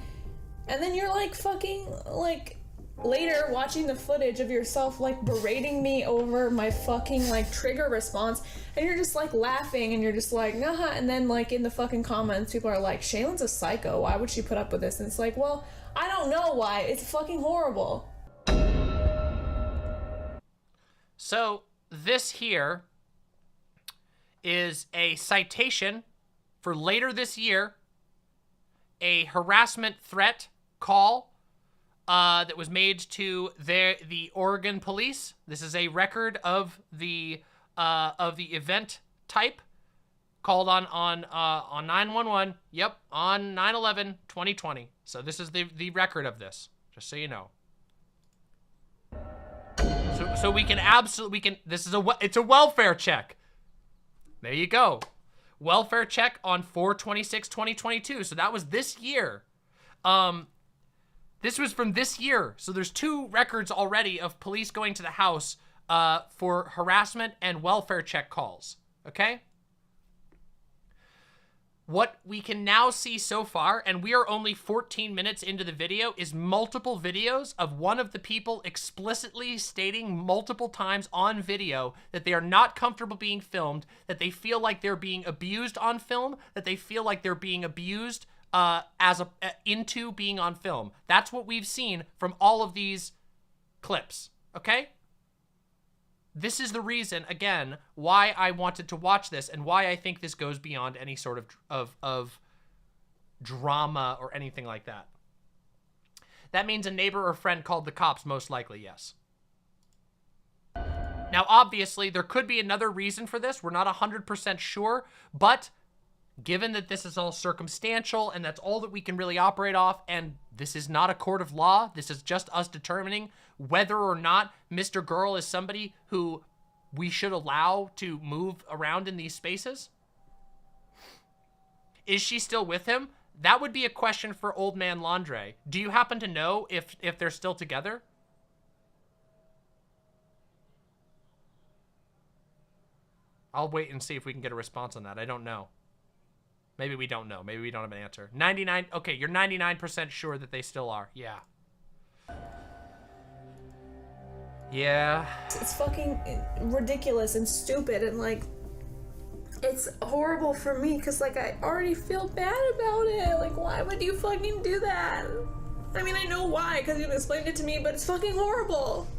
and then you're like fucking like later watching the footage of yourself like berating me over my fucking like trigger response, and you're just like laughing and you're just like, nah, and then like in the fucking comments people are like, Shaylin's a psycho, why would she put up with this? And it's like, well, I don't know why, it's fucking horrible. So this here is a citation for later this year, a harassment threat call that was made to the Oregon police. This is a record of the event type called on 911. Yep, on 9/11/2020. So this is the record of this, just so you know. So we can this is it's a welfare check. There you go. Welfare check on 4/26/2022. So that was this year. This was from this year. So there's 2 records already of police going to the house for harassment and welfare check calls. Okay? What we can now see so far, and we are only 14 minutes into the video, is multiple videos of one of the people explicitly stating multiple times on video that they are not comfortable being filmed, that they feel like they're being abused on film, that they feel like they're being abused into being on film. That's what we've seen from all of these clips, okay? This is the reason, again, why I wanted to watch this and why I think this goes beyond any sort of drama or anything like that. That means a neighbor or friend called the cops, most likely, yes. Now, obviously, there could be another reason for this. We're not 100% sure, but given that this is all circumstantial and that's all that we can really operate off, and this is not a court of law, this is just us determining whether or not MrGirl is somebody who we should allow to move around in these spaces. Is she still with him? That would be a question for Old Man Landre. Do you happen to know if they're still together? I'll wait and see if we can get a response on that. I don't know. Maybe we don't know. Maybe we don't have an answer. 99. Okay, you're 99% sure that they still are. Yeah. Yeah. It's fucking ridiculous and stupid, and like, it's horrible for me because like I already feel bad about it. Like, why would you fucking do that? I mean, I know why because you explained it to me, but it's fucking horrible.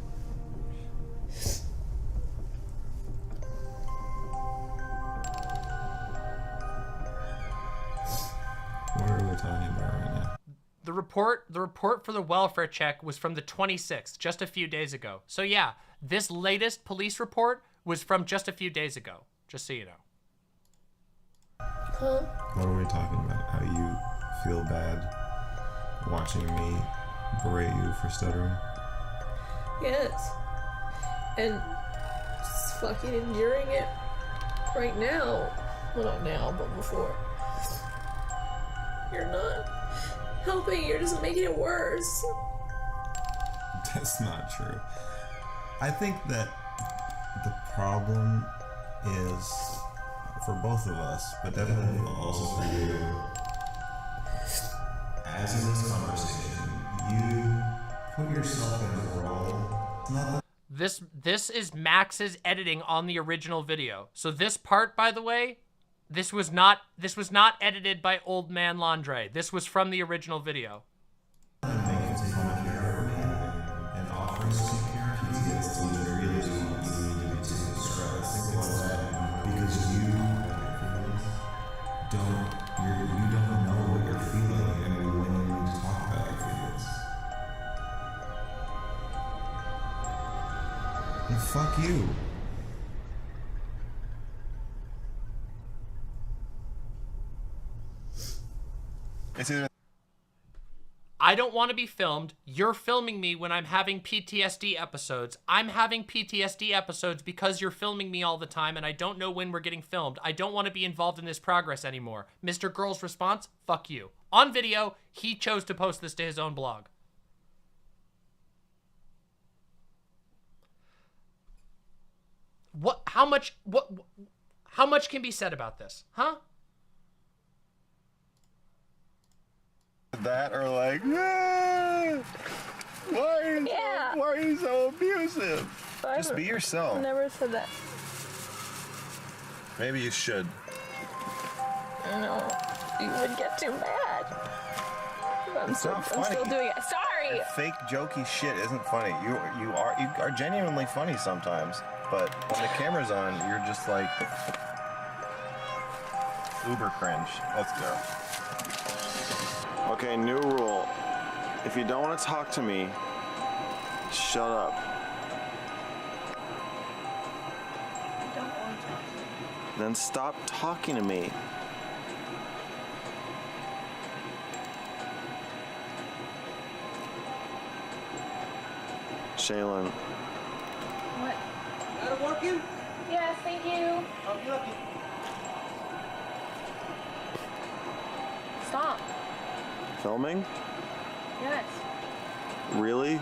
What are we talking about right now? The report for the welfare check was from the 26th, just a few days ago. So yeah, this latest police report was from just a few days ago, just so you know. Huh? What are we talking about? How you feel bad watching me berate you for stuttering? Yes. And just fucking enduring it right now. Well, not now, but before. You're not helping, you're just making it worse. That's not true. I think that the problem is for both of us, but definitely also for you. As in this conversation, you put yourself in a role. It's not that This is Max's editing on the original video. So this part, by the way, this was not edited by Old Man Landre. This was from the original video. Fuck you. I don't want to be filmed. You're filming me when I'm having PTSD episodes. I'm having PTSD episodes because you're filming me all the time and I don't know when we're getting filmed. I don't want to be involved in this progress anymore. MrGirl's response, fuck you. On video, he chose to post this to his own blog. How much can be said about this? Huh? That or like, why are you so abusive? Just be yourself. I never said that. Maybe you should. No, you would get too mad. I'm still doing it. Sorry. Fake jokey shit isn't funny. You are genuinely funny sometimes, but when the camera's on, you're just like uber cringe. Let's go. Okay, new rule. If you don't want to talk to me, shut up. I don't want to talk to you. Then stop talking to me. Shaylin. What? Is that working? Yes, thank you. Okay, okay. Stop. Filming? Yes. Really?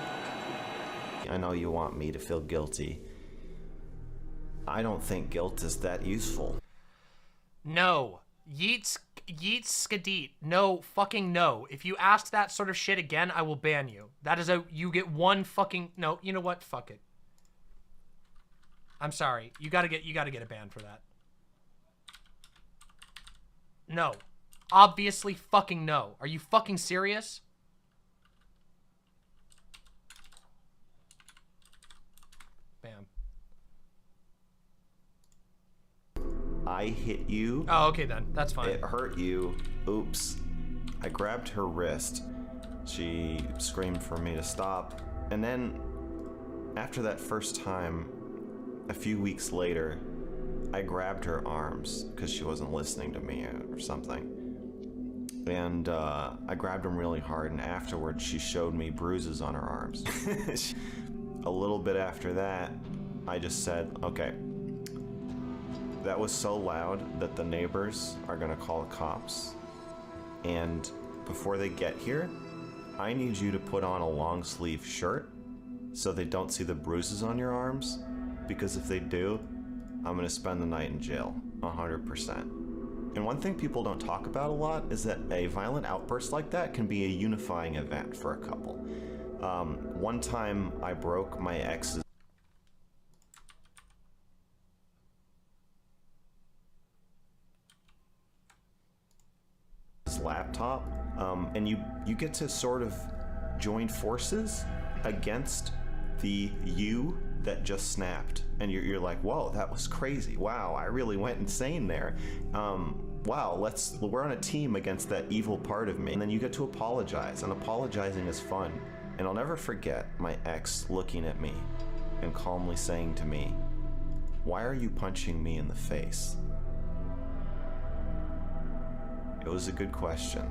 I know you want me to feel guilty. I don't think guilt is that useful. No. Yeet skadit. No, fucking no. If you ask that sort of shit again, I will ban you. That is you get one fucking, no, you know what? Fuck it. I'm sorry. You gotta get a ban for that. No. Obviously fucking no. Are you fucking serious? Bam. I hit you. Oh, okay then. That's fine. It hurt you. Oops. I grabbed her wrist. She screamed for me to stop. And then, after that first time, a few weeks later, I grabbed her arms because she wasn't listening to me or something. And I grabbed them really hard, and afterwards she showed me bruises on her arms. A little bit after that, I just said, okay, that was so loud that the neighbors are gonna call the cops. And before they get here, I need you to put on a long sleeve shirt so they don't see the bruises on your arms, because if they do, I'm gonna spend the night in jail, 100%. And one thing people don't talk about a lot is that a violent outburst like that can be a unifying event for a couple. One time I broke my ex's laptop, and you get to sort of join forces against the you that just snapped, and you're like, whoa, that was crazy. Wow, I really went insane there. Wow, we're on a team against that evil part of me. And then you get to apologize, and apologizing is fun. And I'll never forget my ex looking at me and calmly saying to me, why are you punching me in the face? It was a good question.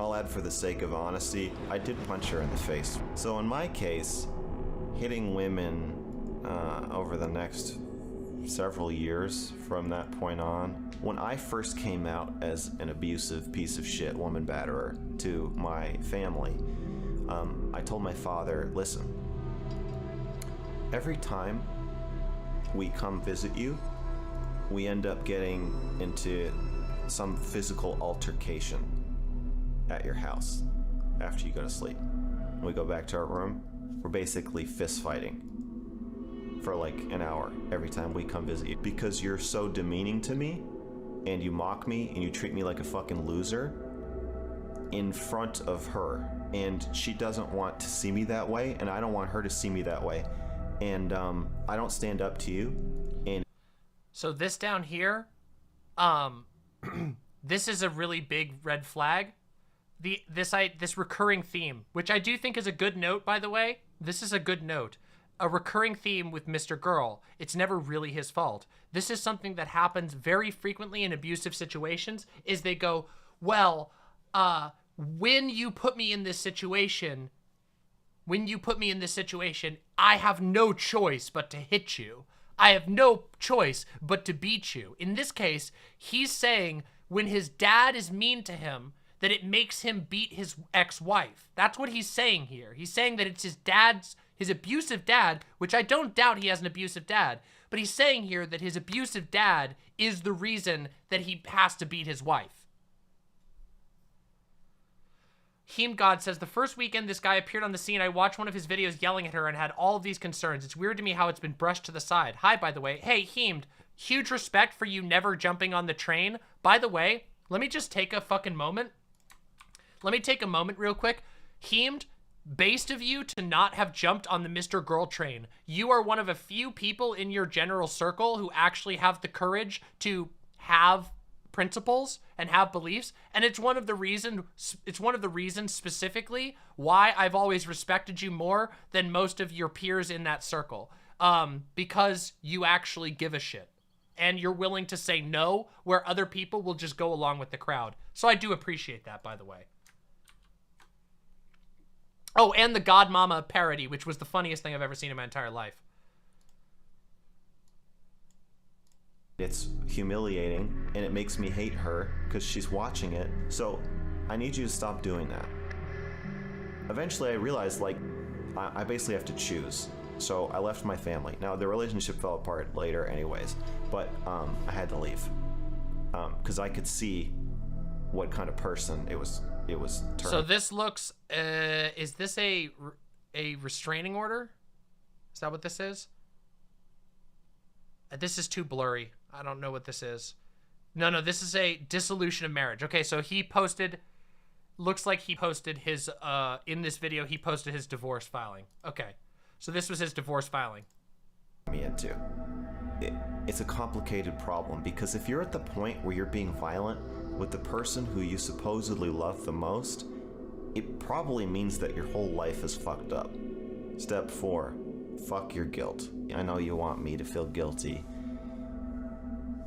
I'll add, for the sake of honesty, I did punch her in the face. So in my case, hitting women over the next several years from that point on. When I first came out as an abusive piece of shit woman batterer to my family, I told my father, listen, every time we come visit you, we end up getting into some physical altercation at your house after you go to sleep. When we go back to our room, we're basically fist fighting for like an hour every time we come visit you because you're so demeaning to me and you mock me and you treat me like a fucking loser in front of her, and she doesn't want to see me that way, and I don't want her to see me that way, and I don't stand up to you. And so this down here, this is a really big red flag. This recurring theme, which I do think is a good note, by the way. This is a good note. A recurring theme with MrGirl. It's never really his fault. This is something that happens very frequently in abusive situations, is they go, well, when you put me in this situation, I have no choice but to hit you. I have no choice but to beat you. In this case, he's saying when his dad is mean to him, that it makes him beat his ex-wife. That's what he's saying here. He's saying that it's his abusive dad, which I don't doubt he has an abusive dad, but he's saying here that his abusive dad is the reason that he has to beat his wife. Heem God says, the first weekend this guy appeared on the scene, I watched one of his videos yelling at her and had all of these concerns. It's weird to me how it's been brushed to the side. Hi, by the way. Hey, Heemed, huge respect for you never jumping on the train. By the way, let me just take a fucking moment. Let me take a moment real quick. Heemed, based of you to not have jumped on the MrGirl train. You are one of a few people in your general circle who actually have the courage to have principles and have beliefs, and it's one of the reasons specifically why I've always respected you more than most of your peers in that circle, because you actually give a shit and you're willing to say no where other people will just go along with the crowd. So I do appreciate that, by the way. Oh, and the God Mama parody, which was the funniest thing I've ever seen in my entire life. it's humiliating and it makes me hate her because she's watching it. So I need you to stop doing that. Eventually I realized, like, I basically have to choose. So I left my family. Now the relationship fell apart later anyways, but I had to leave because I could see what kind of person it was turning. So this looks, is this a restraining order? Is that what this is? This is too blurry. I don't know what this is. No, this is a dissolution of marriage. Okay, so he posted, looks like he posted his, in this video, he posted his divorce filing. Okay, so this was his divorce filing. Me into. It's a complicated problem because if you're at the point where you're being violent with the person who you supposedly love the most, it probably means that your whole life is fucked up. Step 4, fuck your guilt. I know you want me to feel guilty.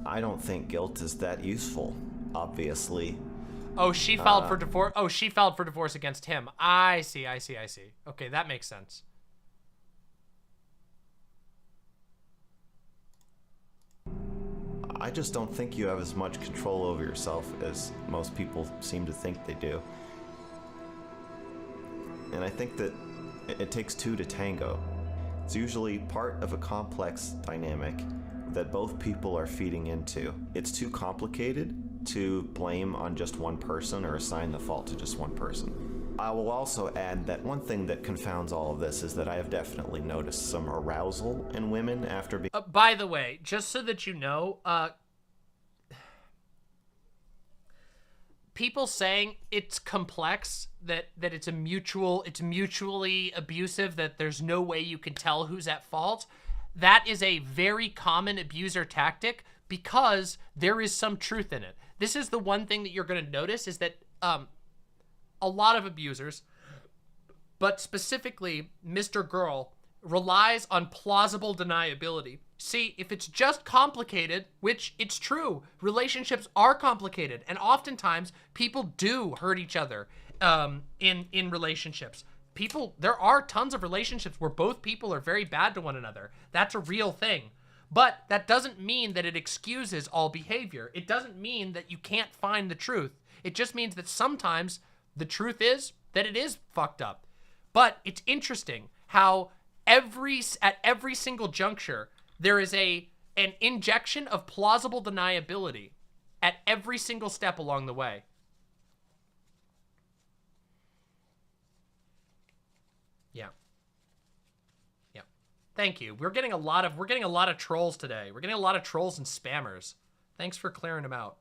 I don't think guilt is that useful, obviously. Oh, she filed for divorce. Oh, she filed for divorce against him. I see. Okay, that makes sense. I just don't think you have as much control over yourself as most people seem to think they do. And I think that it takes two to tango. It's usually part of a complex dynamic that both people are feeding into. It's too complicated to blame on just one person or assign the fault to just one person. I will also add that one thing that confounds all of this is that I have definitely noticed some arousal in women after being... By the way, just so that you know, people saying it's complex, that it's mutually abusive, that there's no way you can tell who's at fault, that is a very common abuser tactic because there is some truth in it. This is the one thing that you're going to notice is that a lot of abusers, but specifically MrGirl, relies on plausible deniability. See, if it's just complicated, which it's true, relationships are complicated, and oftentimes people do hurt each other in relationships. There are tons of relationships where both people are very bad to one another. That's a real thing. But that doesn't mean that it excuses all behavior. It doesn't mean that you can't find the truth. It just means that sometimes the truth is that it is fucked up. But it's interesting how at every single juncture, there is an injection of plausible deniability at every single step along the way. Yeah. Yeah. Thank you. We're getting a lot of trolls today. We're getting a lot of trolls and spammers. Thanks for clearing them out.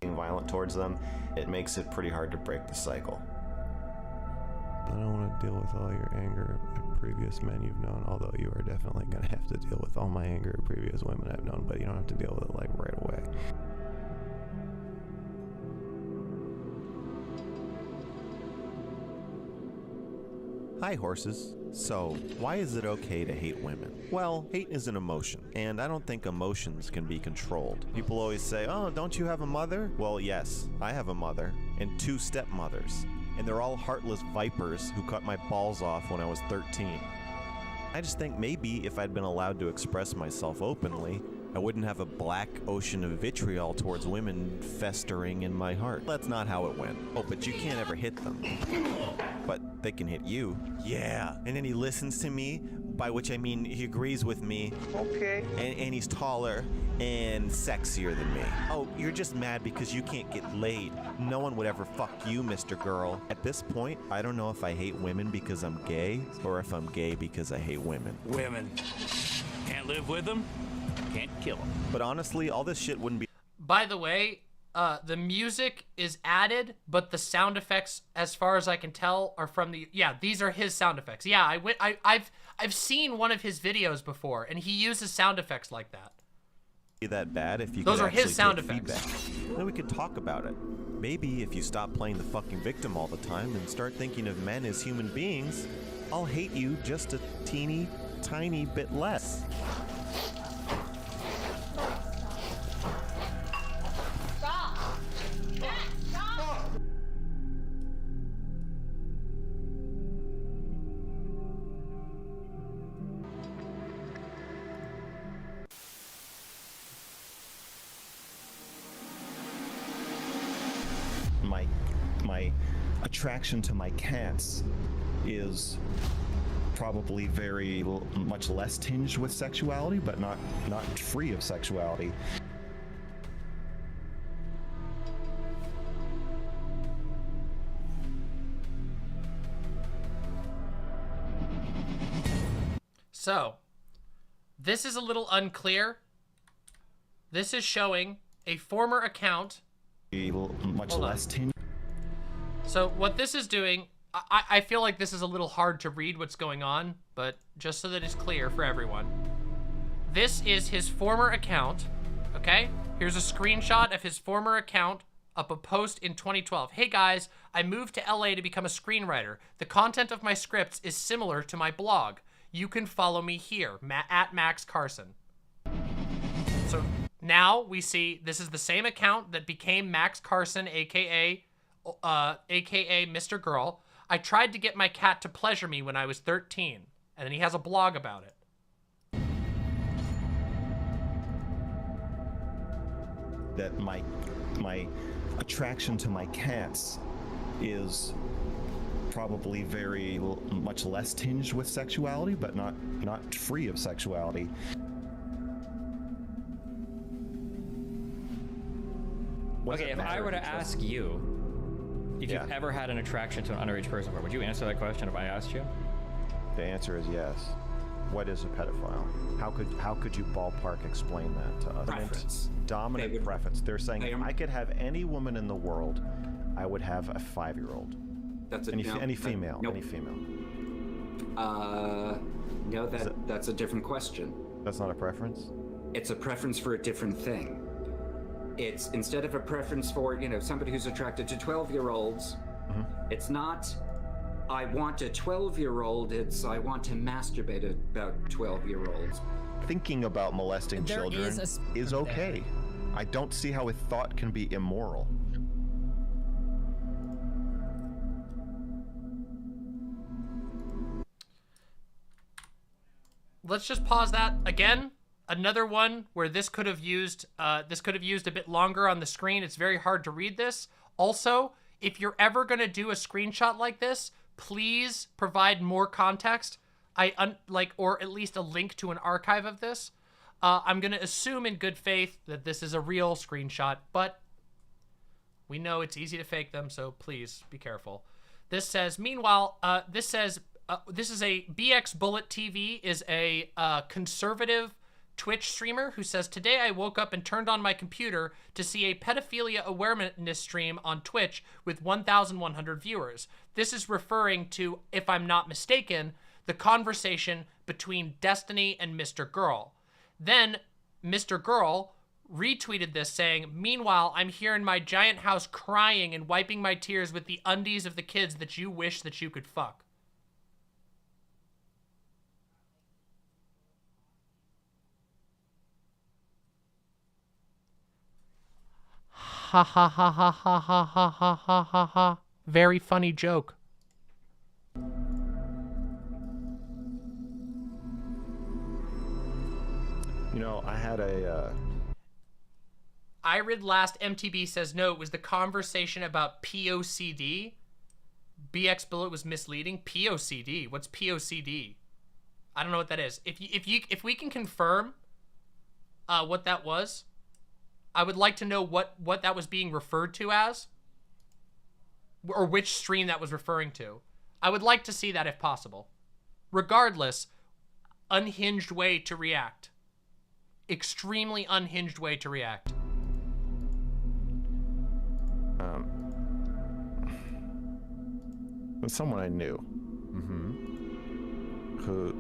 Being violent towards them, it makes it pretty hard to break the cycle. I don't want to deal with all your anger at previous men you've known, although you are definitely going to have to deal with all my anger at previous women I've known, but you don't have to deal with it like right away. Hi, horses. So, why is it okay to hate women? Well, hate is an emotion, and I don't think emotions can be controlled. People always say, oh, don't you have a mother? Well, yes, I have a mother, and 2 stepmothers, and they're all heartless vipers who cut my balls off when I was 13. I just think maybe if I'd been allowed to express myself openly, I wouldn't have a black ocean of vitriol towards women festering in my heart. That's not how it went. Oh, but you can't ever hit them. But they can hit you. Yeah. And then he listens to me, by which I mean he agrees with me. Okay. And he's taller and sexier than me. Oh, you're just mad because you can't get laid. No one would ever fuck you, Mr. Girl. At this point, I don't know if I hate women because I'm gay or if I'm gay because I hate women. Women. Can't live with them? Can't kill them. But honestly, all this shit wouldn't be... By the way, the music is added, but the sound effects, as far as I can tell, are from the... Yeah, these are his sound effects. Yeah, I've seen one of his videos before, and he uses sound effects like that. That bad if you Those could are his actually sound take effects. feedback. Then we could talk about it. Maybe if you stop playing the fucking victim all the time and start thinking of men as human beings, I'll hate you just a teeny, tiny bit less. My attraction to my cats is probably very much less tinged with sexuality, but not free of sexuality. So, this is a little unclear. This is showing a former account. Much less tinged. So what this is doing, I feel like this is a little hard to read what's going on, but just so that it's clear for everyone. This is his former account, okay? Here's a screenshot of his former account up a post in 2012. Hey guys, I moved to LA to become a screenwriter. The content of my scripts is similar to my blog. You can follow me here, at Max Carson. So now we see this is the same account that became Max Carson, aka MrGirl. I tried to get my cat to pleasure me when I was 13, and then he has a blog about it. That my attraction to my cats is probably very much less tinged with sexuality, but not free of sexuality. Okay, if I were to ask you if you've ever had an attraction to an underage person before, would you answer that question if I asked you? The answer is yes. What is a pedophile? How could you ballpark explain that to us? Preference. Dominant preference. They're saying if I could have any woman in the world, I would have a 5-year-old. That's any female. Any female. No, that's a different question. That's not a preference? It's a preference for a different thing. It's instead of a preference for, somebody who's attracted to 12-year-olds, it's not, I want a 12-year-old, it's I want to masturbate about 12-year-olds. Thinking about molesting children is okay. I don't see how a thought can be immoral. Let's just pause that again. Another one where this could have used a bit longer on the screen. It's very hard to read this. Also, if you're ever gonna do a screenshot like this, please provide more context. Or at least a link to an archive of this. I'm gonna assume in good faith that this is a real screenshot, but we know it's easy to fake them, so please be careful. This says, meanwhile, this is a BX Bullet TV is a conservative Twitch streamer who says, today I woke up and turned on my computer to see a pedophilia awareness stream on Twitch with 1,100 viewers. This is referring to, if I'm not mistaken, the conversation between Destiny and MrGirl. Then MrGirl retweeted this saying, meanwhile, I'm here in my giant house crying and wiping my tears with the undies of the kids that you wish that you could fuck. Ha ha ha ha ha ha ha ha ha ha ha. Very funny joke. You know, I had a... I read last MTB says, no, it was the conversation about POCD. BX Bullet was misleading. POCD? What's POCD? I don't know what that is. If we can confirm what that was, I would like to know what that was being referred to as, or which stream that was referring to. I would like to see that if possible. Regardless, unhinged way to react. Extremely unhinged way to react. Someone I knew. Who...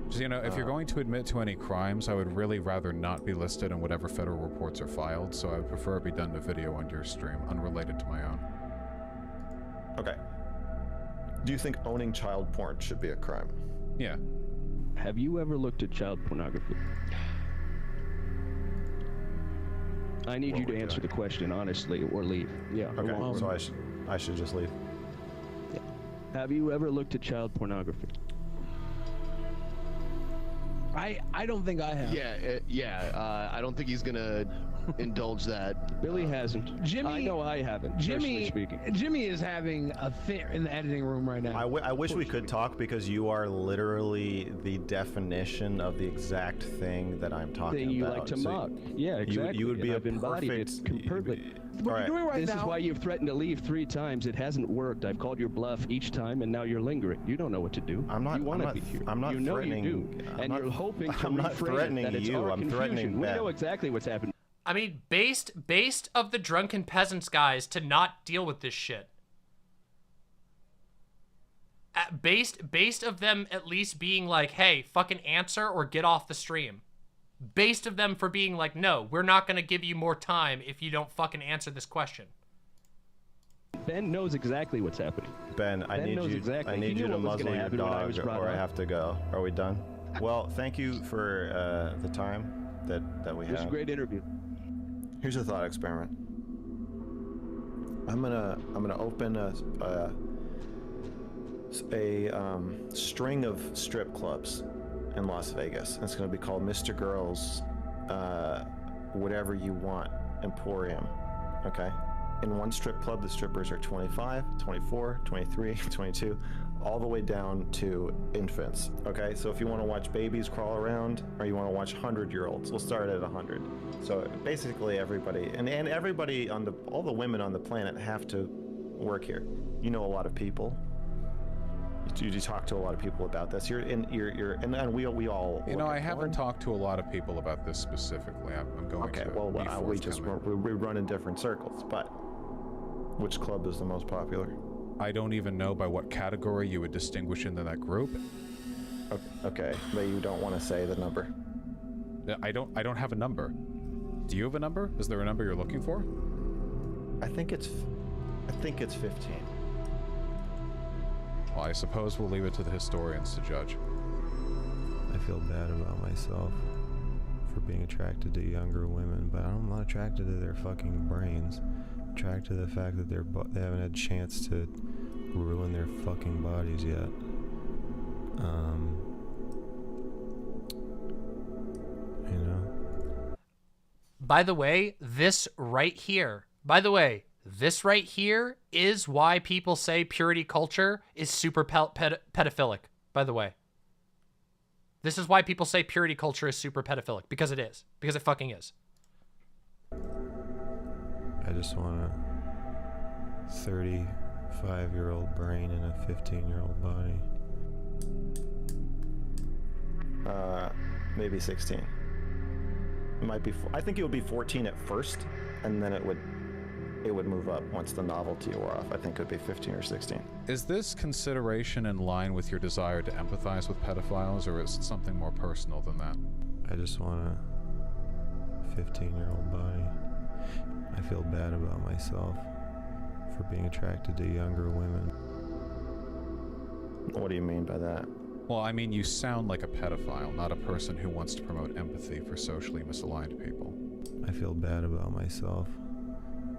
Just, you know, if you're going to admit to any crimes, I would really rather not be listed in whatever federal reports are filed, so I would prefer it be done in a video on your stream, unrelated to my own. Okay. Do you think owning child porn should be a crime? Yeah. Have you ever looked at child pornography? I need you to answer the question honestly or leave. Yeah. Okay, so I should just leave. Yeah. Have you ever looked at child pornography? I don't think I have. Yeah, I don't think he's gonna indulge that. Billy hasn't. Jimmy, I know I haven't. Personally speaking. Jimmy is having a fit in the editing room right now. I wish we could talk because you are literally the definition of the exact thing that I'm talking you about. like to mock. Yeah, exactly. You would be I've a embodied perfect... it perfectly. What you're doing right this now... is why you've threatened to leave 3 times. It hasn't worked. I've called your bluff each time, and now you're lingering. You don't know what to do. I'm not. You want to be here. I'm not you know threatening. You do. And you're hoping to I'm not threatening that it's you. our I'm confusion. threatening We Ben. know exactly what's happened. I mean, based of the drunken peasants guys to not deal with this shit. Based of them at least being like, hey, fucking answer or get off the stream. Based of them for being like, no, we're not going to give you more time if you don't fucking answer this question. Ben knows exactly what's happening. Ben, I need you to muzzle your dog or I have to go. Are we done? Well, thank you for the time that we had. It was a great interview. Here's a thought experiment. I'm gonna open a string of strip clubs in Las Vegas. It's gonna be called MrGirl's Whatever You Want Emporium. Okay? In one strip club, the strippers are 25, 24, 23, 22, all the way down to infants. Okay, so if you want to watch babies crawl around, or you want to watch 100-year-olds, we'll start at 100. So basically, everybody and everybody on all the women on the planet have to work here. You know a lot of people. You talk to a lot of people about this. And we all. You know, I haven't talked to a lot of people about this specifically. I'm going to. Okay, well, we run in different circles, but which club is the most popular? I don't even know by what category you would distinguish into that group. Okay, but you don't want to say the number. I don't have a number. Do you have a number? Is there a number you're looking for? I think it's 15. Well, I suppose we'll leave it to the historians to judge. I feel bad about myself for being attracted to younger women, but I'm not attracted to their fucking brains. I'm attracted to the fact that they haven't had a chance to ruin their fucking bodies yet. You know? By the way, this right here is why people say purity culture is super pedophilic, by the way. This is why people say purity culture is super pedophilic, because it is. Because it fucking is. I just want a 35-year-old brain in a 15-year-old body. Maybe 16. It might be. I think it would be 14 at first, and then it would move up once the novelty wore off. I think it would be 15 or 16. Is this consideration in line with your desire to empathize with pedophiles, or is it something more personal than that? I just want a 15-year-old body. I feel bad about myself for being attracted to younger women. What do you mean by that? Well, I mean, you sound like a pedophile, not a person who wants to promote empathy for socially misaligned people. I feel bad about myself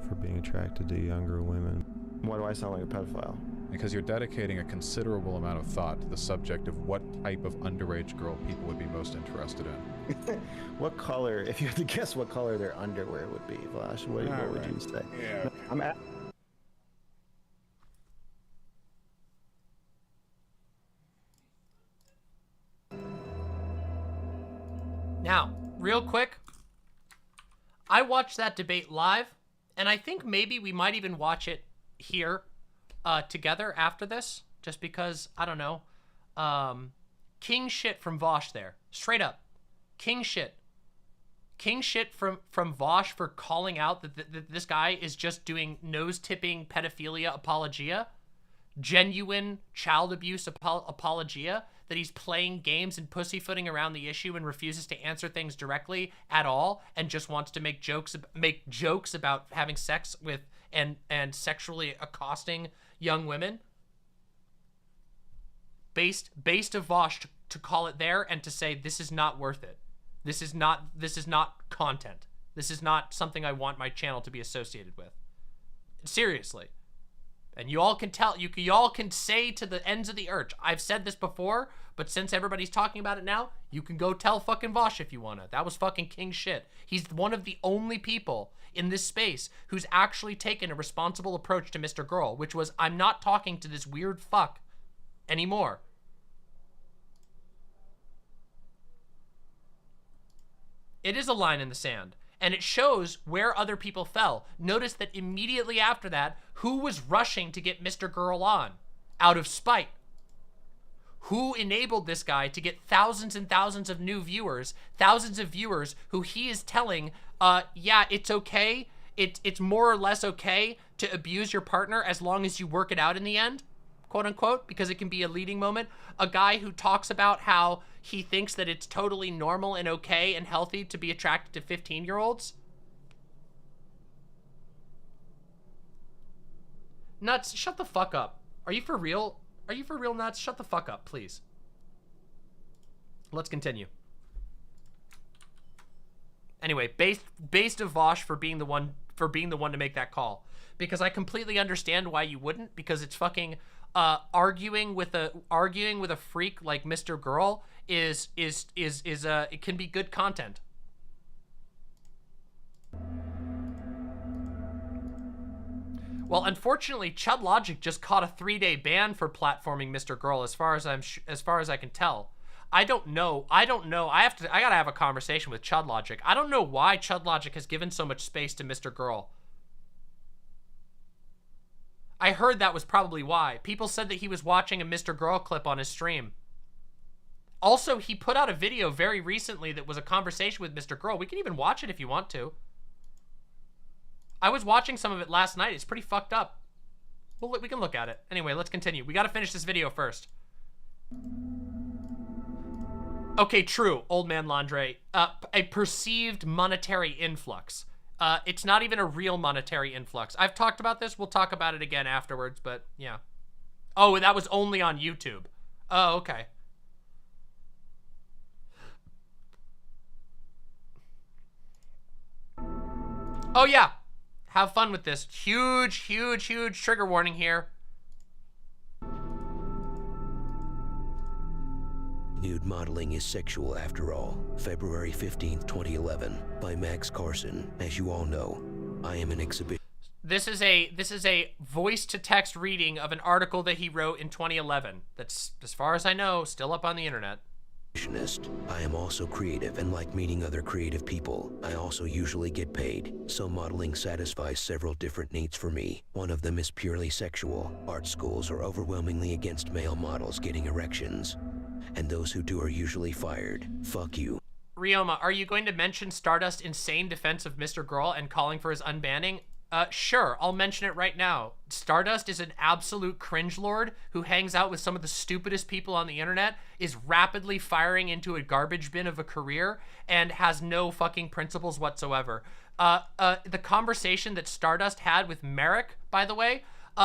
for being attracted to younger women. Why do I sound like a pedophile? Because you're dedicating a considerable amount of thought to the subject of what type of underage girl people would be most interested in. What color, if you had to guess what color their underwear would be, Vlash, what would you say? Yeah. I'm at Now, real quick, I watched that debate live, and I think maybe we might even watch it here together after this, just because, I don't know, king shit from Vosh there. Straight up. King shit. King shit from Vosh for calling out that this guy is just doing nose-tipping pedophilia apologia, genuine child abuse apologia, that he's playing games and pussyfooting around the issue and refuses to answer things directly at all and just wants to make jokes about having sex with and sexually accosting young women. Based of Vosh to call it there and to say this is not worth it. This is not content. This is not something I want my channel to be associated with. Seriously. And you all can tell, you all can say to the ends of the earth, I've said this before, but since everybody's talking about it now, you can go tell fucking Vosh if you wanna. That was fucking king shit. He's one of the only people in this space who's actually taken a responsible approach to MrGirl, which was, I'm not talking to this weird fuck anymore. It is a line in the sand. And it shows where other people fell. Notice that immediately after that, who was rushing to get MrGirl on? Out of spite. Who enabled this guy to get thousands and thousands of new viewers, thousands of viewers who he is telling, yeah, it's okay, it's more or less okay to abuse your partner as long as you work it out in the end, quote unquote, because it can be a leading moment. A guy who talks about how he thinks that it's totally normal and okay and healthy to be attracted to 15-year-olds. Nuts, shut the fuck up. Are you for real? Are you for real, Nuts? Shut the fuck up, please. Let's continue. Anyway, based of Vosh for being the one to make that call, because I completely understand why you wouldn't, because it's fucking arguing with a freak like MrGirl is it can be good content. Well, unfortunately, Chud Logic just caught a 3-day ban for platforming MrGirl, as far as I can tell. I don't know. I gotta have a conversation with Chud Logic. I don't know why Chud Logic has given so much space to MrGirl. I heard that was probably why. People said that he was watching a MrGirl clip on his stream. Also, he put out a video very recently that was a conversation with MrGirl. We can even watch it if you want to. I was watching some of it last night. It's pretty fucked up. Well, we can look at it. Anyway, let's continue. We gotta finish this video first. Okay, true, Old Man Landre. A perceived monetary influx. It's not even a real monetary influx. I've talked about this. We'll talk about it again afterwards, but yeah. Oh, that was only on YouTube. Oh, okay. Oh yeah, have fun with this. Huge, huge, huge trigger warning here. Nude modeling is sexual after all. February 15th, 2011, by Max Carson. As you all know, I am an exhibition. This is a voice-to-text reading of an article that he wrote in 2011. That's, as far as I know, still up on the internet. I am also creative and like meeting other creative people. I also usually get paid, so modeling satisfies several different needs for me. One of them is purely sexual. Art schools are overwhelmingly against male models getting erections, and those who do are usually fired. Fuck you. Ryoma, are you going to mention Stardust's insane defense of MrGirl and calling for his unbanning? Sure, I'll mention it right now. Stardust is an absolute cringe-lord who hangs out with some of the stupidest people on the internet, is rapidly firing into a garbage bin of a career, and has no fucking principles whatsoever. The conversation that Stardust had with Merrick, by the way,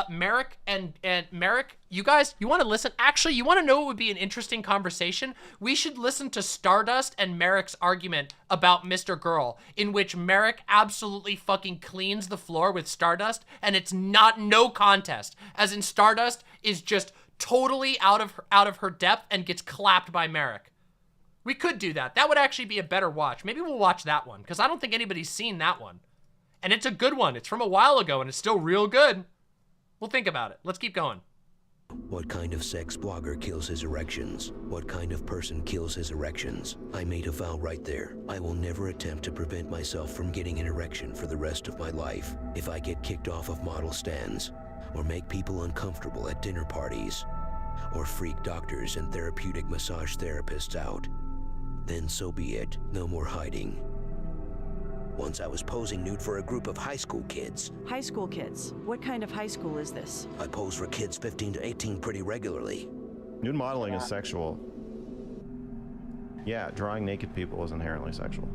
Merrick and Merrick, you guys, you want to listen? Actually, you want to know what would be an interesting conversation? We should listen to Stardust and Merrick's argument about MrGirl, in which Merrick absolutely fucking cleans the floor with Stardust, and it's no contest, as in Stardust is just totally out of her depth and gets clapped by Merrick. We could do that. That would actually be a better watch. Maybe we'll watch that one, because I don't think anybody's seen that one. And it's a good one. It's from a while ago, and it's still real good. We'll think about it. Let's keep going. What kind of sex blogger kills his erections? What kind of person kills his erections? I made a vow right there. I will never attempt to prevent myself from getting an erection for the rest of my life. If I get kicked off of model stands, or make people uncomfortable at dinner parties, or freak doctors and therapeutic massage therapists out, then so be it. No more hiding. Once I was posing nude for a group of high school kids. High school kids? What kind of high school is this? I pose for kids 15 to 18 pretty regularly. Nude modeling is sexual. Yeah, drawing naked people is inherently sexual.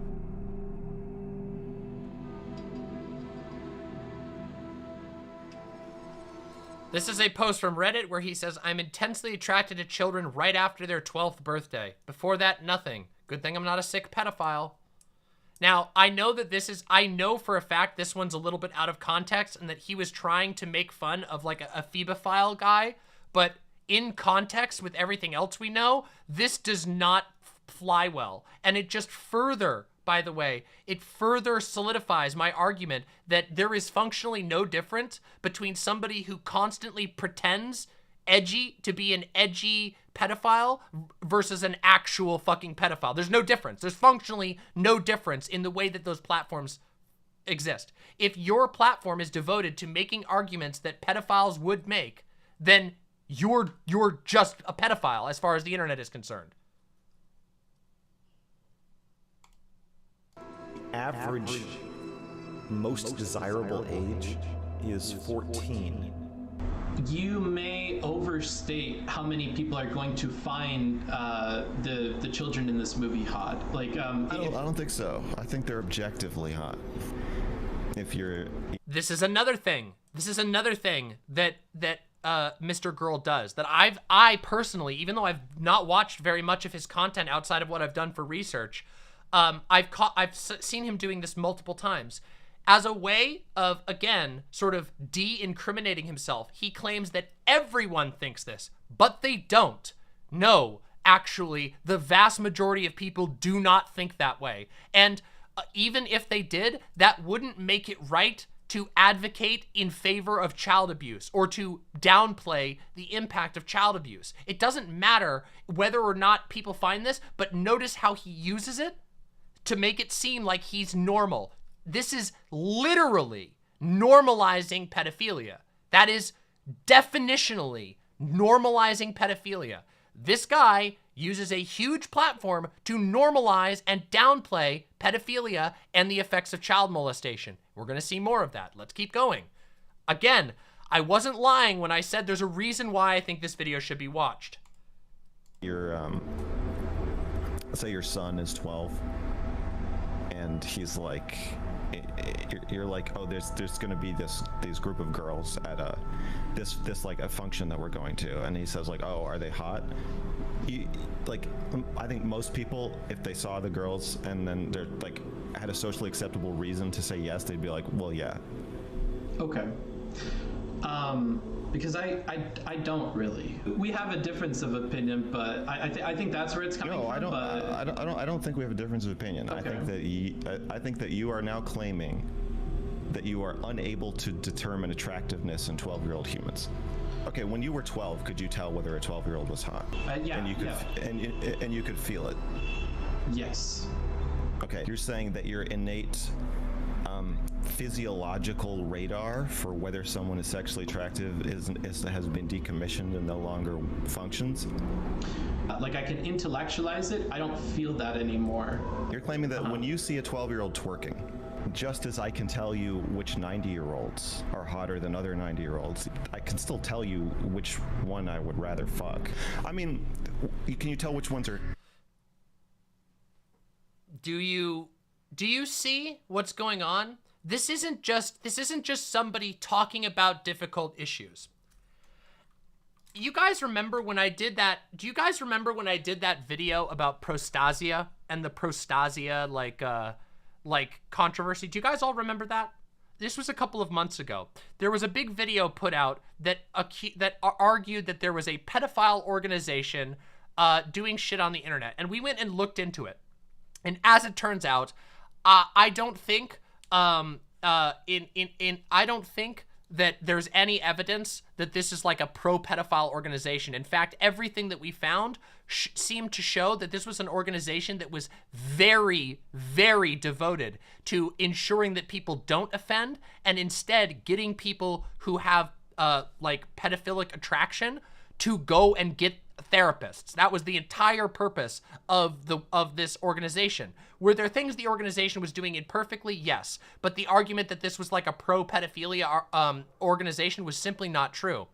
This is a post from Reddit where he says, I'm intensely attracted to children right after their 12th birthday. Before that, nothing. Good thing I'm not a sick pedophile. Now, I know for a fact this one's a little bit out of context and that he was trying to make fun of like a phoebophile guy, but in context with everything else we know, this does not fly well. And it just further, by the way, it further solidifies my argument that there is functionally no difference between somebody who constantly pretends edgy to be an edgy pedophile versus an actual fucking pedophile. There's no difference. There's functionally no difference in the way that those platforms exist. If your platform is devoted to making arguments that pedophiles would make, then you're just a pedophile as far as the internet is concerned. Average most desirable age is 14. You may overstate how many people are going to find the children in this movie hot. Like, I don't think so. I think they're objectively hot. If you're... This is another thing. This is another thing that MrGirl does that I personally, even though I've not watched very much of his content outside of what I've done for research, I've seen him doing this multiple times. As a way of, again, sort of de-incriminating himself, he claims that everyone thinks this, but they don't. No, actually, the vast majority of people do not think that way. And even if they did, that wouldn't make it right to advocate in favor of child abuse or to downplay the impact of child abuse. It doesn't matter whether or not people find this, but notice how he uses it to make it seem like he's normal. This is literally normalizing pedophilia. That is definitionally normalizing pedophilia. This guy uses a huge platform to normalize and downplay pedophilia and the effects of child molestation. We're going to see more of that. Let's keep going. Again, I wasn't lying when I said there's a reason why I think this video should be watched. Let's say your son is 12 and he's like, you're like, oh, there's gonna be these group of girls at this like a function that we're going to, and he says like, oh, are they hot? I think most people, if they saw the girls and then they're like had a socially acceptable reason to say yes, they'd be like, well, yeah. Okay. Because I don't really. We have a difference of opinion, but I think that's where it's coming from. No, I don't think we have a difference of opinion. Okay. I think that you are now claiming that you are unable to determine attractiveness in 12-year-old humans. Okay, when you were 12, could you tell whether a 12-year-old was hot? Yeah. And you could, and you could feel it. Yes. Okay, you're saying that your innate physiological radar for whether someone is sexually attractive has been decommissioned and no longer functions? Like I can intellectualize it, I don't feel that anymore. You're claiming that when you see a 12-year-old twerking, just as I can tell you which 90-year-olds are hotter than other 90-year-olds, I can still tell you which one I would rather fuck. I mean, can you tell which ones are... Do you see what's going on? This isn't just somebody talking about difficult issues. You guys remember when I did that? Do you guys remember when I did that video about prostasia and the prostasia like controversy? Do you guys all remember that? This was a couple of months ago. There was a big video put out that argued that there was a pedophile organization doing shit on the internet, and we went and looked into it. And as it turns out, I don't think I don't think that there's any evidence that this is like a pro-pedophile organization. In fact, everything that we found seemed to show that this was an organization that was very, very devoted to ensuring that people don't offend, and instead getting people who have like pedophilic attraction to go and get therapists. That was the entire purpose of this organization. Were there things the organization was doing imperfectly? Yes. But the argument that this was like a pro-pedophilia organization was simply not true.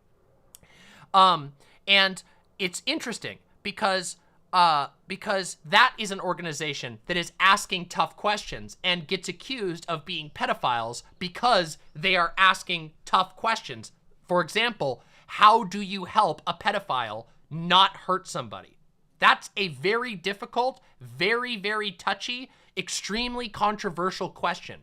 And it's interesting because that is an organization that is asking tough questions and gets accused of being pedophiles because they are asking tough questions. For example, how do you help a pedophile not hurt somebody? That's a very difficult, very, very touchy, extremely controversial question.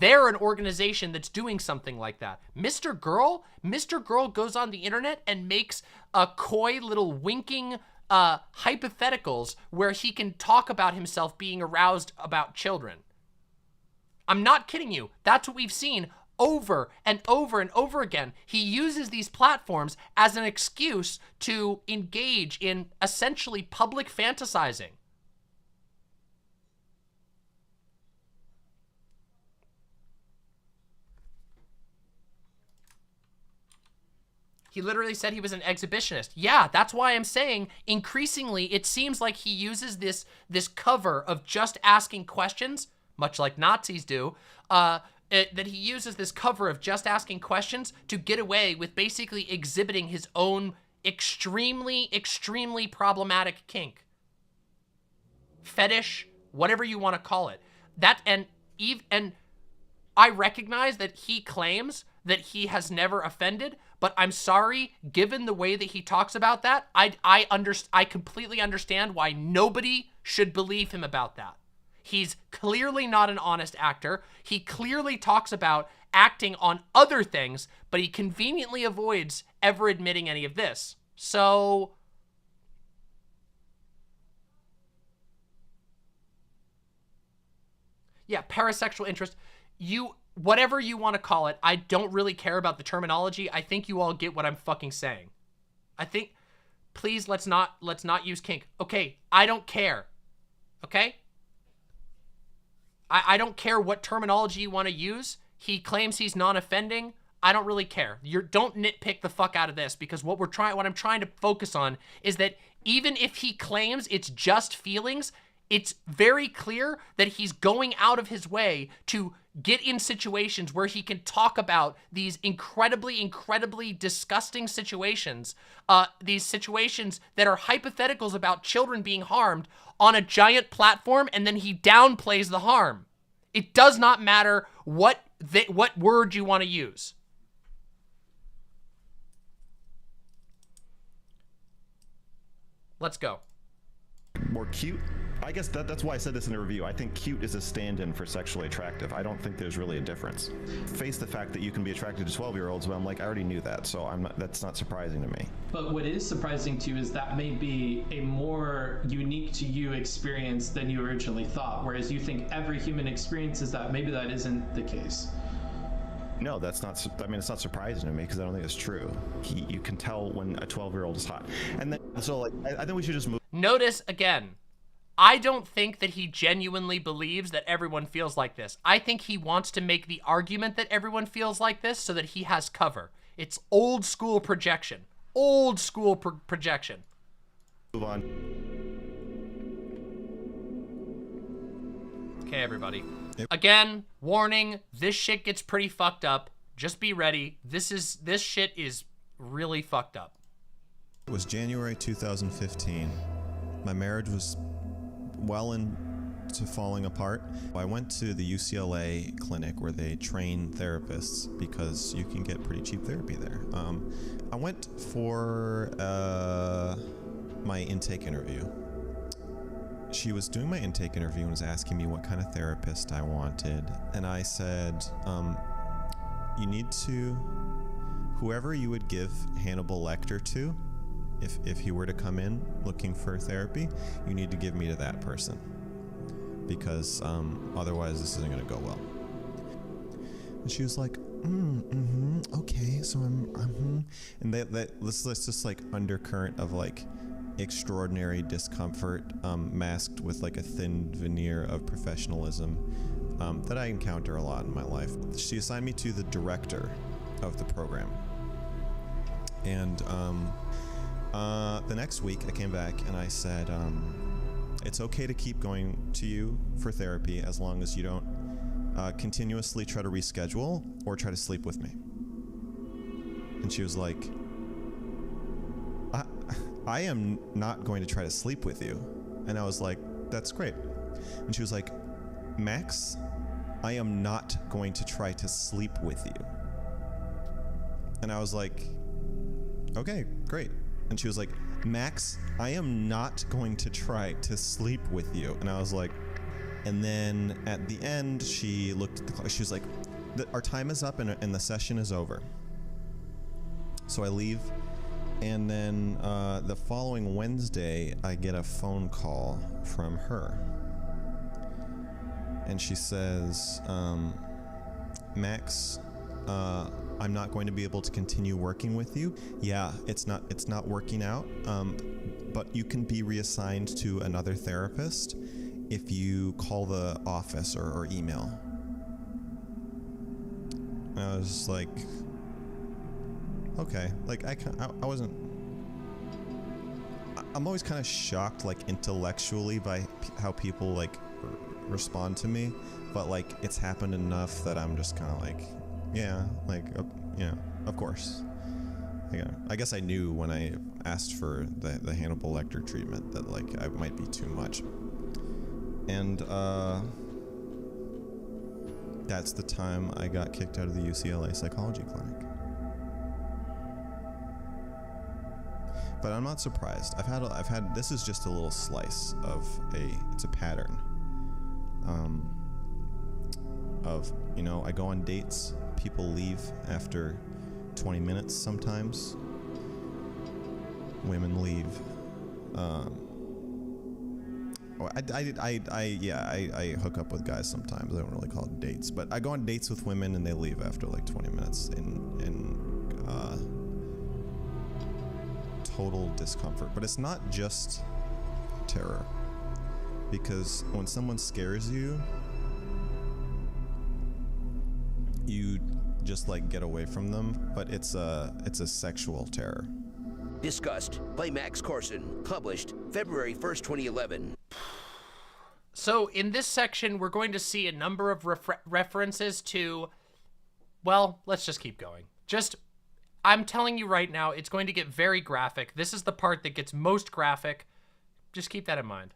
They're an organization that's doing something like that. MrGirl goes on the internet and makes a coy little winking hypotheticals where he can talk about himself being aroused about children. I'm not kidding you. That's what we've seen over and over and over again. He uses these platforms as an excuse to engage in essentially public fantasizing. He literally said he was an exhibitionist. Yeah, that's why I'm saying increasingly it seems like he uses this cover of just asking questions, much like Nazis do, that he uses this cover of just asking questions to get away with basically exhibiting his own extremely, extremely problematic kink. Fetish, whatever you want to call it. And I recognize that he claims that he has never offended, but I'm sorry, given the way that he talks about that, I completely understand why nobody should believe him about that. He's clearly not an honest actor. He clearly talks about acting on other things, but he conveniently avoids ever admitting any of this. So, yeah, parasexual interest. Whatever you want to call it, I don't really care about the terminology. I think you all get what I'm fucking saying. I think, please, let's not use kink. Okay, I don't care. Okay? I don't care what terminology you want to use. He claims he's non-offending. I don't really care. Don't nitpick the fuck out of this, because what I'm trying to focus on is that even if he claims it's just feelings, it's very clear that he's going out of his way to get in situations where he can talk about these incredibly, incredibly disgusting situations, these situations that are hypotheticals about children being harmed on a giant platform, and then he downplays the harm. It does not matter what word you want to use. Let's go. More cute I guess that's why I said this in the review. I think cute is a stand-in for sexually attractive. I don't think there's really a difference. Face the fact that you can be attracted to 12-year-olds, but I'm like, I already knew that, so that's not surprising to me. But what is surprising to you is that may be a more unique to you experience than you originally thought, whereas you think every human experiences that. Maybe that isn't the case. No, that's not. I mean, it's not surprising to me because I don't think it's true. You can tell when a 12-year-old is hot, and then so like I think we should just move. Notice again, I don't think that he genuinely believes that everyone feels like this. I think he wants to make the argument that everyone feels like this so that he has cover. It's old school projection. Old school projection. Move on. Okay, everybody. Again, warning, this shit gets pretty fucked up. Just be ready. This shit is really fucked up. It was January 2015. My marriage was well into falling apart. I went to the UCLA clinic where they train therapists because you can get pretty cheap therapy there. I went for my intake interview. She was doing my intake interview and was asking me what kind of therapist I wanted. And I said, you need to, whoever you would give Hannibal Lecter to, if he were to come in looking for therapy, you need to give me to that person. Because otherwise this isn't gonna go well. And she was like, okay, so I'm and let's just like undercurrent of like extraordinary discomfort masked with like a thin veneer of professionalism that I encounter a lot in my life. She assigned me to the director of the program. And the next week I came back and I said, it's okay to keep going to you for therapy as long as you don't continuously try to reschedule or try to sleep with me. And she was like, I am not going to try to sleep with you. And I was like, that's great. And she was like, Max, I am not going to try to sleep with you. And I was like, okay, great. And she was like, Max, I am not going to try to sleep with you. And I was like, and then at the end, she looked at the clock. She was like, our time is up and the session is over. So I leave. And then the following Wednesday, I get a phone call from her. And she says, Max, I'm not going to be able to continue working with you. Yeah, it's not working out, but you can be reassigned to another therapist if you call the office or email. And I was just like, okay, like I wasn't. I'm always kind of shocked, like intellectually, by how people like respond to me, but like it's happened enough that I'm just kind of like, yeah, like you know, of course. I guess I knew when I asked for the Hannibal Lecter treatment that like I might be too much, and that's the time I got kicked out of the UCLA psychology clinic. But I'm not surprised. I've had this is just a little slice of it's a pattern of, you know, I go on dates, people leave after 20 minutes sometimes. Women leave. I hook up with guys sometimes. I don't really call it dates, but I go on dates with women and they leave after like 20 minutes in total discomfort. But it's not just terror, because when someone scares you, you just like get away from them, but it's a sexual terror. Discussed by Max Corson, published February 1st, 2011. So in this section, we're going to see a number of references to, well, let's just keep going. I'm telling you right now, it's going to get very graphic. This is the part that gets most graphic. Just keep that in mind.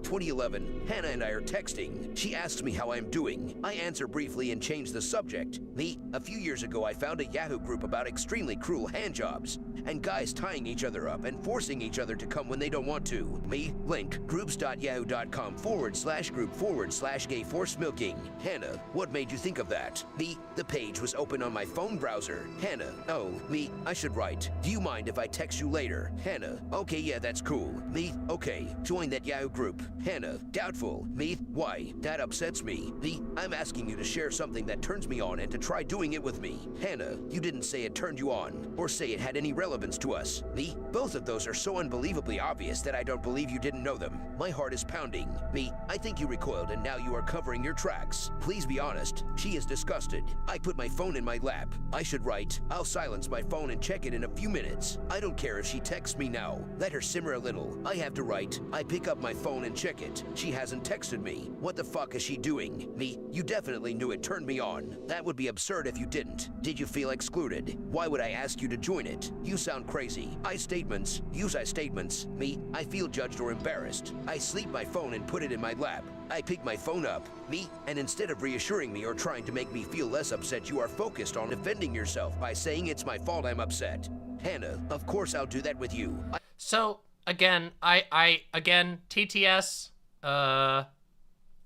2011, Hannah and I are texting. She asks me how I'm doing. I answer briefly and change the subject. Me, a few years ago I found a Yahoo group about extremely cruel handjobs and guys tying each other up and forcing each other to come when they don't want to. Me, link, groups.yahoo.com/group/gay force milking. Hannah, what made you think of that? Me, the page was open on my phone browser. Hannah, oh, me, I should write. Do you mind if I text you later? Hannah, okay, yeah, that's cool. Me, okay, join that Yahoo group. Hannah, doubtful. Me, why? That upsets me. Me, I'm asking you to share something that turns me on and to try doing it with me. Hannah, you didn't say it turned you on, or say it had any relevance to us. Me, both of those are so unbelievably obvious that I don't believe you didn't know them. My heart is pounding. Me, I think you recoiled and now you are covering your tracks. Please be honest. She is disgusted. I put my phone in my lap. I should write. I'll silence my phone and check it in a few minutes. I don't care if she texts me now. Let her simmer a little. I have to write. I pick up my phone and check it. She hasn't texted me. What the fuck is she doing? Me, you definitely knew it turned me on. That would be absurd if you didn't. Did you feel excluded? Why would I ask you to join it? You sound crazy. Statements. Use I statements. Me, I feel judged or embarrassed. I sleep my phone and put it in my lap. I pick my phone up. Me, and instead of reassuring me or trying to make me feel less upset, you are focused on defending yourself by saying it's my fault I'm upset. Hannah, of course I'll do that with you. So, again, again, TTS,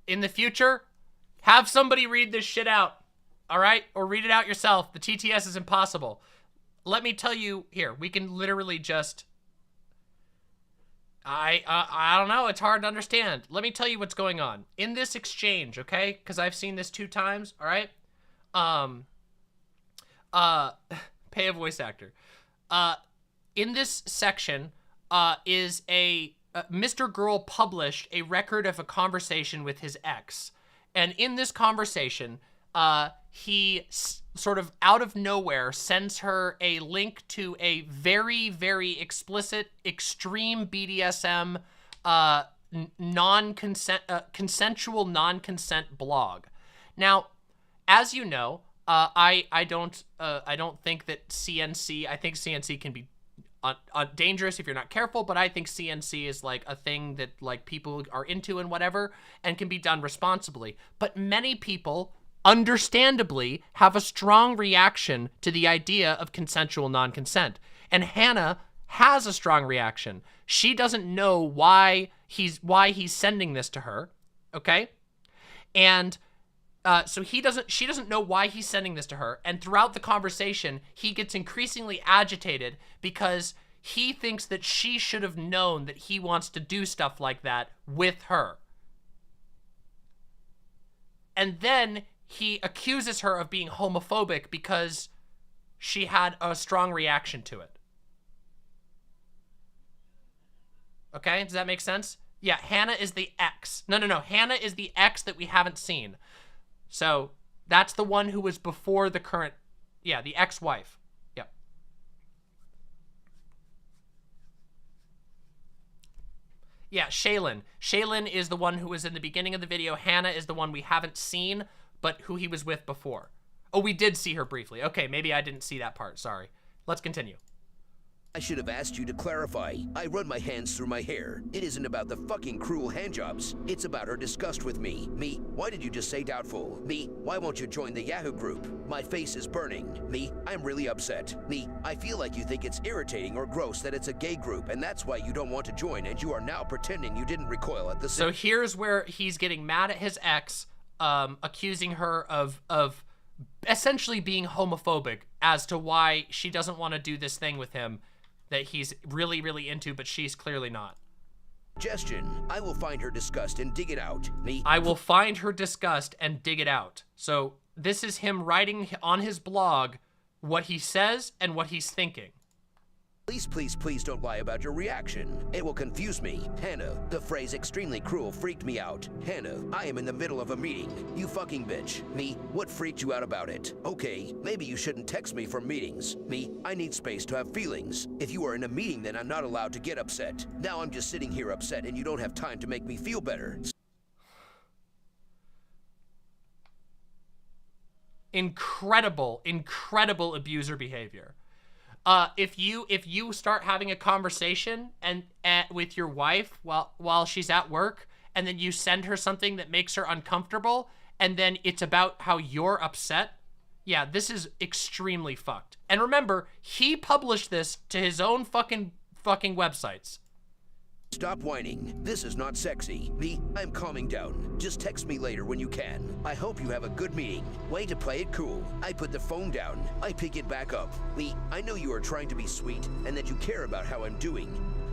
in the future, have somebody read this shit out, all right? Or read it out yourself. The TTS is impossible. Let me tell you here, we can literally just, I don't know, it's hard to understand. Let me tell you what's going on. In this exchange, okay? Because I've seen this 2 times, all right? Pay a voice actor. In this section, is MrGirl published a record of a conversation with his ex. And in this conversation, he sort of out of nowhere sends her a link to a very, very explicit, extreme BDSM, consensual non-consent blog. Now, as you know, I don't think that CNC. I think CNC can be dangerous if you're not careful, but I think CNC is like a thing that like people are into and whatever, and can be done responsibly. But many people, understandably, have a strong reaction to the idea of consensual non-consent. And Hannah has a strong reaction. She doesn't know why he's sending this to her, okay? And so she doesn't know why he's sending this to her. And throughout the conversation, he gets increasingly agitated because he thinks that she should have known that he wants to do stuff like that with her. And then he accuses her of being homophobic because she had a strong reaction to it. Okay, does that make sense? Yeah, Hannah is the ex. No. Hannah is the ex that we haven't seen. So that's the one who was before the current, yeah, the ex-wife. Yep. Yeah, Shaylin. Shaylin is the one who was in the beginning of the video. Hannah is the one we haven't seen, but who he was with before. Oh, we did see her briefly. Okay, maybe I didn't see that part. Sorry. Let's continue. I should have asked you to clarify. I run my hands through my hair. It isn't about the fucking cruel handjobs. It's about her disgust with me. Me, why did you just say doubtful? Me, why won't you join the Yahoo group? My face is burning. Me, I'm really upset. Me, I feel like you think it's irritating or gross that it's a gay group, and that's why you don't want to join, and you are now pretending you didn't recoil at the same. So here's where he's getting mad at his ex, accusing her of essentially being homophobic as to why she doesn't want to do this thing with him that he's really, really into, but she's clearly not. Suggestion. I will find her disgust and dig it out. Me. I will find her disgust and dig it out. So this is him writing on his blog what he says and what he's thinking. Please, please, please don't lie about your reaction. It will confuse me. Hannah, the phrase extremely cruel freaked me out. Hannah, I am in the middle of a meeting. You fucking bitch. Me, what freaked you out about it? Okay, maybe you shouldn't text me from meetings. Me, I need space to have feelings. If you are in a meeting, then I'm not allowed to get upset. Now I'm just sitting here upset and you don't have time to make me feel better. Incredible, incredible abuser behavior. If you start having a conversation and with your wife while she's at work and then you send her something that makes her uncomfortable, and then it's about how you're upset. Yeah, this is extremely fucked. And remember, he published this to his own fucking websites. Stop whining. This is not sexy. Me, I'm calming down. Just text me later when you can. I hope you have a good meeting. Way to play it cool. I put the phone down. I pick it back up. Me, I know you are trying to be sweet and that you care about how I'm doing.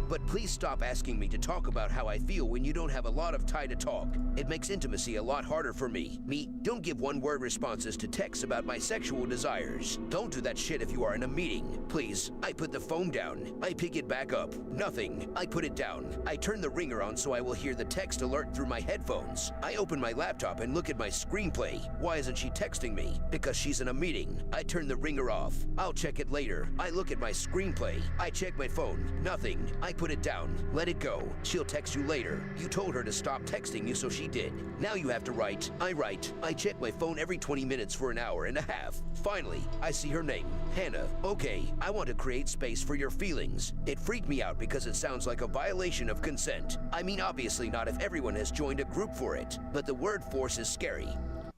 But please stop asking me to talk about how I feel when you don't have a lot of time to talk. It makes intimacy a lot harder for me. Me, don't give one-word responses to texts about my sexual desires. Don't do that shit if you are in a meeting. Please, I put the phone down. I pick it back up. Nothing. I put it down. I turn the ringer on so I will hear the text alert through my headphones. I open my laptop and look at my screenplay. Why isn't she texting me? Because she's in a meeting. I turn the ringer off. I'll check it later. I look at my screenplay. I check my phone. Nothing. I put it down. Let it go. She'll text you later. You told her to stop texting you, so she did. Now you have to write. I write. I check my phone every 20 minutes for an hour and a half. Finally, I see her name. Hannah. Okay, I want to create space for your feelings. It freaked me out because it sounds like a violation of consent. I mean, obviously not if everyone has joined a group for it, but the word force is scary.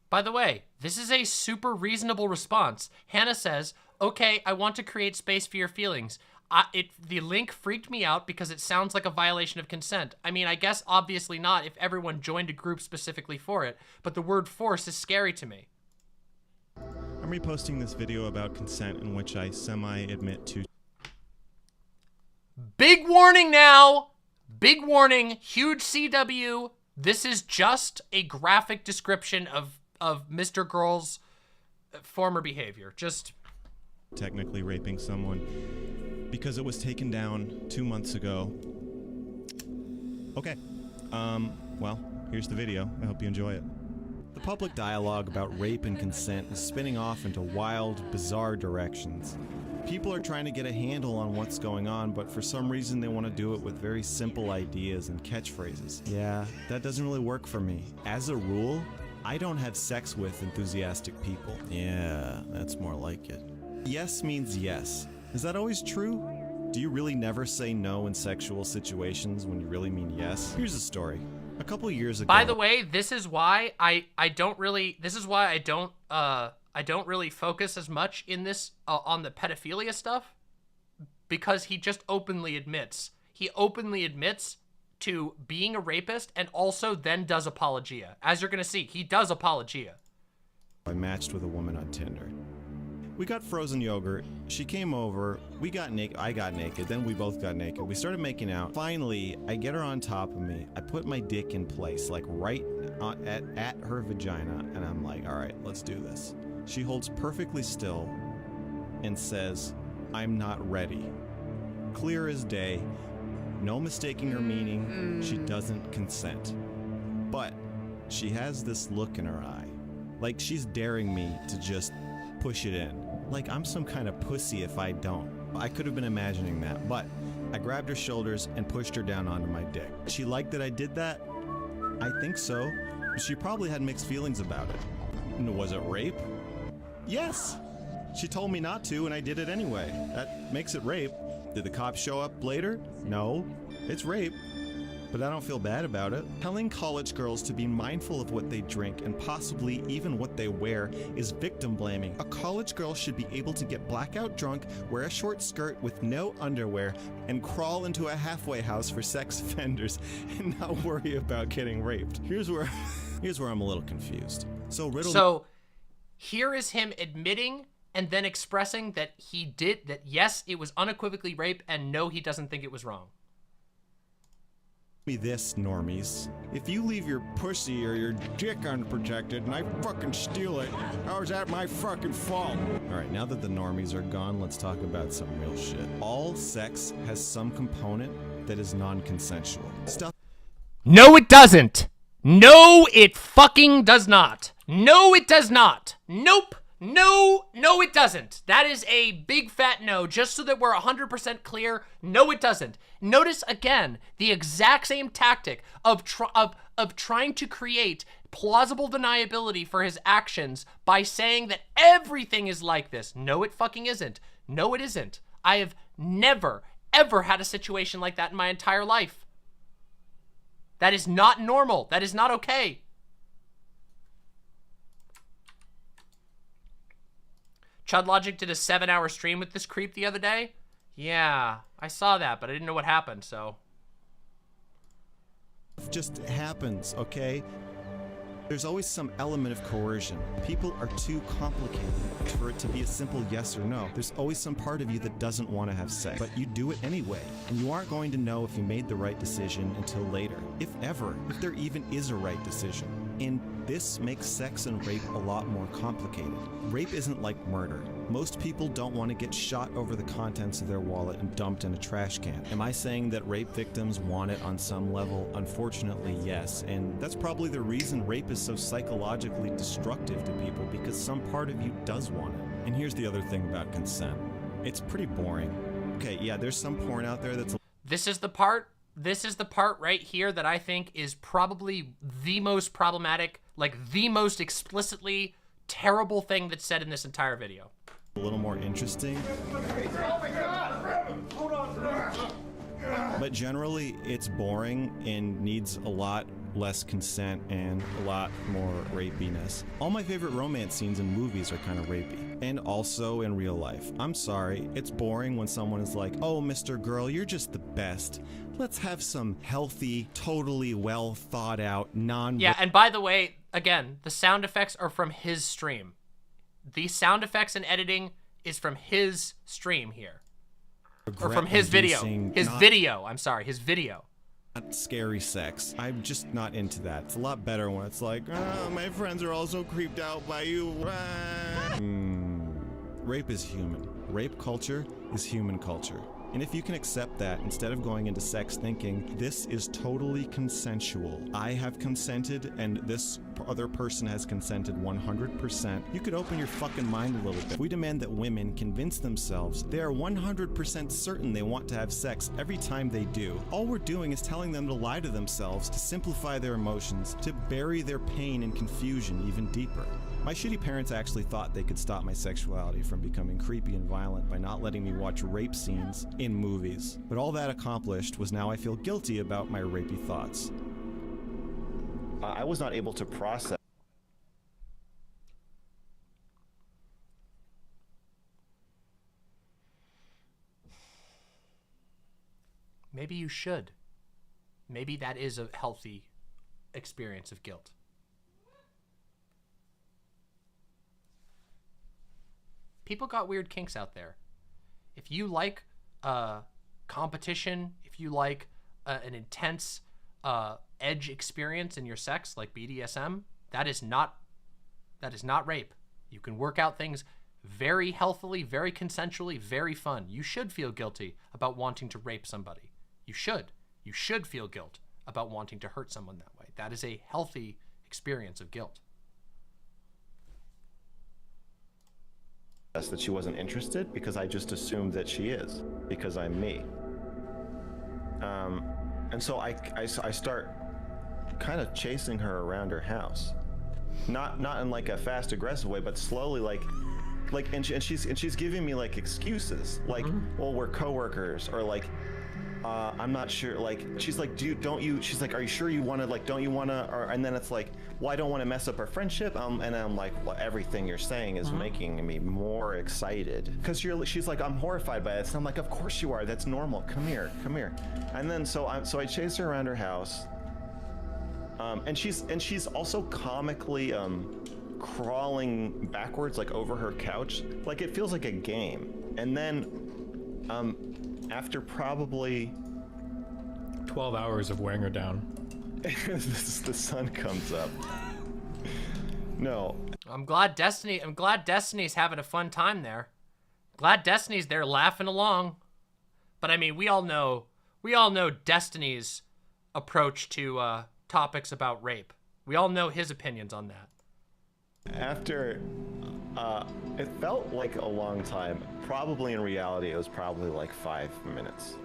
By the way, this is a super reasonable response. Hannah says, okay, I want to create space for your feelings. The link freaked me out because it sounds like a violation of consent. I mean, I guess obviously not if everyone joined a group specifically for it, but the word force is scary to me. I'm reposting this video about consent in which I semi-admit to... Big warning now! Big warning, huge CW. This is just a graphic description of MrGirl's former behavior. Just... technically raping someone because it was taken down 2 months ago. Okay, well, here's the video. I hope you enjoy it. The public dialogue about rape and consent is spinning off into wild, bizarre directions. People are trying to get a handle on what's going on, but for some reason they want to do it with very simple ideas and catchphrases. Yeah, that doesn't really work for me. As a rule, I don't have sex with enthusiastic people. Yeah, that's more like it. Yes means yes. Is that always true? Do you really never say no in sexual situations when you really mean yes? Here's a story. A couple years ago... By the way, this is why I don't really focus as much in this on the pedophilia stuff, because he just openly admits. He openly admits to being a rapist and also then does apologia. As you're going to see, he does apologia. I matched with a woman on Tinder. We got frozen yogurt. She came over. We got naked. I got naked. Then we both got naked. We started making out. Finally, I get her on top of me. I put my dick in place, like right at her vagina. And I'm like, all right, let's do this. She holds perfectly still and says, I'm not ready. Clear as day. No mistaking her meaning. She doesn't consent. But she has this look in her eye. Like she's daring me to just push it in. Like I'm some kind of pussy if I don't. I could have been imagining that, but I grabbed her shoulders and pushed her down onto my dick. She liked that I did that? I think so. She probably had mixed feelings about it. Was it rape? Yes! She told me not to and I did it anyway. That makes it rape. Did the cops show up later? No. It's rape. But I don't feel bad about it. Telling college girls to be mindful of what they drink and possibly even what they wear is victim blaming. A college girl should be able to get blackout drunk, wear a short skirt with no underwear, and crawl into a halfway house for sex offenders and not worry about getting raped. Here's where I'm a little confused. So here is him admitting and then expressing that he did, that yes, it was unequivocally rape, and no, he doesn't think it was wrong. Me this, normies. If you leave your pussy or your dick unprotected and I fucking steal it, how is that my fucking fault? Alright, now that the normies are gone, let's talk about some real shit. All sex has some component that is non-consensual. No, it doesn't. No, it fucking does not. No, it does not. Nope. No, it doesn't. That is a big fat no, just so that we're 100% clear. No, it doesn't. Notice again, the exact same tactic of trying to create plausible deniability for his actions by saying that everything is like this. No, it fucking isn't. No, it isn't. I have never, ever had a situation like that in my entire life. That is not normal. That is not okay. Chud Logic did a 7-hour stream with this creep the other day. Yeah, I saw that, but I didn't know what happened, so. It just happens, okay? There's always some element of coercion. People are too complicated for it to be a simple yes or no. There's always some part of you that doesn't want to have sex, but you do it anyway. And you aren't going to know if you made the right decision until later. If ever. If there even is a right decision. And this makes sex and rape a lot more complicated. Rape isn't like murder. Most people don't want to get shot over the contents of their wallet and dumped in a trash can. Am I saying that rape victims want it on some level? Unfortunately, yes. And that's probably the reason rape is so psychologically destructive to people, because some part of you does want it. And here's the other thing about consent. It's pretty boring. Okay, yeah, there's some porn out there that's... This is the part right here that I think is probably the most problematic, like the most explicitly terrible thing that's said in this entire video. A little more interesting. Oh my God! Hold on. But generally, it's boring and needs a lot less consent and a lot more rapiness. All my favorite romance scenes in movies are kind of rapey. And also in real life. I'm sorry, it's boring when someone is like, oh, MrGirl, you're just the best. Let's have some healthy, totally well thought out, Yeah, and by the way, again, the sound effects are from his stream. The sound effects and editing is from his stream here. Or from his video. His video. Not scary sex. I'm just not into that. It's a lot better when it's like, oh, my friends are all so creeped out by you. Rape is human. Rape culture is human culture. And if you can accept that, instead of going into sex thinking, this is totally consensual, I have consented and this other person has consented 100%, you could open your fucking mind a little bit. We demand that women convince themselves they are 100% certain they want to have sex every time they do. All we're doing is telling them to lie to themselves, to simplify their emotions, to bury their pain and confusion even deeper. My shitty parents actually thought they could stop my sexuality from becoming creepy and violent by not letting me watch rape scenes in movies. But all that accomplished was now I feel guilty about my rapey thoughts. I was not able to process. Maybe you should. Maybe that is a healthy experience of guilt. People got weird kinks out there. If you like competition, if you like an intense edge experience in your sex, like BDSM, that is not rape. You can work out things very healthily, very consensually, very fun. You should feel guilty about wanting to rape somebody. You should. You should feel guilt about wanting to hurt someone that way. That is a healthy experience of guilt. That she wasn't interested because I just assumed that she is because I'm me. And so I start kind of chasing her around her house, not in like a fast aggressive way, but slowly and she's giving me like excuses like, well, we're coworkers, or like I'm not sure, like she's like, dude, she's like, are you sure you want to, like, don't you want to, and then it's like, well, I don't want to mess up our friendship, and I'm like, well, everything you're saying is making me more excited, because she's like, I'm horrified by this, and I'm like, of course you are, that's normal, come here, and then so I chase her around her house, and she's also comically crawling backwards, like over her couch, like it feels like a game, and then after probably 12 hours of wearing her down, the sun comes up. No. I'm glad Destiny's having a fun time there. Glad Destiny's there laughing along. But I mean, we all know Destiny's approach to topics about rape. We all know his opinions on that. After it felt like a long time. Probably in reality, it was probably like 5 minutes.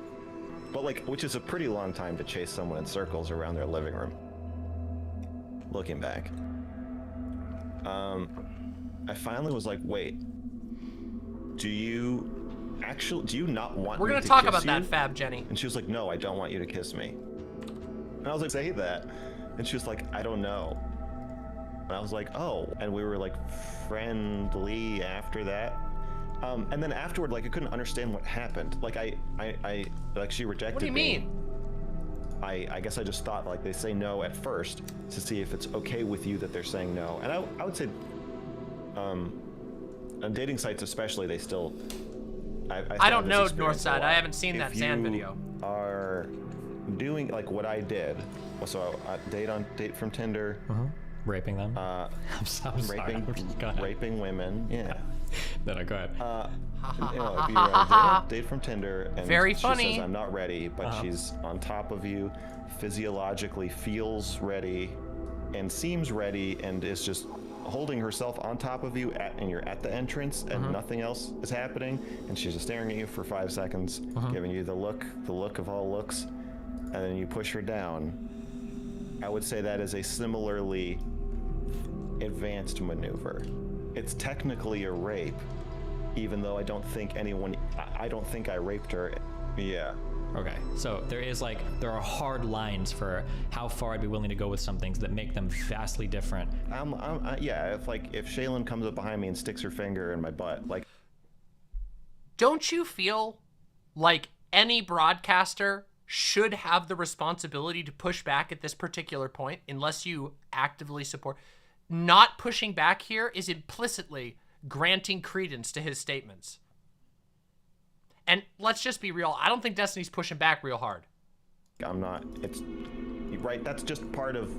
But like, which is a pretty long time to chase someone in circles around their living room. Looking back. I finally was like, wait, do you not want me to kiss you? We're gonna talk about that, Fab Jenny. And she was like, no, I don't want you to kiss me. And I was like, say that. And she was like, I don't know. And I was like, oh. And we were like friendly after that. And then afterward, like I couldn't understand what happened. Like I like she rejected me. What do you mean? I guess I just thought like they say no at first to see if it's okay with you that they're saying no. And I would say, on dating sites especially, they still. I don't know, Northside. I haven't seen that Zan video. Are doing like what I did. So date from Tinder. Raping them. I'm raping women. Yeah. No, go ahead. You know, if you're date from Tinder and Very she funny. says I'm not ready, but she's on top of you, physiologically feels ready, and seems ready, and is just holding herself on top of you, and you're at the entrance, and nothing else is happening, and she's just staring at you for 5 seconds, giving you the look of all looks, and then you push her down. I would say that is a similarly advanced maneuver. It's technically a rape, even though I don't think I raped her. Yeah. Okay, so there are hard lines for how far I'd be willing to go with some things that make them vastly different. Yeah, if Shaylin comes up behind me and sticks her finger in my butt, like. Don't you feel like any broadcaster should have the responsibility to push back at this particular point, unless you actively support? Not pushing back here is implicitly granting credence to his statements. And let's just be real. I don't think Destiny's pushing back real hard. I'm not. It's right. That's just part of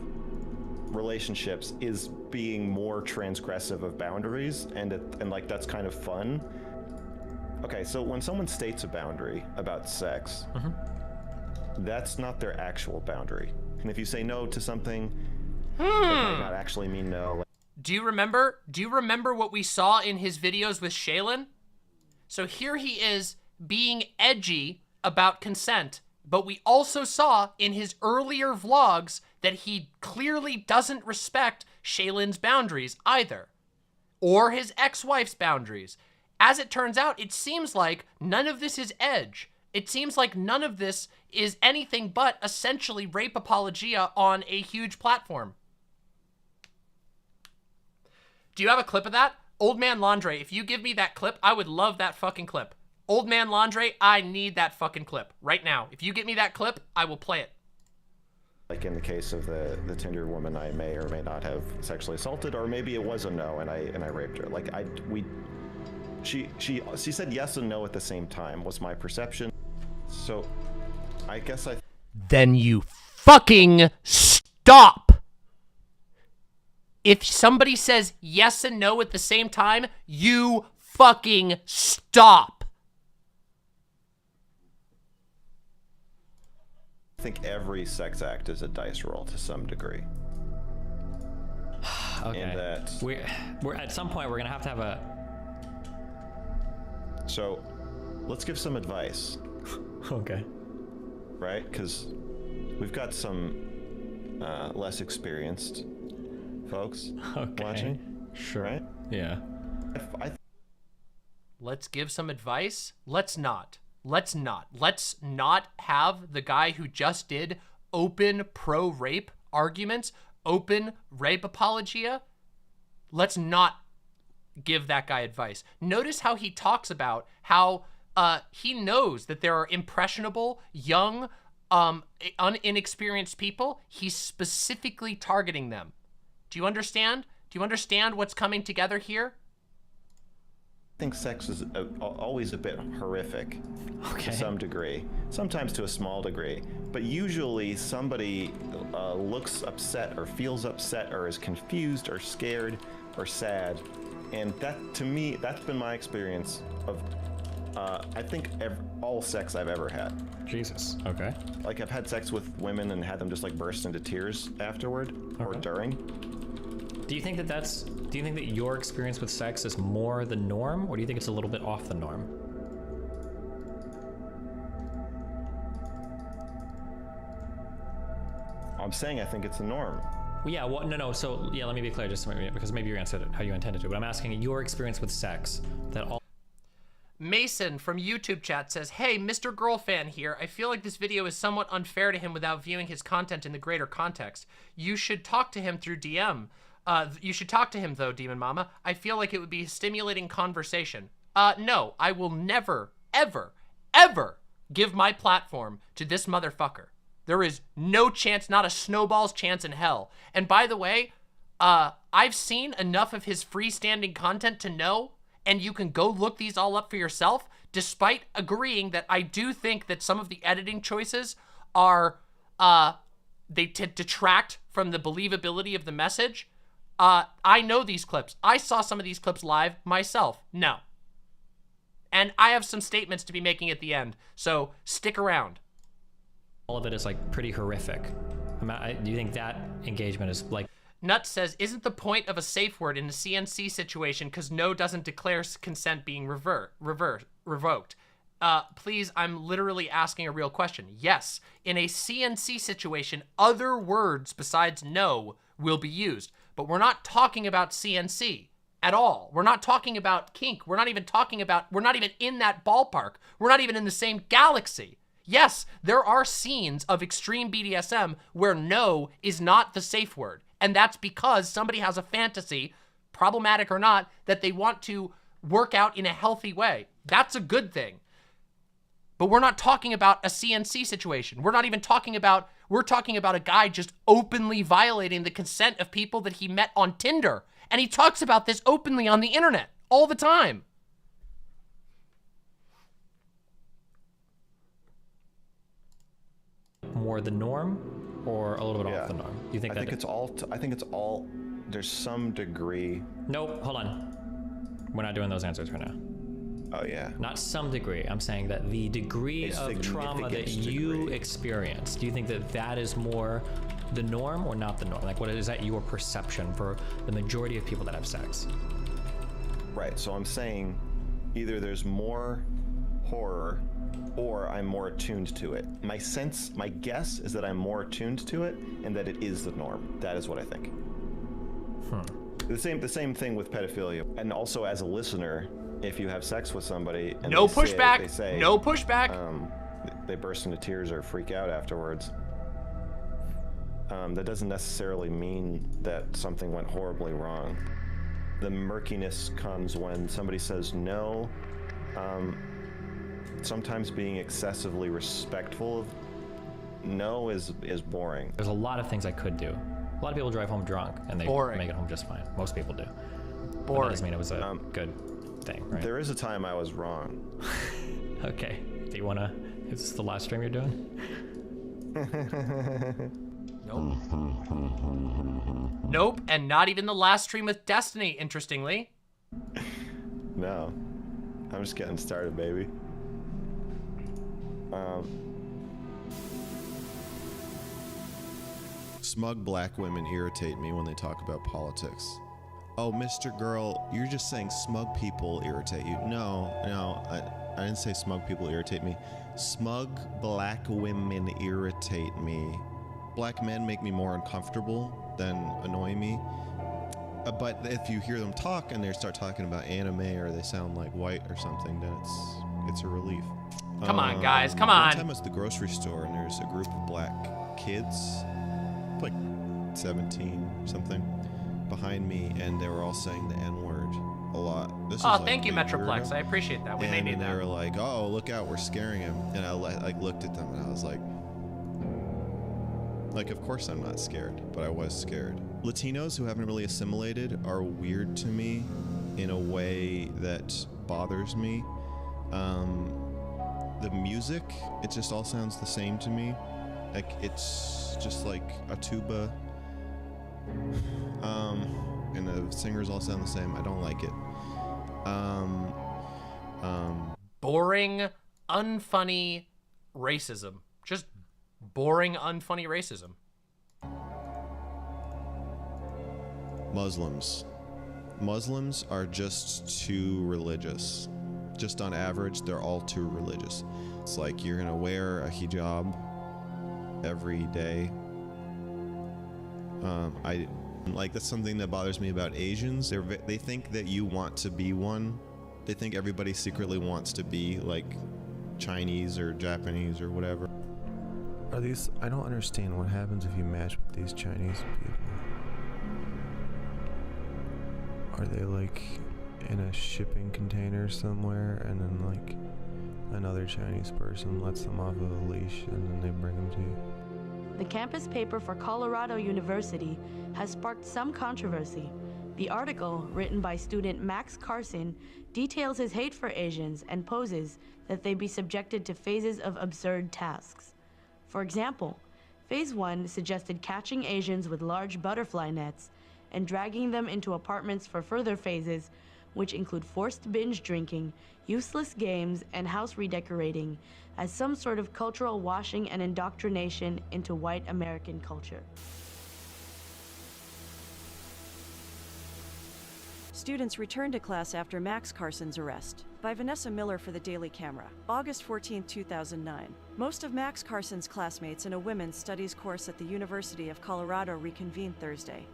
relationships, is being more transgressive of boundaries, and like that's kind of fun. Okay, so when someone states a boundary about sex, that's not their actual boundary. And if you say no to something, it might not actually mean no. Do you remember what we saw in his videos with Shaylin? So here he is being edgy about consent, but we also saw in his earlier vlogs that he clearly doesn't respect Shaylin's boundaries either, or his ex-wife's boundaries. As it turns out, it seems like none of this is edge. It seems like none of this is anything but essentially rape apologia on a huge platform. Do you have a clip of that? Old Man Laundry, if you give me that clip, I would love that fucking clip. Old Man Laundry, I need that fucking clip right now. If you get me that clip, I will play it. Like in the case of the Tinder woman, I may or may not have sexually assaulted, or maybe it was a no and I raped her. Like she said yes and no at the same time was my perception. So I guess Then you fucking stop. If somebody says yes and no at the same time, you fucking stop. I think every sex act is a dice roll to some degree. Okay. And that we're at some point we're gonna have to have a. So, let's give some advice. Okay. Right, because we've got some less experienced folks watching. Sure. Right? Yeah. Let's give some advice. Let's not. Let's not have the guy who just did open pro-rape arguments, open rape apologia. Let's not give that guy advice. Notice how he talks about how he knows that there are impressionable, young, inexperienced people. He's specifically targeting them. Do you understand? Do you understand what's coming together here? I think sex is always a bit horrific to some degree, sometimes to a small degree, but usually somebody looks upset or feels upset or is confused or scared or sad, and that, to me, that's been my experience of I think all sex I've ever had. Jesus. Okay. Like I've had sex with women and had them just like burst into tears afterward or during. Do you think that your experience with sex is more the norm, or do you think it's a little bit off the norm? I'm saying I think it's the norm. Well, yeah, well, no. So, yeah, let me be clear, just because maybe you answered it how you intended to. But I'm asking your experience with sex, that all. Mason from YouTube chat says, hey, MrGirl fan here. I feel like this video is somewhat unfair to him without viewing his content in the greater context. You should talk to him through DM. You should talk to him, though, Demon Mama. I feel like it would be a stimulating conversation. No, I will never, ever, ever give my platform to this motherfucker. There is no chance, not a snowball's chance in hell. And by the way, I've seen enough of his freestanding content to know, and you can go look these all up for yourself, despite agreeing that I do think that some of the editing choices are, they detract from the believability of the message. I know these clips. I saw some of these clips live myself. No. And I have some statements to be making at the end, so stick around. All of it is like pretty horrific. Do you think that engagement is like... Nut says, isn't the point of a safe word in a CNC situation because no doesn't declare consent being revoked? Please, I'm literally asking a real question. Yes, in a CNC situation, other words besides no will be used. But we're not talking about CNC at all. We're not talking about kink. We're not even in that ballpark. We're not even in the same galaxy. Yes, there are scenes of extreme BDSM where no is not the safe word. And that's because somebody has a fantasy, problematic or not, that they want to work out in a healthy way. That's a good thing. But we're not talking about a CNC situation. We're talking about a guy just openly violating the consent of people that he met on Tinder. And he talks about this openly on the internet all the time. More the norm or a little bit off the norm? Do you think I think it's all, there's some degree. Nope, hold on. We're not doing those answers right now. Oh yeah. Not some degree. I'm saying that the degree of trauma that you experience, do you think that that is more the norm or not the norm? Like, what is that your perception for the majority of people that have sex? Right, so I'm saying either there's more horror or I'm more attuned to it. My guess is that I'm more attuned to it and that it is the norm. That is what I think. The same thing with pedophilia. And also as a listener, if you have sex with somebody and no pushback, no pushback. They burst into tears or freak out afterwards. That doesn't necessarily mean that something went horribly wrong. The murkiness comes when somebody says no. Sometimes being excessively respectful of no is boring. There's a lot of things I could do. A lot of people drive home drunk and they make it home just fine. Most people do. Boring. That doesn't mean it was a good thing, right? There is a time I was wrong. Okay. Do you wanna, is this the last stream you're doing? Nope. Nope, and not even the last stream with Destiny, interestingly. No. I'm just getting started, baby. Smug black women irritate me when they talk about politics. Oh, MrGirl, you're just saying smug people irritate you. No, I didn't say smug people irritate me. Smug black women irritate me. Black men make me more uncomfortable than annoy me. But if you hear them talk and they start talking about anime or they sound like white or something, then it's a relief. Come on, guys, come on. One time I was at the grocery store and there's a group of black kids, like 17 or something, behind me, and they were all saying the N-word a lot. Thank you, Metroplex. I appreciate that. We may need that. They were like, "Oh, look out, we're scaring him." And I looked at them and I was like, of course I'm not scared, but I was scared. Latinos who haven't really assimilated are weird to me in a way that bothers me. The music, it just all sounds the same to me. Like, it's just like a tuba. And the singers all sound the same. I don't like it. Boring, unfunny racism. Just boring, unfunny racism. Muslims are just too religious. Just on average, they're all too religious. It's like you're gonna wear a hijab every day. That's something that bothers me about Asians. They think that you want to be one They think everybody secretly wants to be like Chinese or Japanese or whatever. Are these? I don't understand what happens if you match with these Chinese people. Are they like in a shipping container somewhere, and then like another Chinese person lets them off of a leash and then they bring them to you? The campus paper for Colorado University has sparked some controversy. The article, written by student Max Carson, details his hate for Asians and poses that they be subjected to phases of absurd tasks. For example, Phase 1 suggested catching Asians with large butterfly nets and dragging them into apartments for further phases, which include forced binge drinking, useless games, and house redecorating, as some sort of cultural washing and indoctrination into white American culture. Students returned to class after Max Carson's arrest. By Vanessa Miller for the Daily Camera. August 14, 2009. Most of Max Carson's classmates in a women's studies course at the University of Colorado reconvened Thursday,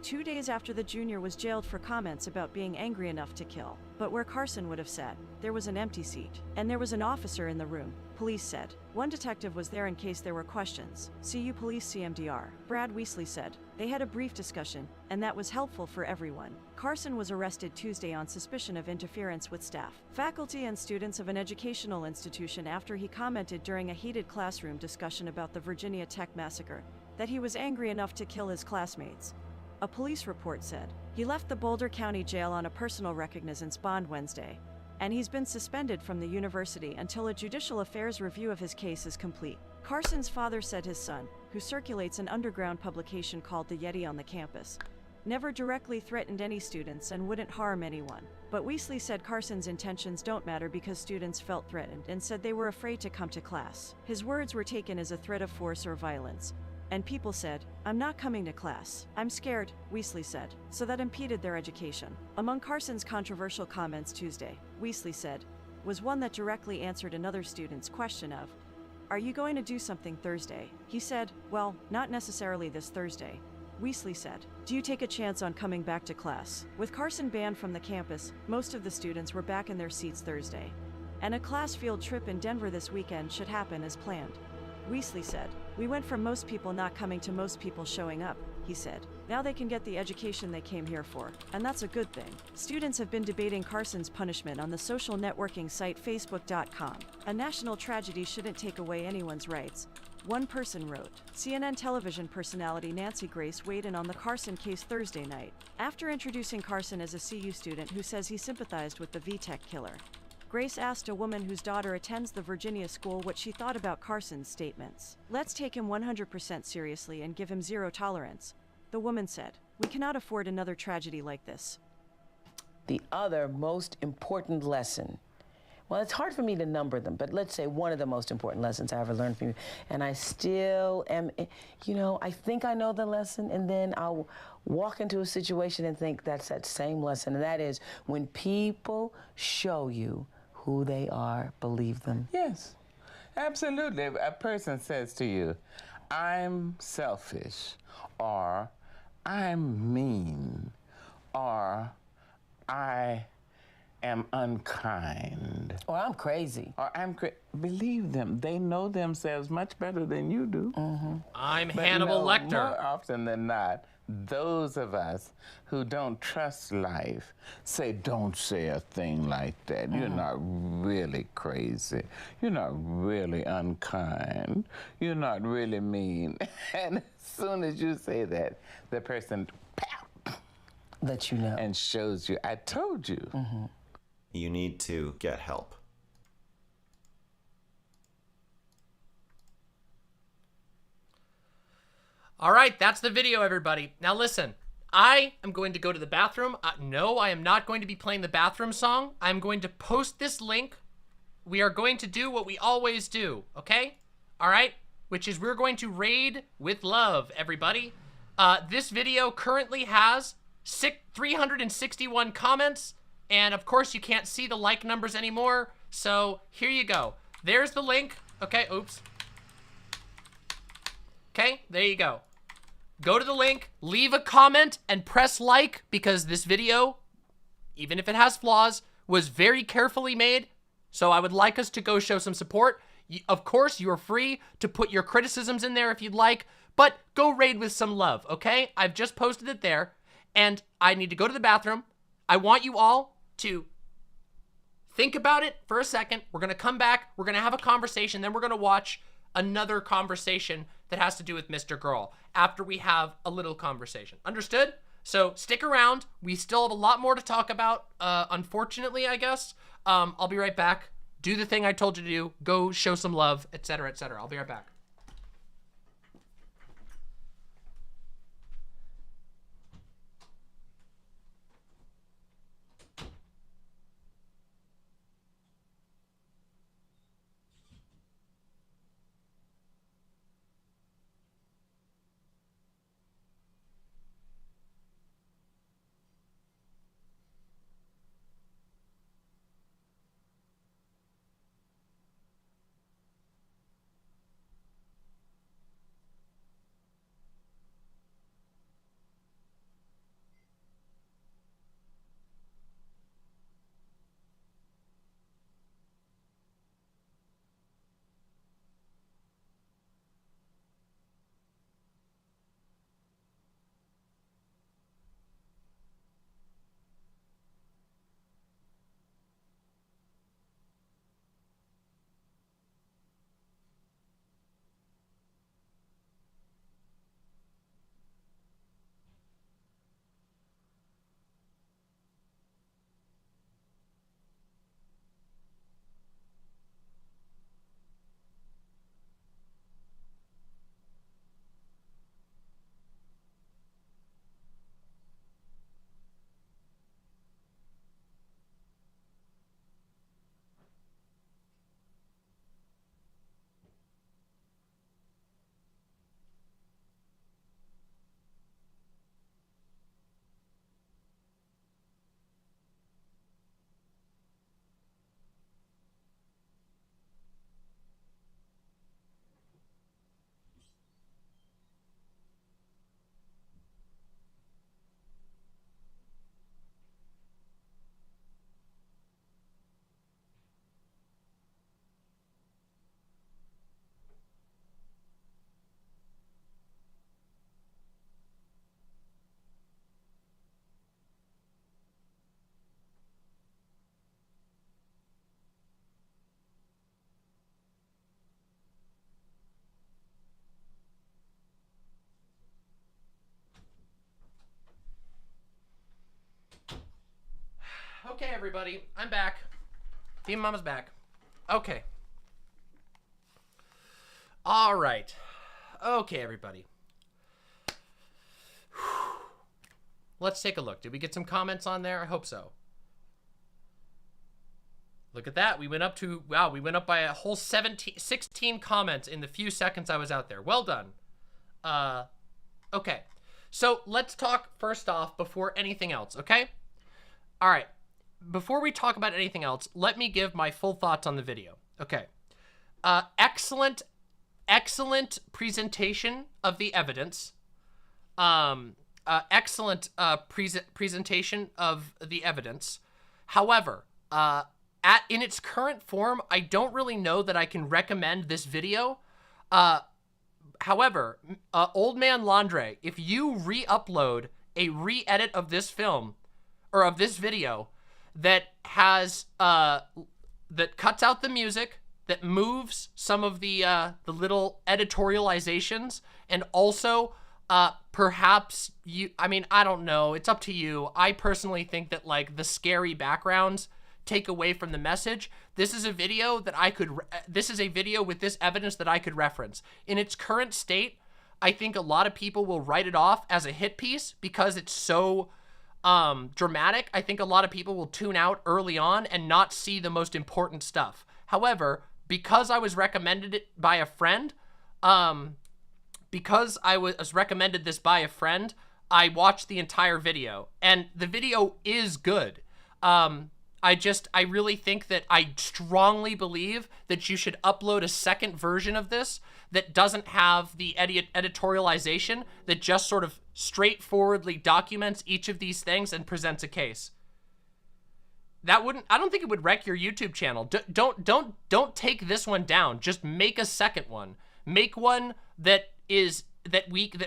2 days after the junior was jailed for comments about being angry enough to kill. But where Carson would have sat, there was an empty seat. And there was an officer in the room, police said. One detective was there in case there were questions. CU Police CMDR. Brad Weasley said. They had a brief discussion, and that was helpful for everyone. Carson was arrested Tuesday on suspicion of interference with staff, faculty, and students of an educational institution after he commented during a heated classroom discussion about the Virginia Tech massacre that he was angry enough to kill his classmates. A police report said. He left the Boulder County Jail on a personal recognizance bond Wednesday, and he's been suspended from the university until a judicial affairs review of his case is complete. Carson's father said his son, who circulates an underground publication called The Yeti on the campus, never directly threatened any students and wouldn't harm anyone. But Weasley said Carson's intentions don't matter because students felt threatened and said they were afraid to come to class. His words were taken as a threat of force or violence. And people said, "I'm not coming to class. I'm scared," Weasley said. So that impeded their education. Among Carson's controversial comments Tuesday, Weasley said, was one that directly answered another student's question of, "Are you going to do something Thursday?" He said, "Well, not necessarily this Thursday." Weasley said, "Do you take a chance on coming back to class?" With Carson banned from the campus, most of the students were back in their seats Thursday. And a class field trip in Denver this weekend should happen as planned. Weasley said, "We went from most people not coming to most people showing up," he said. "Now they can get the education they came here for, and that's a good thing." Students have been debating Carson's punishment on the social networking site Facebook.com. "A national tragedy shouldn't take away anyone's rights," one person wrote. CNN television personality Nancy Grace weighed in on the Carson case Thursday night, after introducing Carson as a CU student who says he sympathized with the VTech killer. Grace asked a woman whose daughter attends the Virginia school what she thought about Carson's statements. "Let's take him 100% seriously and give him zero tolerance," the woman said. "We cannot afford another tragedy like this." The other most important lesson, well, it's hard for me to number them, but let's say one of the most important lessons I ever learned from you, and I still am, I think I know the lesson, and then I'll walk into a situation and think that's that same lesson, and that is when people show you who they are, believe them. Yes, absolutely. A person says to you, "I'm selfish," or "I'm mean," or "I am unkind," or "I'm crazy," or "I'm believe them. They know themselves much better than you do. I'm But Hannibal no, Lecter. More often than not, those of us who don't trust life say, "Don't say a thing like that. You're not really crazy. You're not really unkind. You're not really mean." And as soon as you say that, the person lets you know and shows you, "I told you." You need to get help. All right, that's the video, everybody. Now listen, I am going to go to the bathroom. No, I am not going to be playing the bathroom song. I'm going to post this link. We are going to do what we always do, okay? All right? Which is we're going to raid with love, everybody. This video currently has 361 comments, and of course you can't see the like numbers anymore, so here you go. There's the link. Okay, oops. Okay, there you go. Go to the link, leave a comment, and press like, because this video, even if it has flaws, was very carefully made, so I would like us to go show some support. Of course, you're free to put your criticisms in there if you'd like, but go raid with some love, okay? I've just posted it there, and I need to go to the bathroom. I want you all to think about it for a second. We're going to come back. We're going to have a conversation. Then we're going to watch another conversation that has to do with MrGirl after we have a little conversation. Understood? So stick around. We still have a lot more to talk about, unfortunately, I guess. I'll be right back. Do the thing I told you to do. Go show some love, etc., etc. I'll be right back. Okay, everybody, I'm back. Team Mama's back. Okay. All right. Okay, everybody. Let's take a look. Did we get some comments on there? I hope so. Look at that. We went up to, wow, we went up by a whole 16 comments in the few seconds I was out there. Well done. Okay. So let's talk first off before anything else, okay? All right. Before we talk about anything else, let me give my full thoughts on the video. Okay. Excellent presentation of the evidence. Excellent presentation of the evidence. However, in its current form, I don't really know that I can recommend this video. However, Old Man Landre, if you re-upload a re-edit of this film, or of this video, that has, that cuts out the music, that moves some of the little editorializations, and also, perhaps I mean, I don't know, it's up to you. I personally think that, like, the scary backgrounds take away from the message. This is a video that this is a video with this evidence that I could reference. In its current state, I think a lot of people will write it off as a hit piece because it's so dramatic. I think a lot of people will tune out early on and not see the most important stuff. However, because I was recommended it by a friend, because I was recommended this by a friend, I watched the entire video, and the video is good. I really think that I strongly believe that you should upload a second version of this that doesn't have the editorialization, that just sort of straightforwardly documents each of these things and presents a case. That wouldn't, I don't think it would wreck your YouTube channel. Don't take this one down. Just make a second one. Make one that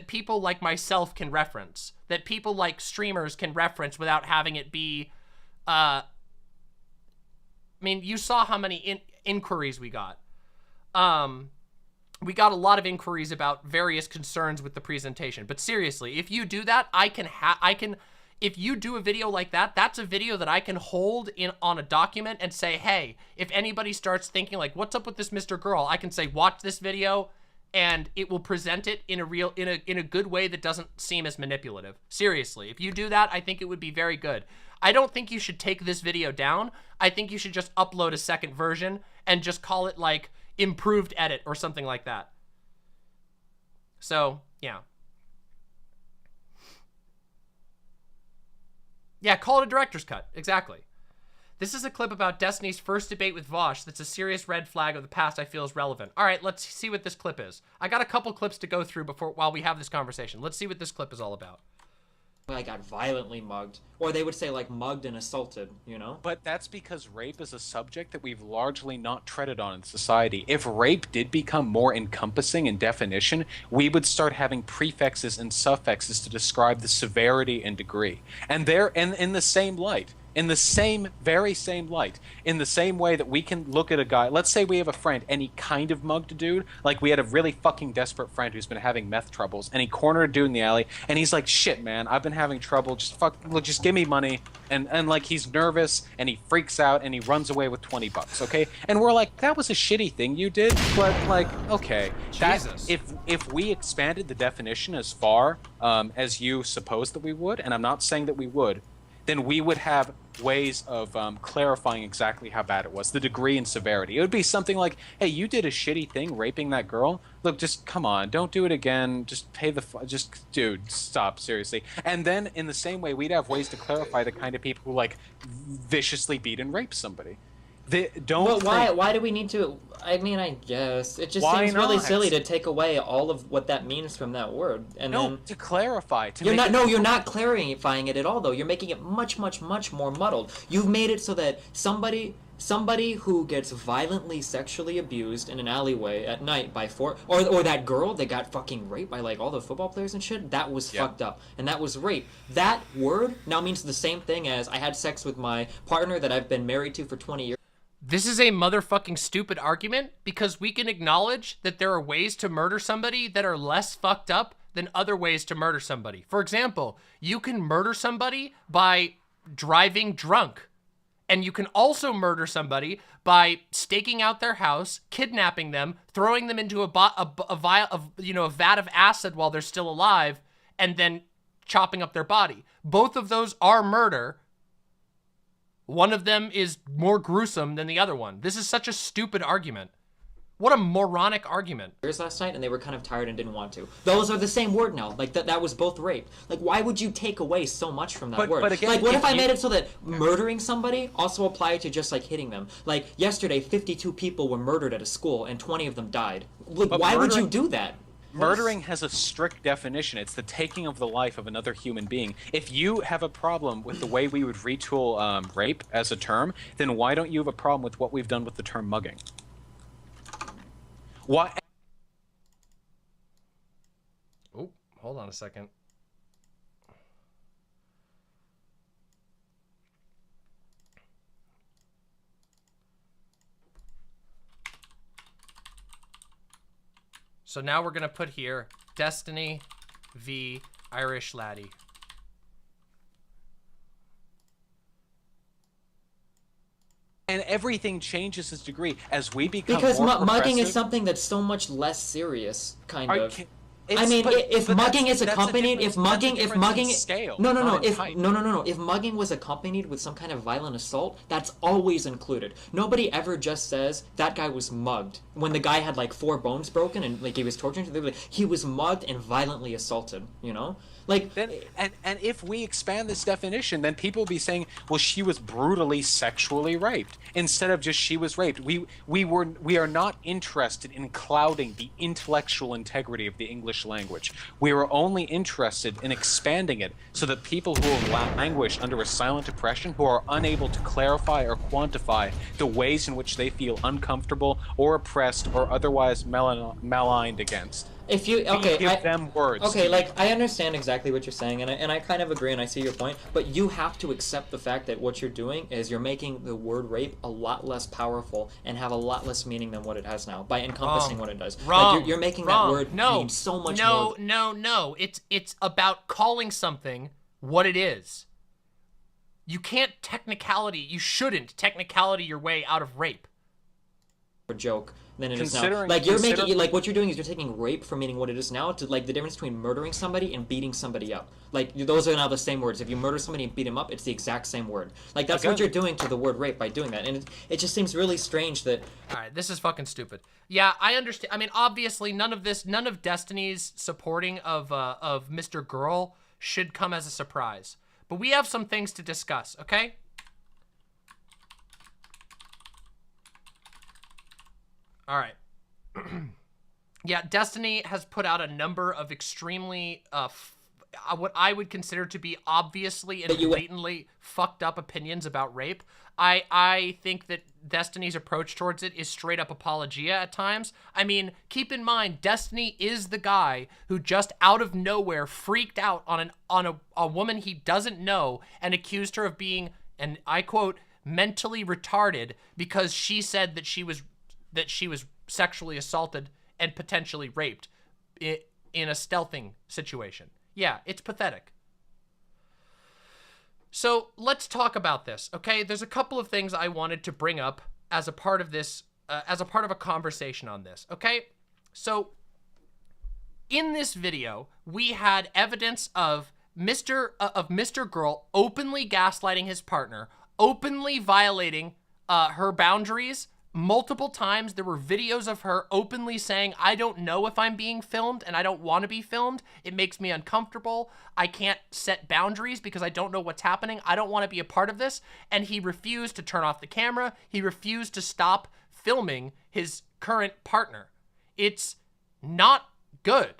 people like myself can reference, that people like streamers can reference without having it be, I mean, you saw how many inquiries we got. We got a lot of inquiries about various concerns with the presentation. But seriously, if you do that, if you do a video like that, that's a video that I can hold on a document and say, hey, if anybody starts thinking like, what's up with this MrGirl? I can say, watch this video, and it will present it in a good way that doesn't seem as manipulative. Seriously, if you do that, I think it would be very good. I don't think you should take this video down. I think you should just upload a second version and just call it like improved edit or something like that. So, yeah. Yeah, call it a director's cut. Exactly. This is a clip about Destiny's first debate with Vosh that's a serious red flag of the past I feel is relevant. All right, let's see what this clip is. I got a couple clips to go through while we have this conversation. Let's see what this clip is all about. I got violently mugged. Or they would say, like, mugged and assaulted, you know? But that's because rape is a subject that we've largely not treaded on in society. If rape did become more encompassing in definition, we would start having prefixes and suffixes to describe the severity and degree. And they're in the same light. In the very same light, in the same way that we can look at a guy, let's say we have a friend and he kind of mugged a dude, like we had a really fucking desperate friend who's been having meth troubles, and he cornered a dude in the alley, and he's like, shit, man, I've been having trouble, just give me money, and like he's nervous, and he freaks out, and he runs away with $20, okay? And we're like, that was a shitty thing you did, but like, okay. Jesus. If we expanded the definition as far as you suppose that we would, and I'm not saying that we would, then we would have ways of clarifying exactly how bad it was, the degree and severity. It would be something like, hey, you did a shitty thing raping that girl. Look, just come on, don't do it again. Just pay dude, stop, seriously. And then in the same way, we'd have ways to clarify the kind of people who like viciously beat and rape somebody. Why do we need to? I mean, I guess it just seems really silly to take away all of what that means from that word. And then to clarify. You're not clarifying it at all, though. You're making it much, much, much more muddled. You've made it so that somebody who gets violently sexually abused in an alleyway at night by or that girl that got fucking raped by like all the football players and shit, that was fucked up, and that was rape. That word now means the same thing as I had sex with my partner that I've been married to for 20 years. This is a motherfucking stupid argument because we can acknowledge that there are ways to murder somebody that are less fucked up than other ways to murder somebody. For example, you can murder somebody by driving drunk. And you can also murder somebody by staking out their house, kidnapping them, throwing them into a vat of acid while they're still alive, and then chopping up their body. Both of those are murder. One of them is more gruesome than the other one. This is such a stupid argument. What a moronic argument. Last night, and they were kind of tired and didn't want to. Those are the same word now. Like, that was both rape. Like, why would you take away so much from that word? But again, like, what if I made it so that murdering somebody also applied to just, like, hitting them? Like, yesterday, 52 people were murdered at a school, and 20 of them died. Like, why would you do that? Murdering has a strict definition. It's the taking of the life of another human being. If you have a problem with the way we would retool rape as a term, then why don't you have a problem with what we've done with the term mugging? Why? Oh, hold on a second. So now we're gonna put here Destiny v Irish Laddie. And everything changes its degree as we become because more mugging is progressive. something that's so much less serious, kind of. It's- I mean, but- if but mugging that's- is that's a accompanied, difference- if mugging, that's a if difference in mugging, scale, no, not in type. if mugging was accompanied with some kind of violent assault, that's always included. Nobody ever just says that guy was mugged when the guy had like 4 bones broken and like he was tortured. They were like, he was mugged and violently assaulted. You know, like then, and if we expand this definition, then people will be saying, well, she was brutally sexually raped instead of just she was raped. We are not interested in clouding the intellectual integrity of the English English language. We were only interested in expanding it so that people who have languished under a silent oppression, who are unable to clarify or quantify the ways in which they feel uncomfortable or oppressed or otherwise maligned against. If you give them words. Okay, like I understand exactly what you're saying, and I kind of agree, and I see your point. But you have to accept the fact that what you're doing is you're making the word rape a lot less powerful and have a lot less meaning than what it has now by encompassing what it does. Wrong. Like you're making Wrong. that word mean so much more. No. It's about calling something what it is. You can't technicality. You shouldn't technicality your way out of rape. A joke than it is now. Like you're making, like what you're doing is you're taking rape from meaning what it is now to like the difference between murdering somebody and beating somebody up. Like those are now the same words. If you murder somebody and beat him up, it's the exact same word. Like that's what you're doing to the word rape by doing that, and it just seems really strange that. All right, this is fucking stupid. Yeah, I understand. I mean, obviously, none of Destiny's supporting of MrGirl should come as a surprise. But we have some things to discuss. Okay. All right. Yeah, Destiny has put out a number of extremely, what I would consider to be obviously and blatantly fucked up opinions about rape. I think that Destiny's approach towards it is straight up apologia at times. I mean, keep in mind, Destiny is the guy who just out of nowhere freaked out on a woman he doesn't know and accused her of being, and I quote, mentally retarded because she said that she was sexually assaulted and potentially raped in a stealthing situation. Yeah, it's pathetic. So let's talk about this, okay? There's a couple of things I wanted to bring up as a part of this, as a part of a conversation on this, okay? So in this video, we had evidence of MrGirl openly gaslighting his partner, openly violating her boundaries. Multiple times there were videos of her openly saying, I don't know if I'm being filmed and I don't want to be filmed. It makes me uncomfortable. I can't set boundaries because I don't know what's happening. I don't want to be a part of this. And he refused to turn off the camera. He refused to stop filming his current partner. It's not good.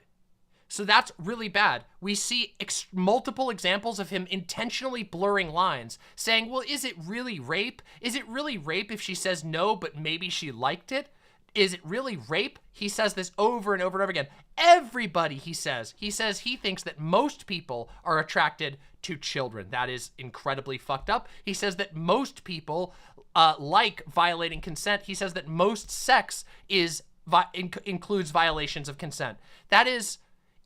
So that's really bad. We see multiple examples of him intentionally blurring lines, saying, well, is it really rape? Is it really rape if she says no, but maybe she liked it? Is it really rape? He says this over and over and over again. Everybody, he says he thinks that most people are attracted to children. That is incredibly fucked up. He says that most people like violating consent. He says that most sex includes violations of consent. That is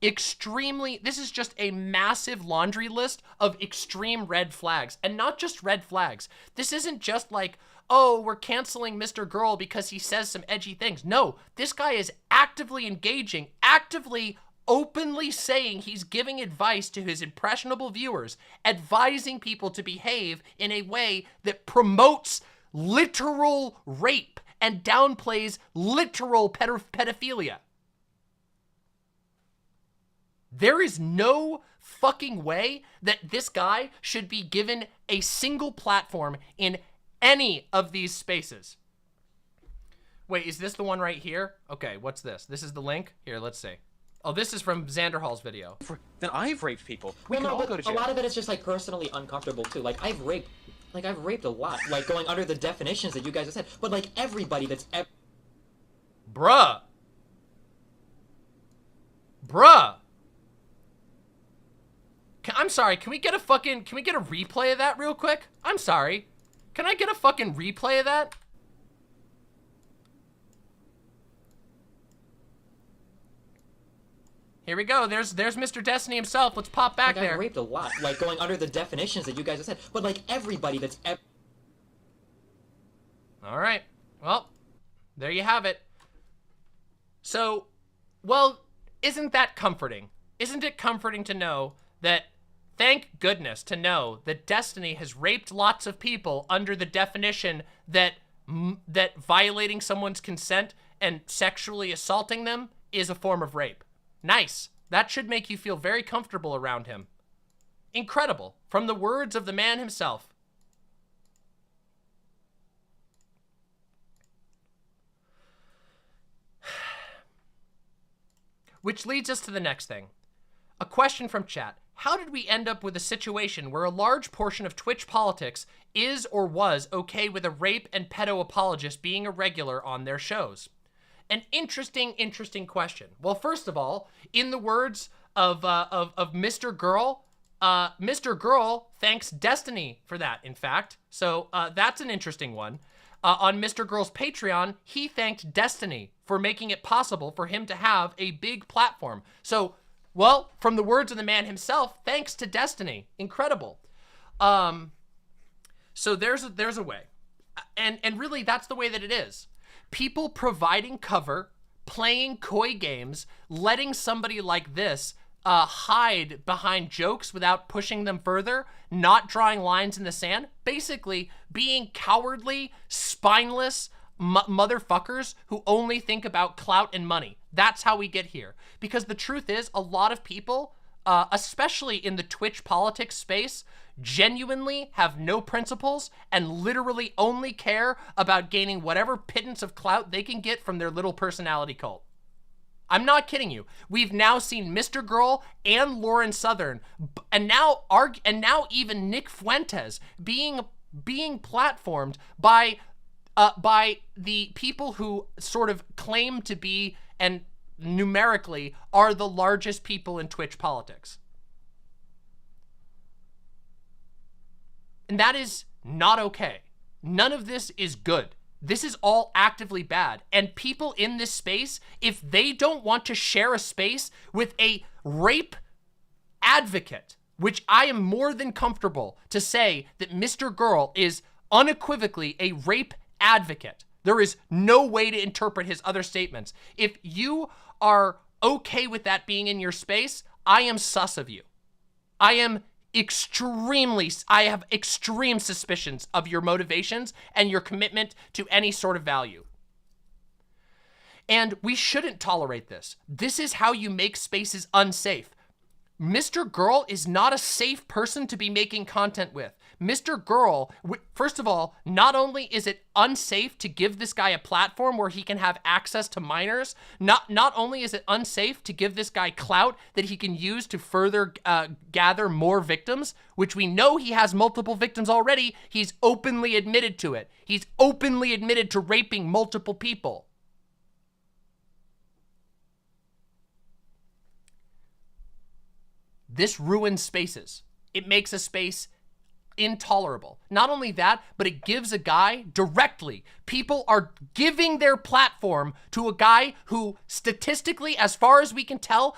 this is just a massive laundry list of extreme red flags, and not just red flags. This isn't just like, oh, we're canceling MrGirl because he says some edgy things. No, this guy is actively engaging, actively, openly saying he's giving advice to his impressionable viewers, advising people to behave in a way that promotes literal rape and downplays literal pedophilia. There is no fucking way that this guy should be given a single platform in any of these spaces. Wait, is this the one right here? Okay, what's this? This is the link? Here, let's see. Oh, this is from Xander Hall's video. Then I've raped people. We can all go to jail. A lot of it is just like personally uncomfortable too. Like I've raped a lot. Like going under the definitions that you guys have said. But like everybody that's Bruh. I'm sorry, can we get a replay of that real quick? I'm sorry. Can I get a fucking replay of that? Here we go. There's Mr. Destiny himself. Let's pop back there. I've raped a lot. Like going under the definitions that you guys have said. But like everybody that's All right. Well, there you have it. So, well, isn't that comforting? Isn't it comforting to know that, thank goodness to know that Destiny has raped lots of people under the definition that violating someone's consent and sexually assaulting them is a form of rape. Nice. That should make you feel very comfortable around him. Incredible. From the words of the man himself. which leads us to the next thing. A question from chat. How did we end up with a situation where a large portion of Twitch politics is or was okay with a rape and pedo apologist being a regular on their shows? An interesting question. Well, first of all, in the words of MrGirl, MrGirl thanks Destiny for that, in fact. So that's an interesting one. On MrGirl's Patreon, he thanked Destiny for making it possible for him to have a big platform. So, well, from the words of the man himself, thanks to Destiny. Incredible. So there's a way. And really, that's the way that it is. People providing cover, playing coy games, letting somebody like this hide behind jokes without pushing them further, not drawing lines in the sand, basically being cowardly, spineless motherfuckers who only think about clout and money. That's how we get here. Because the truth is, a lot of people, especially in the Twitch politics space, genuinely have no principles and literally only care about gaining whatever pittance of clout they can get from their little personality cult. I'm not kidding you. We've now seen MrGirl and Lauren Southern, and now even Nick Fuentes being platformed by the people who sort of claim to be and numerically are the largest people in Twitch politics. And that is not okay. None of this is good. This is all actively bad. And people in this space, if they don't want to share a space with a rape advocate, which I am more than comfortable to say that MrGirl is unequivocally a rape advocate. There is no way to interpret his other statements. If you are okay with that being in your space, I am sus of you. I have extreme suspicions of your motivations and your commitment to any sort of value. And we shouldn't tolerate this. This is how you make spaces unsafe. MrGirl is not a safe person to be making content with. MrGirl, first of all, not only is it unsafe to give this guy a platform where he can have access to minors, not only is it unsafe to give this guy clout that he can use to further gather more victims, which we know he has multiple victims already. He's openly admitted to it. He's openly admitted to raping multiple people. This ruins spaces. It makes a space intolerable. Not only that, but it gives a guy directly. People are giving their platform to a guy who statistically, as far as we can tell,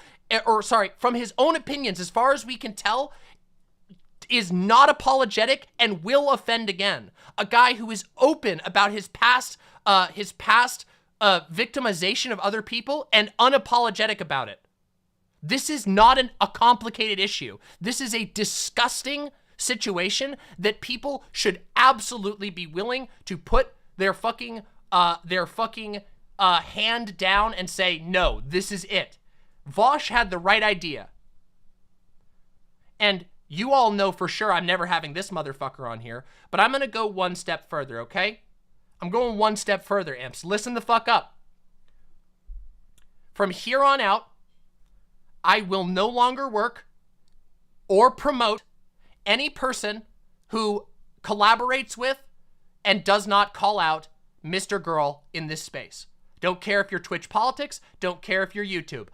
from his own opinions, as far as we can tell, is not apologetic and will offend again. A guy who is open about his past victimization of other people and unapologetic about it. This is not a complicated issue. This is a disgusting situation that people should absolutely be willing to put their fucking hand down and say, no, this is it. Vosh had the right idea. And you all know for sure I'm never having this motherfucker on here, but I'm gonna go one step further, okay? I'm going one step further, imps. Listen the fuck up. From here on out, I will no longer work or promote any person who collaborates with and does not call out MrGirl in this space. Don't care if you're Twitch politics, don't care if you're YouTube.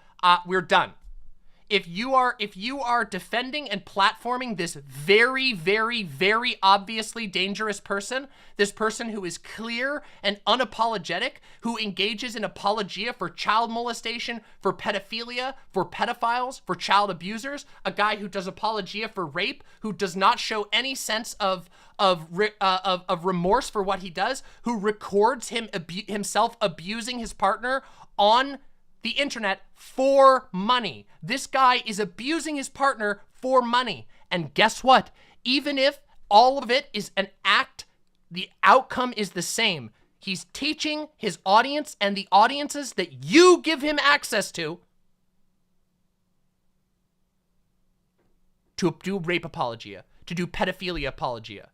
We're done. If you are defending and platforming this very, very, very obviously dangerous person, this person who is clear and unapologetic, who engages in apologia for child molestation, for pedophilia, for pedophiles, for child abusers, a guy who does apologia for rape, who does not show any sense of remorse for what he does, who records himself abusing his partner on the internet for money. This guy is abusing his partner for money. And guess what? Even if all of it is an act, the outcome is the same. He's teaching his audience and the audiences that you give him access to do rape apologia, to do pedophilia apologia.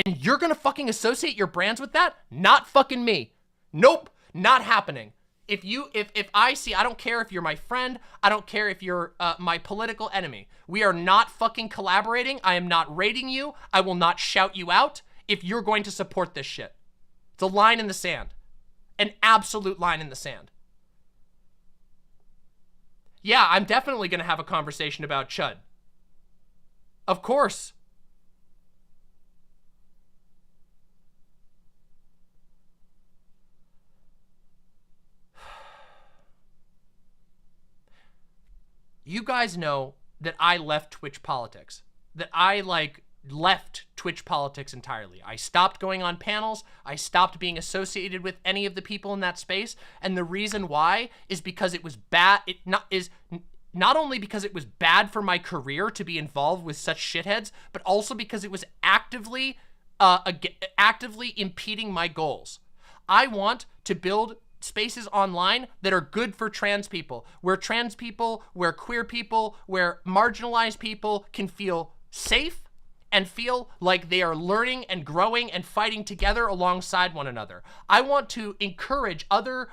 And you're gonna fucking associate your brands with that? Not fucking me. Nope, not happening. if I see, I don't care if you're my friend, I don't care if you're my political enemy. We are not fucking collaborating. I am not raiding you. I will not shout you out if you're going to support this shit. It's a line in the sand. An absolute line in the sand. Yeah, I'm definitely going to have a conversation about Chud. Of course. You guys know that I left Twitch politics. That I, like, left Twitch politics entirely. I stopped going on panels. I stopped being associated with any of the people in that space. And the reason why is because it was bad. Not only because it was bad for my career to be involved with such shitheads, but also because it was actively impeding my goals. I want to build spaces online that are good for trans people, where queer people, where marginalized people can feel safe and feel like they are learning and growing and fighting together alongside one another. I want to encourage other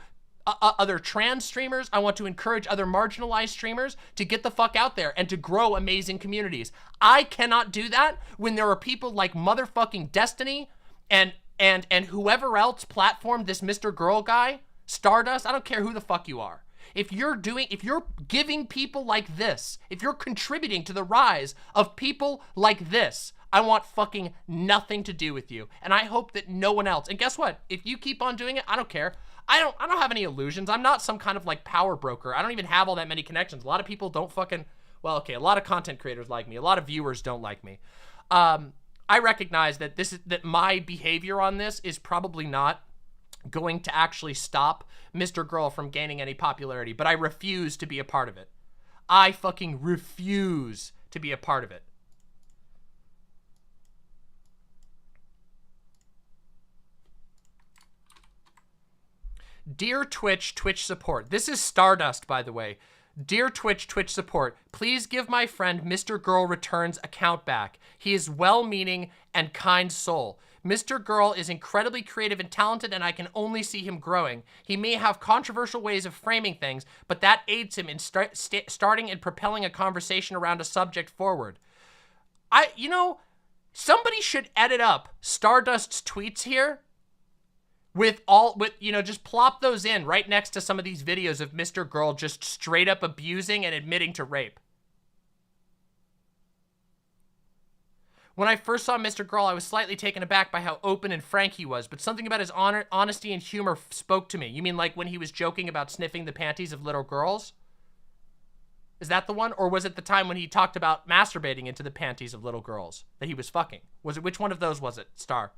trans streamers. I want to encourage other marginalized streamers to get the fuck out there and to grow amazing communities. I cannot do that when there are people like motherfucking Destiny and whoever else platformed this MrGirl guy, Stardust. I don't care who the fuck you are. If you're giving people like this, if you're contributing to the rise of people like this, I want fucking nothing to do with you. And I hope that no one else. And guess what? If you keep on doing it, I don't care. I don't have any illusions. I'm not some kind of like power broker. I don't even have all that many connections. A lot of people don't fucking, well, okay, a lot of content creators like me. A lot of viewers don't like me. I recognize that that my behavior on this is probably not going to actually stop MrGirl from gaining any popularity, but I refuse to be a part of it. I fucking refuse to be a part of it. Dear Twitch support. This is Stardust, by the way. Dear Twitch support, please give my friend MrGirl Returns account back. He is well-meaning and kind soul. MrGirl is incredibly creative and talented, and I can only see him growing. He may have controversial ways of framing things, but that aids him in starting and propelling a conversation around a subject forward. Somebody should edit up Stardust's tweets here just plop those in right next to some of these videos of MrGirl just straight up abusing and admitting to rape. When I first saw MrGirl, I was slightly taken aback by how open and frank he was, but something about his honesty and humor spoke to me. You mean like when he was joking about sniffing the panties of little girls? Is that the one? Or was it the time when he talked about masturbating into the panties of little girls that he was fucking? Which one of those was it, Star?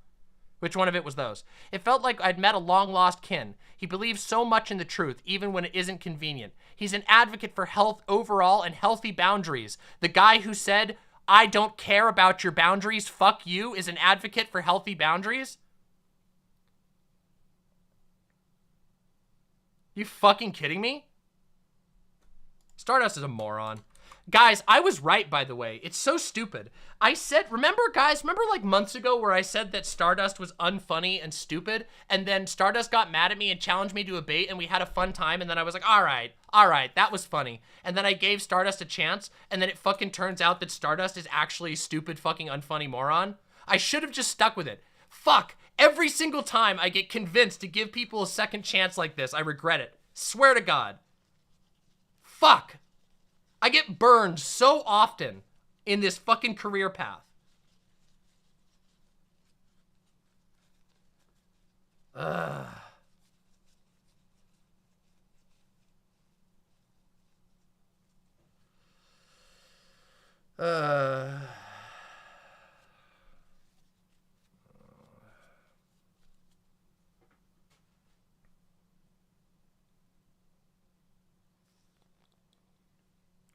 Which one of it was those? It felt like I'd met a long-lost kin. He believes so much in the truth, even when it isn't convenient. He's an advocate for health overall and healthy boundaries. The guy who said, I don't care about your boundaries, fuck you, is an advocate for healthy boundaries? You fucking kidding me? Stardust is a moron. Guys, I was right, by the way. It's so stupid. I said, remember like months ago where I said that Stardust was unfunny and stupid, and then Stardust got mad at me and challenged me to a bait, and we had a fun time, and then I was like, all right, that was funny. And then I gave Stardust a chance, and then it fucking turns out that Stardust is actually a stupid fucking unfunny moron. I should have just stuck with it. Fuck. Every single time I get convinced to give people a second chance like this, I regret it. Swear to God. Fuck. I get burned so often in this fucking career path. Ugh.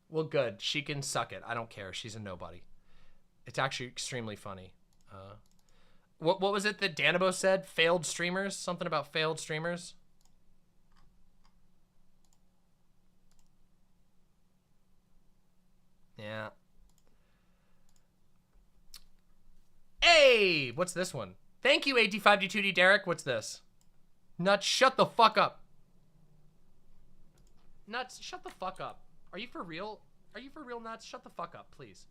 Well, good. She can suck it. I don't care. She's a nobody. It's actually extremely funny. What was it that Danabo said? Failed streamers? Something about failed streamers? Yeah. Hey! What's this one? Thank you, AT5D2D Derek. What's this? Nuts, shut the fuck up. Nuts, shut the fuck up. Are you for real? Are you for real, Nuts? Shut the fuck up, please.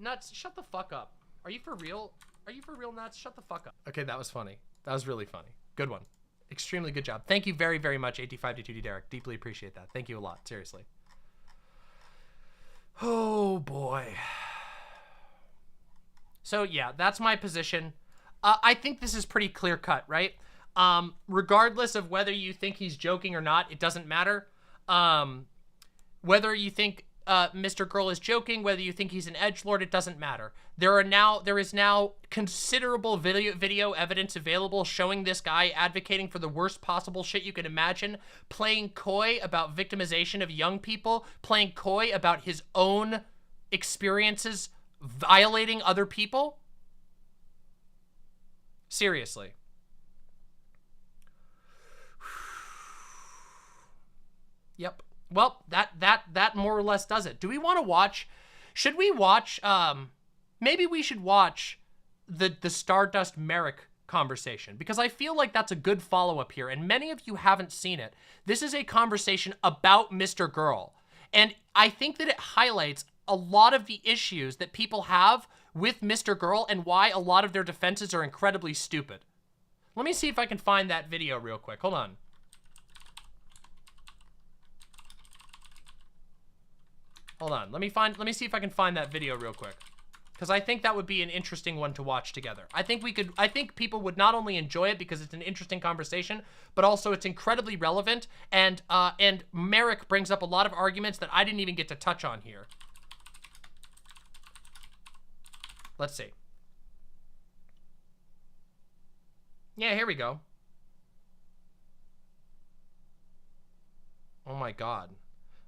Nuts, shut the fuck up. Are you for real? Are you for real, Nuts? Shut the fuck up. Okay, that was funny. That was really funny. Good one. Extremely good job. Thank you very, very much, 85D2D Derek. Deeply appreciate that. Thank you a lot. Seriously. Oh, boy. So, yeah, that's my position. I think this is pretty clear-cut, right? Regardless of whether you think he's joking or not, it doesn't matter. Whether you think MrGirl is joking, whether you think he's an edgelord, it doesn't matter. There is now considerable video evidence available showing this guy advocating for the worst possible shit you can imagine, playing coy about victimization of young people, playing coy about his own experiences violating other people. Seriously. Yep. Well, that more or less does it. Do we want to watch? Should we watch? Maybe we should watch the Stardust Merrick conversation, because I feel like that's a good follow-up here, and many of you haven't seen it. This is a conversation about MrGirl, and I think that it highlights a lot of the issues that people have with MrGirl and why a lot of their defenses are incredibly stupid. Let me see if I can find that video real quick. Hold on. Hold on. Let me see if I can find that video real quick, because I think that would be an interesting one to watch together. I think people would not only enjoy it because it's an interesting conversation, but also it's incredibly relevant, and Merrick brings up a lot of arguments that I didn't even get to touch on here. Let's see. Yeah, here we go. Oh my god.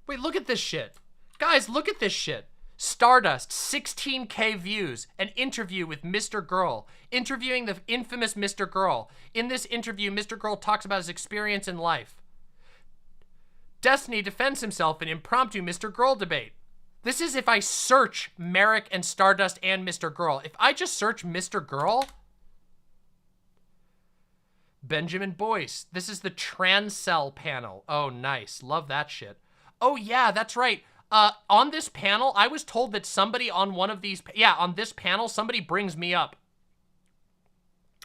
Wait, look at this shit. Guys, look at this shit. Stardust, 16K views, an interview with MrGirl, interviewing the infamous MrGirl. In this interview, MrGirl talks about his experience in life. Destiny defends himself in impromptu MrGirl debate. This is if I search Merrick and Stardust and MrGirl. If I just search MrGirl, Benjamin Boyce. This is the Transcell panel. Oh, nice. Love that shit. Oh, yeah, that's right. On this panel, I was told that somebody on one of these... Yeah, on this panel, somebody brings me up.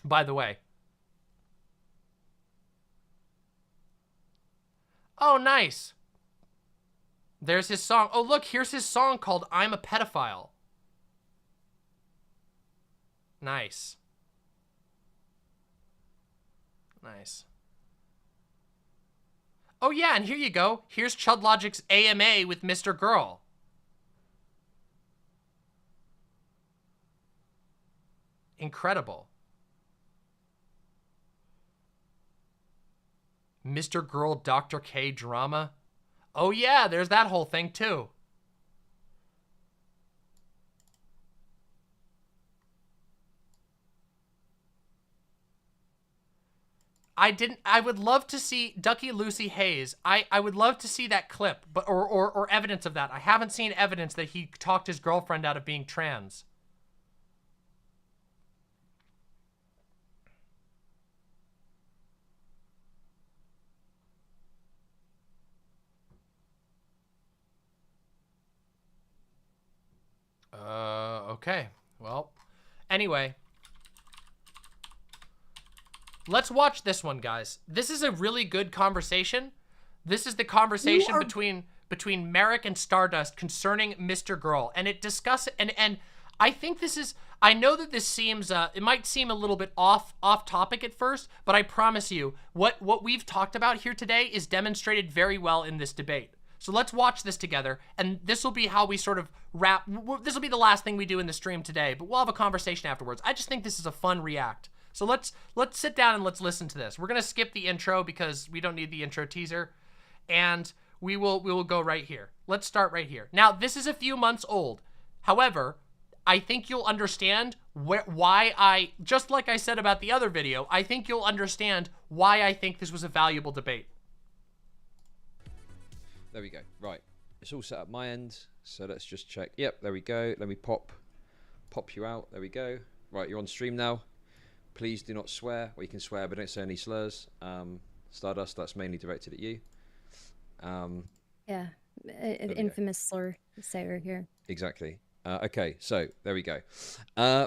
By the way. Oh, nice. There's his song. Oh, look, here's his song called I'm a Pedophile. Nice. Nice. Oh, yeah, and here you go. Here's Chud Logic's AMA with MrGirl. Incredible. MrGirl Dr. K drama. Oh, yeah, there's that whole thing, too. I would love to see Ducky Lucy Hayes. I would love to see that clip, but or evidence of that. I haven't seen evidence that he talked his girlfriend out of being trans. Okay. Well, anyway. Let's watch this one, guys. This is a really good conversation. This is the conversation between Merrick and Stardust concerning MrGirl, and it discusses and I think this is. I know that this seems it might seem a little bit off topic at first, but I promise you, what we've talked about here today is demonstrated very well in this debate. So let's watch this together, and this will be how we sort of wrap. This will be the last thing we do in the stream today, but we'll have a conversation afterwards. I just think this is a fun react. So let's sit down and let's listen to this. We're gonna skip the intro because we don't need the intro teaser, and we will go right here. Let's start right here. Now, this is a few months old. However, I think you'll understand why I, just like I said about the other video, I think you'll understand why I think this was a valuable debate. There we go. Right, it's all set up my end. So let's just check. Yep, there we go. Let me pop you out. There we go. Right, you're on stream now. Please do not swear. Well, you can swear, but don't say any slurs. Stardust, that's mainly directed at you. Yeah, an infamous slur sayer here. Exactly. Okay, so there we go.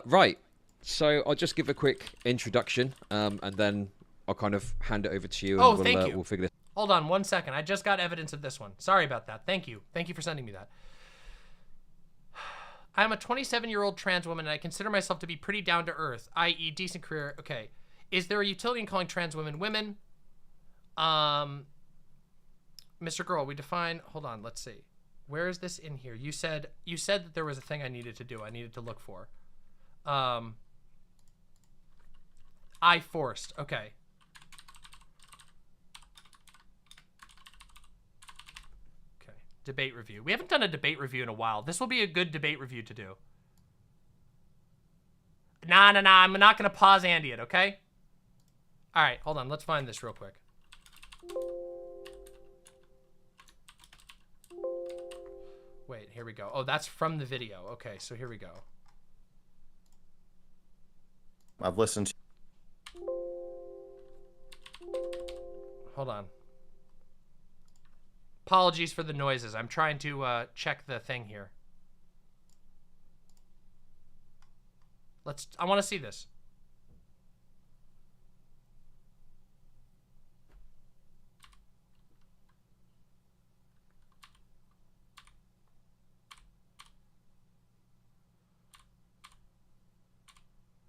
Right, so I'll just give a quick introduction, and then I'll kind of hand it over to you. Oh, and thank you. We'll figure this. Hold on 1 second. I just got evidence of this one. Sorry about that. Thank you. Thank you for sending me that. I'm a 27-year-old trans woman, and I consider myself to be pretty down to earth, i.e. decent career. Okay. Is there a utility in calling trans women women? MrGirl, we define, hold on, let's see. Where is this in here? You said that there was a thing I needed to do. I needed to look for. I forced. Okay. Okay. Debate review. We haven't done a debate review in a while. This will be a good debate review to do. Nah. I'm not going to pause Andy it, okay? All right, hold on. Let's find this real quick. Wait, here we go. Oh, that's from the video. Okay, so here we go. I've listened to... Hold on. Apologies for the noises. I'm trying to check the thing here. I want to see this.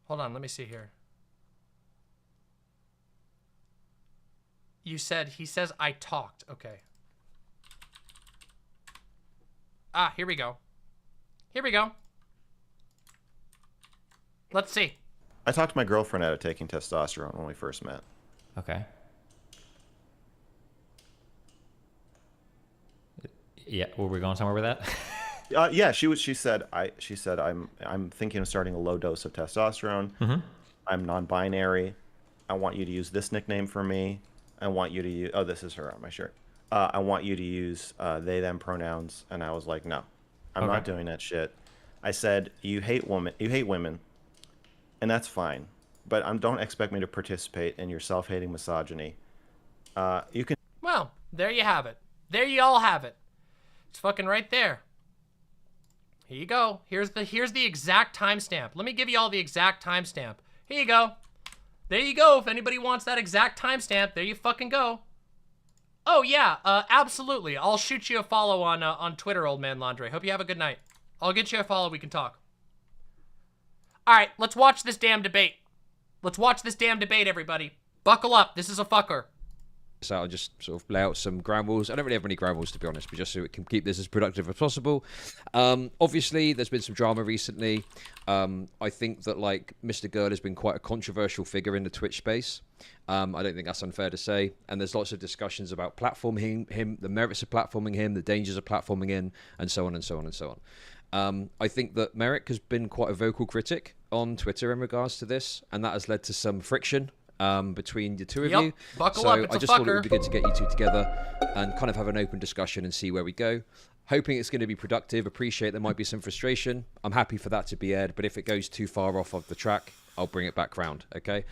Hold on, let me see here. He says I talked. Okay. Ah, here we go. Here we go. Let's see. I talked to my girlfriend out of taking testosterone when we first met. Okay. Yeah, were we going somewhere with that? Yeah, she said I'm thinking of starting a low dose of testosterone. Mm-hmm. I'm non-binary. I want you to use this nickname for me. I want you to use... Oh, this is her on my shirt. I want you to use they, them pronouns. And I was like, no, I'm not doing that shit. I said, you hate women, and that's fine. But don't expect me to participate in your self-hating misogyny. You can... Well, there you have it. There you all have it. It's fucking right there. Here you go. Here's the exact timestamp. Let me give you all the exact timestamp. Here you go. There you go. If anybody wants that exact timestamp, there you fucking go. Oh yeah, absolutely. I'll shoot you a follow on Twitter, Old Man Laundry. Hope you have a good night. I'll get you a follow. We can talk. All right, let's watch this damn debate. Let's watch this damn debate, everybody. Buckle up. This is a fucker. So I'll just sort of lay out some ground rules. I don't really have any ground rules, to be honest, but just so we can keep this as productive as possible. Obviously, there's been some drama recently. I think that, like, MrGirl has been quite a controversial figure in the Twitch space. I don't think that's unfair to say. And there's lots of discussions about platforming him, the merits of platforming him, the dangers of platforming him, and so on and so on and so on. I think that Merrick has been quite a vocal critic on Twitter in regards to this, and that has led to some friction between the two of you. Buckle so up, it's I a just fucker. thought it would be good to get you two together and kind of have an open discussion and see where we go. Hoping it's going to be productive. Appreciate there might be some frustration. I'm happy for that to be aired, but if it goes too far off of the track, I'll bring it back round, okay?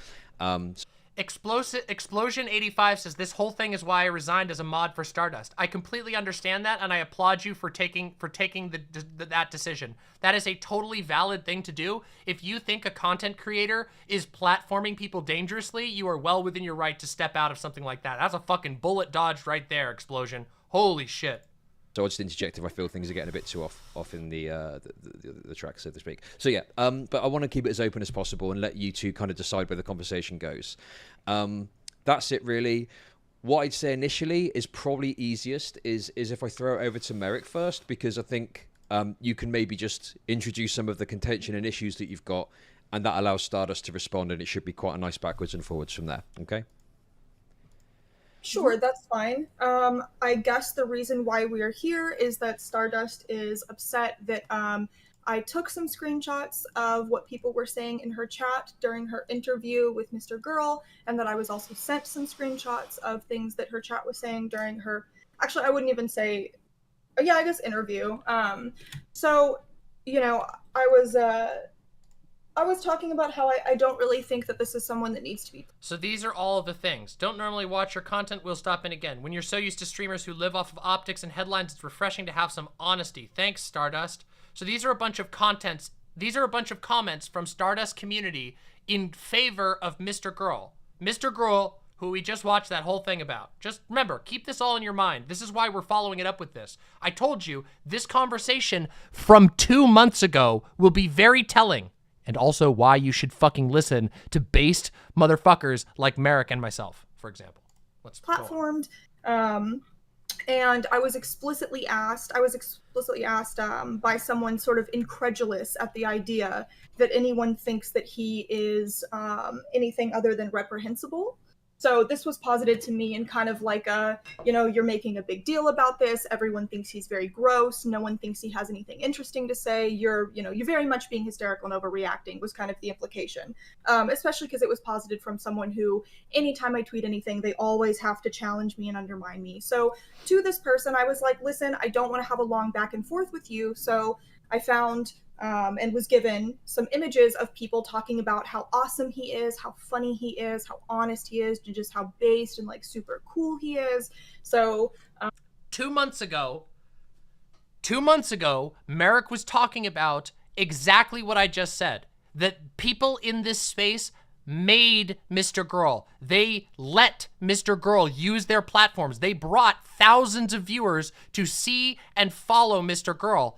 Explosion 85 says this whole thing is why I resigned as a mod for Stardust. I completely understand that, and I applaud you for taking that decision. That is a totally valid thing to do. If you think a content creator is platforming people dangerously, you are well within your right to step out of something like that. That's a fucking bullet dodged right there, Explosion. Holy shit. So I'll just interject if I feel things are getting a bit too off in the track, so to speak. So yeah, but I want to keep it as open as possible and let you two kind of decide where the conversation goes. That's it really. What I'd say initially is probably easiest is if I throw it over to Merrick first, because I think you can maybe just introduce some of the contention and issues that you've got, and that allows Stardust to respond, and it should be quite a nice backwards and forwards from there, okay? Sure, that's fine. I guess the reason why we are here is that Stardust is upset that I took some screenshots of what people were saying in her chat during her interview with MrGirl, and that I was also sent some screenshots of things that her chat was saying during her... Actually, I wouldn't even say... Yeah, I guess interview. So, you know, I was I was talking about how I don't really think that this is someone that needs to be. So these are all of the things. Don't normally watch your content, we'll stop in again. When you're so used to streamers who live off of optics and headlines, it's refreshing to have some honesty. Thanks, Stardust. So these are a bunch of comments from Stardust community in favor of MrGirl. MrGirl, who we just watched that whole thing about. Just remember, keep this all in your mind. This is why we're following it up with this. I told you, this conversation from 2 months ago will be very telling. And also why you should fucking listen to based motherfuckers like Merrick and myself, for example. Let's platformed. And I was explicitly asked by someone sort of incredulous at the idea that anyone thinks that he is anything other than reprehensible. So this was posited to me in kind of like a, you're making a big deal about this. Everyone thinks he's very gross. No one thinks he has anything interesting to say. You're very much being hysterical and overreacting was kind of the implication. Especially because it was posited from someone who, anytime I tweet anything, they always have to challenge me and undermine me. So to this person, I was like, listen, I don't want to have a long back and forth with you. So I found and was given some images of people talking about how awesome he is, how funny he is, how honest he is, and just how based and like super cool he is. So 2 months ago, Merrick was talking about exactly what I just said, that people in this space made MrGirl. They let MrGirl use their platforms. They brought thousands of viewers to see and follow MrGirl.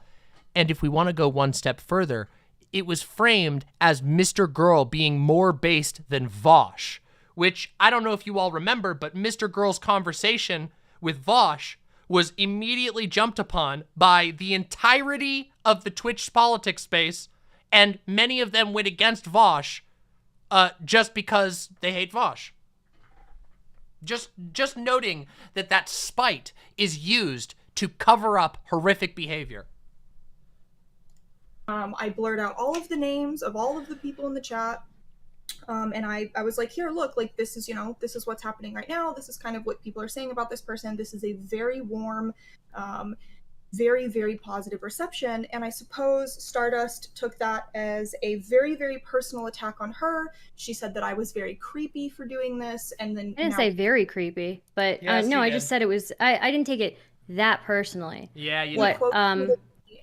And if we want to go one step further, it was framed as MrGirl being more based than Vosh, which I don't know if you all remember, but MrGirl's conversation with Vosh was immediately jumped upon by the entirety of the Twitch politics space, and many of them went against Vosh just because they hate Vosh. Just noting that spite is used to cover up horrific behavior. I blurred out all of the names of all of the people in the chat. And I was like, here, look, like this is what's happening right now. This is kind of what people are saying about this person. This is a very warm, very, very positive reception. And I suppose Stardust took that as a very, very personal attack on her. She said that I was very creepy for doing this. And then I didn't say very creepy, but Yes, no, you I did. just said it was, I didn't take it that personally. Yeah, you What, did.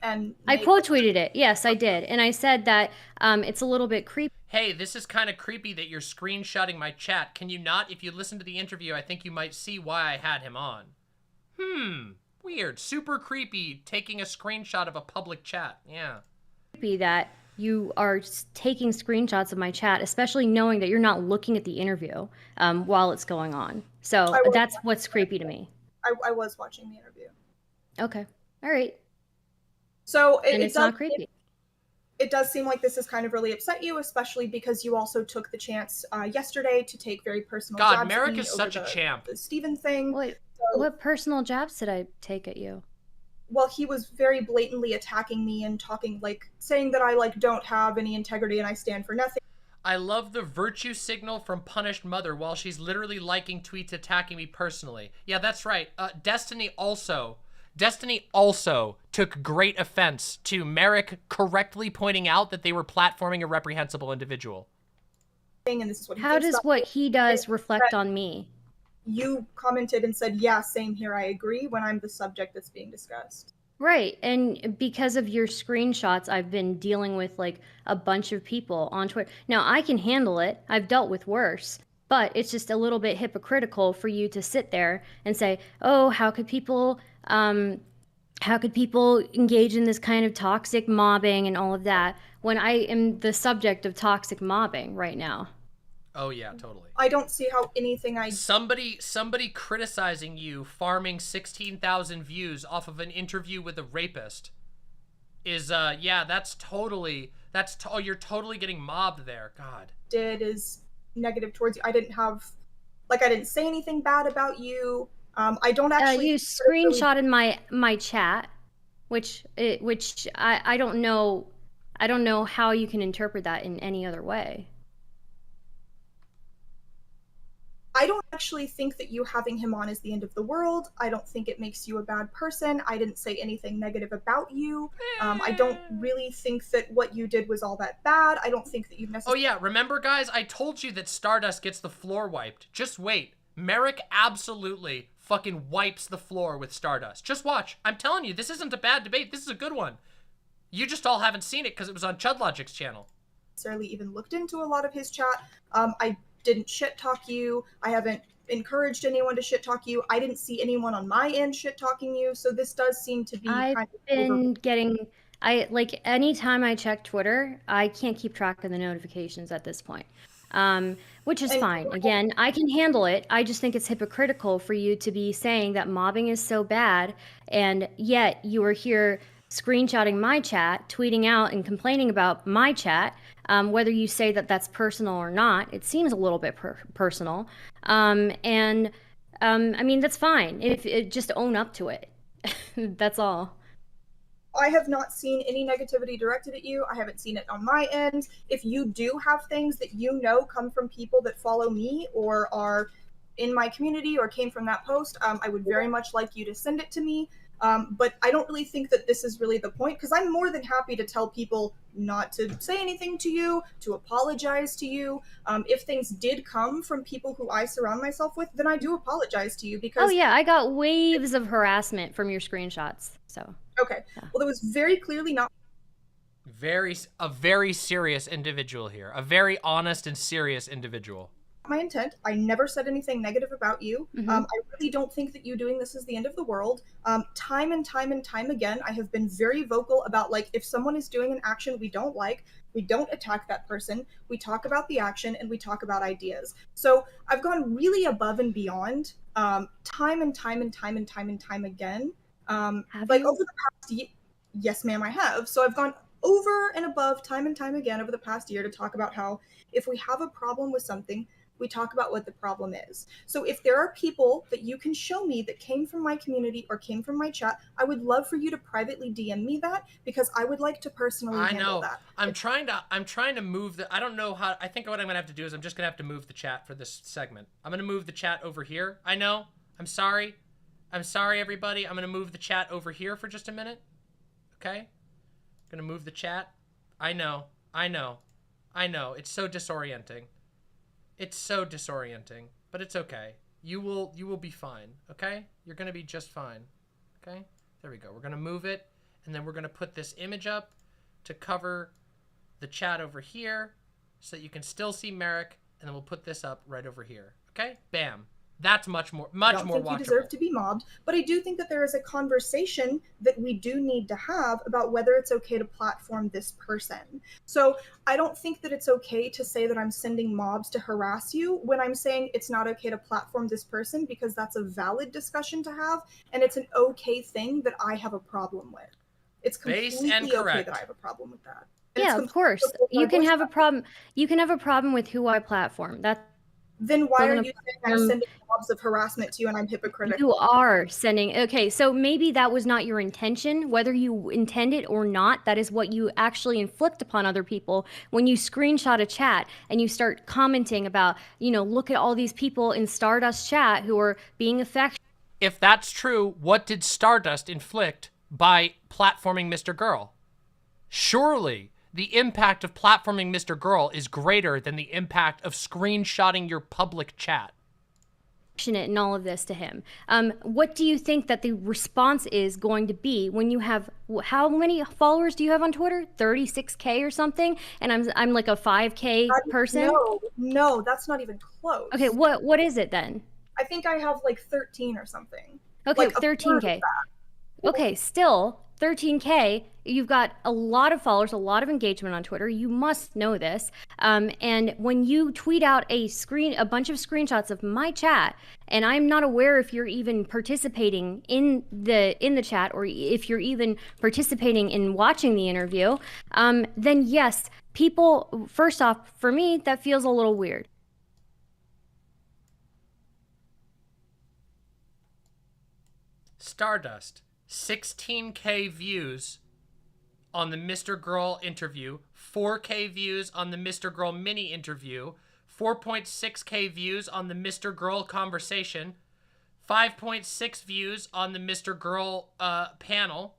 And I quote tweeted it. Yes, I did. And I said that it's a little bit creepy. Hey, this is kind of creepy that you're screenshotting my chat. Can you not? If you listen to the interview, I think you might see why I had him on. Weird. Super creepy taking a screenshot of a public chat. Yeah. Creepy that you are taking screenshots of my chat, especially knowing that you're not looking at the interview while it's going on. So that's what's creepy to me. I was watching the interview. Okay. All right. So And it's not creepy. It does seem like this has kind of really upset you, especially because you also took the chance yesterday to take very personal jabs at Merrick me is over such a champ. the Steven thing. Wait, what personal jabs did I take at you? Well, he was very blatantly attacking me and talking, like, saying that I, like, don't have any integrity and I stand for nothing. I love the virtue signal from Punished Mother while she's literally liking tweets attacking me personally. Yeah, that's right. Destiny also took great offense to Merrick correctly pointing out that they were platforming a reprehensible individual. And this is what he How thinks does about what it. he does reflect That on me? You commented and said, yeah, same here, I agree, when I'm the subject that's being discussed. Right, and because of your screenshots, I've been dealing with like a bunch of people on Twitter. Now, I can handle it. I've dealt with worse. But it's just a little bit hypocritical for you to sit there and say, oh, how could people engage in this kind of toxic mobbing and all of that when I am the subject of toxic mobbing right now? Oh yeah, totally. I don't see how anything Somebody criticizing you farming 16,000 views off of an interview with a rapist is yeah, you're totally getting mobbed there. God. did is negative towards you. I didn't say anything bad about you. I don't actually. You screenshotted my chat, which I don't know. I don't know how you can interpret that in any other way. I don't actually think that you having him on is the end of the world. I don't think it makes you a bad person. I didn't say anything negative about you. I don't really think that what you did was all that bad. I don't think that you've necessarily... Oh yeah, remember guys, I told you that Stardust gets the floor wiped. Just wait. Merrick absolutely fucking wipes the floor with Stardust. Just watch. I'm telling you, this isn't a bad debate. This is a good one. You just all haven't seen it because it was on Chudlogic's channel. ...necessarily even looked into a lot of his chat. I didn't shit talk you. I haven't encouraged anyone to shit talk you. I didn't see anyone on my end shit talking you. So this does seem to be I've kind of been getting, like anytime I check Twitter, I can't keep track of the notifications at this point. Which is fine. Again, I can handle it. I just think it's hypocritical for you to be saying that mobbing is so bad, and yet you are here screenshotting my chat, tweeting out and complaining about my chat. Whether you say that that's personal or not, it seems a little bit personal. I mean, that's fine. If it just own up to it. That's all. I have not seen any negativity directed at you. I haven't seen it on my end. If you do have things that you know come from people that follow me or are in my community or came from that post, I would very much like you to send it to me. But I don't really think that this is really the point, because I'm more than happy to tell people not to say anything to you, to apologize to you. If things did come from people who I surround myself with, then I do apologize to you, because... Oh yeah, I got waves of harassment from your screenshots, so... Okay, well, it was very clearly not... A very serious individual here. A very honest and serious individual. My intent. I never said anything negative about you. I really don't think that you doing this is the end of the world. Time and time and time again, I have been very vocal about, like, if someone is doing an action we don't like, we don't attack that person. We talk about the action and we talk about ideas. So I've gone really above and beyond, time and time and time and time and time again. Like over the past year. Yes, ma'am, I have. So I've gone over and above time and time again over the past year to talk about how if we have a problem with something, we talk about what the problem is. So if there are people that you can show me that came from my community or came from my chat, I would love for you to privately DM me that, because I would like to personally handle that. I'm trying to move the, I don't know how, I think what I'm gonna have to do is I'm just gonna have to move the chat for this segment. I'm gonna move the chat over here. I know, I'm sorry everybody. I'm gonna move the chat over here for just a minute. Okay? Gonna move the chat. I know, it's so disorienting. It's so disorienting, but it's okay. You will be fine, okay? You're gonna be just fine, okay? There we go. We're gonna move it, and then we're gonna put this image up to cover the chat over here so that you can still see Merrick, and then we'll put this up right over here, okay? Bam. That's much more watchable. I don't think you deserve to be mobbed, but I do think that there is a conversation that we do need to have about whether it's okay to platform this person. So I don't think that it's okay to say that I'm sending mobs to harass you when I'm saying it's not okay to platform this person, because that's a valid discussion to have, and it's an okay thing that I have a problem with. It's completely okay that I have a problem with that. And yeah, of course. You can have a problem. You can have a problem with who I platform. Then why are you saying I'm sending mobs of harassment to you and I'm hypocritical? You are sending. Okay, so maybe that was not your intention. Whether you intend it or not, that is what you actually inflict upon other people when you screenshot a chat and you start commenting about, look at all these people in Stardust chat who are being affected. If that's true, what did Stardust inflict by platforming MrGirl? Surely the impact of platforming MrGirl is greater than the impact of screenshotting your public chat. And all of this to him. What do you think that the response is going to be when you have, how many followers do you have on Twitter? 36K or something? And I'm like a 5K person? No, that's not even close. Okay, what is it then? I think I have like 13 or something. Okay, like 13K. Okay, still 13K. You've got a lot of followers, a lot of engagement on Twitter. You must know this. And when you tweet out a bunch of screenshots of my chat, and I'm not aware if you're even participating in the chat or if you're even participating in watching the interview, then yes, people. First off, for me, that feels a little weird. Stardust, 16K views on the MrGirl interview, 4K views on the MrGirl mini interview, 4.6K views on the MrGirl conversation. 5.6 views on the MrGirl panel.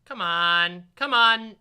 Come on.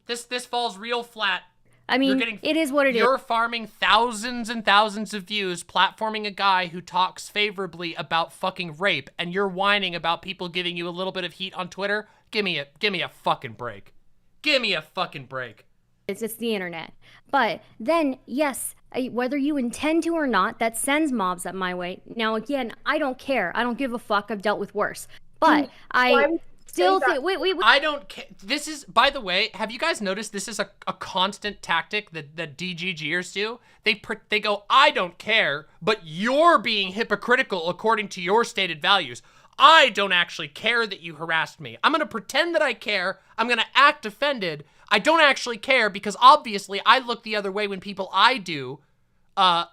This falls real flat. I mean, it is what it is. You're farming thousands and thousands of views, platforming a guy who talks favorably about fucking rape, and you're whining about people giving you a little bit of heat on Twitter. Give me a fucking break. Give me a fucking break. It's just the internet. But then, yes, whether you intend to or not, that sends mobs up my way. Now, again, I don't care. I don't give a fuck. I've dealt with worse. But I still think... Wait. I don't care. This is, by the way, have you guys noticed this is a constant tactic that DGGers do? They go, I don't care, but you're being hypocritical according to your stated values. I don't actually care that you harassed me. I'm going to pretend that I care. I'm going to act offended. I don't actually care because obviously I look the other way when people I do,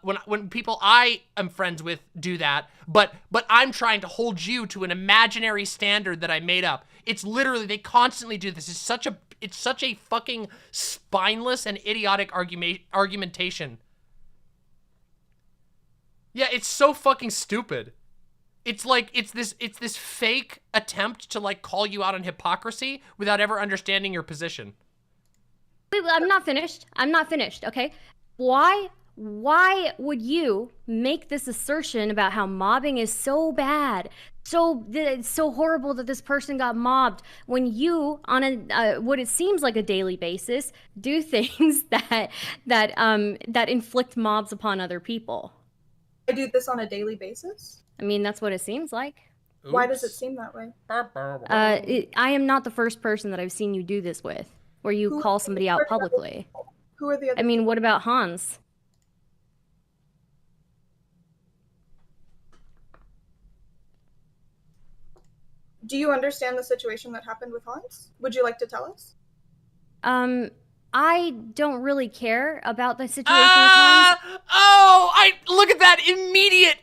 when people I am friends with do that, but I'm trying to hold you to an imaginary standard that I made up. It's literally, they constantly do this. It's such a fucking spineless and idiotic argumentation. Yeah, it's so fucking stupid. It's like, it's this fake attempt to like call you out on hypocrisy without ever understanding your position. Wait, I'm not finished, okay? Why would you make this assertion about how mobbing is so bad, it's so horrible that this person got mobbed, when you, on what it seems like a daily basis, do things that inflict mobs upon other people? I do this on a daily basis? I mean, that's what it seems like. Oops. Why does it seem that way? I am not the first person that I've seen you do this with, where you call somebody out publicly. Who are the other? I mean, what about Hans? Do you understand the situation that happened with Hans? Would you like to tell us? I don't really care about the situation with Hans. Look at that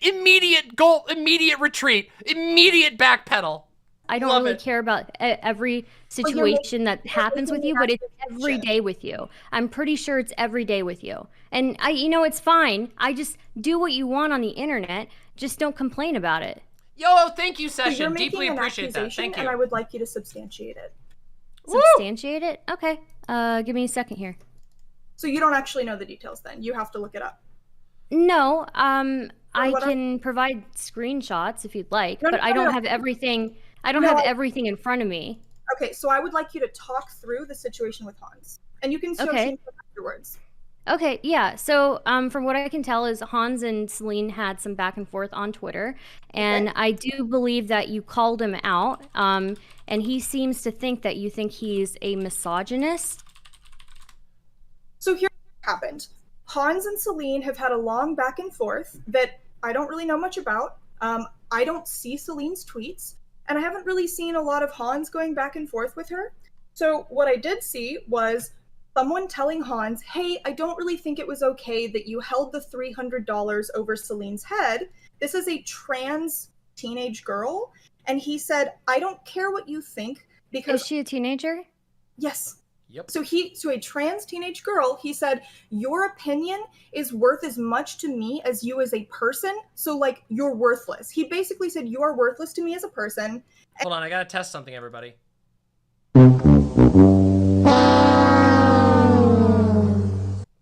immediate goal, immediate retreat, immediate backpedal. I don't really care about every situation that happens with you, but it's every day with you. I'm pretty sure it's every day with you. And it's fine. I just do what you want on the internet. Just don't complain about it. Yo, thank you, Session. You're making Deeply an appreciate that. accusation, Thank you. and I would like you to substantiate it. Substantiate it? Okay. Give me a second here. So you don't actually know the details then? You have to look it up. No, I can provide screenshots if you'd like, but I don't have everything. I don't have everything in front of me. Okay, so I would like you to talk through the situation with Hans, and you can show me afterwards. Okay, yeah. So from what I can tell is Hans and Celine had some back and forth on Twitter, and I do believe that you called him out, and he seems to think that you think he's a misogynist. So here's what happened. Hans and Celine have had a long back and forth that I don't really know much about. I don't see Celine's tweets, and I haven't really seen a lot of Hans going back and forth with her. So what I did see was someone telling Hans, hey, I don't really think it was okay that you held the $300 over Celine's head. This is a trans teenage girl. And he said, I don't care what you think because... Is she a teenager? Yes. Yep. So a trans teenage girl, he said, your opinion is worth as much to me as you as a person. So like, you're worthless. He basically said, you are worthless to me as a person. Hold on, I gotta test something, everybody.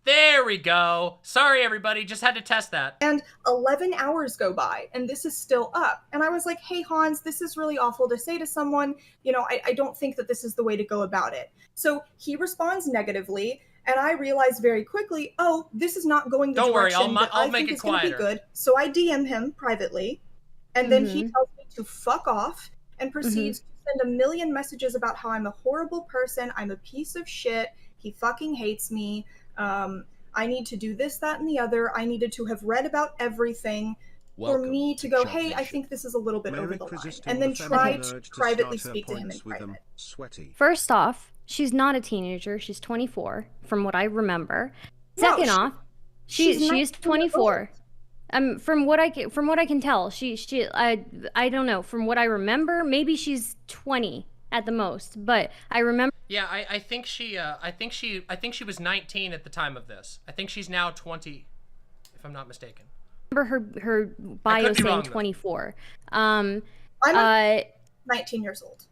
There we go. Sorry, everybody. Just had to test that. And 11 hours go by, and this is still up. And I was like, hey, Hans, this is really awful to say to someone. I don't think that this is the way to go about it. So he responds negatively, and I realize very quickly, oh, this is not going the direction that I think is going to be good. So I DM him privately, and then he tells me to fuck off and proceeds to send a million messages about how I'm a horrible person, I'm a piece of shit, he fucking hates me. I need to do this, that, and the other. I needed to have read about everything for me to go, hey, I think this is a little bit over the line. And then try to privately speak to him in private. First off, she's not a teenager. She's 24, from what I remember. Second off, she's 24. From what I can tell, I don't know. From what I remember, maybe she's 20 at the most. But I remember. Yeah, I think she was 19 at the time of this. I think she's now 20, if I'm not mistaken. Remember her I bio could be saying wrong, though. 24. I'm 19 years old.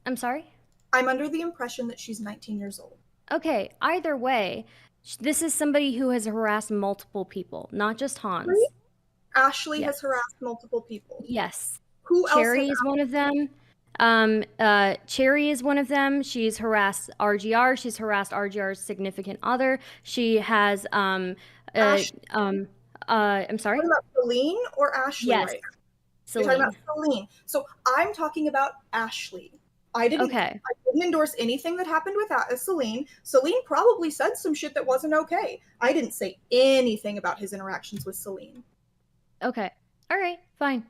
I'm sorry? I'm under the impression that she's 19 years old. Okay, either way, this is somebody who has harassed multiple people, not just Hans. Right? Ashley Yes. has harassed multiple people. Yes. Who else Cherry has is one of them. Cherry is one of them. She's harassed RGR. She's harassed RGR's significant other. She has I'm sorry. talking about Celine or Ashley? Yes. Right? You're talking about Celine. So I'm talking about Ashley. I didn't endorse anything that happened with Celine. Celine probably said some shit that wasn't okay. I didn't say anything about his interactions with Celine. Okay. All right. Fine.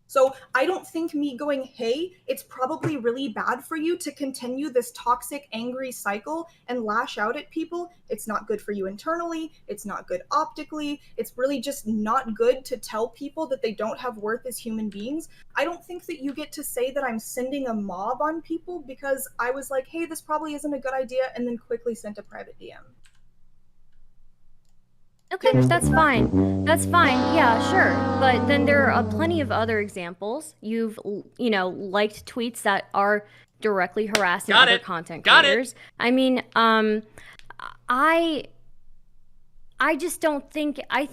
So I don't think me going, hey, it's probably really bad for you to continue this toxic, angry cycle and lash out at people. It's not good for you internally. It's not good optically. It's really just not good to tell people that they don't have worth as human beings. I don't think that you get to say that I'm sending a mob on people because I was like, hey, this probably isn't a good idea, and then quickly sent a private DM. Okay, that's fine. That's fine. Yeah, sure. But then there are plenty of other examples. You've, liked tweets that are directly harassing other content creators. I mean, I just don't think. I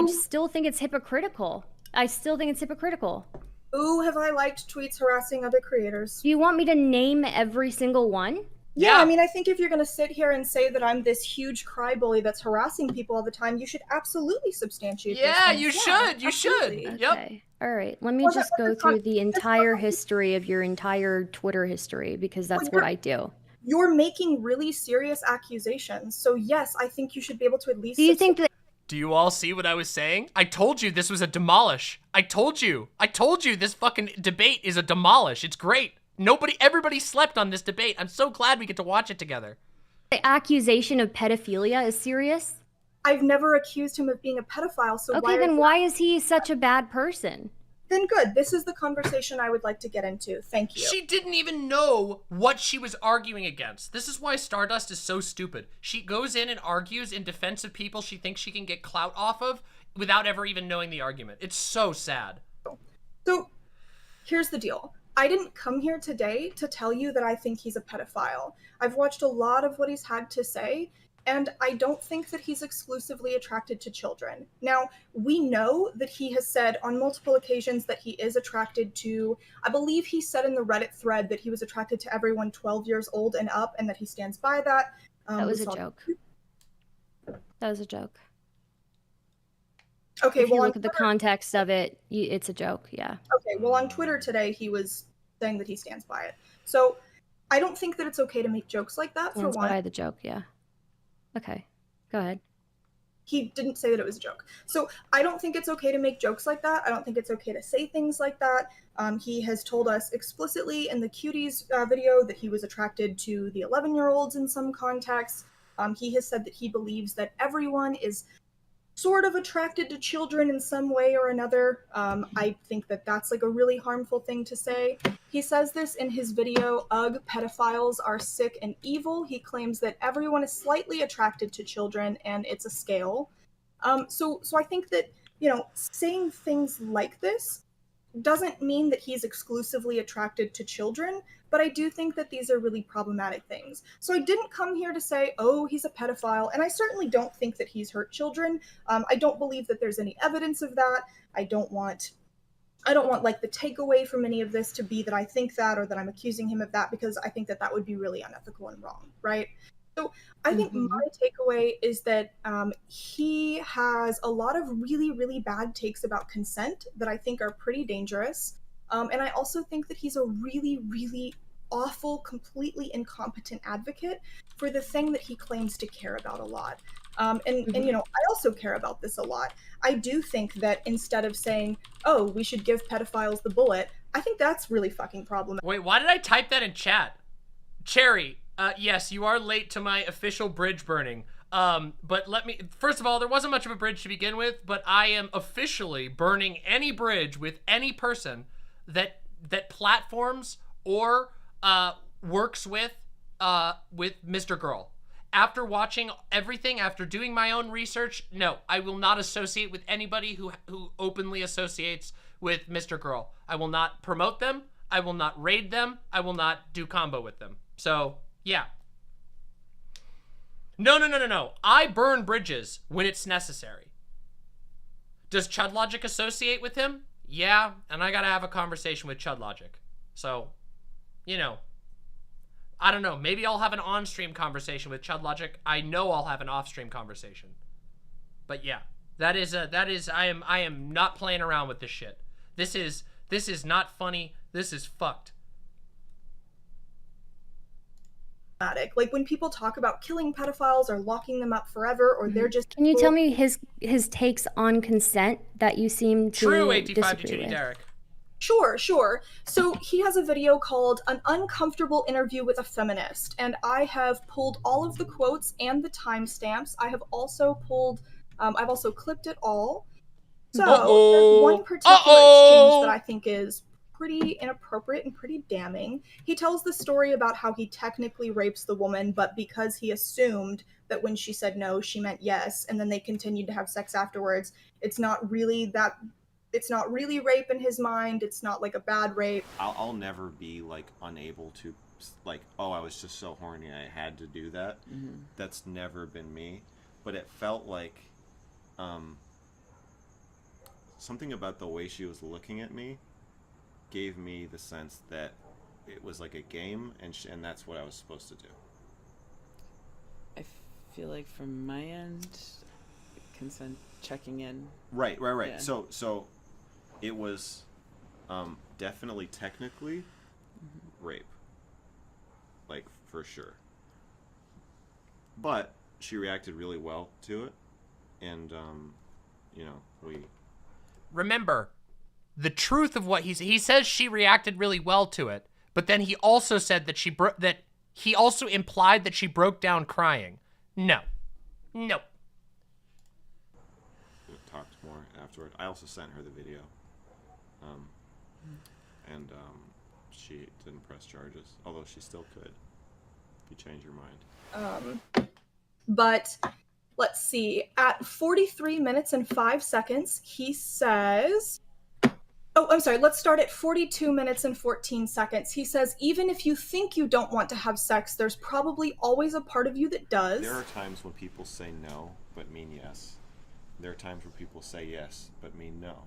still think it's hypocritical. I still think it's hypocritical. Ooh, have I liked tweets harassing other creators? Do you want me to name every single one? Yeah, I mean, I think if you're going to sit here and say that I'm this huge crybaby that's harassing people all the time, you should absolutely substantiate those things. You should. You should. Yep. Okay. All right. Let me just go through the entire history of your entire Twitter history because that's what I do. You're making really serious accusations. So yes, I think you should be able to at least... Do you think that... Do you all see what I was saying? I told you this was a demolish. I told you this fucking debate is a demolish. It's great. Everybody slept on this debate. I'm so glad we get to watch it together. The accusation of pedophilia is serious? I've never accused him of being a pedophile, so why is he such a bad person? Then good. This is the conversation I would like to get into. Thank you. She didn't even know what she was arguing against. This is why Stardust is so stupid. She goes in and argues in defense of people she thinks she can get clout off of without ever even knowing the argument. It's so sad. So, here's the deal. I didn't come here today to tell you that I think he's a pedophile. I've watched a lot of what he's had to say, and I don't think that he's exclusively attracted to children. Now, we know that he has said on multiple occasions that he is attracted to, I believe he said in the Reddit thread that he was attracted to everyone 12 years old and up, and that he stands by that. That was a joke. That was a joke. Okay, if you look at the context of it, it's a joke, yeah. Okay, well, on Twitter today, he was saying that he stands by it. So, I don't think that it's okay to make jokes like that, for one. Stands by the joke, yeah. Okay, go ahead. He didn't say that it was a joke. So, I don't think it's okay to make jokes like that. I don't think it's okay to say things like that. He has told us explicitly in the Cuties video that he was attracted to the 11-year-olds in some contexts. He has said that he believes that everyone is sort of attracted to children in some way or another. I think that that's like a really harmful thing to say. He says this in his video, Ugh, pedophiles are sick and evil. He claims that everyone is slightly attracted to children and it's a scale. So I think that, saying things like this doesn't mean that he's exclusively attracted to children, but I do think that these are really problematic things. So I didn't come here to say, oh, he's a pedophile, and I certainly don't think that he's hurt children. I don't believe that there's any evidence of that. I don't want like the takeaway from any of this to be that I think that or that I'm accusing him of that, because I think that that would be really unethical and wrong, right? So I think my takeaway is that he has a lot of really, really bad takes about consent that I think are pretty dangerous. And I also think that he's a really, really awful, completely incompetent advocate for the thing that he claims to care about a lot. And I also care about this a lot. I do think that instead of saying, oh, we should give pedophiles the bullet, I think that's really fucking problematic. Wait, why did I type that in chat? Cherry, yes, you are late to my official bridge burning. But first of all, there wasn't much of a bridge to begin with, but I am officially burning any bridge with any person that platforms or works with MrGirl. after watching everything, after doing my own research, no, I will not associate with anybody who openly associates with MrGirl. I will not promote them. I will not raid them. I will not do combo with them. So, yeah. No. I burn bridges when it's necessary. Does ChudLogic associate with him? Yeah, and I gotta have a conversation with ChudLogic. So, you know, I don't know. Maybe I'll have an on-stream conversation with ChudLogic. I know I'll have an off-stream conversation. But yeah, I am not playing around with this shit. This is not funny. This is fucked. Like when people talk about killing pedophiles or locking them up forever, or they're just. Can you tell me his takes on consent that you seem to True, 85 to disagree 2D with? Derek. Sure. So he has a video called An Uncomfortable Interview with a Feminist, and I have pulled all of the quotes and the timestamps. I have also pulled, I've also clipped it all. So there's one particular exchange that I think is pretty inappropriate and pretty damning. He tells the story about how he technically rapes the woman, but because he assumed that when she said no, she meant yes, and then they continued to have sex afterwards, it's not really rape in his mind. It's not like a bad rape. I'll never be like unable to, like, oh, I was just so horny I had to do that. That's never been me. But it felt like something about the way she was looking at me gave me the sense that it was like a game, and that's what I was supposed to do. I feel like from my end, consent checking in. Right. Yeah. So it was definitely technically rape, like for sure. But she reacted really well to it, and we. Remember, the truth of what he says she reacted really well to it, but then he also said that he also implied that she broke down crying. No. Talked more afterward. I also sent her the video, and she didn't press charges, although she still could if you change your mind. But let's see. At 43 minutes and 5 seconds, he says. Oh, I'm sorry. Let's start at 42 minutes and 14 seconds. He says, even if you think you don't want to have sex, there's probably always a part of you that does. There are times when people say no, but mean yes. There are times where people say yes, but mean no.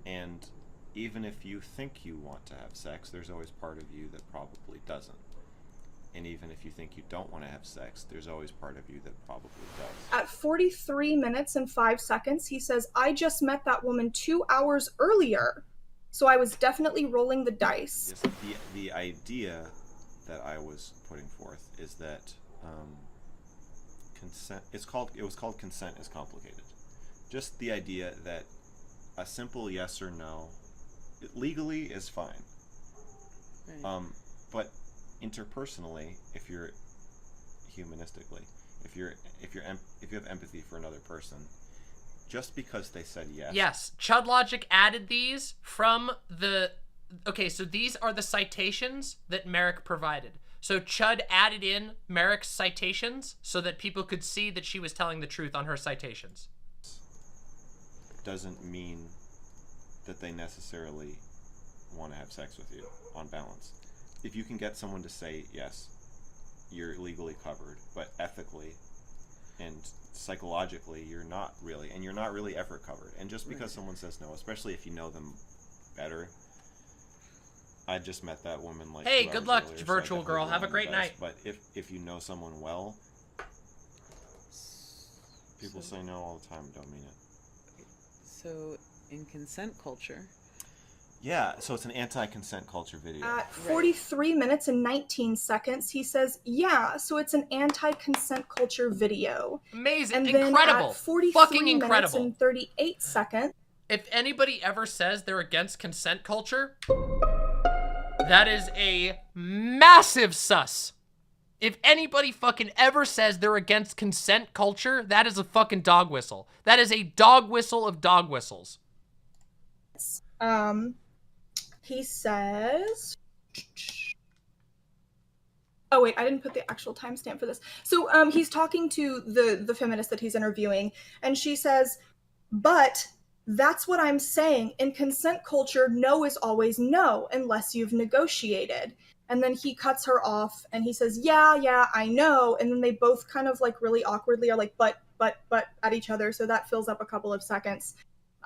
And even if you think you want to have sex, there's always part of you that probably doesn't. And even if you think you don't want to have sex, there's always part of you that probably does. At 43 minutes and 5 seconds, he says, I just met that woman 2 hours earlier, so I was definitely rolling the dice. Yes, the idea that I was putting forth is that consent. It was called Consent is Complicated. Just the idea that a simple yes or no, legally is fine. Right. But interpersonally, if you're humanistically, if you have empathy for another person, just because they said yes. Yes, ChudLogic added these from the. Okay, so these are the citations that Merrick provided. So Chud added in Merrick's citations so that people could see that she was telling the truth on her citations. Doesn't mean that they necessarily want to have sex with you on balance. If you can get someone to say yes, you're legally covered, but ethically and psychologically you're not really, and you're not really ever covered. And just because someone says no, especially if you know them better. I just met that woman like hey, 2 good hours luck, earlier, virtual so girl. Have a great night. But if you know someone well, people say no all the time, don't mean it. So in consent culture. Yeah, so it's an anti-consent culture video. At 43 minutes and 19 seconds, he says, yeah, so it's an anti-consent culture video. Amazing, and incredible, then at 43 fucking minutes incredible. and 38 seconds. If anybody ever says they're against consent culture, that is a massive sus. If anybody fucking ever says they're against consent culture, that is a fucking dog whistle. That is a dog whistle of dog whistles. He says, Oh wait, I didn't put the actual timestamp for this. So he's talking to the feminist that he's interviewing, and she says, "But that's what I'm saying. In consent culture, no is always no unless you've negotiated." And then he cuts her off, and he says, "Yeah, I know." And then they both kind of like really awkwardly are like, but at each other. So that fills up a couple of seconds.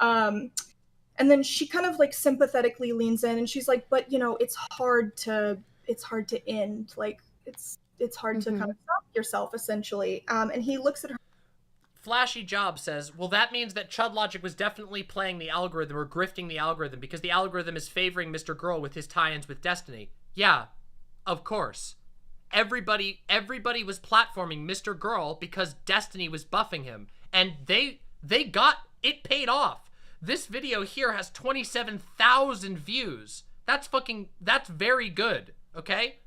And then she kind of like sympathetically leans in, and she's like, "But you know, it's hard to end. Like it's hard to kind of stop yourself, essentially." And he looks at her. Flashy Job says, well, that means that Chud Logic was definitely playing the algorithm or grifting the algorithm because the algorithm is favoring MrGirl with his tie-ins with Destiny. Yeah, of course. Everybody was platforming MrGirl because Destiny was buffing him. And they got, it paid off. This video here has 27,000 views. That's very good, okay?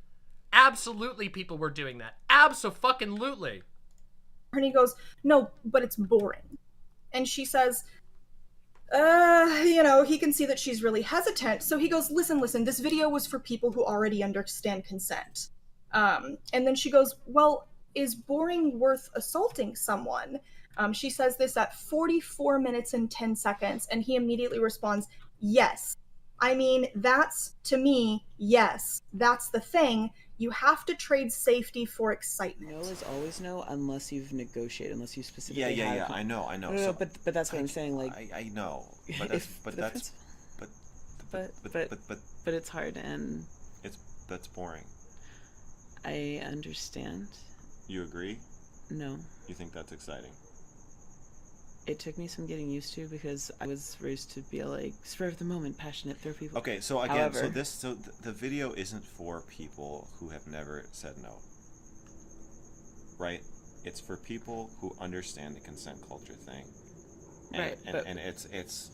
Absolutely people were doing that. Abso-fucking-lutely. And he goes, "No, but it's boring." And she says, you know, he can see that she's really hesitant. So he goes, listen, this video was for people who already understand consent. And then she goes, "Well, is boring worth assaulting someone?" She says this at 44 minutes and 10 seconds. And he immediately responds, "Yes. I mean, that's, to me, yes. That's the thing. You have to trade safety for excitement." No is always no unless you've negotiated, unless you specifically Yeah. I know. No, So but that's what I'm saying. Like I know, but it's hard, and that's boring. I understand. You agree? No. You think that's exciting? It took me some getting used to because I was raised to be like spur of the moment, passionate, throw people. Okay, so again, However, the video isn't for people who have never said no. Right? It's for people who understand the consent culture thing. And, right. And it's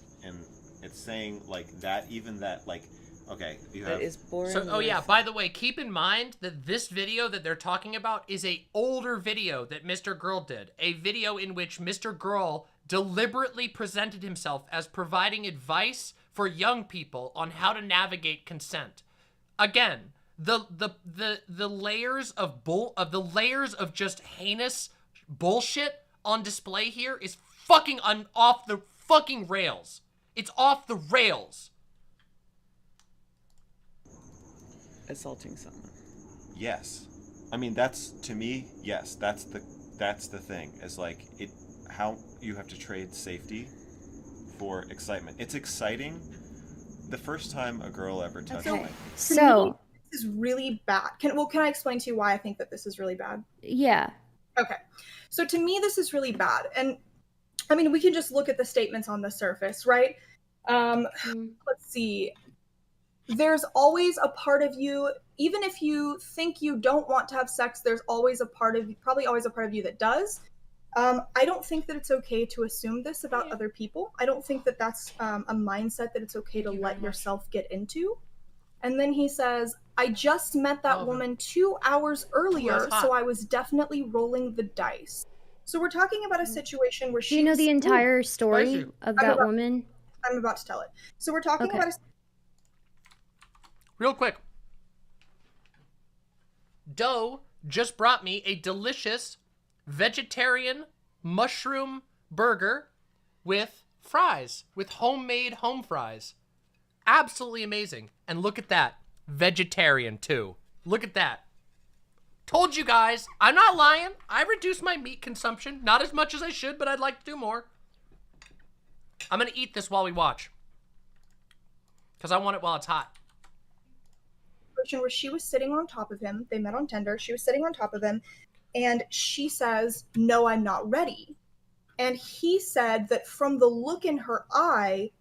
saying like that, even that, like, okay, you have. It's boring. So, yeah, by the way, keep in mind that this video that they're talking about is a older video that MrGirl did. A video in which MrGirl deliberately presented himself as providing advice for young people on how to navigate consent. Again, the layers of just heinous bullshit on display here is fucking off the fucking rails. It's off the rails. Assaulting someone. Yes. I mean, that's, to me, yes, that's the thing. It's like how you have to trade safety for excitement. It's exciting. The first time a girl ever touched me. So this is really bad. Can I explain to you why I think that this is really bad? Yeah. Okay. So to me, this is really bad. And I mean, we can just look at the statements on the surface, right? Let's see. There's always a part of you, even if you think you don't want to have sex, there's always probably always a part of you that does. I don't think that it's okay to assume this about other people. I don't think that that's a mindset that it's okay to let yourself get into. And then he says, "I just met that woman 2 hours earlier, so I was definitely rolling the dice." So we're talking about a situation where she. Do you know the entire story of that woman? I'm about to tell it. So we're talking about a. Real quick. Doe just brought me a delicious vegetarian mushroom burger with fries, with homemade home fries. Absolutely amazing. And look at that. Vegetarian, too. Look at that. Told you guys. I'm not lying. I reduced my meat consumption. Not as much as I should, but I'd like to do more. I'm going to eat this while we watch. Because I want it while it's hot. Where she was sitting on top of him. They met on Tinder. She was sitting on top of him. And she says, "No, I'm not ready." And he said that from the look in her eye,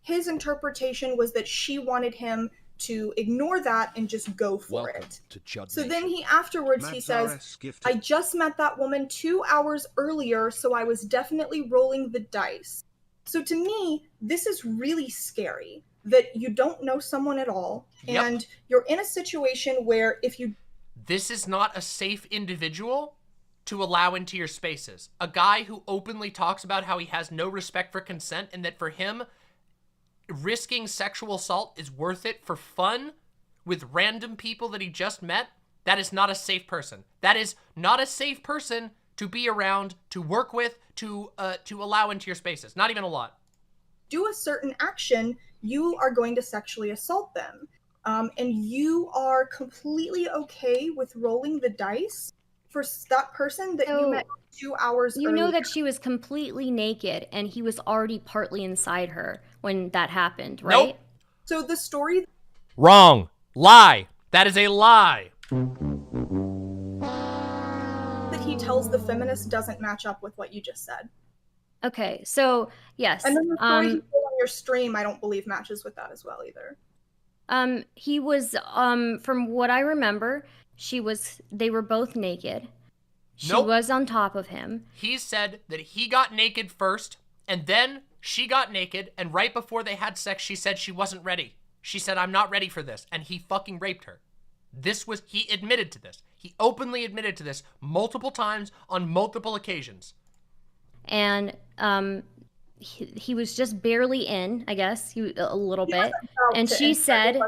his interpretation was that she wanted him to ignore that and just go for it. So then he says, "I just met that woman 2 hours earlier, so I was definitely rolling the dice." So to me, this is really scary that you don't know someone at all, and you're in a situation where if you... This is not a safe individual to allow into your spaces. A guy who openly talks about how he has no respect for consent and that for him, risking sexual assault is worth it for fun with random people that he just met. That is not a safe person. That is not a safe person to be around, to work with, to allow into your spaces. Not even a lot. Do a certain action, you are going to sexually assault them. And you are completely okay with rolling the dice for that person that you met 2 hours You earlier. know that she was completely naked and he was already partly inside her when that happened, right? Nope. So the story... Wrong. Lie. That is a lie. that he tells the feminist doesn't match up with what you just said. Okay, so yes. And then the story you told on your stream, I don't believe matches with that as well either. He was, from what I remember, they were both naked. She Nope. was on top of him. He said that he got naked first, and then she got naked, and right before they had sex, she said she wasn't ready. She said, I'm not ready for this, and he fucking raped her. He admitted to this. He openly admitted to this multiple times on multiple occasions. And, he was just barely in, I guess, a little bit. And she said,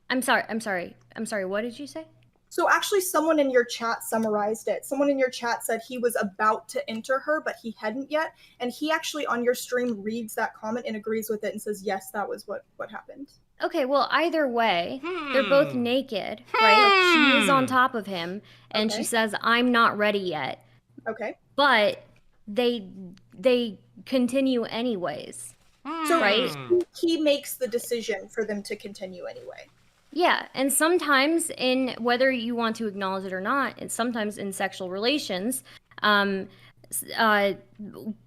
I'm sorry, what did you say? So actually someone in your chat summarized it. Someone in your chat said he was about to enter her, but he hadn't yet. And he actually on your stream reads that comment and agrees with it and says, yes, that was what happened. Okay, well, either way, they're both naked, right? She is on top of him, and she says, I'm not ready yet. Okay. But they continue anyways, So right? he makes the decision for them to continue anyway. Yeah, and sometimes whether you want to acknowledge it or not, and sometimes in sexual relations,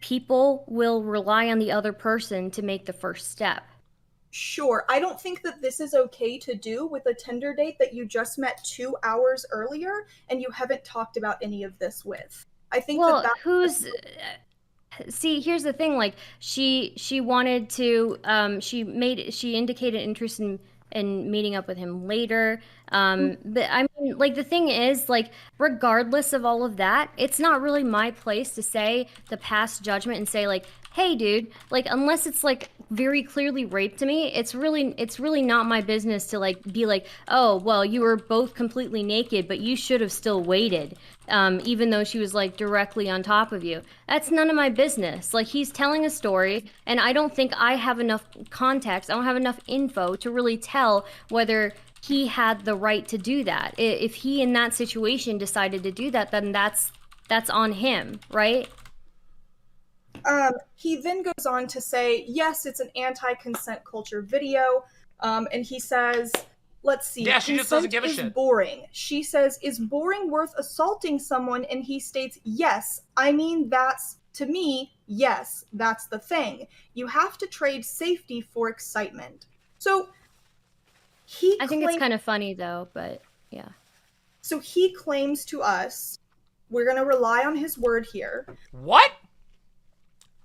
people will rely on the other person to make the first step. Sure. I don't think that this is okay to do with a Tinder date that you just met 2 hours earlier and you haven't talked about any of this with. I think See, here's the thing, like, she wanted to, she indicated interest in meeting up with him later, but I mean, like, the thing is, like, regardless of all of that, it's not really my place to pass judgment and say, like, hey, dude, like, unless it's, like, very clearly rape to me, it's really not my business to, like, be like, oh, well, you were both completely naked, but you should have still waited, even though she was, like, directly on top of you. That's none of my business. Like, he's telling a story, and I don't think I have enough context, I don't have enough info to really tell whether he had the right to do that. If he, in that situation, decided to do that, then that's on him, right? He then goes on to say, yes, it's an anti-consent culture video, and he says, let's see, yeah, she just doesn't give a consent is shit. boring. She says, is boring worth assaulting someone? And he states, yes, I mean, to me, yes, that's the thing. You have to trade safety for excitement. So I think it's kind of funny though, but yeah. So he claims to us, we're going to rely on his word here. What?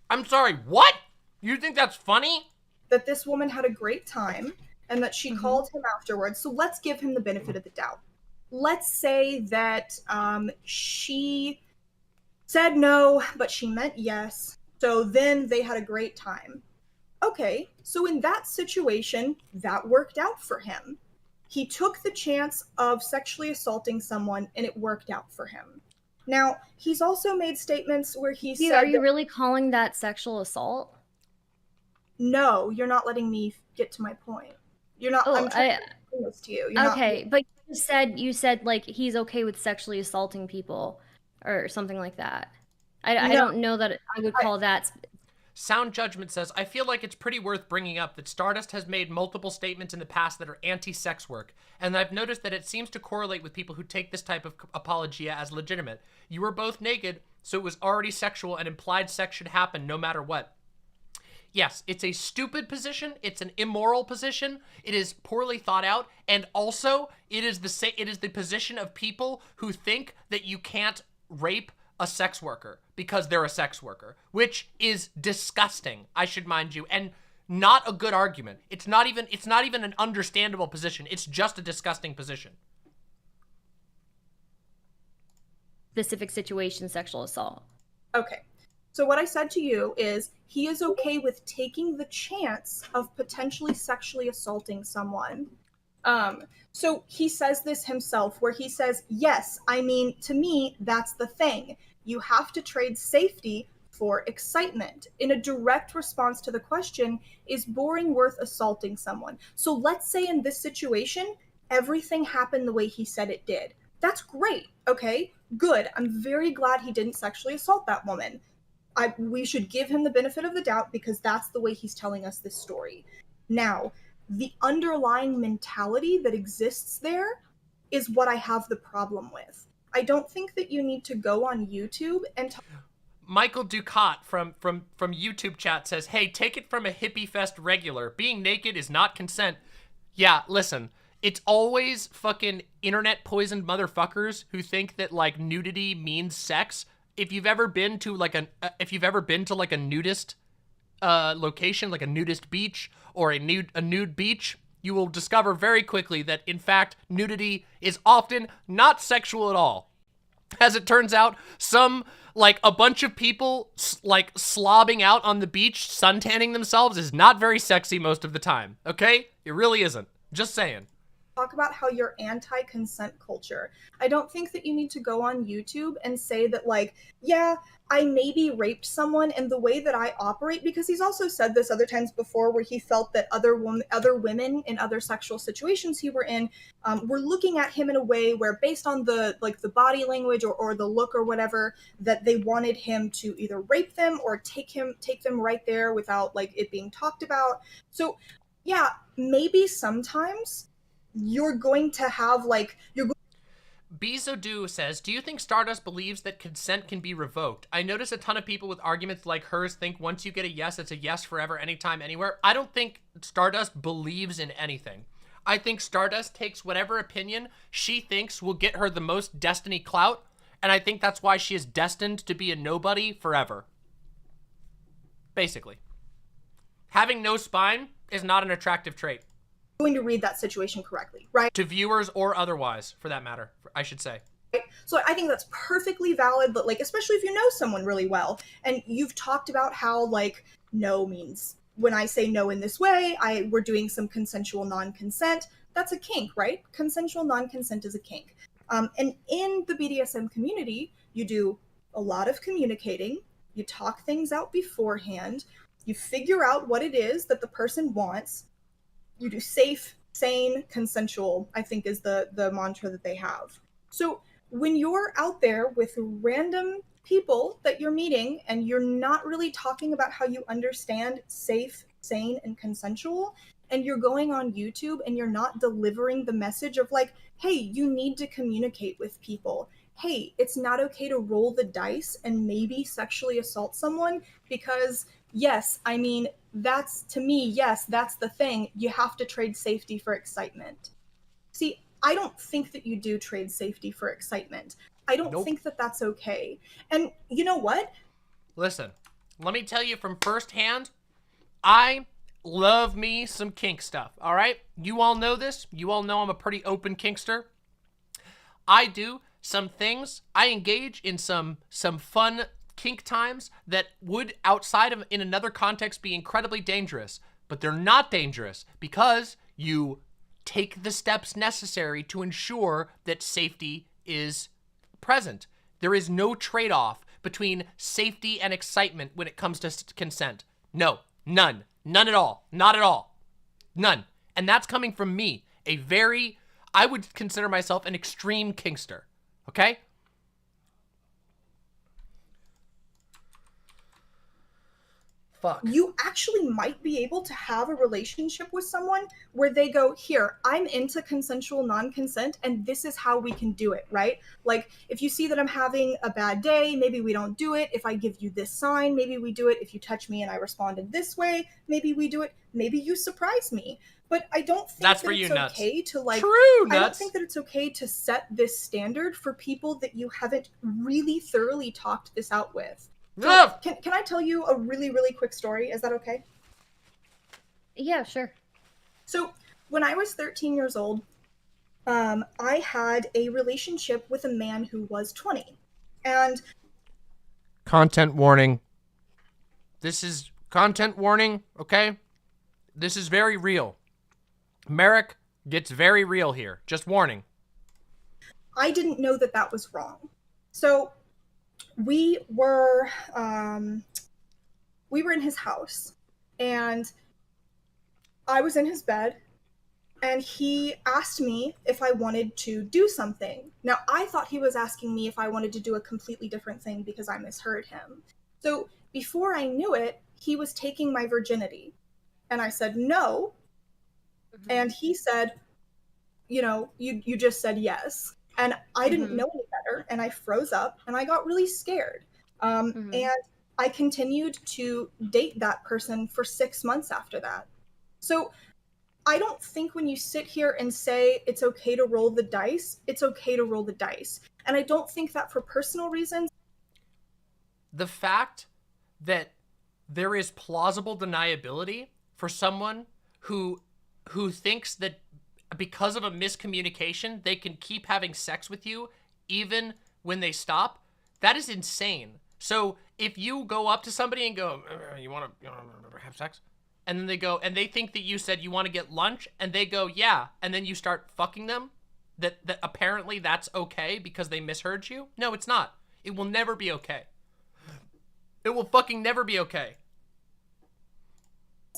I'm sorry, what? You think that's funny? That this woman had a great time and that she called him afterwards. So let's give him the benefit of the doubt. Let's say that she said no, but she meant yes. So then they had a great time. Okay, so in that situation, that worked out for him. He took the chance of sexually assaulting someone and it worked out for him. Now, he's also made statements where he said... Are you really calling that sexual assault? No, you're not letting me get to my point. You're not... I'm trying to explain this to you. You're okay, not... but you said, like, he's okay with sexually assaulting people or something like that. I don't know that I would call that... Sound Judgment says, I feel like it's pretty worth bringing up that Stardust has made multiple statements in the past that are anti-sex work, and I've noticed that it seems to correlate with people who take this type of apologia as legitimate. You were both naked, so it was already sexual and implied sex should happen no matter what. Yes, it's a stupid position, it's an immoral position, it is poorly thought out, and also it is the position of people who think that you can't rape a sex worker because they're a sex worker, which is disgusting, I should mind you, and not a good argument. It's not even an understandable position. It's just a disgusting position. Specific situation, sexual assault. Okay. So what I said to you is he is okay with taking the chance of potentially sexually assaulting someone. So he says this himself, where he says, yes, I mean, to me, that's the thing. You have to trade safety for excitement. In a direct response to the question, is boring worth assaulting someone? So let's say in this situation, everything happened the way he said it did. That's great, okay? Good. I'm very glad he didn't sexually assault that woman. We should give him the benefit of the doubt because that's the way he's telling us this story. Now, the underlying mentality that exists there is what I have the problem with. I don't think that you need to go on YouTube and Michael Ducat from YouTube chat says, hey, take it from a hippie fest regular. Being naked is not consent. Yeah, listen, it's always fucking internet poisoned motherfuckers who think that like nudity means sex. If you've ever been to like a nudist location, like a nudist beach or a nude beach, you will discover very quickly that in fact nudity is often not sexual at all. As it turns out, a bunch of people like slobbing out on the beach, suntanning themselves is not very sexy most of the time, okay? It really isn't. Just saying. talk about how you're anti-consent culture. I don't think that you need to go on YouTube and say that, like, yeah, I maybe raped someone in the way that I operate, because he's also said this other times before where he felt that other women in other sexual situations he were in were looking at him in a way where, based on the body language or the look or whatever, that they wanted him to either rape them or take them right there without like it being talked about. So yeah, maybe sometimes you're going to have Bizodu says, do you think Stardust believes that consent can be revoked? I notice a ton of people with arguments like hers think once you get a yes, it's a yes forever, anytime, anywhere. I don't think Stardust believes in anything. I think Stardust takes whatever opinion she thinks will get her the most Destiny clout, and I think that's why she is destined to be a nobody forever. Basically. Having no spine is not an attractive trait. Going to read that situation correctly, right? To viewers or otherwise, for that matter, I should say. So I think that's perfectly valid, but like, especially if you know someone really well, and you've talked about how like no means, when I say no in this way, we're doing some consensual non-consent. That's a kink, right? Consensual non-consent is a kink. And in the BDSM community, you do a lot of communicating, you talk things out beforehand, you figure out what it is that the person wants. You do safe, sane, consensual, I think is the mantra that they have. So when you're out there with random people that you're meeting and you're not really talking about how you understand safe, sane, and consensual, and you're going on YouTube and you're not delivering the message of like, hey, you need to communicate with people. Hey, it's not okay to roll the dice and maybe sexually assault someone because yes, I mean, that's, to me, yes, that's the thing. You have to trade safety for excitement. See, I don't think that you do trade safety for excitement. I don't think that that's okay. And you know what? Listen, let me tell you from firsthand, I love me some kink stuff, all right? You all know this. You all know I'm a pretty open kinkster. I do some things. I engage in some fun kink times that would, outside of in another context, be incredibly dangerous, but they're not dangerous because you take the steps necessary to ensure that safety is present. There is no trade-off between safety and excitement when it comes to consent. No, none at all, not at all, none. And that's coming from me, I would consider myself an extreme kinkster, okay? Fuck. You actually might be able to have a relationship with someone where they go, here, I'm into consensual non-consent and this is how we can do it, right? Like, if you see that I'm having a bad day, maybe we don't do it. If I give you this sign, maybe we do it. If you touch me and I responded this way, maybe we do it. Maybe you surprise me. But I don't think that's that for it's you, nuts. Okay to like, True, I don't nuts. think that it's okay to set this standard for people that you haven't really thoroughly talked this out with. So, can I tell you a really, really quick story? Is that okay? Yeah, sure. So when I was 13 years old, I had a relationship with a man who was 20. And content warning. This is content warning, okay? This is very real. Merrick Gets very real here. Just warning. I didn't know that that was wrong. So we were in his house, and I was in his bed, and he asked me if I wanted to do something. Now, I thought he was asking me if I wanted to do a completely different thing because I misheard him. So before I knew it, he was taking my virginity. And I said no. And he said, you know, you just said yes. And I didn't know any better, and I froze up, and I got really scared. And I continued to date that person for 6 months after that. So I don't think when you sit here and say it's okay to roll the dice, it's okay to roll the dice. And I don't think that for personal reasons. The fact that there is plausible deniability for someone who thinks that because of a miscommunication, they can keep having sex with you even when they stop, that is insane. So if you go up to somebody and go, you want to have sex? And then they go, and they think that you said you want to get lunch, and they go, yeah, and then you start fucking them, that apparently that's okay because they misheard you? No, it's not. It will never be okay. It will fucking never be okay.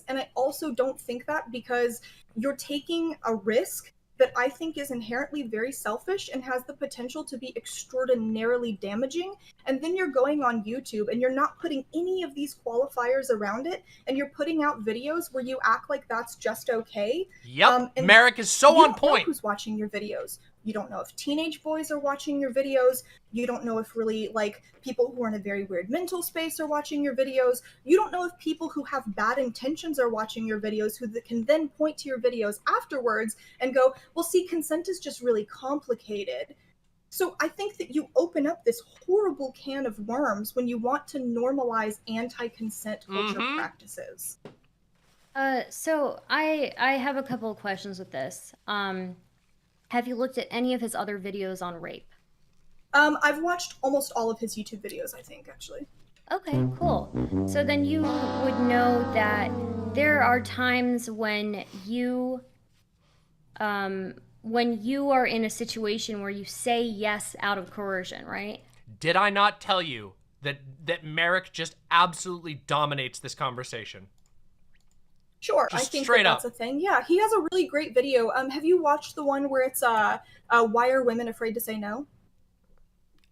And I also don't think that because you're taking a risk that I think is inherently very selfish and has the potential to be extraordinarily damaging. And then you're going on YouTube and you're not putting any of these qualifiers around it, and you're putting out videos where you act like that's just okay. Yep, Merrick is so on point. You don't know who's watching your videos. You don't know if teenage boys are watching your videos. You don't know if really, like, people who are in a very weird mental space are watching your videos. You don't know if people who have bad intentions are watching your videos, who can then point to your videos afterwards and go, well, see, consent is just really complicated. So I think that you open up this horrible can of worms when you want to normalize anti-consent culture practices. So I have a couple of questions with this. Have you looked at any of his other videos on rape? I've watched almost all of his YouTube videos, I think, actually. Okay, cool. So then you would know that there are times when you are in a situation where you say yes out of coercion, right? Did I not tell you that Merrick just absolutely dominates this conversation? Sure, Just I think straight that's up. a thing. Yeah, he has a really great video. Have you watched the one where it's why are women afraid to say no?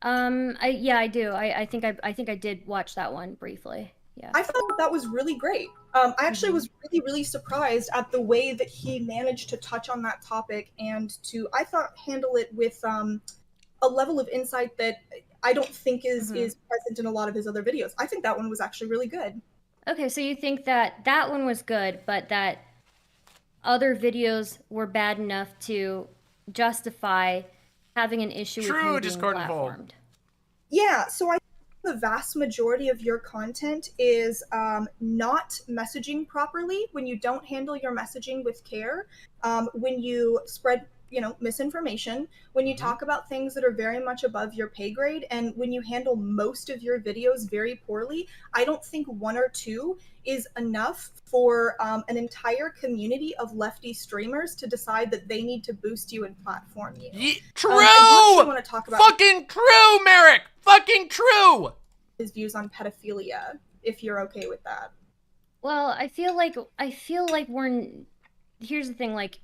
I do. I think I did watch that one briefly. Yeah. I thought that was really great. I actually was really surprised at the way that he managed to touch on that topic and to, I thought, handle it with a level of insight that I don't think is present in a lot of his other videos. I think that one was actually really good. Okay, so you think that that one was good, but that other videos were bad enough to justify having an issue with him being platformed? Yeah, so I think the vast majority of your content is not messaging properly, when you don't handle your messaging with care, when you spread misinformation, when you talk about things that are very much above your pay grade, and when you handle most of your videos very poorly. I don't think one or two is enough for an entire community of lefty streamers to decide that they need to boost you and platform you. True! I do actually want to talk about fucking true, Merrick! Fucking true! His views on pedophilia, if you're okay with that. Well, I feel like here's the thing, like,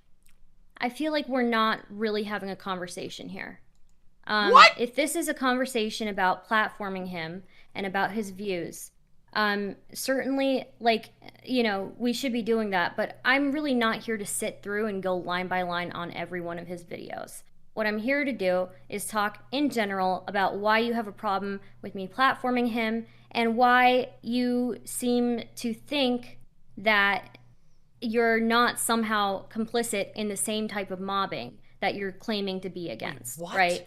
I feel like we're not really having a conversation here. What? If this is a conversation about platforming him and about his views, certainly, like, we should be doing that, but I'm really not here to sit through and go line by line on every one of his videos. What I'm here to do is talk in general about why you have a problem with me platforming him and why you seem to think that you're not somehow complicit in the same type of mobbing that you're claiming to be against, right?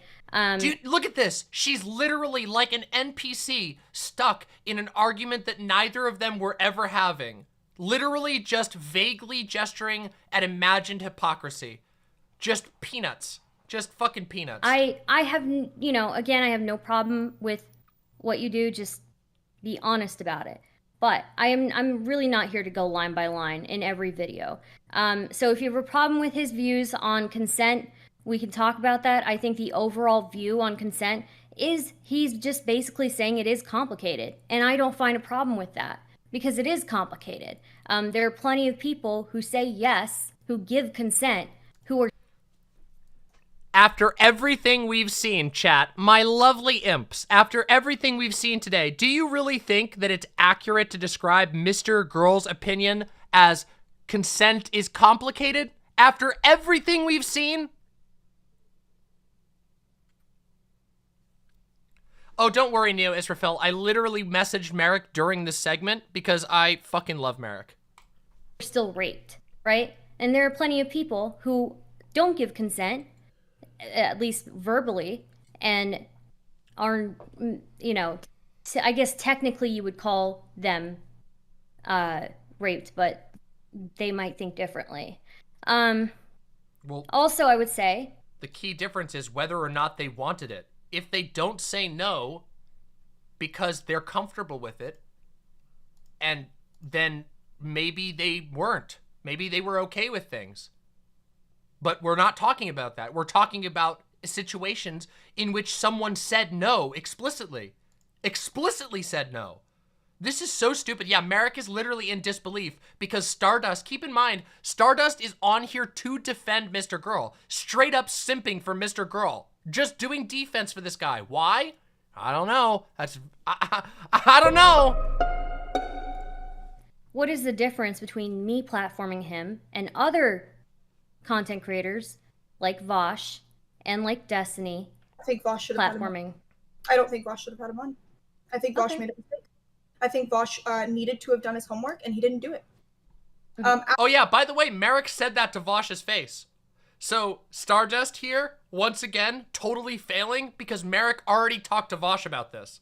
Dude, look at this. She's literally like an NPC stuck in an argument that neither of them were ever having. Literally just vaguely gesturing at imagined hypocrisy. Just peanuts. Just fucking peanuts. I have, again, I have no problem with what you do. Just be honest about it. But I'm really not here to go line by line in every video. So if you have a problem with his views on consent, we can talk about that. I think the overall view on consent is he's just basically saying it is complicated. And I don't find a problem with that because it is complicated. There are plenty of people who say yes, who give consent, who are... After everything we've seen, chat, my lovely imps, after everything we've seen today, do you really think that it's accurate to describe MrGirl's opinion as consent is complicated? After everything we've seen? Oh, don't worry, Neo Israfel. I literally messaged Merrick during this segment because I fucking love Merrick. Still raped, right? And there are plenty of people who don't give consent, at least verbally, and are, you know, I guess technically you would call them raped, but they might think differently. Well, also, I would say the key difference is whether or not they wanted it. If they don't say no because they're comfortable with it, and then maybe they weren't. Maybe they were okay with things. But we're not talking about that. We're talking about situations in which someone said no explicitly. Explicitly said no. This is so stupid. Yeah, Merrick is literally in disbelief because Stardust, keep in mind, Stardust is on here to defend MrGirl. Straight up simping for MrGirl. Just doing defense for this guy. Why? I don't know. I don't know. What is the difference between me platforming him and other content creators like Vosh and like Destiny? I think Vosh should have had him platforming. on. I don't think Vosh should have had him on. I think Vosh made a mistake. I think Vosh needed to have done his homework, and he didn't do it. Oh yeah, by the way, Merrick said that to Vosh's face. So Stardust here, once again, totally failing because Merrick already talked to Vosh about this.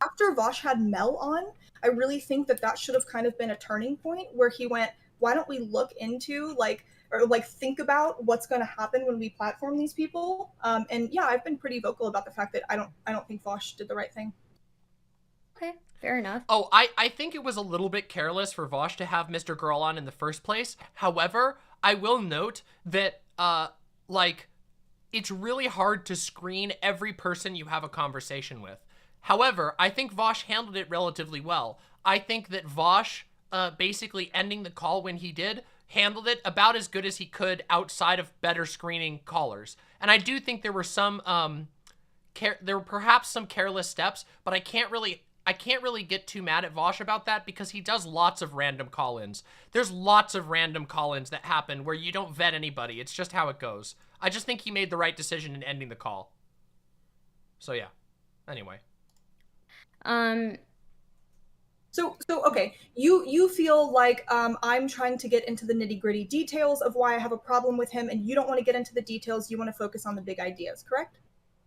After Vosh had Mel on, I really think that should have kind of been a turning point where he went, why don't we look into, think about what's going to happen when we platform these people? And yeah, I've been pretty vocal about the fact that I don't think Vosh did the right thing. Okay, fair enough. Oh, I think it was a little bit careless for Vosh to have MrGirl on in the first place. However, I will note that, it's really hard to screen every person you have a conversation with. However, I think Vosh handled it relatively well. I think that Vosh, basically ending the call when he did, handled it about as good as he could outside of better screening callers. And I do think there were some, there were perhaps some careless steps, but I can't really get too mad at Vosh about that because he does lots of random call-ins. There's lots of random call-ins that happen where you don't vet anybody. It's just how it goes. I just think he made the right decision in ending the call. So yeah. Anyway. So okay, you feel like I'm trying to get into the nitty-gritty details of why I have a problem with him, and you don't want to get into the details. You want to focus on the big ideas, correct?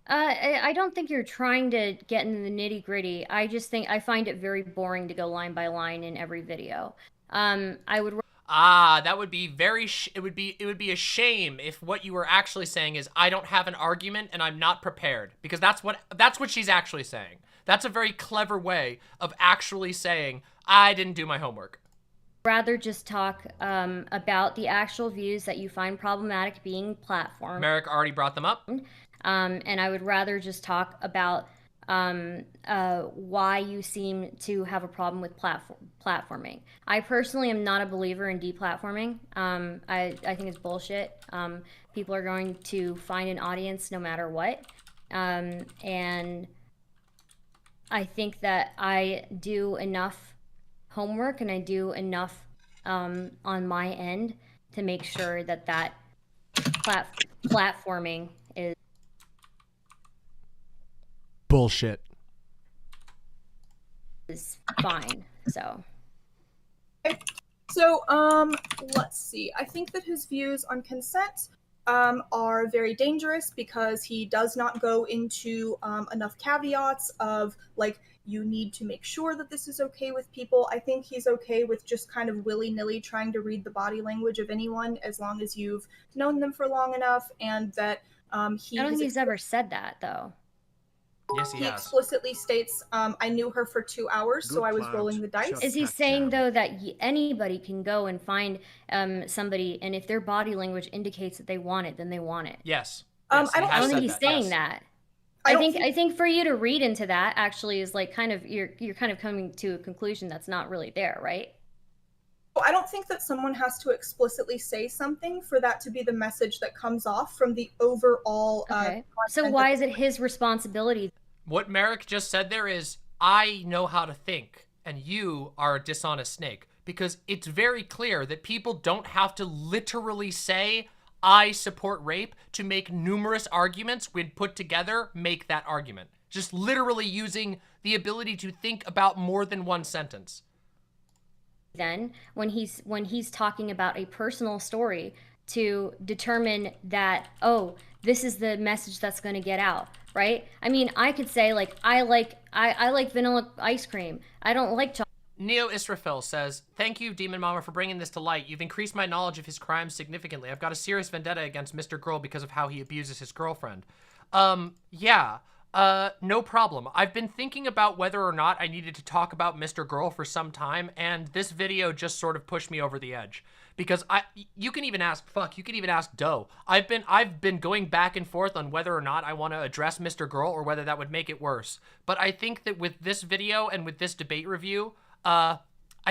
I don't think you're trying to get into the nitty-gritty. I just think I find it very boring to go line by line in every video. I would... that would be very... it would be a shame if what you were actually saying is, I don't have an argument and I'm not prepared. Because that's what she's actually saying. That's a very clever way of actually saying, I didn't do my homework. Rather just talk about the actual views that you find problematic being platformed. Merrick already brought them up. And I would rather just talk about why you seem to have a problem with platforming. I personally am not a believer in deplatforming. I think it's bullshit. People are going to find an audience no matter what. And I think that I do enough homework and I do enough on my end to make sure that platforming bullshit is fine. So let's see. I think that his views on consent are very dangerous because he does not go into enough caveats of you need to make sure that this is okay with people. I think he's okay with just kind of willy-nilly trying to read the body language of anyone as long as you've known them for long enough and that I don't think he's ever said that though. Yes, he He has. explicitly states, I knew her for 2 hours, so I was rolling the dice. Is he saying though that anybody can go and find somebody, and if their body language indicates that they want it, then they want it? Yes. I don't think he's saying that. I think for you to read into that actually is like kind of you're kind of coming to a conclusion that's not really there, right? I don't think that someone has to explicitly say something for that to be the message that comes off from the overall. So why is it his responsibility? What Merrick just said there is, I know how to think, and you are a dishonest snake. Because it's very clear that people don't have to literally say, I support rape, to make numerous arguments when put together make that argument. Just literally using the ability to think about more than one sentence. Then when he's talking about a personal story to determine that, oh, this is the message that's going to get out, right? I mean, I could say like I like vanilla ice cream. I don't like chocolate. Neo Israfil says, thank you, Demon Mama, for bringing this to light. You've increased my knowledge of his crimes significantly. I've got a serious vendetta against MrGirl because of how he abuses his girlfriend. Yeah. No problem. I've been thinking about whether or not I needed to talk about MrGirl for some time, and this video just sort of pushed me over the edge. Because you can even ask Doe. I've been going back and forth on whether or not I want to address MrGirl or whether that would make it worse. But I think that with this video and with this debate review, I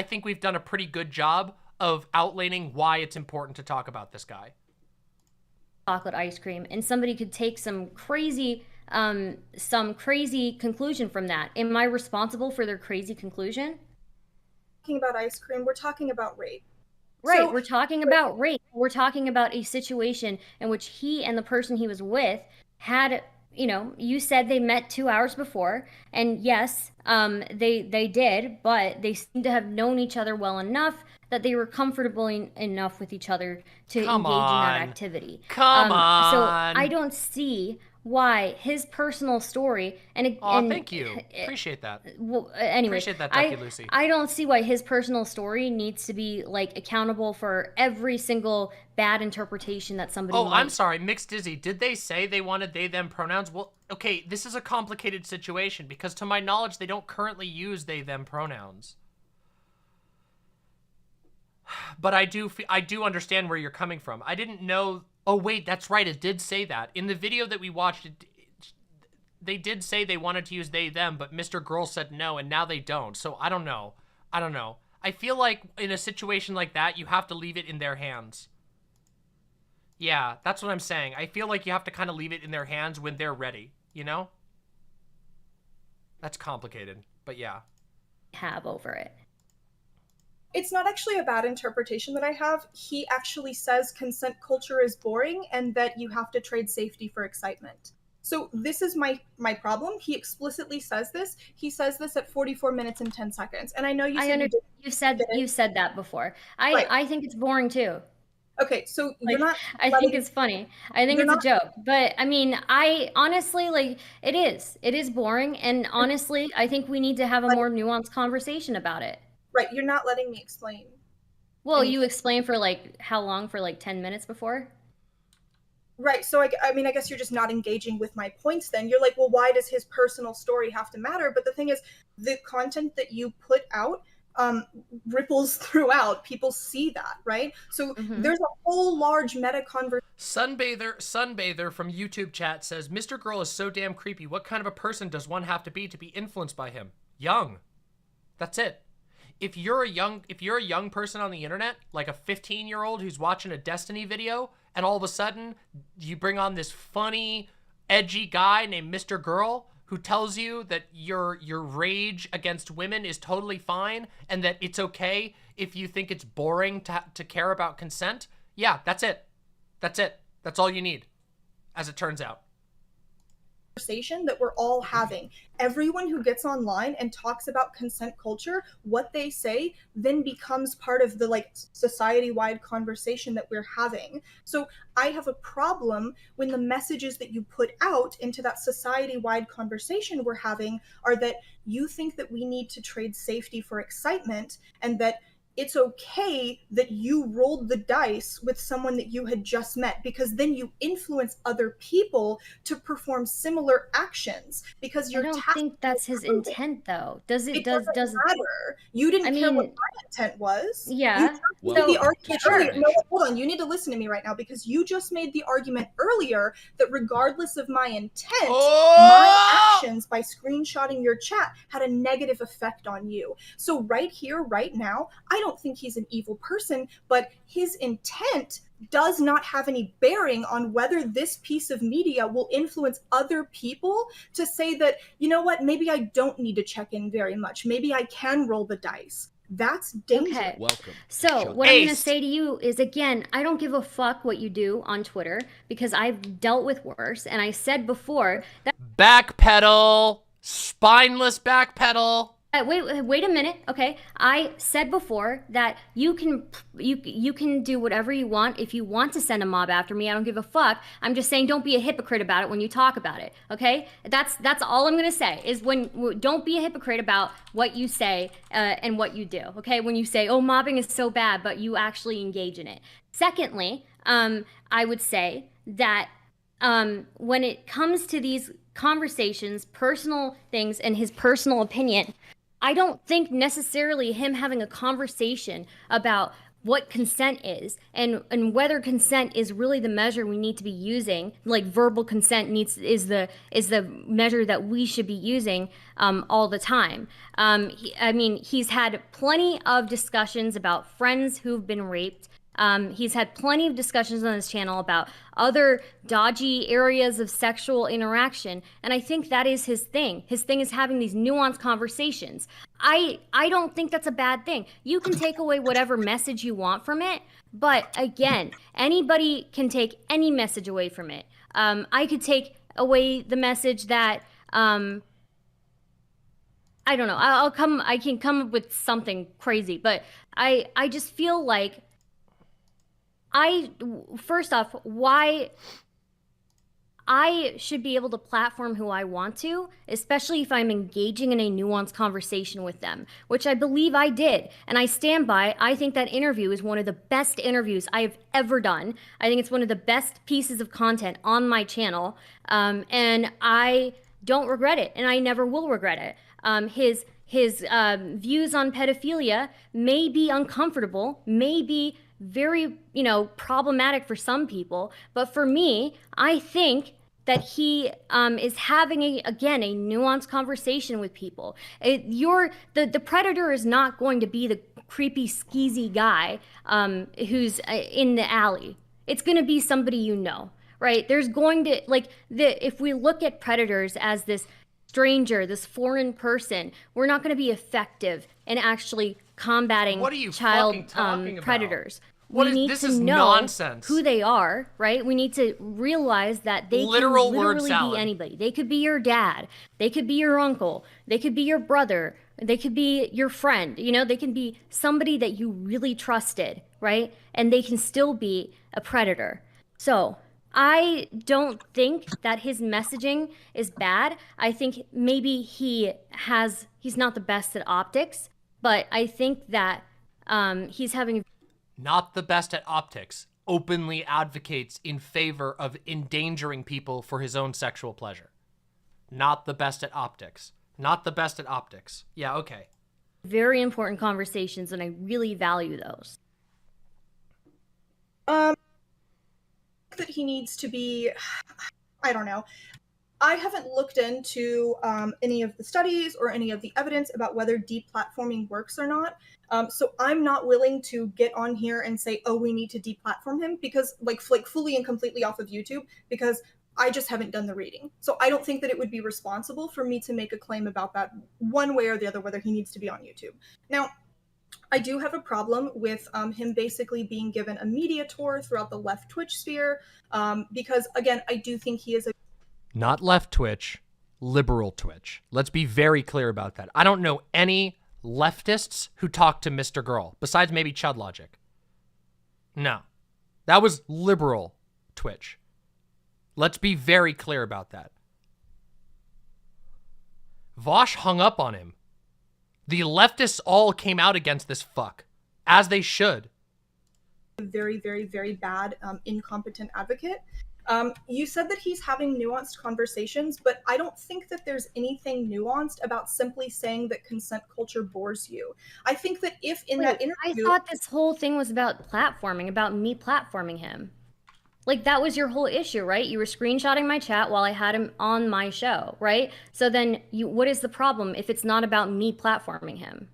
think we've done a pretty good job of outlining why it's important to talk about this guy. Chocolate ice cream, and somebody could take some crazy conclusion from that. Am I responsible for their crazy conclusion? Talking about ice cream, we're talking about rape. Right, So- we're talking about rape. We're talking about a situation in which he and the person he was with had, you know, you said they met 2 hours before, and yes, they did, but they seem to have known each other well enough that they were comfortable enough with each other to engage in that activity. Come on. So I don't see why his personal story and Thank you. Appreciate that. Well, anyway, Appreciate that, Ducky Lucy. I don't see why his personal story needs to be like accountable for every single bad interpretation that somebody. Oh, might. I'm sorry, Mixed Dizzy. Did they say they wanted they them pronouns? Well, okay, this is a complicated situation because to my knowledge, they don't currently use they them pronouns. But I do understand where you're coming from. I didn't know. Oh wait, that's right. It did say that in the video that we watched. They did say they wanted to use they them, but MrGirl said no, and now they don't. So I don't know. I feel like in a situation like that, you have to leave it in their hands. Yeah, that's what I'm saying. I feel like you have to kind of leave it in their hands when they're ready. You know? That's complicated, but yeah. Have over it. It's not actually a bad interpretation that I have. He actually says consent culture is boring and that you have to trade safety for excitement. So this is my problem. He explicitly says this. He says this at 44 minutes and 10 seconds. And I know you said you've said that before. Right. I think it's boring too. Okay, so you're not. I think it's funny. I think it's a joke. But I mean, I honestly like it is boring, and honestly, I think we need to have a more nuanced conversation about it. Right, you're not letting me explain. Well, you explained for like how long? For like 10 minutes before? Right, so I mean, I guess you're just not engaging with my points then. You're like, well, why does his personal story have to matter? But the thing is, the content that you put out ripples throughout. People see that, right? So there's a whole large meta conversation. Sunbather from YouTube chat says, MrGirl is so damn creepy. What kind of a person does one have to be influenced by him? Young. That's it. If you're a young person on the internet, like a 15-year-old who's watching a Destiny video, and all of a sudden you bring on this funny, edgy guy named MrGirl who tells you that your rage against women is totally fine and that it's okay if you think it's boring to care about consent, yeah, that's it. That's it. That's all you need, as it turns out. Conversation that we're all having. Everyone who gets online and talks about consent culture, what they say then becomes part of the like society-wide conversation that we're having. So I have a problem when the messages that you put out into that society-wide conversation we're having are that you think that we need to trade safety for excitement and that it's okay that you rolled the dice with someone that you had just met, because then you influence other people to perform similar actions because I you're don't think that's his intent, though. Does it? Does matter. You didn't care what my intent was. You Yeah. just made the argument earlier. No, hold on. You need to listen to me right now, because you just made the argument earlier that regardless of my intent, my actions by screenshotting your chat had a negative effect on you. So right here, right now, I don't think he's an evil person, but his intent does not have any bearing on whether this piece of media will influence other people to say that, you know what, maybe I don't need to check in very much. Maybe I can roll the dice. That's dangerous. Okay. Welcome. So what I'm going to say to you is, again, I don't give a fuck what you do on Twitter, because I've dealt with worse. And I said before that... Backpedal. Spineless backpedal. Wait a minute. Okay, I said before that you can do whatever you want. If you want to send a mob after me, I don't give a fuck. I'm just saying, don't be a hypocrite about it when you talk about it. Okay, that's all I'm gonna say, is don't be a hypocrite about what you say and what you do. Okay, when you say, oh, mobbing is so bad, but you actually engage in it. Secondly, I would say that when it comes to these conversations, personal things, and his personal opinion, I don't think necessarily him having a conversation about what consent is and whether consent is really the measure we need to be using, like verbal consent is the measure that we should be using all the time. He's had plenty of discussions about friends who've been raped. He's had plenty of discussions on his channel about other dodgy areas of sexual interaction, and I think that is his thing. His thing is having these nuanced conversations. I don't think that's a bad thing. You can take away whatever message you want from it, but again, anybody can take any message away from it. I could take away the message that I don't know. I can come up with something crazy, but I just feel like first off, why I should be able to platform who I want to, especially if I'm engaging in a nuanced conversation with them, which I believe I did. And I stand by, I think that interview is one of the best interviews I have ever done. I think it's one of the best pieces of content on my channel. And I don't regret it, and I never will regret it. His views on pedophilia may be uncomfortable, may be very, problematic for some people. But for me, I think that he is having, a nuanced conversation with people. The predator is not going to be the creepy, skeezy guy who's in the alley. It's going to be somebody you know, right? There's going to, if we look at predators as this stranger, this foreign person, we're not going to be effective in actually combating child predators. What we is need this? to Is know nonsense. who they are, right? We need to realize that they Literal can word literally salad. be anybody. They could be your dad. They could be your uncle. They could be your brother. They could be your friend. They can be somebody that you really trusted, right? And they can still be a predator. So I don't think that his messaging is bad. I think maybe he's not the best at optics, but I think that he's having... Not the best at optics, openly advocates in favor of endangering people for his own sexual pleasure. Not the best at optics. Not the best at optics. Yeah, okay. Very important conversations, and I really value those. That he needs to be, I don't know. I haven't looked into any of the studies or any of the evidence about whether deplatforming works or not. So I'm not willing to get on here and say, oh, we need to deplatform him, because like fully and completely off of YouTube, because I just haven't done the reading. So I don't think that it would be responsible for me to make a claim about that one way or the other, whether he needs to be on YouTube. Now, I do have a problem with him basically being given a media tour throughout the left Twitch sphere, because, again, I do think he is a... Not left Twitch, liberal Twitch. Let's be very clear about that. I don't know any leftists who talk to MrGirl, besides maybe Chud Logic. No. That was liberal Twitch. Let's be very clear about that. Vosh hung up on him. The leftists all came out against this fuck. as they should. Very, very, very bad, incompetent advocate. You said that he's having nuanced conversations, but I don't think that there's anything nuanced about simply saying that consent culture bores you. I think that if in that interview... I thought this whole thing was about platforming, about me platforming him. Like, that was your whole issue, right? You were screenshotting my chat while I had him on my show, right? So then what is the problem if it's not about me platforming him?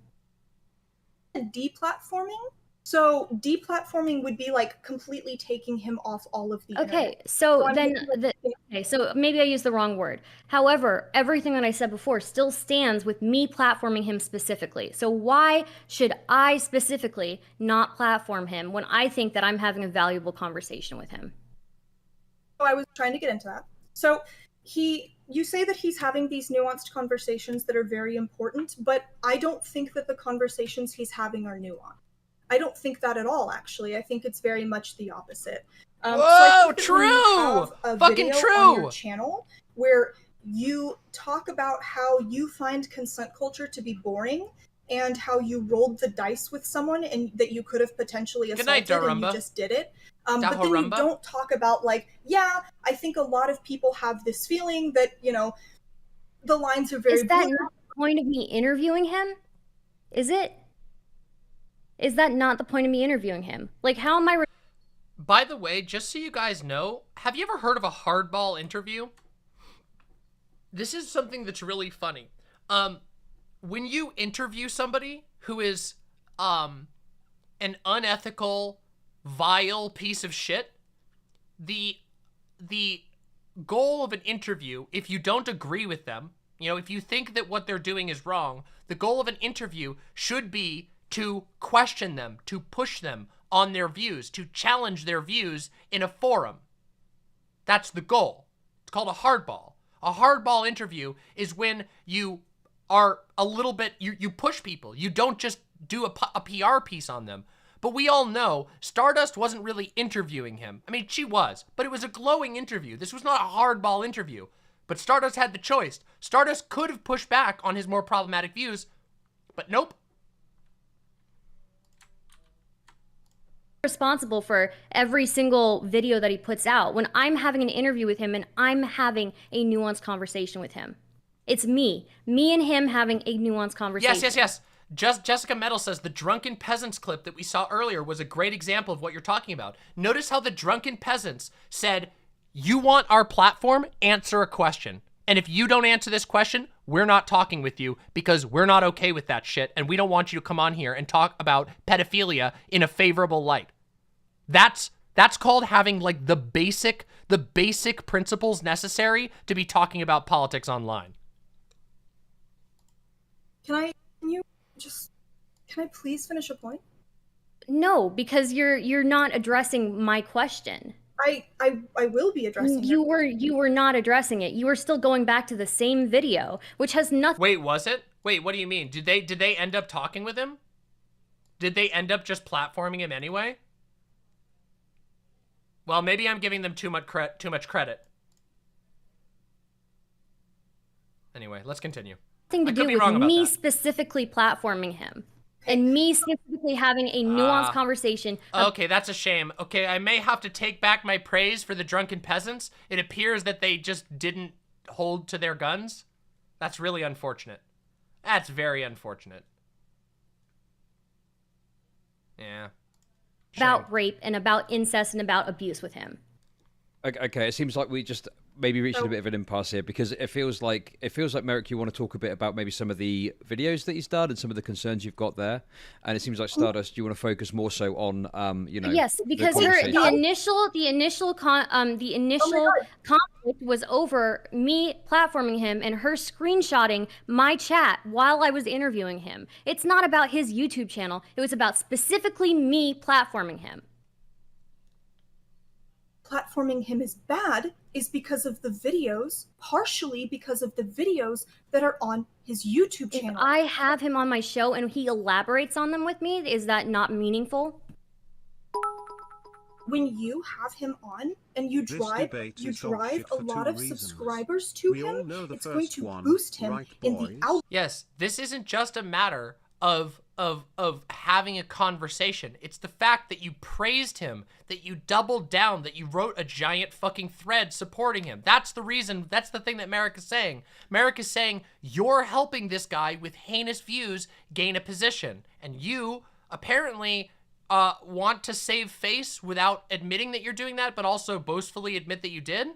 Deplatforming? So deplatforming would be like completely taking him off all of the internet. So I'm then, thinking so maybe I used the wrong word. However, everything that I said before still stands with me platforming him specifically. So why should I specifically not platform him when I think that I'm having a valuable conversation with him? So I was trying to get into that. So you say that he's having these nuanced conversations that are very important, but I don't think that the conversations he's having are nuanced. I don't think that at all, actually. I think it's very much the opposite. Whoa, true! Fucking true! On your channel where you talk about how you find consent culture to be boring and how you rolled the dice with someone and that you could have potentially assaulted and you just did it. But then you don't talk about like, yeah, I think a lot of people have this feeling that, you know, the lines are very Is that not the point of me interviewing him? Is it? Is that not the point of me interviewing him? Like, how am I... By the way, just so you guys know, have you ever heard of a hardball interview? This is something that's really funny. When you interview somebody who is an unethical, vile piece of shit, the goal of an interview, if you don't agree with them, you know, if you think that what they're doing is wrong, the goal of an interview should be to question them, to push them on their views, to challenge their views in a forum. That's the goal. It's called a hardball. A hardball interview is when you are a little bit, you push people. You don't just do a PR piece on them. But we all know Stardust wasn't really interviewing him. I mean, she was, but it was a glowing interview. This was not a hardball interview. But Stardust had the choice. Stardust could have pushed back on his more problematic views, but nope. Responsible for every single video that he puts out when I'm having an interview with him and I'm having a nuanced conversation with him. It's me and him having a nuanced conversation. Yes. Jessica Metal says the drunken peasants clip that we saw earlier was a great example of what you're talking about. Notice how the drunken peasants said, you want our platform? Answer a question. And if you don't answer this question, we're not talking with you because we're not okay with that shit. And we don't want you to come on here and talk about pedophilia in a favorable light. That's called having like the basic principles necessary to be talking about politics online. Can I please finish a point? No, because you're not addressing my question. I will be addressing you were not addressing it. You were still going back to the same video, which has nothing. Wait, was it? Wait, what do you mean? Did they end up talking with him? Did they end up just platforming him anyway? Well, maybe I'm giving them too much credit. Anyway, let's continue. Nothing to do with me specifically platforming him. And me specifically having a nuanced conversation. Okay, that's a shame. Okay, I may have to take back my praise for the drunken peasants. It appears that they just didn't hold to their guns. That's really unfortunate. That's very unfortunate. Yeah. About rape and about incest and about abuse with him. Okay, it seems like we just maybe reached a bit of an impasse here because it feels like Merrick, you want to talk a bit about maybe some of the videos that he's done and some of the concerns you've got there, and it seems like Stardust, you want to focus more so on yes, because the initial conflict was over me platforming him and her screenshotting my chat while I was interviewing him. It's not about his YouTube channel. It was about specifically me platforming him. Platforming him is bad is because of the videos, partially because of the videos that are on his YouTube channel. If I have him on my show and he elaborates on them with me, is that not meaningful? When you have him on and you drive a lot of subscribers to him, it's going to boost him in the algorithm. Yes, this isn't just a matter of of having a conversation. It's the fact that you praised him, that you doubled down, that you wrote a giant fucking thread supporting him. That's the reason. That's the thing that Merrick is saying. Merrick is saying you're helping this guy with heinous views gain a position, and you apparently want to save face without admitting that you're doing that, but also boastfully admit that you did.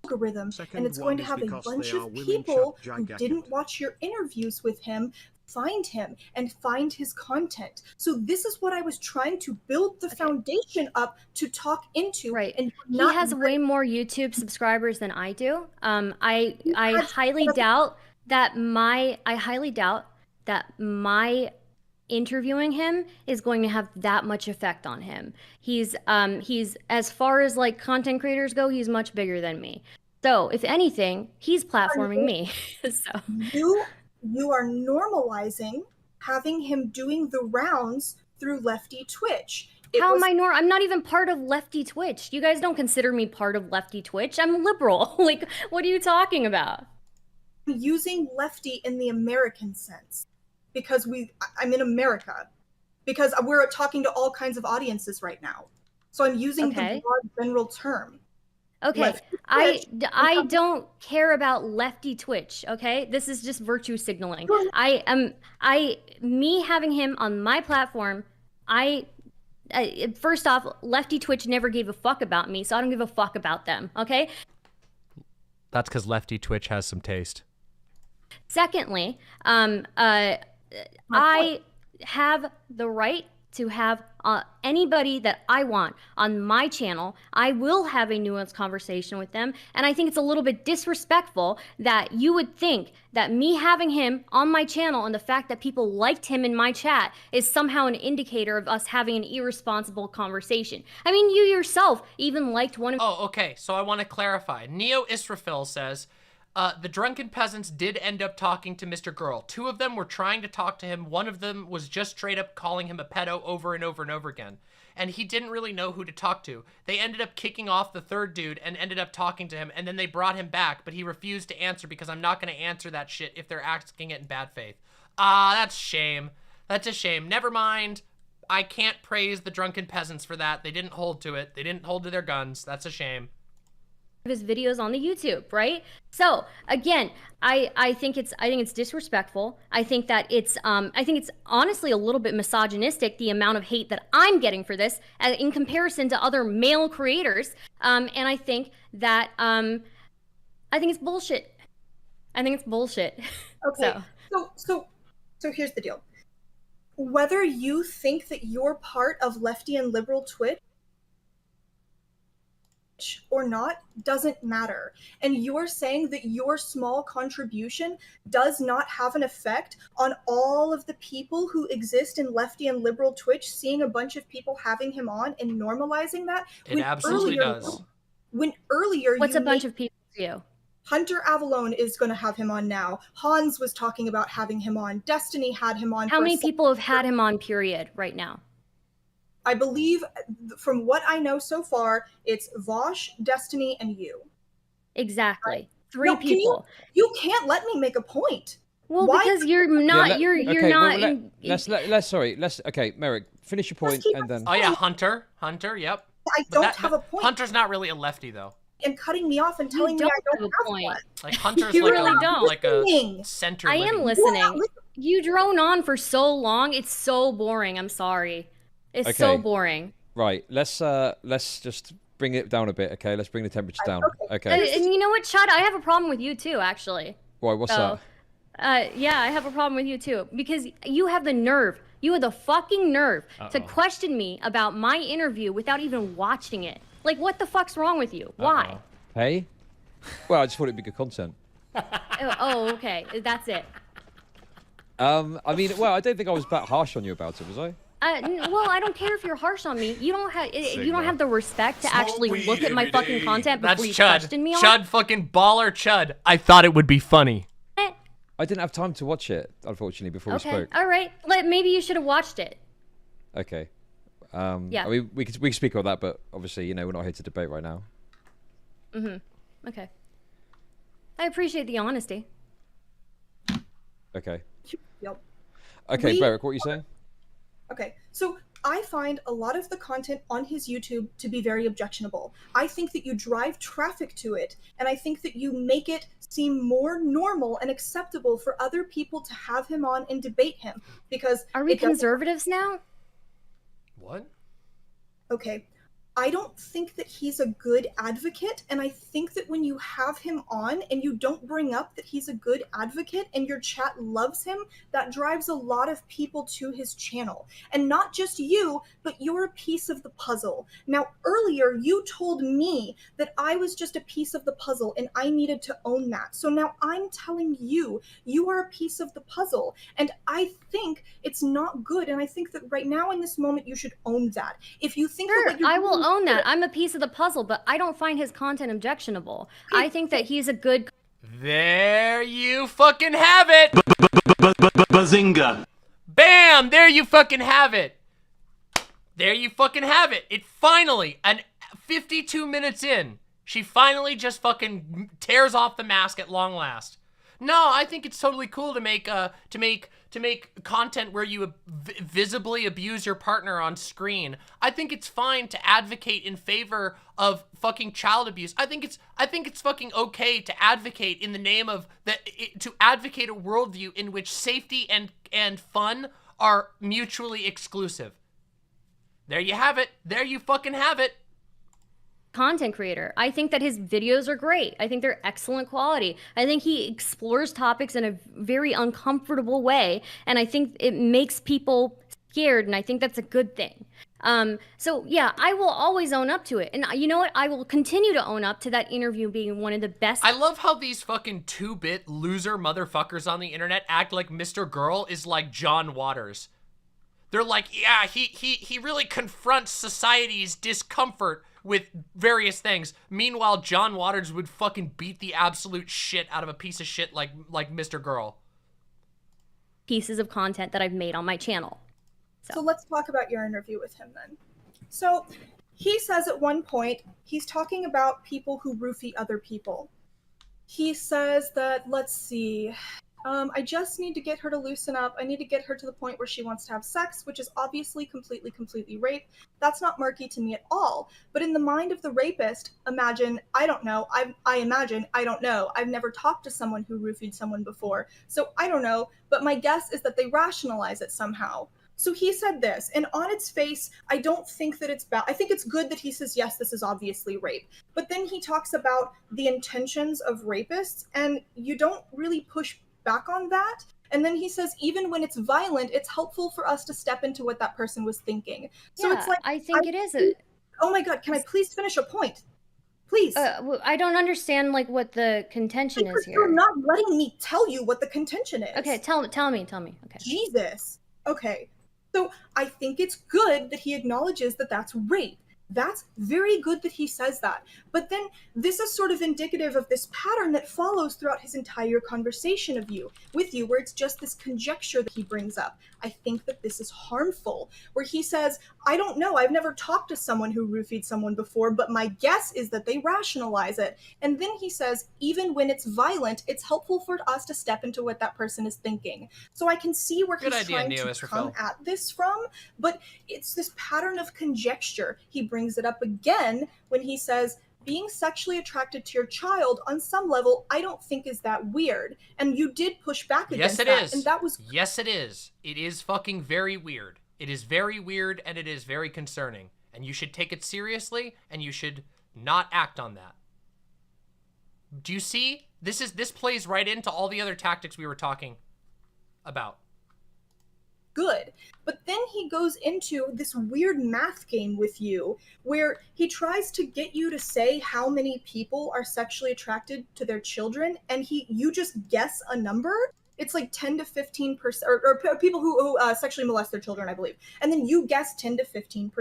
Algorithm, and it's going to have a bunch of people who didn't watch your interviews with him find him and find his content. So this is what I was trying to build the foundation up to talk into. Right. And He has way more YouTube subscribers than I do. I highly doubt that my interviewing him is going to have that much effect on him. He's as far as like content creators go, he's much bigger than me. So if anything, he's platforming me. So you are normalizing having him doing the rounds through Lefty Twitch. How am I I'm not even part of Lefty Twitch. You guys don't consider me part of Lefty Twitch. I'm liberal. Like, what are you talking about? I'm using Lefty in the American sense because I'm in America, because we're talking to all kinds of audiences right now. So I'm using the broad general term. Okay, I don't care about Lefty Twitch, okay? This is just virtue signaling. Me having him on my platform, first off, Lefty Twitch never gave a fuck about me, so I don't give a fuck about them, okay? That's because Lefty Twitch has some taste. Secondly, I have the right to have anybody that I want on my channel. I will have a nuanced conversation with them, and I think it's a little bit disrespectful that you would think that me having him on my channel and the fact that people liked him in my chat is somehow an indicator of us having an irresponsible conversation. I mean, you yourself even liked one of— Oh, okay, so I want to clarify. Neo Israfil says, the drunken peasants did end up talking to MrGirl. 2 of them were trying to talk to him. 1 of them was just straight up calling him a pedo over and over and over again. And he didn't really know who to talk to. They ended up kicking off the 3rd dude and ended up talking to him, and then they brought him back, but he refused to answer because I'm not going to answer that shit if they're asking it in bad faith. That's a shame. That's a shame. Never mind. I can't praise the drunken peasants for that. They didn't hold to it. They didn't hold to their guns. That's a shame. his videos on the YouTube, right? So again, I think it's disrespectful. I think that it's honestly a little bit misogynistic, the amount of hate that I'm getting for this in comparison to other male creators. And I think that I think it's bullshit. I think it's bullshit. Okay. So here's the deal. Whether you think that you're part of lefty and liberal Twitch or not doesn't matter. And you're saying that your small contribution does not have an effect on all of the people who exist in lefty and liberal Twitch, seeing a bunch of people having him on and normalizing that. It absolutely does. When earlier What's a bunch of people to you? Hunter Avalone is going to have him on now. Hans was talking about having him on. Destiny had him on. How many people have had him on, period, right now? I believe, from what I know so far, it's Vosh, Destiny, and you. Exactly. Three people. You can't let me make a point. Well, because you're not. Okay, Merrick, finish your point, and then. Oh yeah, Hunter, yep. I don't have a point. Hunter's not really a lefty though. And cutting me off and telling me I don't have a point. Like Hunter's You like really don't. like a center. I am listening. You drone on for so long. It's so boring. I'm sorry. It's so boring. Right. Let's just bring it down a bit. Okay. Let's bring the temperature down. Okay. And you know what, Chad? I have a problem with you too, actually. Why? What's that? Yeah, I have a problem with you too because you have the nerve. You have the fucking nerve to question me about my interview without even watching it. Like, what the fuck's wrong with you? Why? Hey? Well, I just thought it'd be good content. Oh, okay. That's it. I mean, well, I don't think I was that harsh on you about it, was I? Well, I don't care if you're harsh on me. You don't have the respect to actually look at my fucking content before you question me on it. Chud, fucking baller Chud. I thought it would be funny. I didn't have time to watch it, unfortunately, before we spoke. All right. Maybe you should have watched it. Okay. Yeah. I mean, we can speak on that, but obviously, you know, we're not here to debate right now. Okay. I appreciate the honesty. Okay. Yep. Okay, Merrick, what are you saying? Okay, so I find a lot of the content on his YouTube to be very objectionable. I think that you drive traffic to it, and I think that you make it seem more normal and acceptable for other people to have him on and debate him. Because are we conservatives now? What? Okay. I don't think that he's a good advocate, and I think that when you have him on and you don't bring up that he's a good advocate and your chat loves him, that drives a lot of people to his channel. And not just you, but you're a piece of the puzzle. Now, earlier you told me that I was just a piece of the puzzle and I needed to own that. So now I'm telling you, you are a piece of the puzzle, and I think it's not good, and I think that right now in this moment you should own that. If you think that what you're I will doing own that. I'm a piece of the puzzle, but I don't find his content objectionable. I think that he's a good... There you fucking have it! Bazinga! Bam! There you fucking have it! There you fucking have it! It finally, 52 minutes in, she finally just fucking tears off the mask at long last. No, I think it's totally cool to make content where you visibly abuse your partner on screen. I think it's fine to advocate in favor of fucking child abuse. I think it's fucking okay to advocate in the name of to advocate a worldview in which safety and fun are mutually exclusive. There you have it. There you fucking have it. Content creator. I think that his videos are great. I think they're excellent quality. I think he explores topics in a very uncomfortable way, and I think it makes people scared, and I think that's a good thing. So yeah, I will always own up to it. And you know what? I will continue to own up to that interview being one of the best. I love how these fucking 2-bit loser motherfuckers on the internet act like MrGirl is like John Waters. They're like, yeah, he really confronts society's discomfort with various things. Meanwhile, John Waters would fucking beat the absolute shit out of a piece of shit like MrGirl. Pieces of content that I've made on my channel. So let's talk about your interview with him then. So he says at one point, he's talking about people who roofie other people. He says that, let's see, I just need to get her to loosen up. I need to get her to the point where she wants to have sex, which is obviously completely rape. That's not murky to me at all. But in the mind of the rapist, imagine, I don't know. I imagine, I don't know. I've never talked to someone who roofied someone before. So I don't know, but my guess is that they rationalize it somehow. So he said this, and on its face, I don't think that it's bad. I think it's good that he says, yes, this is obviously rape. But then he talks about the intentions of rapists, and you don't really push back on that. And then he says, even when it's violent, it's helpful for us to step into what that person was thinking. So yeah, it's like, I think it is. Oh my God, can I please finish a point? Please. I don't understand like what the contention is here. You're not letting me tell you what the contention is. Okay, tell me. Okay. Jesus. Okay. So I think it's good that he acknowledges that that's rape. That's very good that he says that. But then this is sort of indicative of this pattern that follows throughout his entire conversation with you, where it's just this conjecture that he brings up. I think that this is harmful, where he says, I don't know, I've never talked to someone who roofied someone before, but my guess is that they rationalize it. And then he says, even when it's violent, it's helpful for us to step into what that person is thinking. So I can see where he's trying to come at this from, but it's this pattern of conjecture. He brings it up again when he says, being sexually attracted to your child on some level, I don't think is that weird. And you did push back against that. Yes, it is. And that was... Yes, it is. It is fucking very weird. It is very weird, and it is very concerning. And you should take it seriously, and you should not act on that. Do you see? This plays right into all the other tactics we were talking about. Good. But then he goes into this weird math game with you where he tries to get you to say how many people are sexually attracted to their children, and you just guess a number. It's like 10 to 15%, or people who sexually molest their children, I believe. And then you guess 10 to 15%.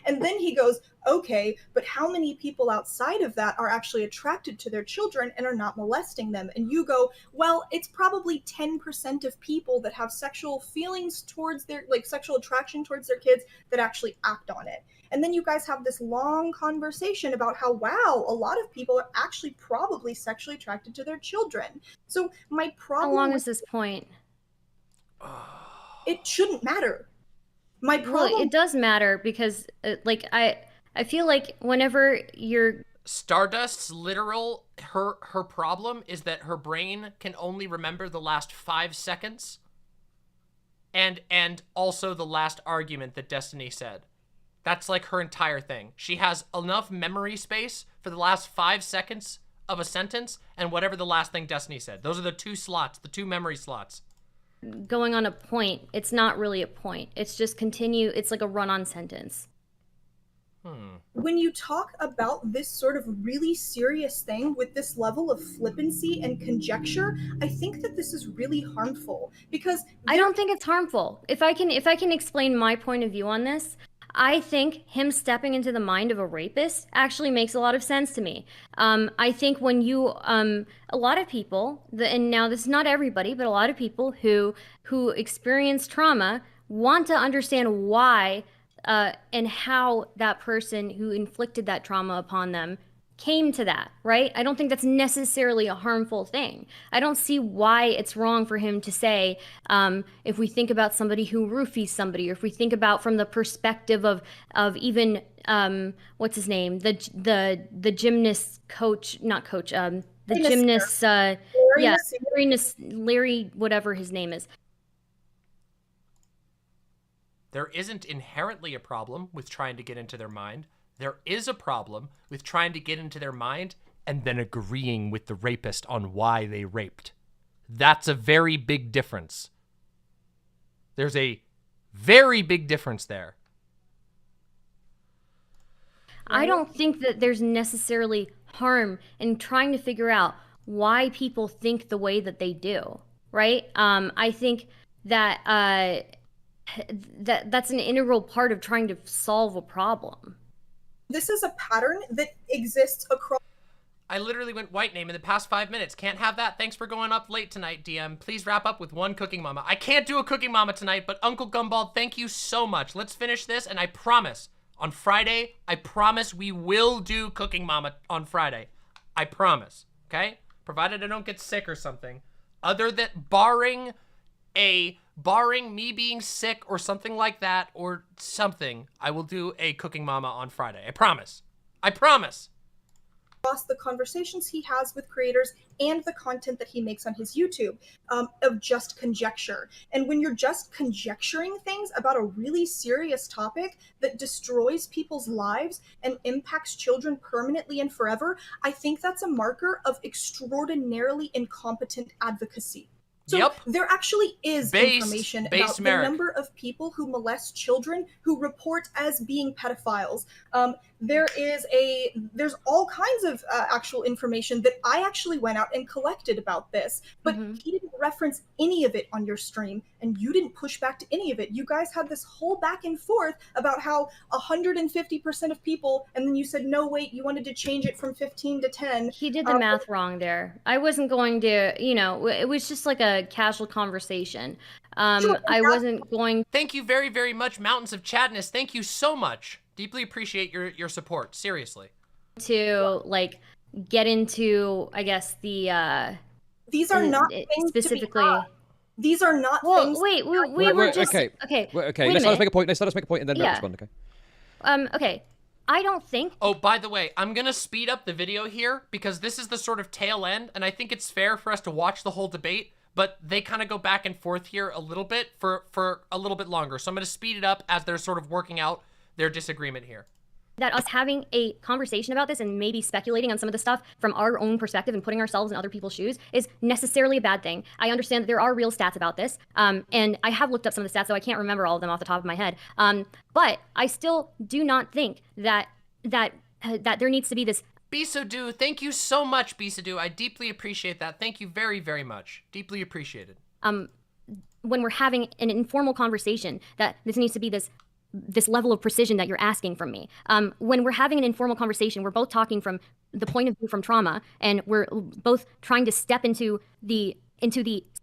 And then he goes, okay, but how many people outside of that are actually attracted to their children and are not molesting them? And you go, well, it's probably 10% of people that have sexual feelings towards their, like sexual attraction towards their kids that actually act on it. And then you guys have this long conversation about how, wow, a lot of people are actually probably sexually attracted to their children. So my problem... How long is this point? it shouldn't matter. My problem. Well, it does matter because, like, I feel like whenever you're Stardust's literal her problem is that her brain can only remember the last 5 seconds, and also the last argument that Destiny said. That's like her entire thing. She has enough memory space for the last 5 seconds of a sentence and whatever the last thing Destiny said. Those are the two slots, the two memory slots. going on a point, it's not really a point. It's just continue. It's like a run-on sentence. When you talk about this sort of really serious thing with this level of flippancy and conjecture, I think that this is really harmful because I don't think it's harmful. If I can explain my point of view on this, I think him stepping into the mind of a rapist actually makes a lot of sense to me. I think when you, a lot of people, and now this is not everybody, but a lot of people who experience trauma want to understand why and how that person who inflicted that trauma upon them came to that, right? I don't think that's necessarily a harmful thing. I don't see why it's wrong for him to say, if we think about somebody who roofies somebody, or if we think about from the perspective of even what's his name, the gymnast coach, not coach, the gymnast, Larry, whatever his name is. There isn't inherently a problem with trying to get into their mind. There is a problem with trying to get into their mind and then agreeing with the rapist on why they raped. That's a very big difference. There's a very big difference there. I don't think that there's necessarily harm in trying to figure out why people think the way that they do, right? I think that that's an integral part of trying to solve a problem. This is a pattern that exists across. I literally went white name in the past 5 minutes. Can't have that. Thanks for going up late tonight, DM. Please wrap up with one Cooking Mama. I can't do a Cooking Mama tonight, but Uncle Gumball, thank you so much. Let's finish this, and I promise, on Friday, I promise we will do Cooking Mama on Friday. I promise, okay? Provided I don't get sick or something. Other than barring me being sick or something like that or something, I will do a Cooking Mama on Friday. I promise. I promise. Across the conversations he has with creators and the content that he makes on his YouTube of just conjecture. And when you're just conjecturing things about a really serious topic that destroys people's lives and impacts children permanently and forever, I think that's a marker of extraordinarily incompetent advocacy. So there actually is information about the Merrick. number of people who molest children who report as being pedophiles. There's all kinds of actual information that I actually went out and collected about this, but he didn't reference any of it on your stream, and you didn't push back to any of it. You guys had this whole back and forth about how 150% of people, and then you said, no, wait, you wanted to change it from 15 to 10. He did the math wrong there. I wasn't going to, it was just like a casual conversation. I wasn't going. Thank you very, very much, Mountains of Chadness. Thank you so much. Deeply appreciate your support. Seriously. To like get into, I guess the. These are not things specifically. These are not things. Wait, we were just okay. Let's make a point. Let's make a point and then respond. Okay. Okay. I don't think. Oh, by the way, I'm gonna speed up the video here because this is the sort of tail end, and I think it's fair for us to watch the whole debate. But they kind of go back and forth here a little bit for a little bit longer. So I'm gonna speed it up as they're sort of working out their disagreement here. That us having a conversation about this and maybe speculating on some of the stuff from our own perspective and putting ourselves in other people's shoes is necessarily a bad thing. I understand that there are real stats about this, and I have looked up some of the stats, so I can't remember all of them off the top of my head. But I still do not think that there needs to be this. Bisadu, thank you so much, Bisadu. I deeply appreciate that. Thank you very, very much. Deeply appreciated. When we're having an informal conversation, that this needs to be this level of precision that you're asking from me. When we're having an informal conversation, we're both talking from the point of view from trauma, and we're both trying to step into the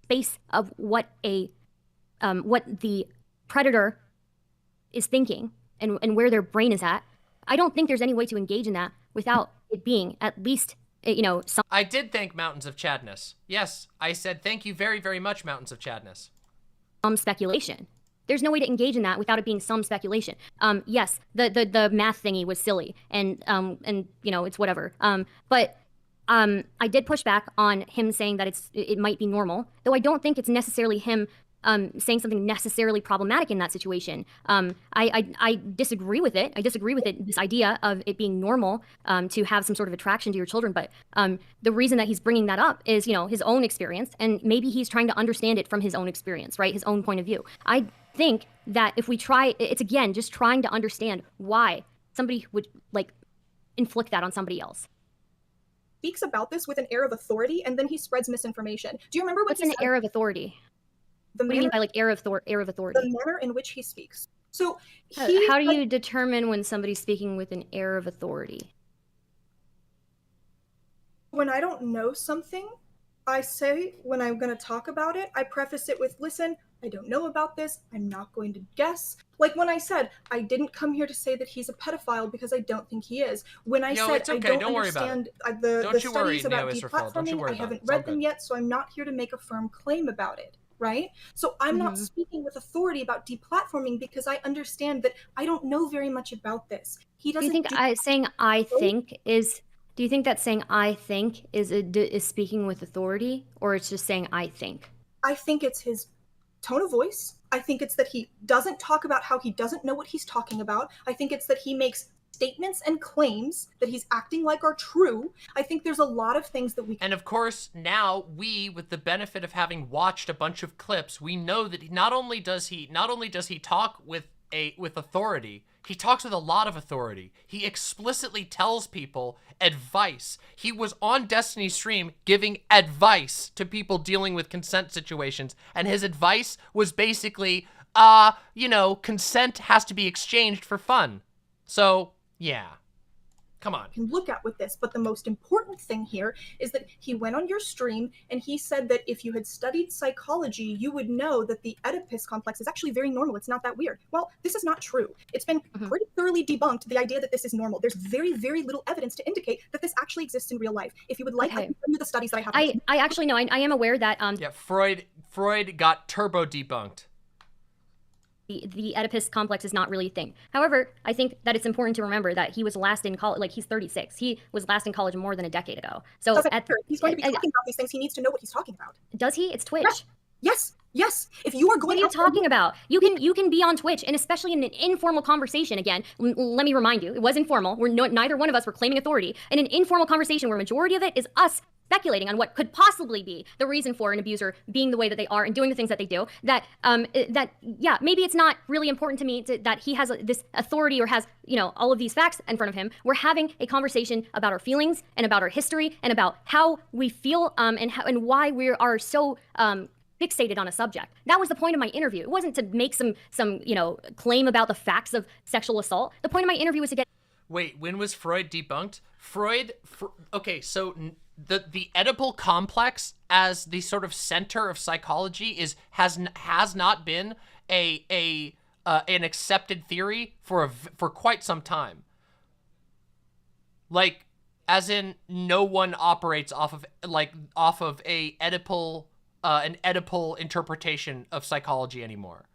space of what the predator is thinking and where their brain is at. I don't think there's any way to engage in that without it being at least, some. I did thank Mountains of Chadness. Yes, I said thank you very, very much, Mountains of Chadness. Speculation. There's no way to engage in that without it being some speculation. Yes, the math thingy was silly, and you know, it's whatever. But I did push back on him saying that it might be normal, though I don't think it's necessarily him saying something necessarily problematic in that situation. I disagree with it. I disagree with it, this idea of it being normal to have some sort of attraction to your children. But the reason that he's bringing that up is, you know, his own experience, and maybe he's trying to understand it from his own experience, right? His own point of view. I think that if we try, it's again just trying to understand why somebody would like inflict that on somebody else. Speaks about this with an air of authority, and then he spreads misinformation. Do you remember what What's he an said? air of authority? What do you mean by like air of authority? The manner in which he speaks. So How do you determine when somebody's speaking with an air of authority? When I don't know something, I say, when I'm going to talk about it, I preface it with, listen, I don't know about this. I'm not going to guess. Like when I said, I didn't come here to say that he's a pedophile because I don't think he is. When I said, it's okay. I don't Don't worry about understand it. the Don't you worry, studies about Neo Israfel. Don't you deplatforming, worry I about it. haven't It's all read them good. yet, so I'm not here to make a firm claim about it. Right? So I'm not speaking with authority about deplatforming because I understand that I don't know very much about this. He Do doesn't. you think saying "I think" is? Do you think that saying "I think" is speaking with authority, or it's just saying "I think"? I think it's his tone of voice. I think it's that he doesn't talk about how he doesn't know what he's talking about. I think it's that he makes statements and claims that he's acting like are true. I think there's a lot of things that we And of course, now we, with the benefit of having watched a bunch of clips, we know that not only does he talk with authority, he talks with a lot of authority. He explicitly tells people advice. He was on Destiny's stream giving advice to people dealing with consent situations, and his advice was basically, you know, consent has to be exchanged for fun. So, yeah. Come on. Can look at with this, but the most important thing here is that he went on your stream and he said that if you had studied psychology, you would know that the Oedipus complex is actually very normal. It's not that weird. Well, this is not true. It's been pretty thoroughly debunked, the idea that this is normal. There's very, very little evidence to indicate that this actually exists in real life. If you would like, I can send you the studies that I have. I actually know. I am aware that yeah, Freud got turbo debunked. The Oedipus complex is not really a thing. However, I think that it's important to remember that he was last in college, like he's 36. He was last in college more than a decade ago. So he's going to be talking about these things. He needs to know what he's talking about. Does he? It's Twitch. Yes. If you are going, what are you talking about? You can be on Twitch, and especially in an informal conversation. Again, let me remind you, it was informal. Neither one of us were claiming authority. In an informal conversation, where majority of it is us speculating on what could possibly be the reason for an abuser being the way that they are and doing the things that they do, yeah, maybe it's not really important to me that he has this authority or has, you know, all of these facts in front of him. We're having a conversation about our feelings and about our history and about how we feel and why we are so fixated on a subject. That was the point of my interview. It wasn't to make some you know, claim about the facts of sexual assault. The point of my interview was to get... Wait, when was Freud debunked? Okay, so the Oedipal complex as the sort of center of psychology has not been an accepted theory for quite some time. Like, as in, no one operates off of a Oedipal an Oedipal interpretation of psychology anymore.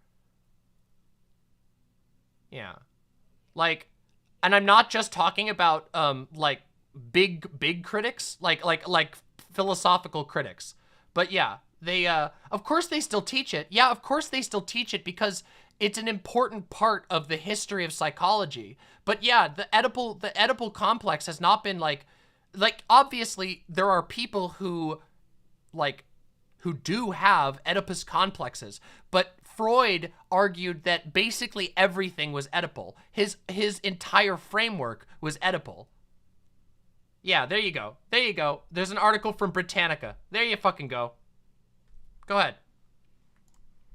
Yeah, like, and I'm not just talking about like big critics, like philosophical critics, but yeah, they of course they still teach it. Yeah, of course they still teach it because it's an important part of the history of psychology. But yeah, the Oedipal complex has not been like obviously there are people who do have Oedipus complexes, but Freud argued that basically everything was Oedipal. His entire framework was Oedipal. Yeah, there you go. There you go. There's an article from Britannica. There you fucking go. Go ahead.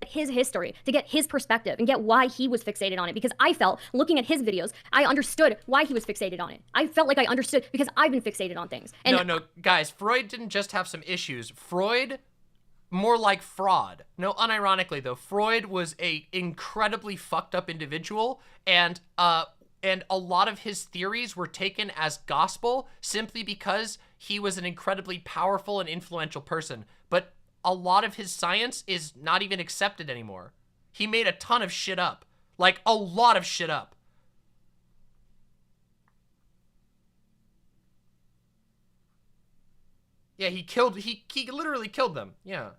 His history, to get his perspective and get why he was fixated on it, because I felt, looking at his videos, I understood why he was fixated on it. I felt like I understood because I've been fixated on things. And no, guys, Freud didn't just have some issues. Freud, more like fraud. No, unironically though, Freud was a incredibly fucked up individual, and a lot of his theories were taken as gospel simply because he was an incredibly powerful and influential person. But a lot of his science is not even accepted anymore. He made a ton of shit up. Like, a lot of shit up. Yeah, he literally killed them. Yeah.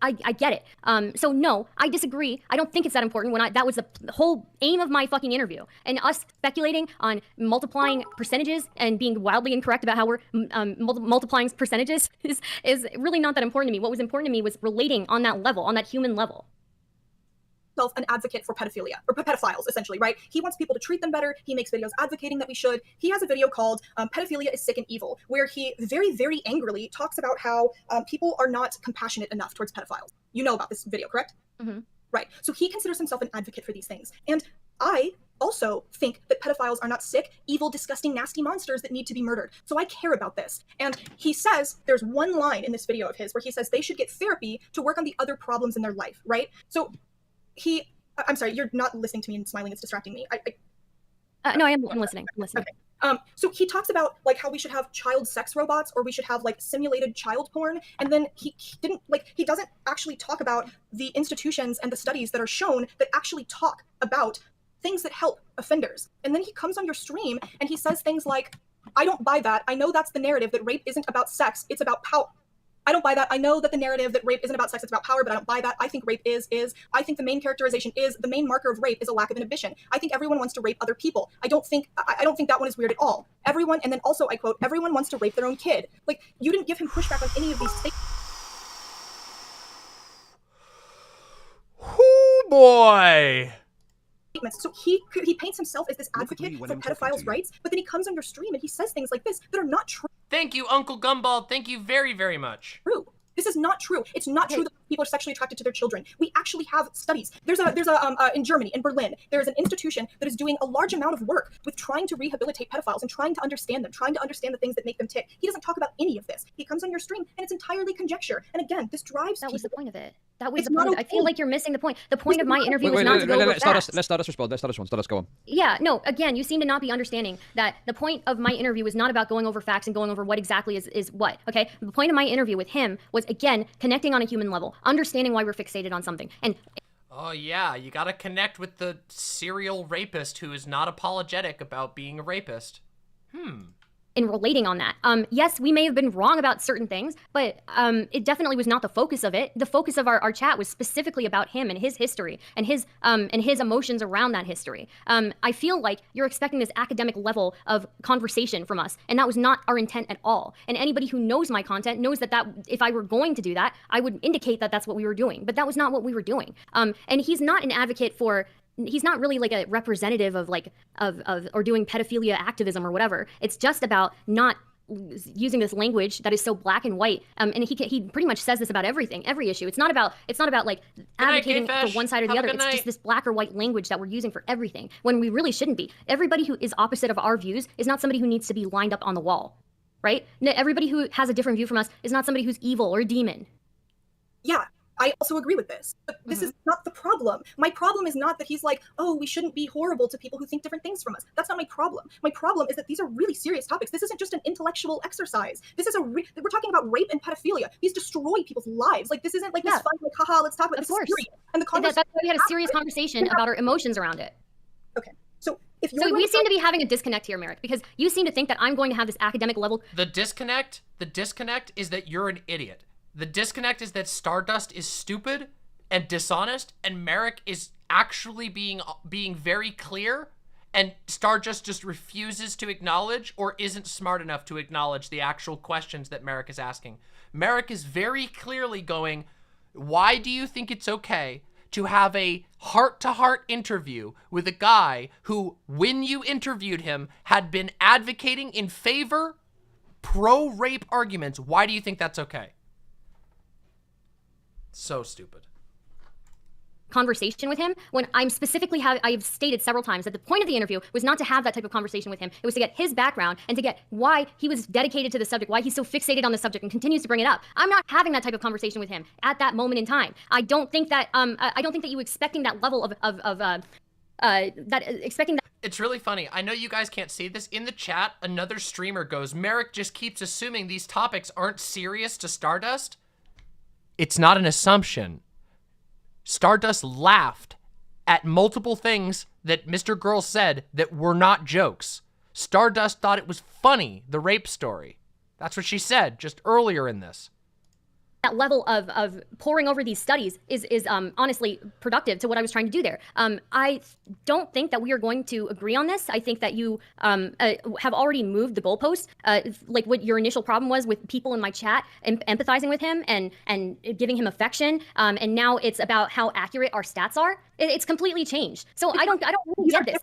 I get it. So no, I disagree. I don't think it's that important that was the whole aim of my fucking interview. And us speculating on multiplying percentages and being wildly incorrect about how we're multiplying percentages is really not that important to me. What was important to me was relating on that level, on that human level. An advocate for pedophilia or pedophiles, essentially, right? He wants people to treat them better. He makes videos advocating that we should. He has a video called "Pedophilia is Sick and Evil," where he very, very angrily talks about how people are not compassionate enough towards pedophiles. You know about this video, correct? Mm-hmm. Right. So he considers himself an advocate for these things, and I also think that pedophiles are not sick, evil, disgusting, nasty monsters that need to be murdered. So I care about this. And he says, there's one line in this video of his where he says they should get therapy to work on the other problems in their life, right? So I'm sorry, you're not listening to me and smiling, it's distracting me. No, I'm listening. I'm listening. Okay. So he talks about like how we should have child sex robots or we should have like simulated child porn. And then he doesn't actually talk about the institutions and the studies that are shown that actually talk about things that help offenders. And then he comes on your stream and he says things like, I don't buy that. I know that's the narrative that rape isn't about sex, it's about power. I don't buy that. I know that the narrative that rape isn't about sex, it's about power, but I don't buy that. I think rape is. I think the main characterization is, the main marker of rape is a lack of inhibition. I think everyone wants to rape other people. I don't think that one is weird at all. Everyone, and then also I quote, everyone wants to rape their own kid. Like, you didn't give him pushback on any of these things. Oh boy. So he paints himself as this advocate for pedophiles' rights, but then he comes on your stream and he says things like this that are not true. Thank you, Uncle Gumball. Thank you very, very much. True. This is not true. It's not true that people are sexually attracted to their children. We actually have studies. There's in Germany, in Berlin, there is an institution that is doing a large amount of work with trying to rehabilitate pedophiles and trying to understand them, trying to understand the things that make them tick. He doesn't talk about any of this. He comes on your stream and it's entirely conjecture. And again, this drives That was the people. point of it. That was the point. I feel like you're missing the point. The point of my interview was Wait, not to go over facts. let Stardust respond. Stardust, go on. Yeah, no, again, you seem to not be understanding that the point of my interview was not about going over facts and going over what exactly is what, okay? The point of my interview with him was, again, connecting on a human level, understanding why we're fixated on something. And oh yeah, you gotta connect with the serial rapist who is not apologetic about being a rapist. in relating on that. Yes, we may have been wrong about certain things, but it definitely was not the focus of it. The focus of our chat was specifically about him and his history and his emotions around that history. I feel like you're expecting this academic level of conversation from us, and that was not our intent at all. And anybody who knows my content knows that if I were going to do that, I would indicate that that's what we were doing, but that was not what we were doing. And he's not an advocate for, he's not really like a representative of or doing pedophilia activism or whatever. It's just about not using this language that is so black and white. And he pretty much says this about everything, every issue. It's not about like advocating for one side or the other. It's just this black or white language that we're using for everything when we really shouldn't be. Everybody who is opposite of our views is not somebody who needs to be lined up on the wall, right? Everybody who has a different view from us is not somebody who's evil or a demon. Yeah. I also agree with this, but this is not the problem. My problem is not that he's like, oh, we shouldn't be horrible to people who think different things from us. That's not my problem. My problem is that these are really serious topics. This isn't just an intellectual exercise. This is we're talking about rape and pedophilia. These destroy people's lives. Like, this isn't like this fun, like, haha, let's talk about this. Of course. Is serious. And the conversation. That's why we had a serious conversation about our emotions around it. Okay. So if you're so we seem to be having a disconnect here, Merrick, because you seem to think that I'm going to have this academic level. The disconnect is that you're an idiot. The disconnect is that Stardust is stupid and dishonest, and Merrick is actually being very clear, and Stardust just refuses to acknowledge or isn't smart enough to acknowledge the actual questions that Merrick is asking. Merrick is very clearly going, why do you think it's okay to have a heart-to-heart interview with a guy who, when you interviewed him, had been advocating in favor pro-rape arguments? Why do you think that's okay? So stupid. Conversation with him when I'm specifically I've stated several times that the point of the interview was not to have that type of conversation with him. It was to get his background and to get why he was dedicated to the subject, why he's so fixated on the subject and continues to bring it up. I'm not having that type of conversation with him at that moment in time. I don't think that you expecting that level expecting that. It's really funny. I know you guys can't see this. In the chat, another streamer goes, Merrick just keeps assuming these topics aren't serious to Stardust. It's not an assumption. Stardust laughed at multiple things that MrGirl said that were not jokes. Stardust thought it was funny, the rape story. That's what she said just earlier in this. That level of poring over these studies is honestly productive to what I was trying to do there. I don't think that we are going to agree on this. I think that you have already moved the goalpost. Like what your initial problem was with people in my chat and empathizing with him and giving him affection, and now it's about how accurate our stats are. It's completely changed. So I don't really get this.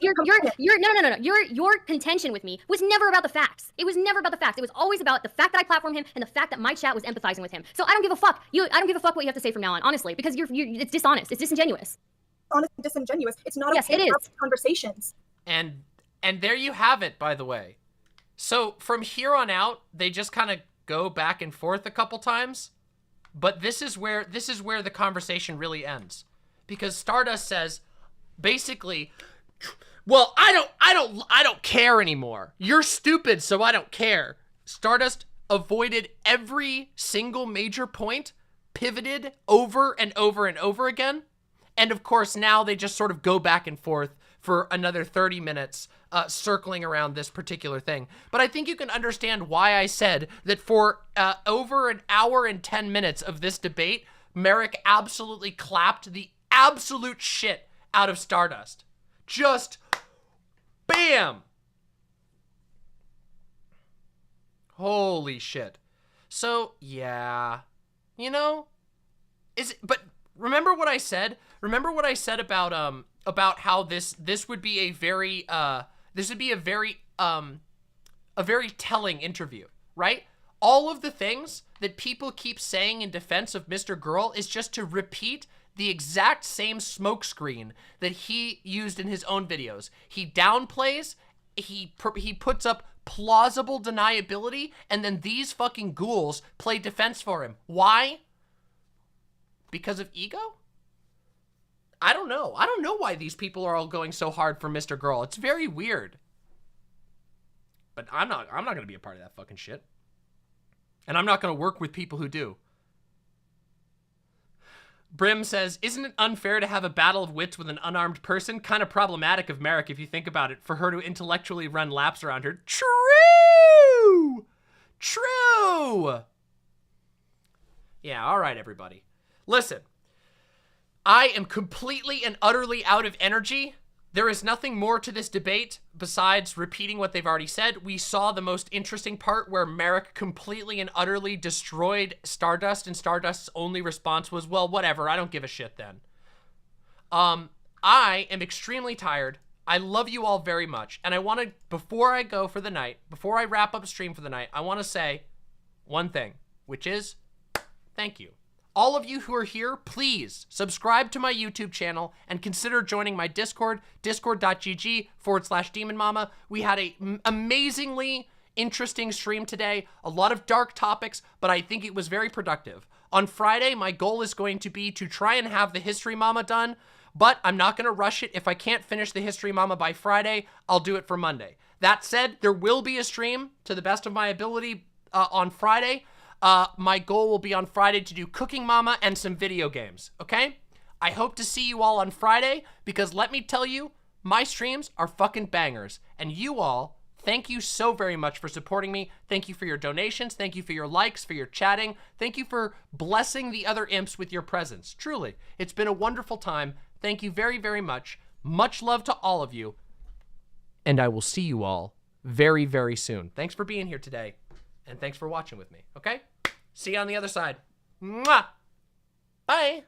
Your contention with me was never about the facts. It was never about the facts. It was always about the fact that I platformed him and the fact that my chat was empathizing with him. So I don't give a fuck. I don't give a fuck what you have to say from now on, honestly, because it's dishonest. It's disingenuous. Honestly, disingenuous. It's not Yes, okay it to is. have conversations. And there you have it, by the way. So from here on out, they just kind of go back and forth a couple times, but this is where the conversation really ends. Because Stardust says, basically, well, I don't care anymore. You're stupid, so I don't care. Stardust avoided every single major point, pivoted over and over and over again. And of course, now they just sort of go back and forth for another 30 minutes, circling around this particular thing. But I think you can understand why I said that for over an hour and 10 minutes of this debate, Merrick absolutely clapped the absolute shit out of Stardust. Just bam. Holy shit. So, yeah. You know, but remember what I said? Remember what I said about how this would be a very telling interview, right? All of the things that people keep saying in defense of MrGirl is just to repeat the exact same smokescreen that he used in his own videos. He downplays, he puts up plausible deniability, and then these fucking ghouls play defense for him. Why? Because of ego? I don't know. I don't know why these people are all going so hard for MrGirl. It's very weird. But I'm not going to be a part of that fucking shit. And I'm not going to work with people who do. Brim says, isn't it unfair to have a battle of wits with an unarmed person? Kind of problematic of Merrick if you think about it, for her to intellectually run laps around her. True! True! Yeah, all right, everybody. Listen, I am completely and utterly out of energy. There is nothing more to this debate besides repeating what they've already said. We saw the most interesting part where Merrick completely and utterly destroyed Stardust, and Stardust's only response was, well, whatever, I don't give a shit then. I am extremely tired. I love you all very much. And I want to, before I go for the night, before I wrap up stream for the night, I want to say one thing, which is thank you. All of you who are here, please subscribe to my YouTube channel and consider joining my Discord, discord.gg/demonmama. We had an amazingly interesting stream today, a lot of dark topics, but I think it was very productive. On Friday, my goal is going to be to try and have the History Mama done, but I'm not going to rush it. If I can't finish the History Mama by Friday, I'll do it for Monday. That said, there will be a stream to the best of my ability on Friday. My goal will be on Friday to do Cooking Mama and some video games, okay? I hope to see you all on Friday, because let me tell you, my streams are fucking bangers. And you all, thank you so very much for supporting me. Thank you for your donations. Thank you for your likes, for your chatting. Thank you for blessing the other imps with your presence. Truly, it's been a wonderful time. Thank you very, very much. Much love to all of you. And I will see you all very, very soon. Thanks for being here today. And thanks for watching with me, okay? See you on the other side. Mwah! Bye!